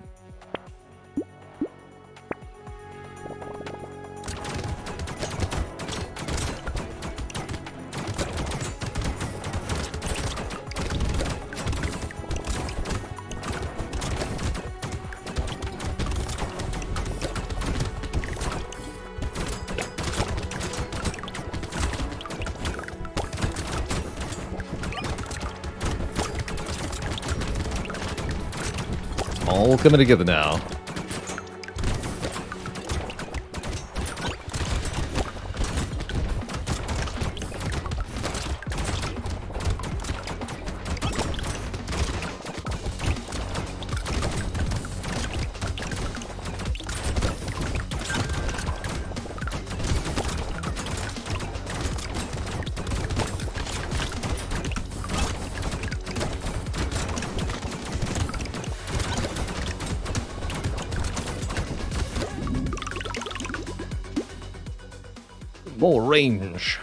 All coming together now. More range.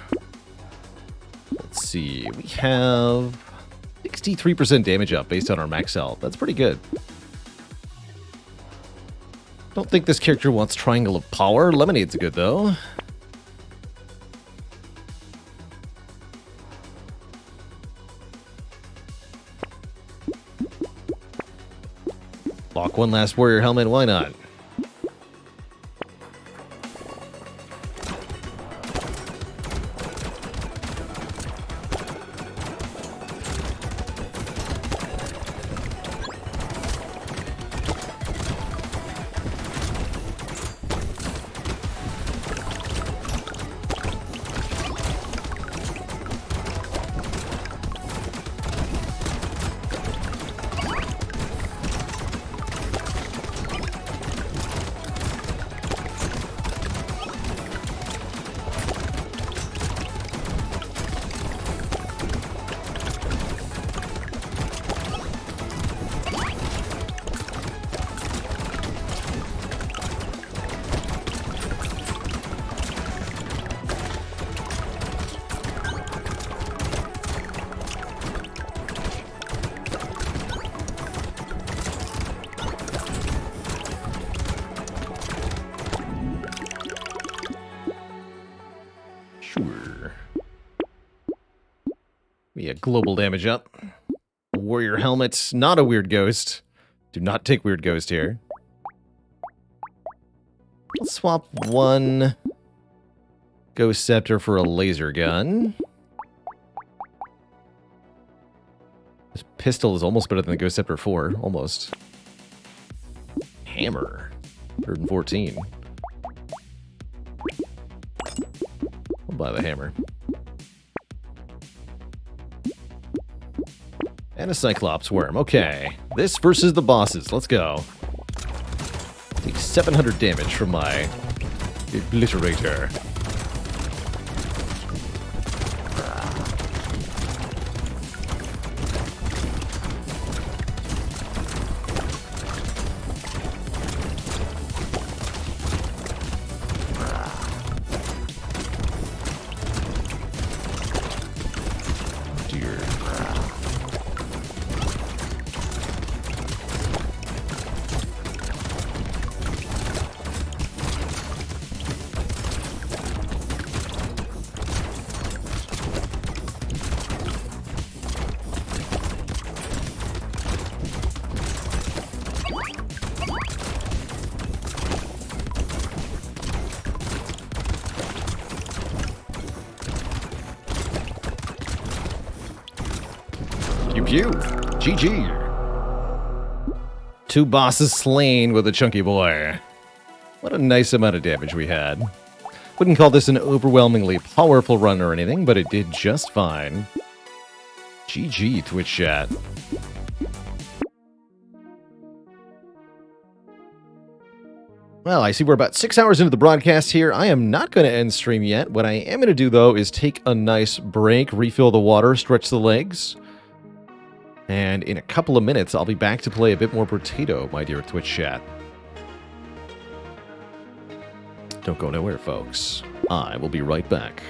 Let's see. We have 63% damage up based on our max health. That's pretty good. Don't think this character wants Triangle of Power. Lemonade's good, though. Lock one last warrior helmet. Why not? A global damage up. Warrior helmet, not a weird ghost. Do not take weird ghost here. Let's swap one ghost scepter for a laser gun. This pistol is almost better than the ghost scepter 4, almost. Hammer, 114. I'll buy the hammer. And a Cyclops worm. Okay. This versus the bosses. Let's go. Take 700 damage from my Obliterator. Pew. GG. 2 bosses slain with a chunky boy. What a nice amount of damage we had. Wouldn't call this an overwhelmingly powerful run or anything, but it did just fine. GG, Twitch chat. Well, I see we're about 6 hours into the broadcast here. I am not going to end stream yet. What I am going to do, though, is take a nice break, refill the water, stretch the legs. And in a couple of minutes, I'll be back to play a bit more Brotato, my dear Twitch chat. Don't go nowhere, folks. I will be right back.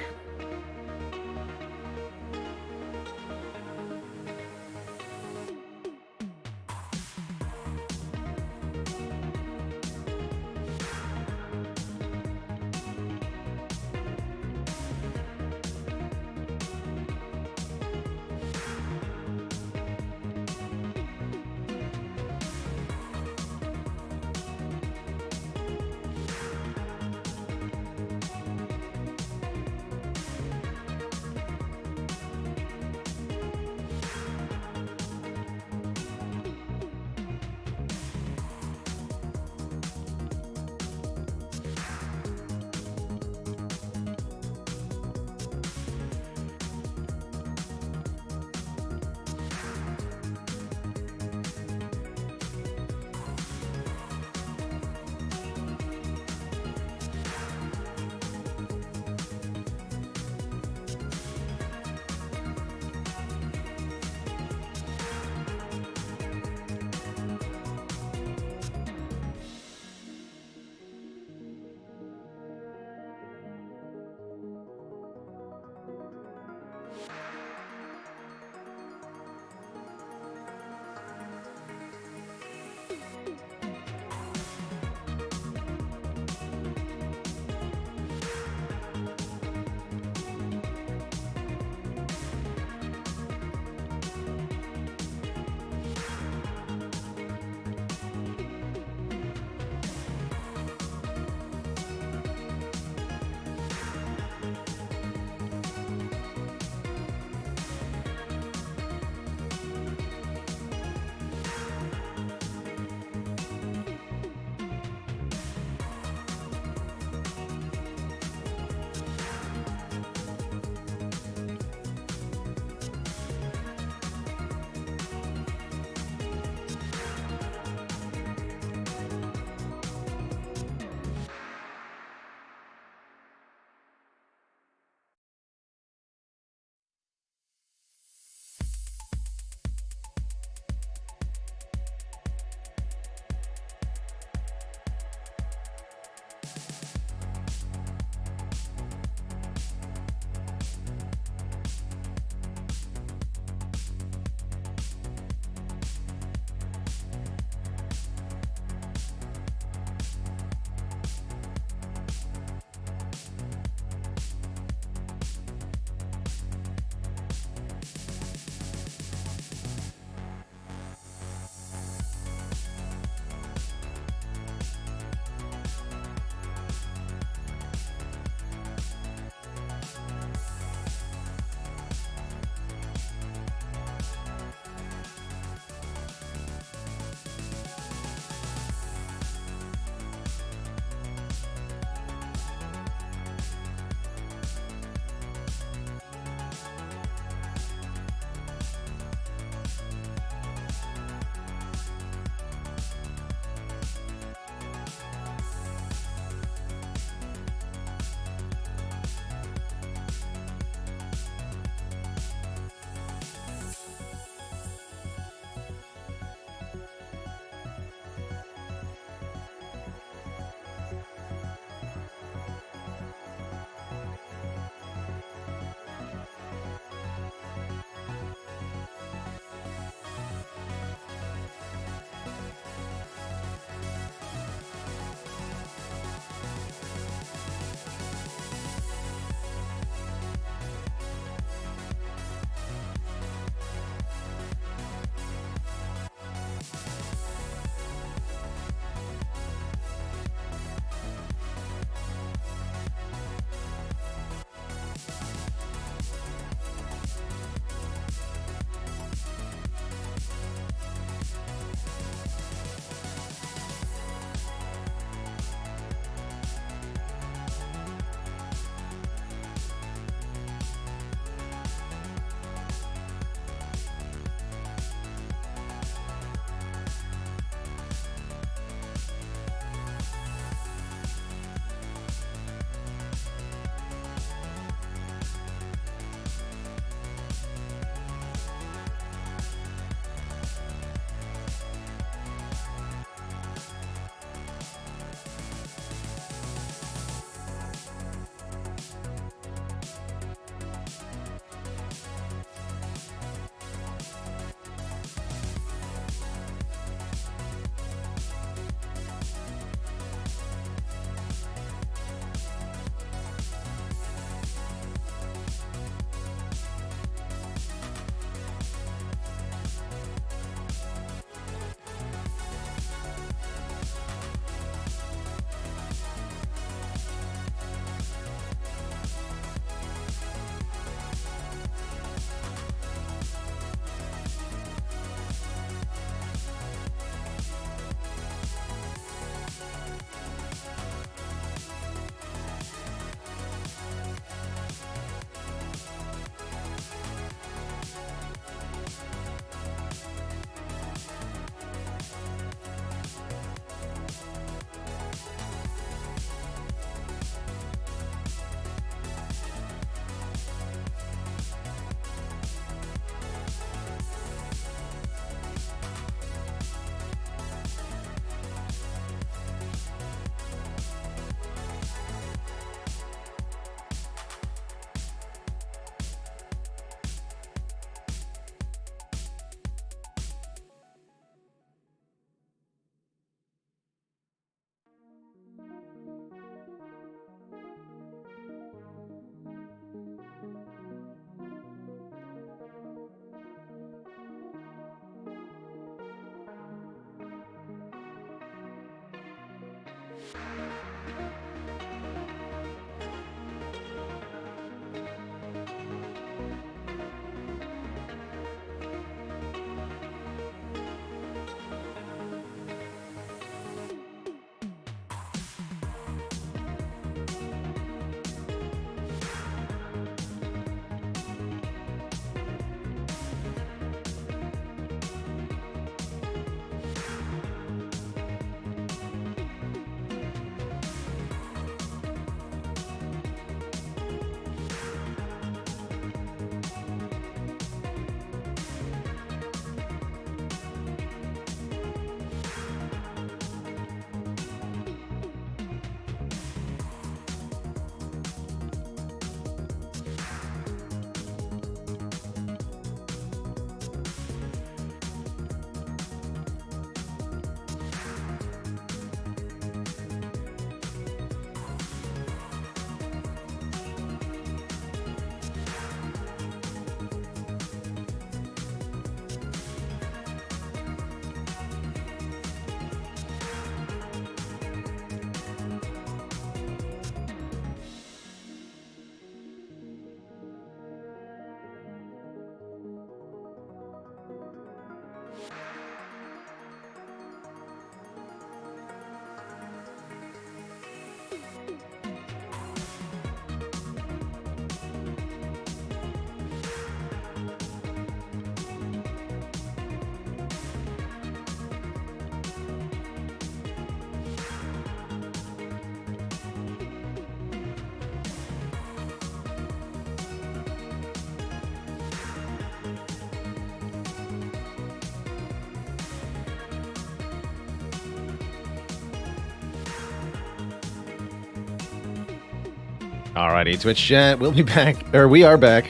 Alrighty, Twitch chat, we'll be back, or we are back.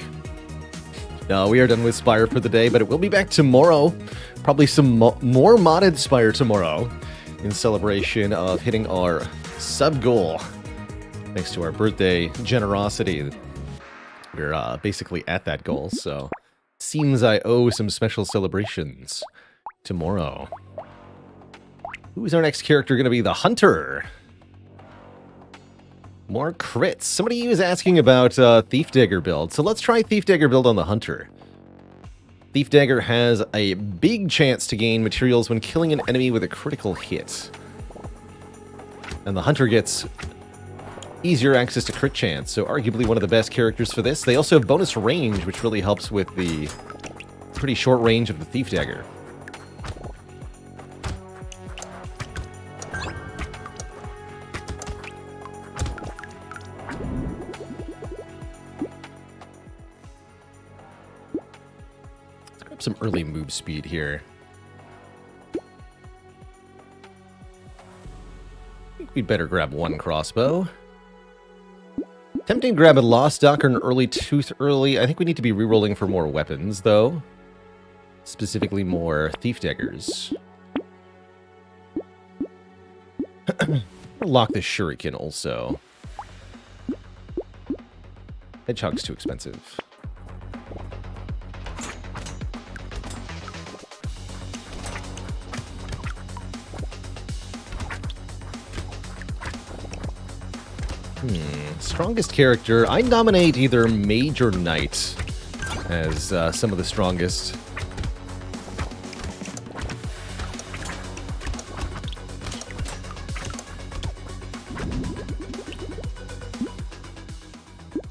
No, we are done with Spire for the day, but it will be back tomorrow. Probably some more modded Spire tomorrow in celebration of hitting our sub goal. Thanks to our birthday generosity. We're basically at that goal, so seems I owe some special celebrations tomorrow. Who's our next character going to be? The Hunter. More crits. Somebody was asking about Thief Dagger build, so let's try Thief Dagger build on the Hunter. Thief Dagger has a big chance to gain materials when killing an enemy with a critical hit. And the Hunter gets easier access to crit chance, so arguably one of the best characters for this. They also have bonus range, which really helps with the pretty short range of the Thief Dagger. Some early move speed here. I think we'd better grab one crossbow. Tempting to grab a Lost Dock or an early Tooth early. I think we need to be rerolling for more weapons, though. Specifically more Thief Daggers. Lock this Shuriken also. Hedgehog's too expensive. Strongest character. I nominate either Mage or Knight as some of the strongest.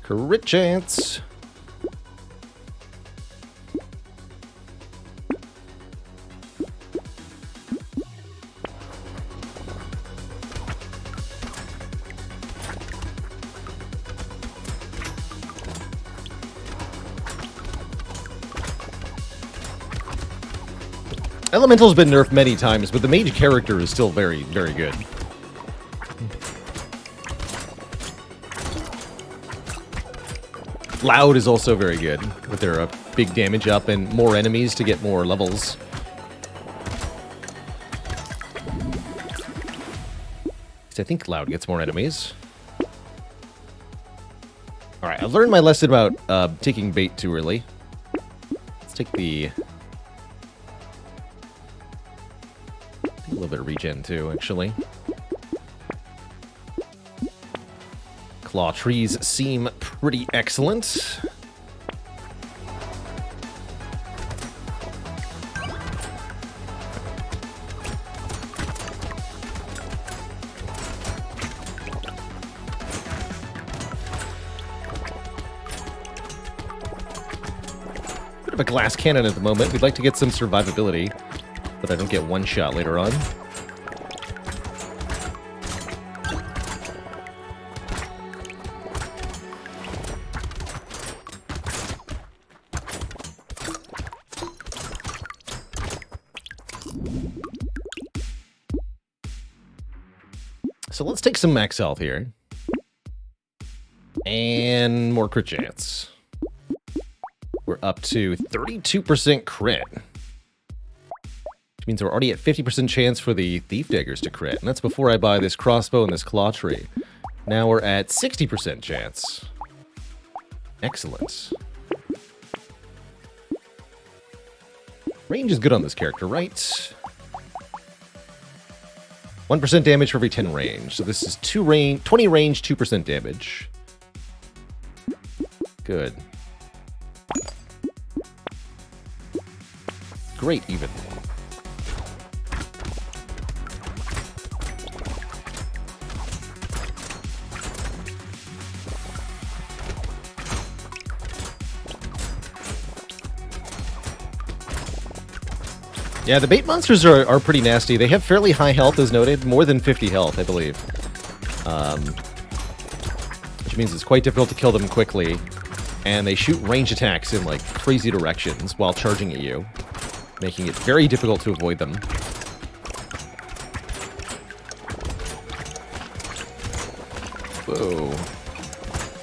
Crit chance. Elemental's been nerfed many times, but the mage character is still very, very good. Loud is also very good, with their big damage up and more enemies to get more levels. I think Loud gets more enemies. Alright, I learned my lesson about taking bait too early. Let's take the... a little bit of regen too, actually. Claw trees seem pretty excellent. Bit of a glass cannon at the moment. We'd like to get some survivability, but I don't get one shot later on. So let's take some max health here. And more crit chance. We're up to 32% crit. Which means we're already at 50% chance for the Thief Daggers to crit. And that's before I buy this crossbow and this claw tree. Now we're at 60% chance. Excellent. Range is good on this character, right? 1% damage for every 10 range. So this is 20 range, 2% damage. Good. Great, even. Yeah, the bait monsters are pretty nasty. They have fairly high health, as noted. More than 50 health, I believe. Which means it's quite difficult to kill them quickly. And they shoot range attacks in, like, crazy directions while charging at you, making it very difficult to avoid them. Whoa.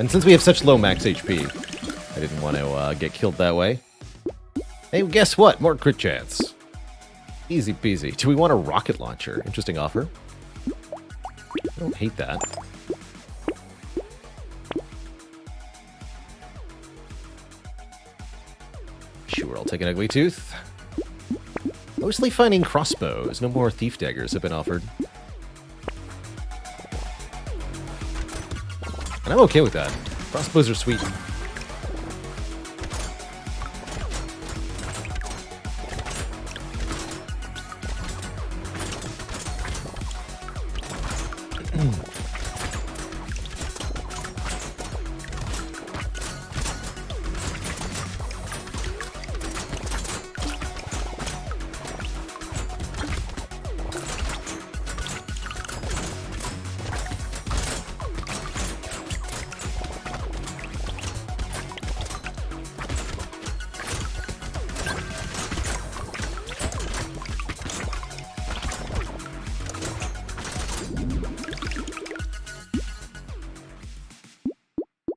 And since we have such low max HP, I didn't want to get killed that way. Hey, guess what? More crit chance. Easy peasy. Do we want a rocket launcher? Interesting offer. I don't hate that. Sure, I'll take an ugly tooth. Mostly finding crossbows. No more thief daggers have been offered. And I'm okay with that. Crossbows are sweet.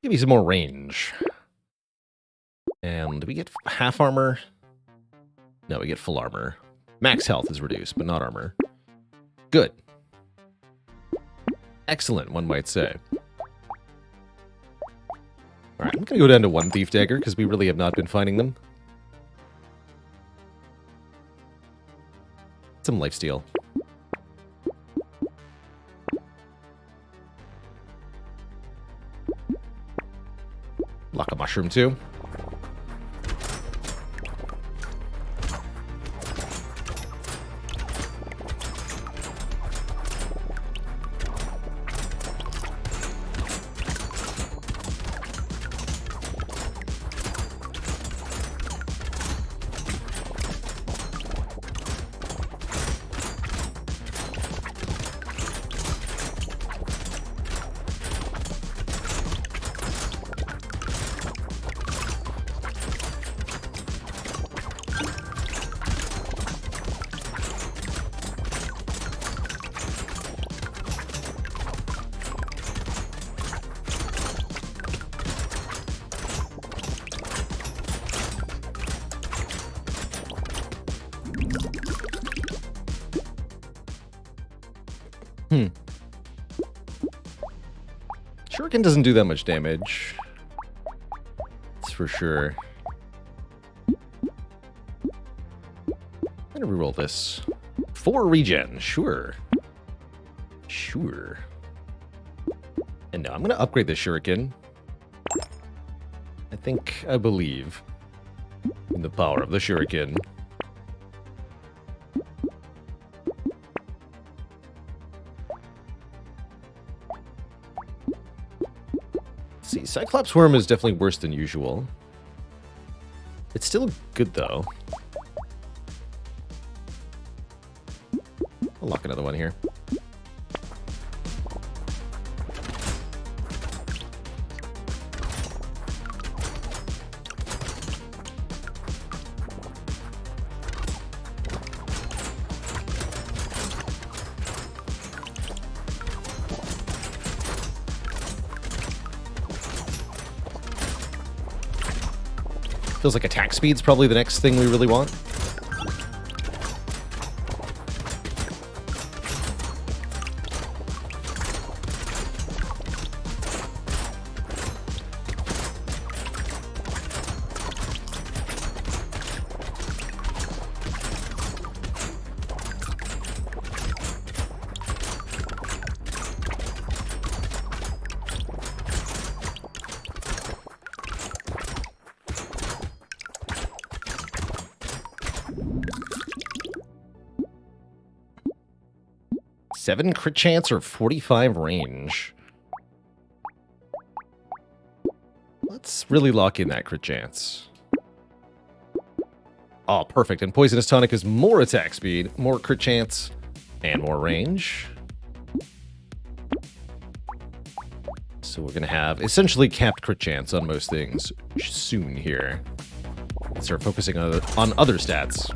Give me some more range. And we get half armor. No, we get full armor. Max health is reduced, but not armor. Good. Excellent, one might say. Alright, I'm gonna go down to one thief dagger, because we really have not been finding them. Some lifesteal. Lock a mushroom too. Shuriken doesn't do that much damage. That's for sure. I'm gonna reroll this. 4 regen, sure. Sure. And no, I'm gonna upgrade this Shuriken. I believe in the power of the Shuriken. See, Cyclops Worm is definitely worse than usual. It's still good, though. I'll lock another one here. Feels like attack speed's probably the next thing we really want. Seven crit chance or 45 range. Let's really lock in that crit chance. Oh, perfect. And Poisonous Tonic is more attack speed, more crit chance, and more range. So we're going to have essentially capped crit chance on most things soon here. Let's start focusing on other stats.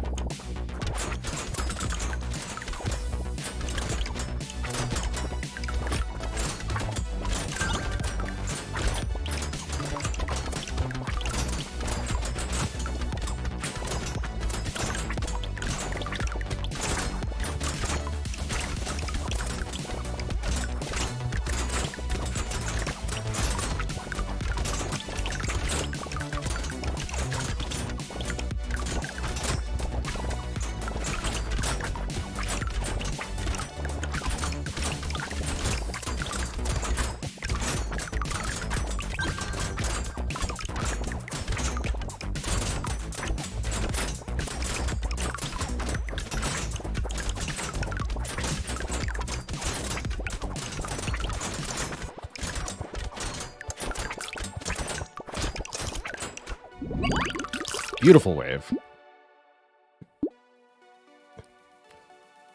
Beautiful wave.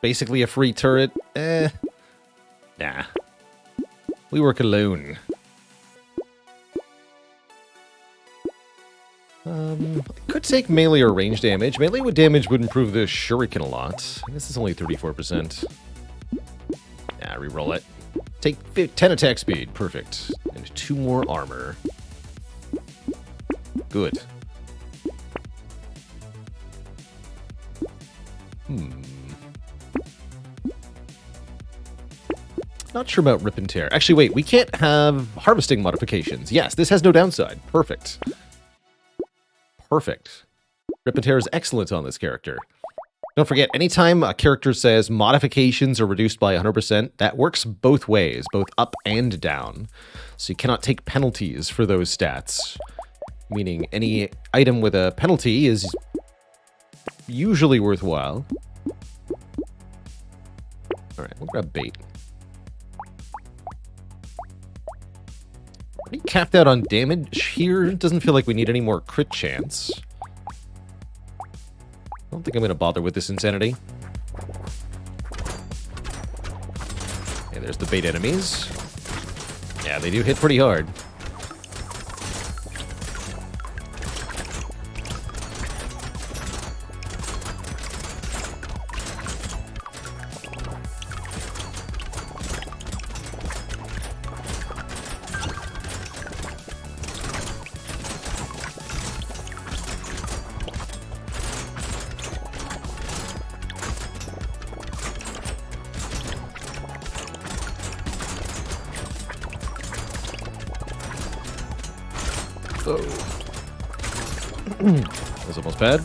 Basically a free turret. Nah. We work alone. Could take melee or range damage. Melee with damage would improve the shuriken a lot. I guess it's only 34%. Yeah, reroll it. Take 10 attack speed. Perfect. And 2 more armor. Good. Not sure about Rip and Tear. Actually, wait. We can't have harvesting modifications. Yes, this has no downside. Perfect. Perfect. Rip and Tear is excellent on this character. Don't forget, anytime a character says modifications are reduced by 100%, that works both ways, both up and down. So you cannot take penalties for those stats. Meaning any item with a penalty is usually worthwhile. Alright, we'll grab bait. Pretty capped out on damage here. Doesn't feel like we need any more crit chance. I don't think I'm going to bother with this insanity. Okay, there's the bait enemies. Yeah, they do hit pretty hard. Oh. That was almost bad.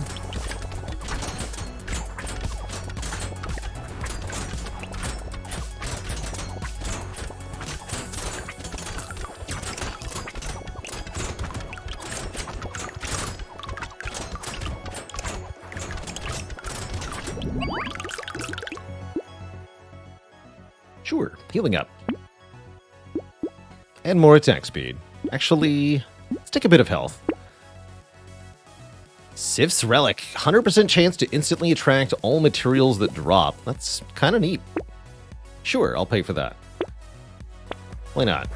Sure, healing up. And more attack speed. Actually, let's take a bit of health. Sif's Relic. 100% chance to instantly attract all materials that drop. That's kind of neat. Sure, I'll pay for that. Why not?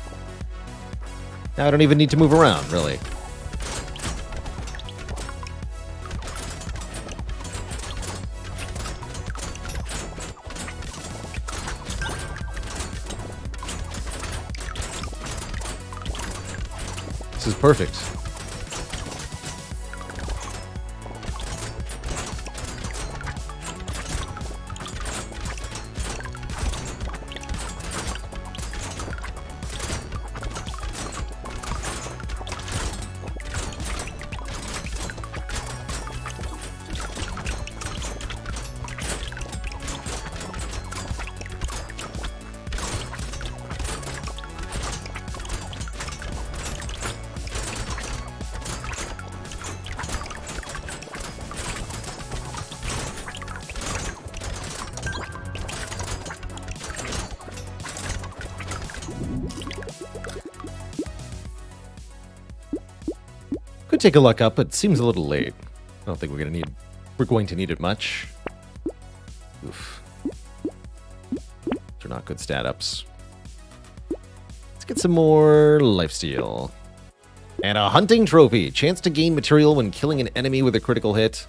Now I don't even need to move around, really. This is perfect. Could take a luck up, but it seems a little late. I don't think we're going to need it much. Oof. These are not good stat ups. Let's get some more lifesteal. And a hunting trophy. Chance to gain material when killing an enemy with a critical hit.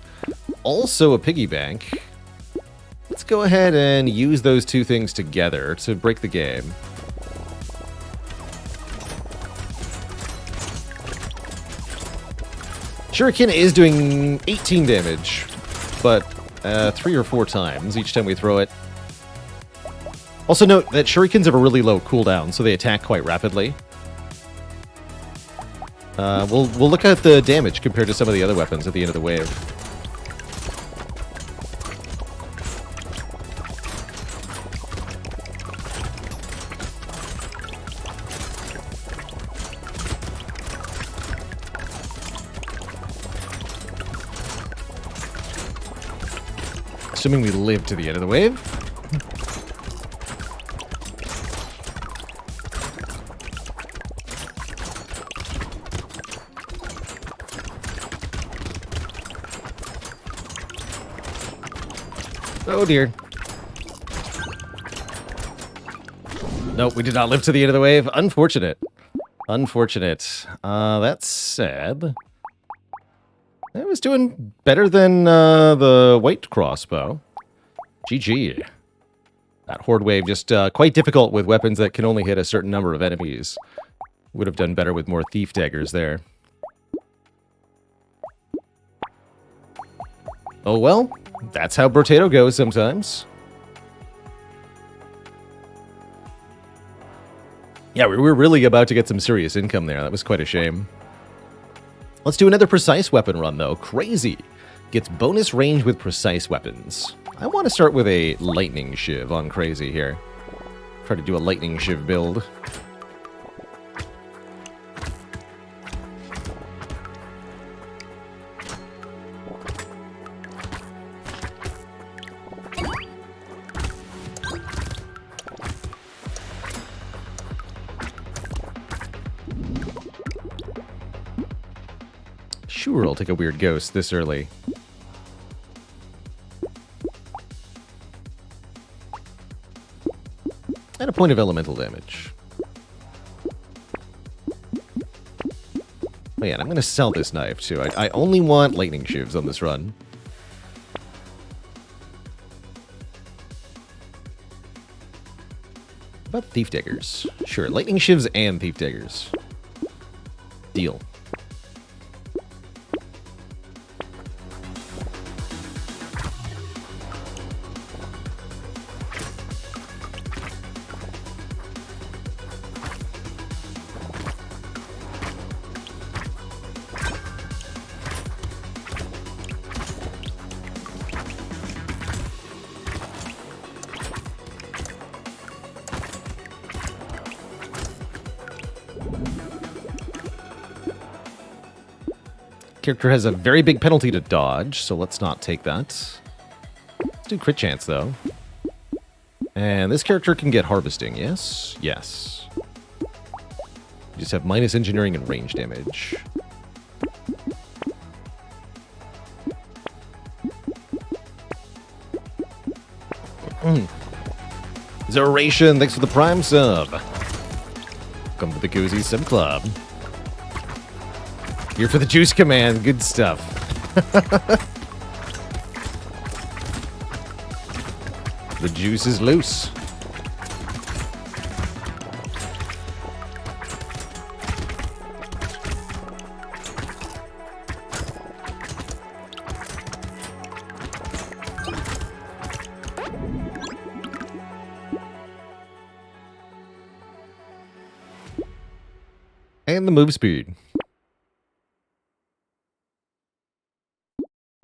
Also a piggy bank. Let's go ahead and use those two things together to break the game. Shuriken is doing 18 damage, but 3 or 4 times each time we throw it. Also note that shurikens have a really low cooldown, so they attack quite rapidly. We'll look at the damage compared to some of the other weapons at the end of the wave. Assuming we live to the end of the wave. Oh dear. Nope, we did not live to the end of the wave. Unfortunate. Unfortunate. That said, it was doing better than the white crossbow. GG. That horde wave just quite difficult with weapons that can only hit a certain number of enemies. Would have done better with more thief daggers there. Oh well, that's how Brotato goes sometimes. Yeah, we were really about to get some serious income there. That was quite a shame. Let's do another precise weapon run, though. Crazy gets bonus range with precise weapons. I want to start with a lightning shiv on Crazy here. Try to do a lightning shiv build. Sure, I'll take a weird ghost this early. And a point of elemental damage. Oh yeah, and I'm going to sell this knife too. I only want lightning shivs on this run. What about thief daggers? Sure, lightning shivs and thief daggers. Deal. Character has a very big penalty to dodge, so let's not take that. Let's do crit chance, though. And this character can get harvesting, yes? Yes. You just have minus engineering and range damage. Zeration, thanks for the Prime sub. Come to the Cozy Sub Club. Here for the juice command. Good stuff. The juice is loose. And the move speed.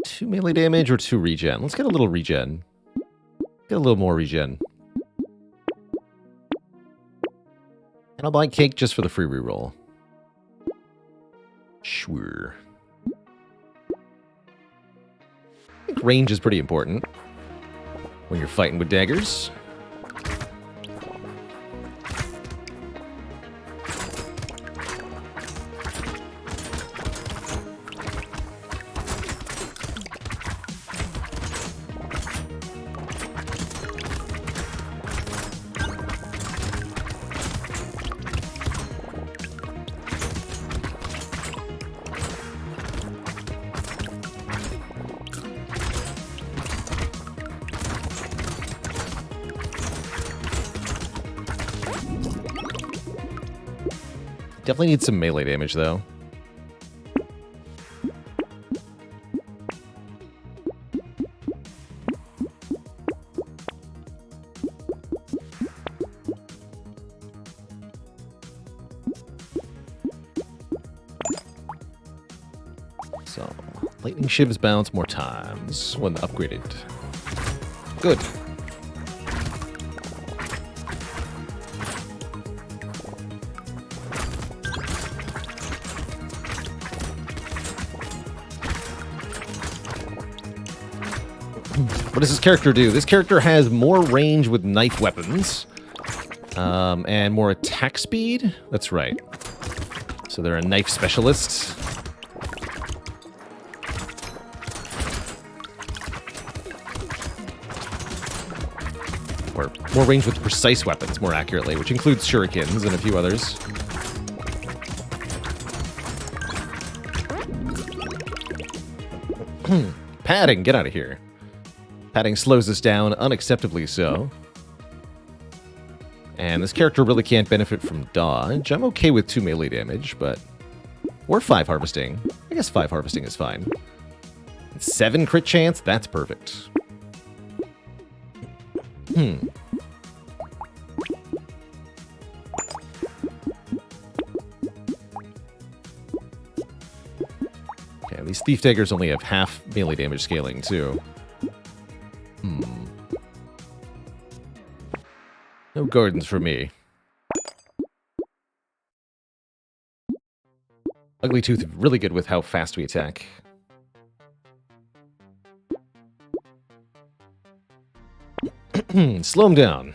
2 melee damage or 2 regen? Let's get a little regen. Get a little more regen. And I'll buy cake just for the free reroll. Sure. I think range is pretty important when you're fighting with daggers. Definitely need some melee damage, though. So, lightning shivs bounce more times when upgraded. Good. What does this character do? This character has more range with knife weapons. And more attack speed? That's right. So they're a knife specialist. or more range with precise weapons, more accurately, which includes shurikens and a few others. Padding, get out of here. Padding slows us down, unacceptably so. And this character really can't benefit from dodge. I'm okay with 2 melee damage, but... Or 5 harvesting. I guess 5 harvesting is fine. 7 crit chance? That's perfect. Okay, these thief daggers only have half melee damage scaling, too. No gardens for me. Ugly Tooth really good with how fast we attack. Slow him down.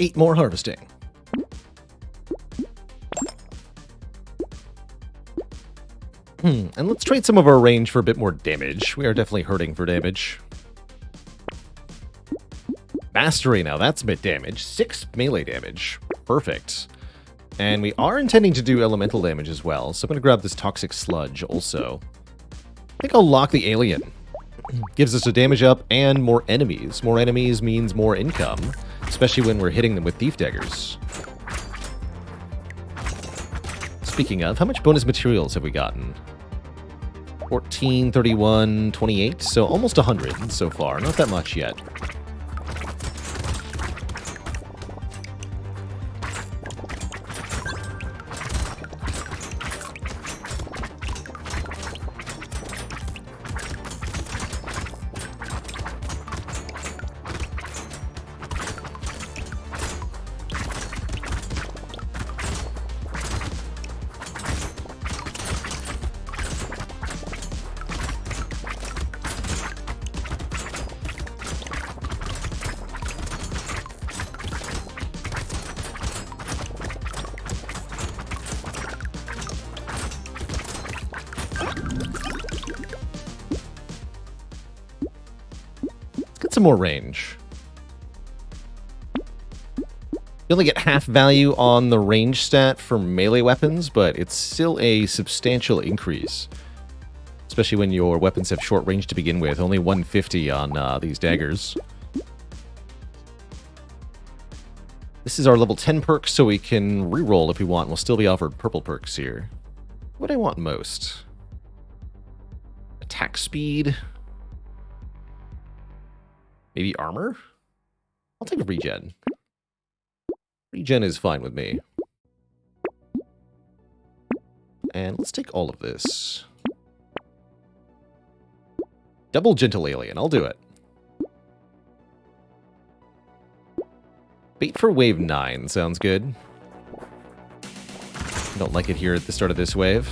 Eight more harvesting. And let's trade some of our range for a bit more damage. We are definitely hurting for damage. Mastery now, that's mid damage. 6 melee damage. Perfect. And we are intending to do elemental damage as well, so I'm going to grab this Toxic Sludge also. I think I'll lock the Alien. Gives us a damage up and more enemies. More enemies means more income, especially when we're hitting them with Thief Daggers. Speaking of, how much bonus materials have we gotten? 14, 31, 28, so almost 100 so far. Not that much yet. Some more range. You only get half value on the range stat for melee weapons, but it's still a substantial increase. Especially when your weapons have short range to begin with. Only 150 on these daggers. This is our level 10 perk, so we can reroll if we want. We'll still be offered purple perks here. What do I want most? Attack speed? Maybe armor? I'll take a regen. Regen is fine with me. And let's take all of this. Double Gentle Alien, I'll do it. Bait for wave 9, sounds good. Don't like it here at the start of this wave.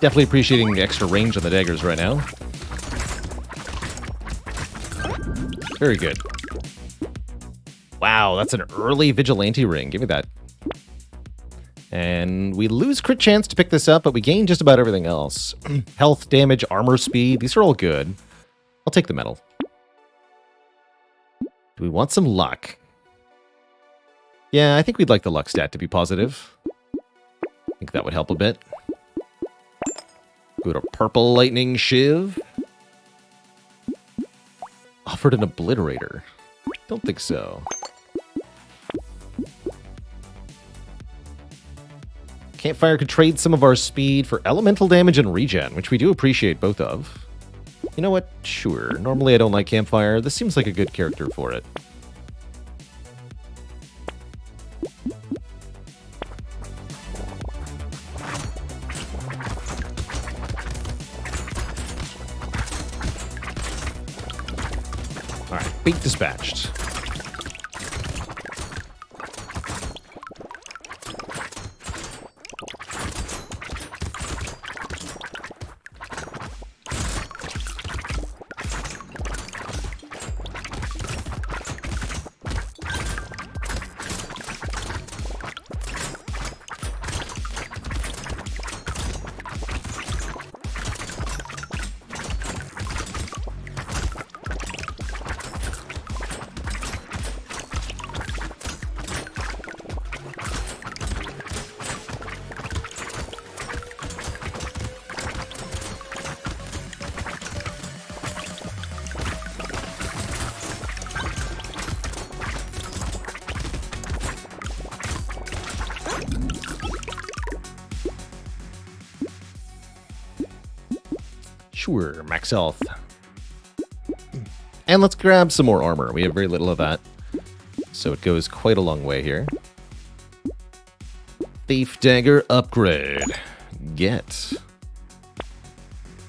Definitely appreciating the extra range on the daggers right now. Very good. Wow, that's an early Vigilante ring. Give me that. And we lose crit chance to pick this up, but we gain just about everything else. Health, damage, armor, speed. These are all good. I'll take the medal. Do we want some luck? Yeah, I think we'd like the luck stat to be positive. I think that would help a bit. Go to Purple Lightning Shiv. Offered an Obliterator. Don't think so. Campfire could trade some of our speed for elemental damage and regen, which we do appreciate both of. You know what? Sure. Normally I don't like Campfire. This seems like a good character for it. Alright, Fate dispatched. Sure, max health. And let's grab some more armor. We have very little of that. So it goes quite a long way here. Thief Dagger upgrade. Get.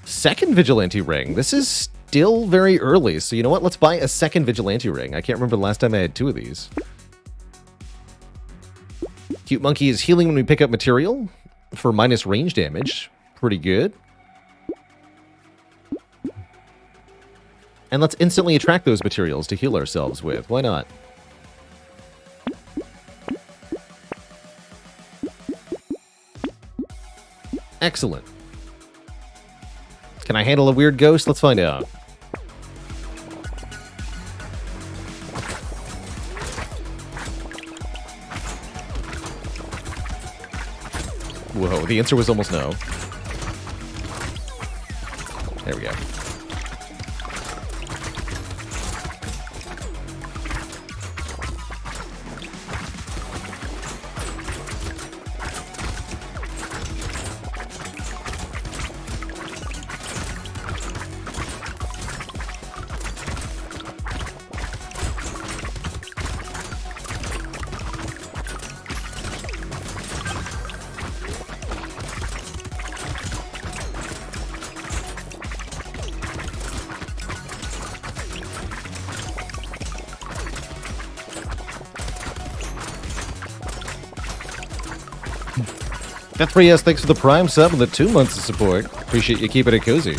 Second Vigilante ring. This is still very early. So you know what? Let's buy a second Vigilante ring. I can't remember the last time I had 2 of these. Cute Monkey is healing when we pick up material for minus range damage. Pretty good. And let's instantly attract those materials to heal ourselves with. Why not? Excellent. Can I handle a weird ghost? Let's find out. Whoa, the answer was almost no. There we go. That3S, thanks for the Prime sub and the 2 months of support. Appreciate you keeping it cozy.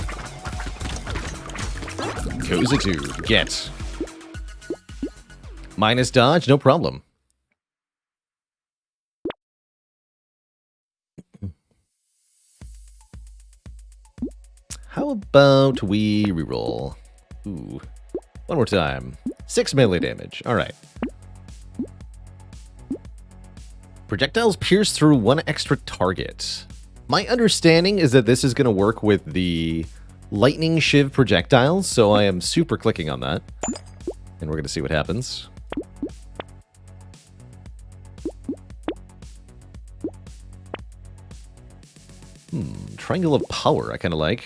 Cozy 2, get. Minus dodge, no problem. How about we reroll? Ooh. One more time. 6 melee damage. Alright. Projectiles pierce through 1 extra target. My understanding is that this is going to work with the Lightning Shiv projectiles, so I am super clicking on that. And we're going to see what happens. Triangle of Power, I kind of like.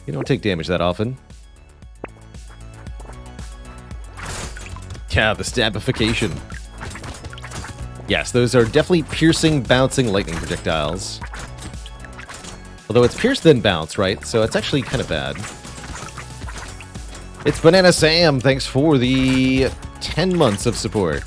You don't take damage that often. Yeah, the stabification. Yes, those are definitely piercing, bouncing lightning projectiles. Although it's pierce then bounce, right? So it's actually kind of bad. It's Banana Sam, thanks for the 10 months of support.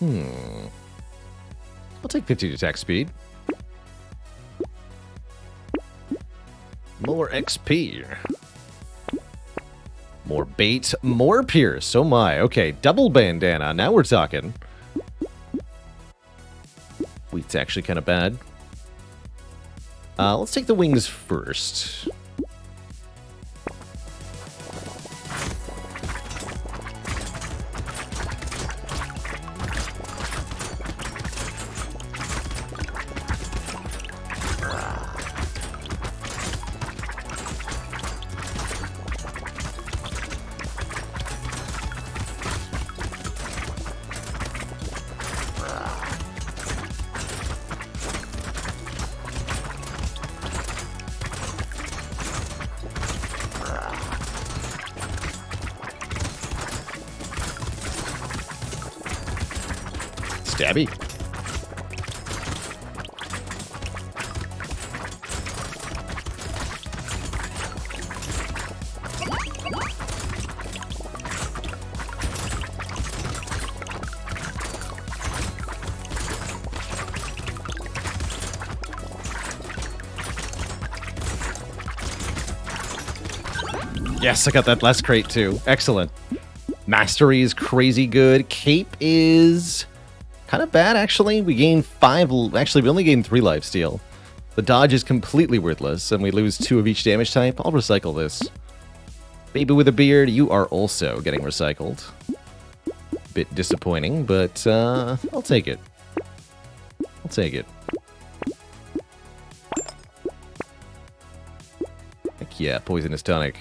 I'll take 50 attack speed. More XP. More bait, more pierce. Oh my. Okay, double bandana. Now we're talking. Wheat's actually kind of bad. Let's take the wings first. Stabby. Yes, I got that last crate too. Excellent. Mastery is crazy good. Cape is kind of bad, actually. We gain 5... Actually, we only gain 3 lifesteal. The dodge is completely worthless, and we lose 2 of each damage type. I'll recycle this. Baby with a beard, you are also getting recycled. Bit disappointing, but I'll take it. I'll take it. Heck yeah, poisonous tonic.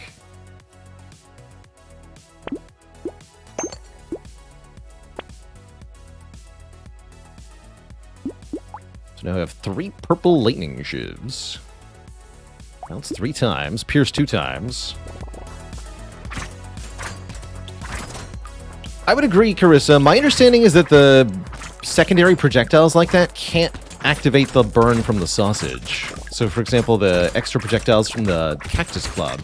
So now I have 3 purple lightning shivs. Bounce 3 times, pierce 2 times. I would agree, Carissa. My understanding is that the secondary projectiles like that can't activate the burn from the sausage. So, for example, the extra projectiles from the Cactus Club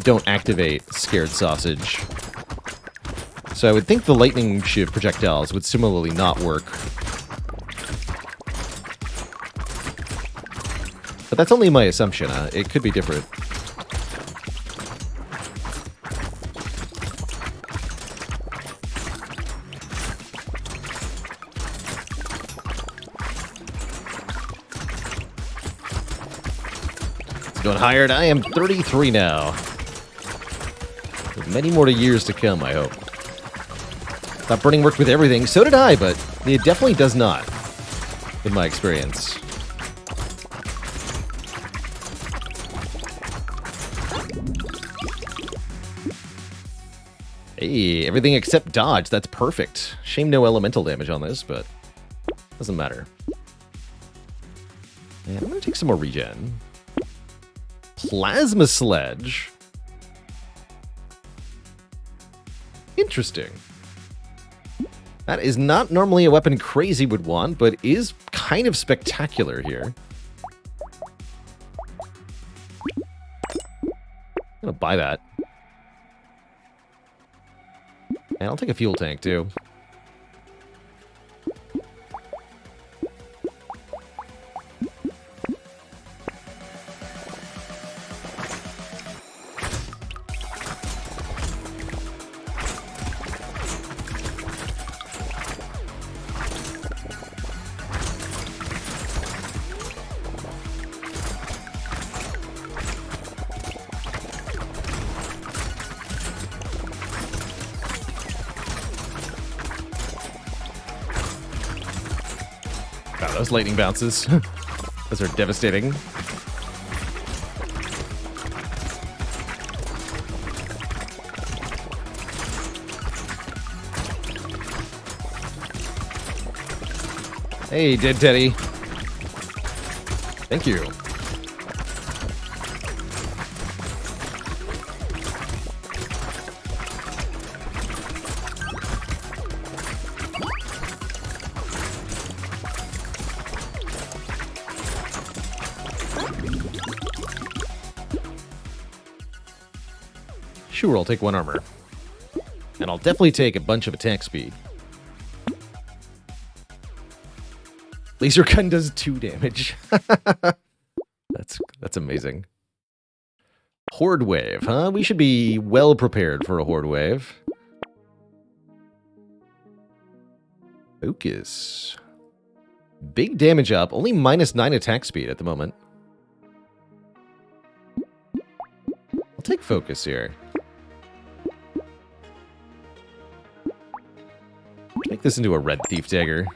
don't activate Scared Sausage. So I would think the lightning shiv projectiles would similarly not work. But that's only my assumption. It could be different. It's going higher, and I am 33 now. With many more years to come, I hope. Thought burning worked with everything. So did I, but it definitely does not, in my experience. Hey, everything except dodge. That's perfect. Shame no elemental damage on this, but doesn't matter. And I'm going to take some more regen. Plasma Sledge. Interesting. That is not normally a weapon Crazy would want, but is kind of spectacular here. I'm going to buy that. And I'll take a fuel tank, too. Wow, those lightning bounces. Those are devastating. Hey, Dead Teddy. Thank you. Sure, I'll take 1 armor. And I'll definitely take a bunch of attack speed. Laser gun does 2 damage. That's amazing. Horde wave, huh? We should be well prepared for a horde wave. Focus. Big damage up, only -9 attack speed at the moment. I'll take focus here. Make this into a red thief dagger.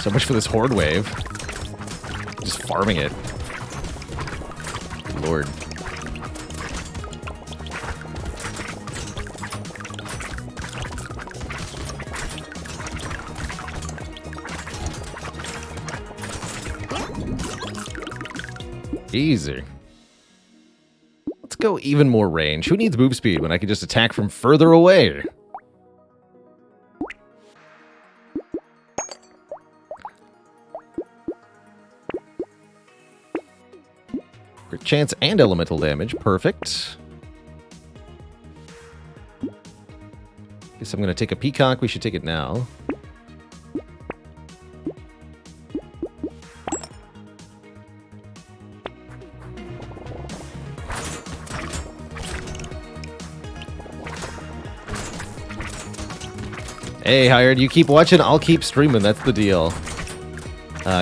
So much for this horde wave. Just farming it. Good Lord. Easy. Let's go even more range. Who needs move speed when I can just attack from further away? Crit chance and elemental damage. Perfect. Guess I'm going to take a peacock. We should take it now. Hey, Hired, you keep watching, I'll keep streaming. That's the deal.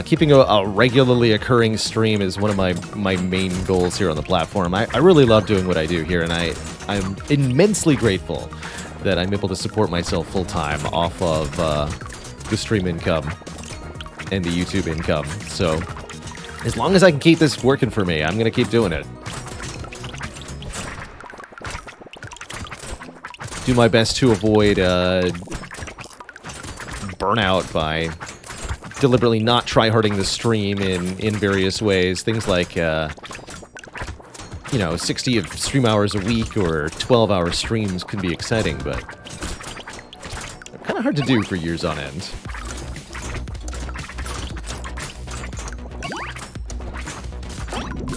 Keeping a regularly occurring stream is one of my main goals here on the platform. I really love doing what I do here, and I'm immensely grateful that I'm able to support myself full-time off of the stream income and the YouTube income. So as long as I can keep this working for me, I'm going to keep doing it. Do my best to avoid burnout by deliberately not tryharding the stream in various ways. Things like, 60 of stream hours a week or 12-hour streams can be exciting, but they're kind of hard to do for years on end.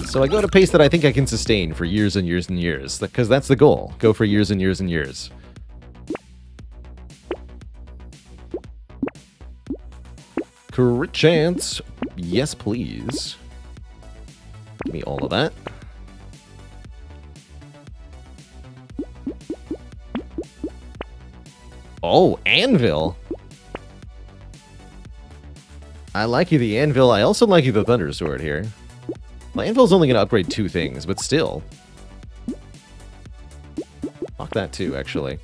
So I go at a pace that I think I can sustain for years and years and years, because that's the goal. Go for years and years and years. Crit chance. Yes, please. Give me all of that. Oh, anvil. I like you the anvil. I also like you the thunder sword here. My anvil's only going to upgrade 2 things, but still. Fuck that too, actually.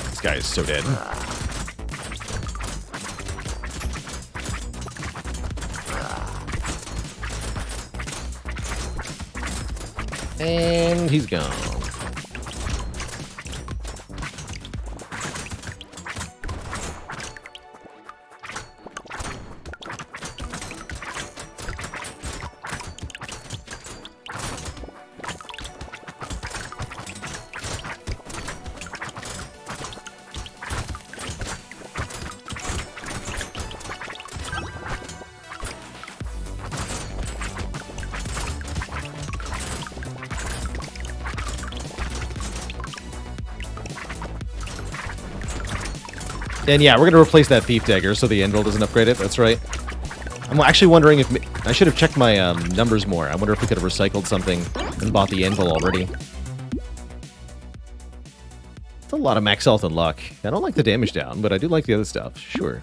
This guy is so dead. And he's gone. And yeah, we're going to replace that thief dagger so the anvil doesn't upgrade it. That's right. I'm actually wondering if... I should have checked my numbers more. I wonder if we could have recycled something and bought the anvil already. It's a lot of max health and luck. I don't like the damage down, but I do like the other stuff. Sure.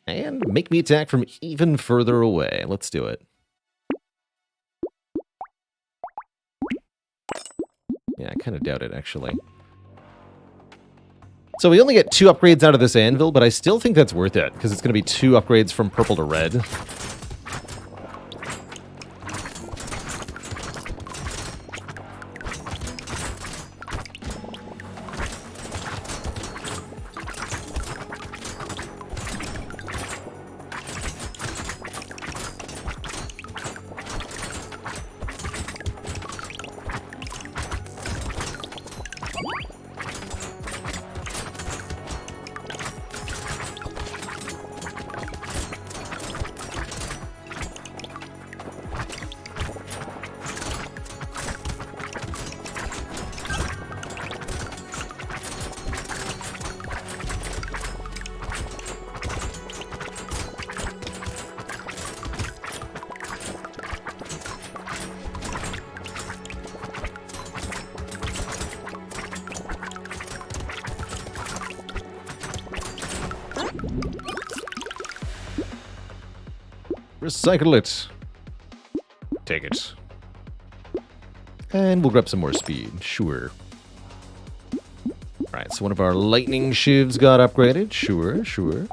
And make me attack from even further away. Let's do it. Yeah, I kind of doubt it, actually. So we only get 2 upgrades out of this anvil, but I still think that's worth it, because it's going to be 2 upgrades from purple to red. Recycle it. Take it. And we'll grab some more speed. Sure. Alright, so one of our lightning shivs got upgraded. Sure, sure.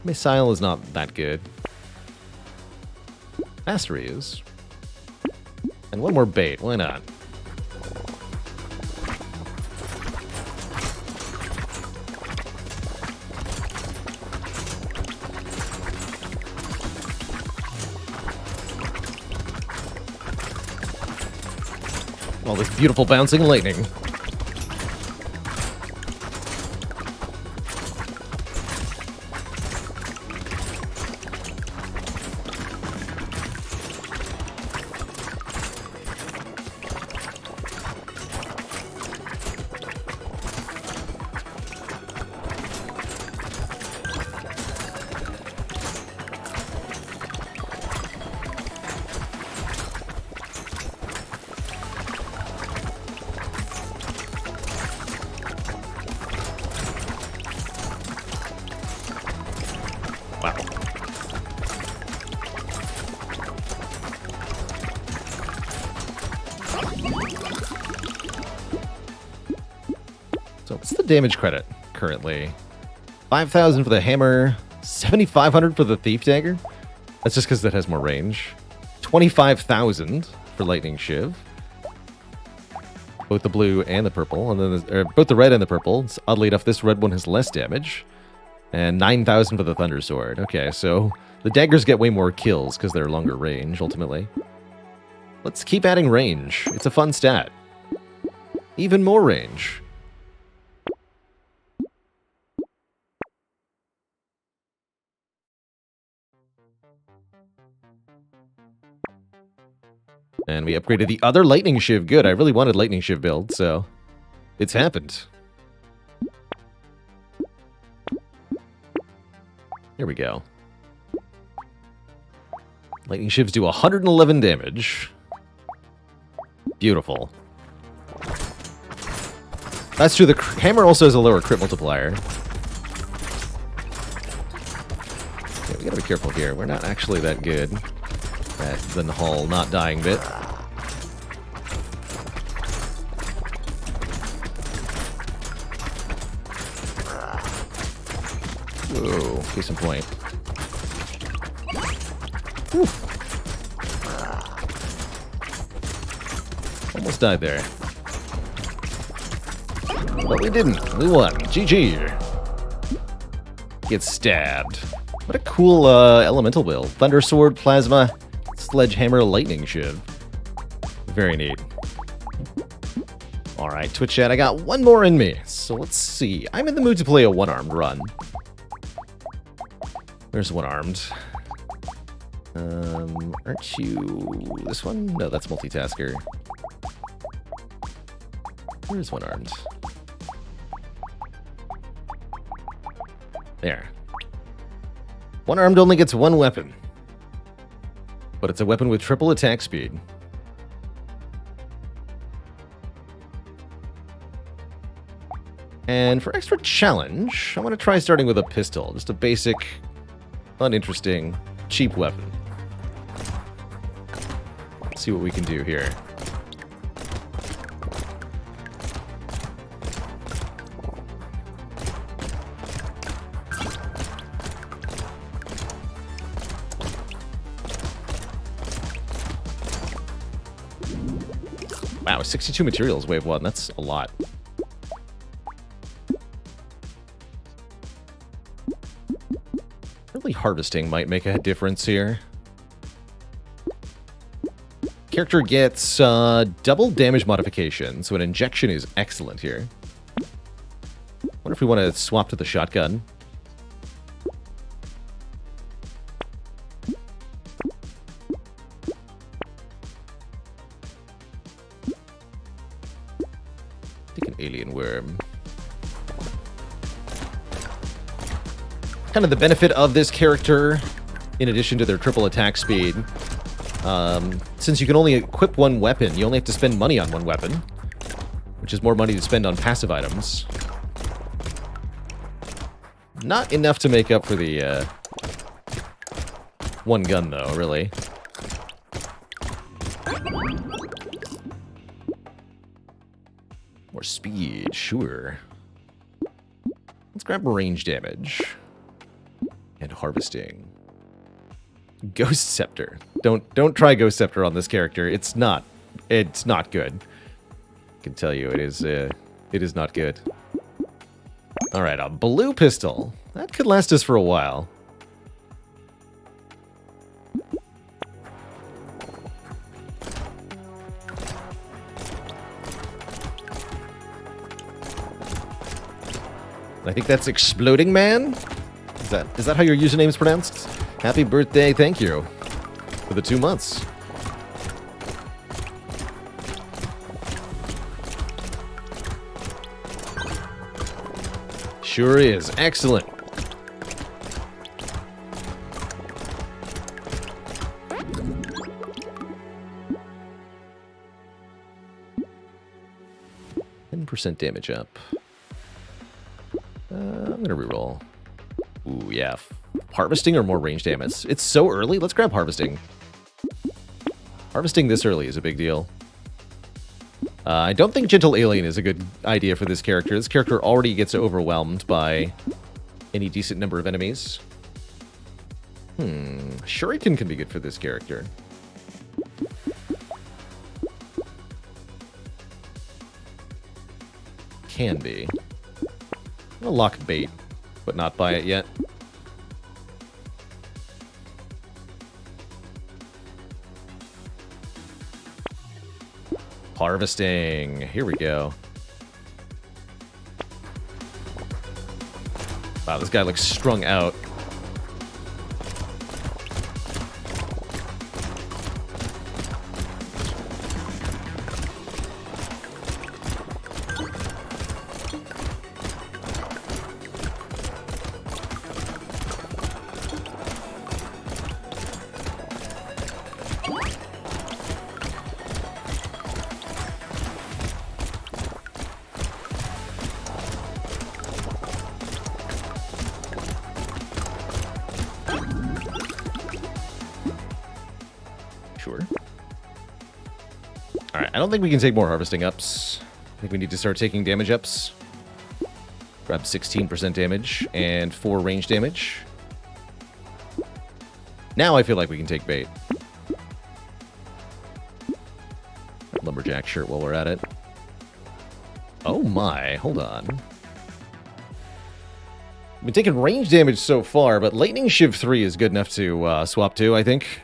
Missile is not that good. Mastery is. And one more bait. Why not? All this beautiful bouncing lightning. So what's the damage credit currently? 5,000 for the hammer, 7,500 for the thief dagger. That's just because that has more range. 25,000 for lightning shiv. Both the blue and the purple, and then both the red and the purple. It's oddly enough, this red one has less damage. And 9,000 for the thunder sword. Okay, so the daggers get way more kills because they're longer range, ultimately. Let's keep adding range. It's a fun stat. Even more range. And we upgraded the other lightning shiv. Good, I really wanted lightning shiv build, so it's happened. Here we go. Lightning shivs do 111 damage. Beautiful. That's true, the hammer also has a lower crit multiplier. Yeah, we gotta be careful here. We're not actually that good at the Null not dying bit. Whoa, case in point. Whew. Almost died there. But we didn't. We won. GG. Get stabbed. What a cool elemental build. Thunder sword, plasma, sledgehammer, lightning shiv. Very neat. Alright, Twitch chat, I got one more in me. So let's see. I'm in the mood to play a one-armed run. There's one-armed. Aren't you... this one? No, that's multitasker. Where's one-armed? There. One-armed only gets one weapon. But it's a weapon with triple attack speed. And for extra challenge, I want to try starting with a pistol. Just a basic, uninteresting, cheap weapon. Let's see what we can do here. Wow, 62 materials, wave 1. That's a lot. Really harvesting might make a difference here. Character gets double damage modification, so an injection is excellent here. Wonder if we want to swap to the shotgun. Alien worm. Kind of the benefit of this character, in addition to their triple attack speed, since you can only equip one weapon, you only have to spend money on one weapon, which is more money to spend on passive items. Not enough to make up for the one gun, though, really. More speed, sure. Let's grab range damage. And harvesting. Ghost Scepter. Don't try Ghost Scepter on this character. It's not good. I can tell you it is not good. Alright, a blue pistol. That could last us for a while. I think that's Exploding Man? Is that how your username is pronounced? Happy birthday, thank you. For the 2 months. Sure is. Excellent. %10 damage up. I'm gonna reroll. Ooh, yeah. Harvesting or more range damage? It's so early. Let's grab Harvesting. Harvesting this early is a big deal. I don't think Gentle Alien is a good idea for this character. This character already gets overwhelmed by any decent number of enemies. Shuriken can be good for this character. Can be. I'm gonna lock bait, but not buy it yet. Harvesting. Here we go. Wow, this guy looks strung out. I don't think we can take more harvesting ups. I think we need to start taking damage ups. Grab 16% damage and 4 range damage. Now I feel like we can take bait. Lumberjack shirt while we're at it. Oh my, hold on. I've been taking range damage so far, but Lightning Shiv 3 is good enough to swap to, I think.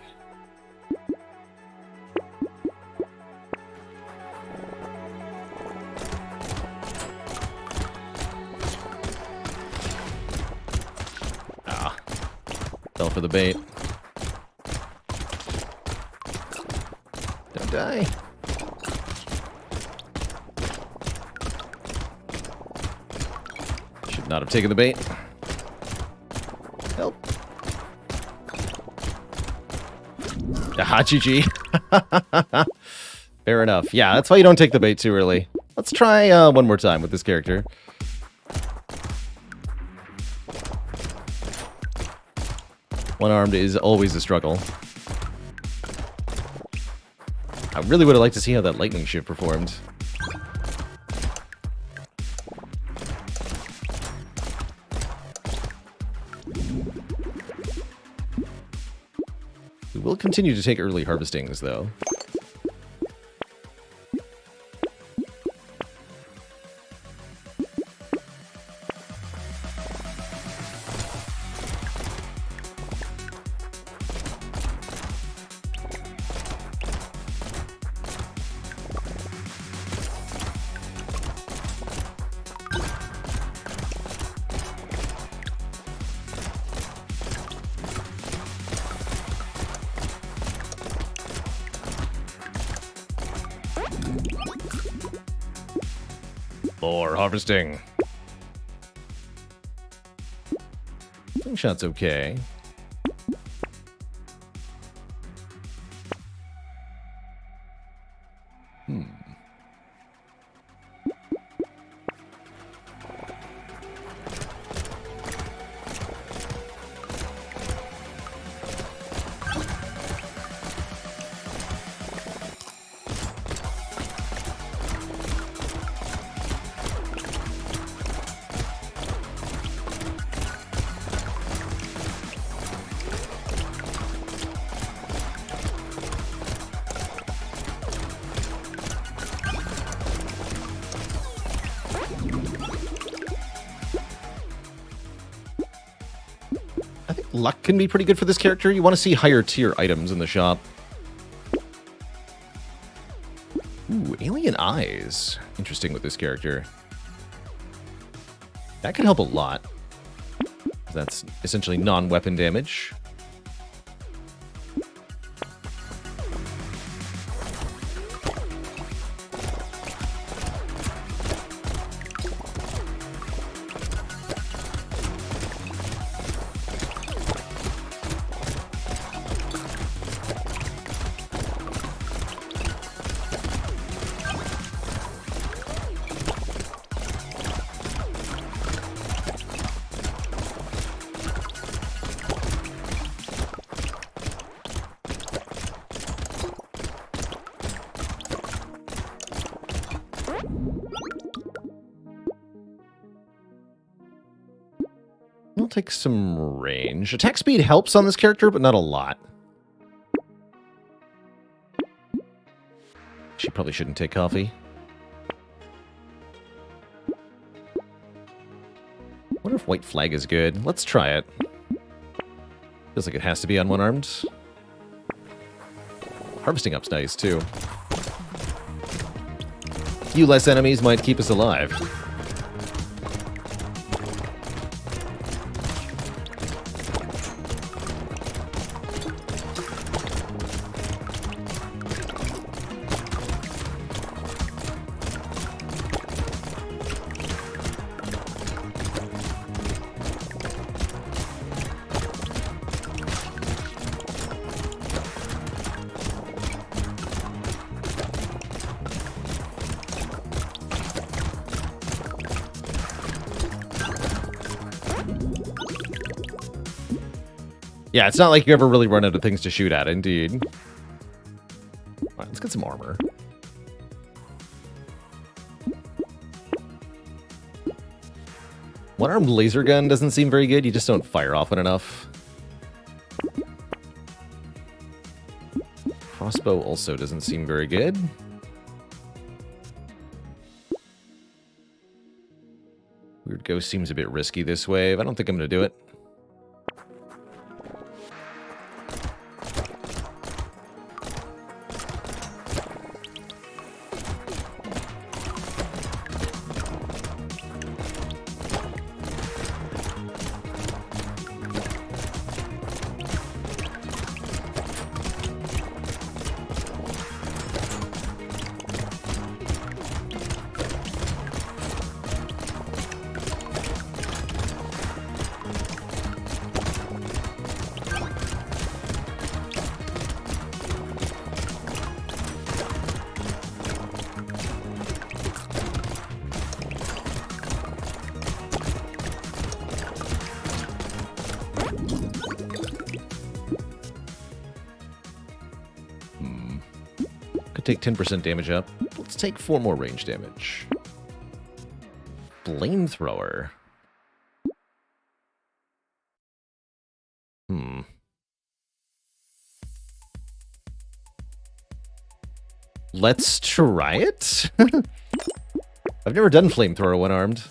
Fell for the bait. Don't die. Should not have taken the bait. Help. Ah, GG. Fair enough. Yeah, that's why you don't take the bait too early. Let's try one more time with this character. One-armed is always a struggle. I really would have liked to see how that lightning shift performed. We will continue to take early harvestings, though. More harvesting. Slingshot's okay. Luck can be pretty good for this character. You want to see higher tier items in the shop. Ooh, alien eyes. Interesting with this character. That could help a lot. That's essentially non-weapon damage. We'll take some range. Attack speed helps on this character, but not a lot. She probably shouldn't take coffee. Wonder if white flag is good. Let's try it. Feels like it has to be on one-armed. Harvesting up's nice, too. A few less enemies might keep us alive. Yeah, it's not like you ever really run out of things to shoot at, indeed. Alright, let's get some armor. One-armed laser gun doesn't seem very good. You just don't fire off it enough. Crossbow also doesn't seem very good. Weird Ghost seems a bit risky this wave. I don't think I'm going to do it. could take 10% damage up. Let's take 4 more range damage. Flamethrower. Let's try it? I've never done flamethrower one-armed.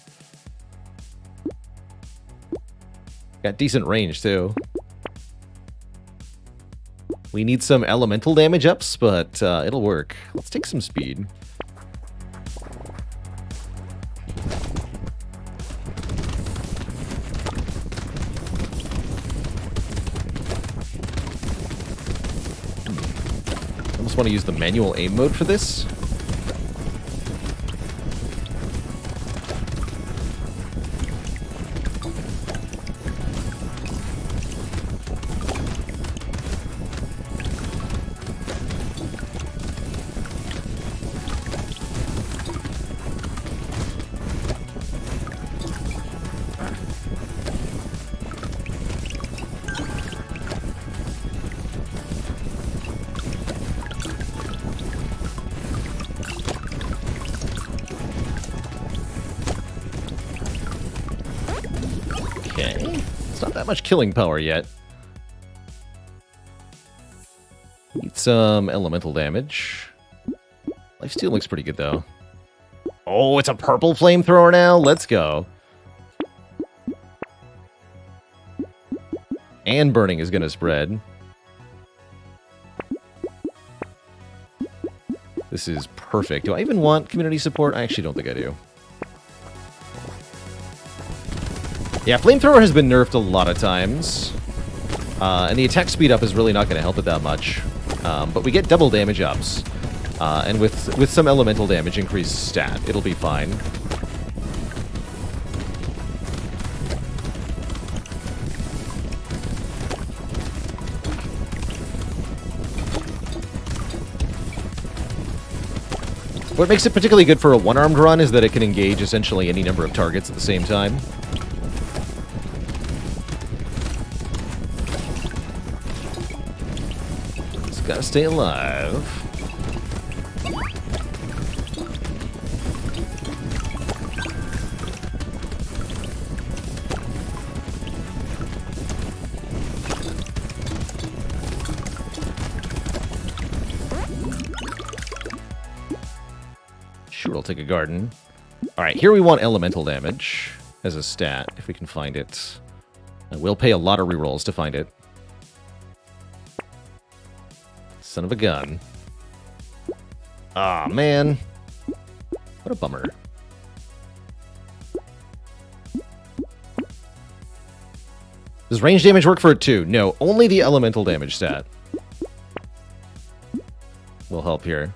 Got decent range, too. We need some elemental damage ups, but it'll work. Let's take some speed. I almost want to use the manual aim mode for this. Much killing power yet. Need some elemental damage. Lifesteal looks pretty good though. Oh, it's a purple flamethrower now? Let's go. And burning is gonna spread. This is perfect. Do I even want community support? I actually don't think I do. Yeah, Flamethrower has been nerfed a lot of times, and the attack speed up is really not going to help it that much. But we get double damage ups, and with some elemental damage increased stat, it'll be fine. What makes it particularly good for a one-armed run is that it can engage essentially any number of targets at the same time. Gotta stay alive. Sure, I'll take a garden. Alright, here we want elemental damage as a stat, if we can find it. I will pay a lot of rerolls to find it. Son of a gun. Aw, man. What a bummer. Does range damage work for it too? No, only the elemental damage stat will help here.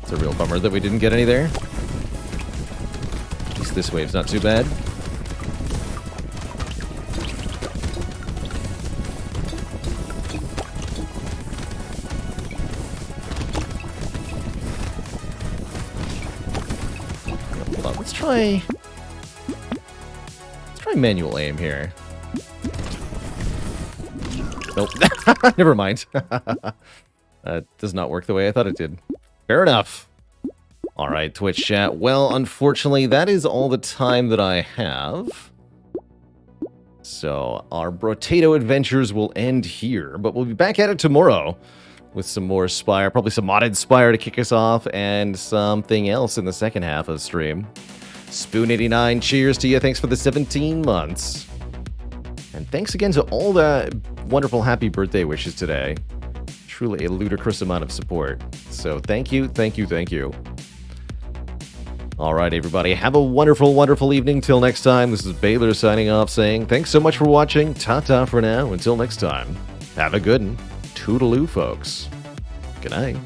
It's a real bummer that we didn't get any there. At least this wave's not too bad. Let's try manual aim here. Nope. Never mind. That does not work the way I thought it did. Fair enough. Alright, Twitch chat. Well, unfortunately, that is all the time that I have. So, our Brotato adventures will end here, but we'll be back at it tomorrow with some more Spire, probably some modded Spire to kick us off, and something else in the second half of the stream. Spoon89, cheers to you. Thanks for the 17 months. And thanks again to all the wonderful happy birthday wishes today. Truly a ludicrous amount of support. So thank you, thank you, thank you. All right, everybody. Have a wonderful, wonderful evening. Till next time, this is Baylor signing off saying thanks so much for watching. Ta-ta for now. Until next time. Have a good one. Toodaloo, folks. Good night.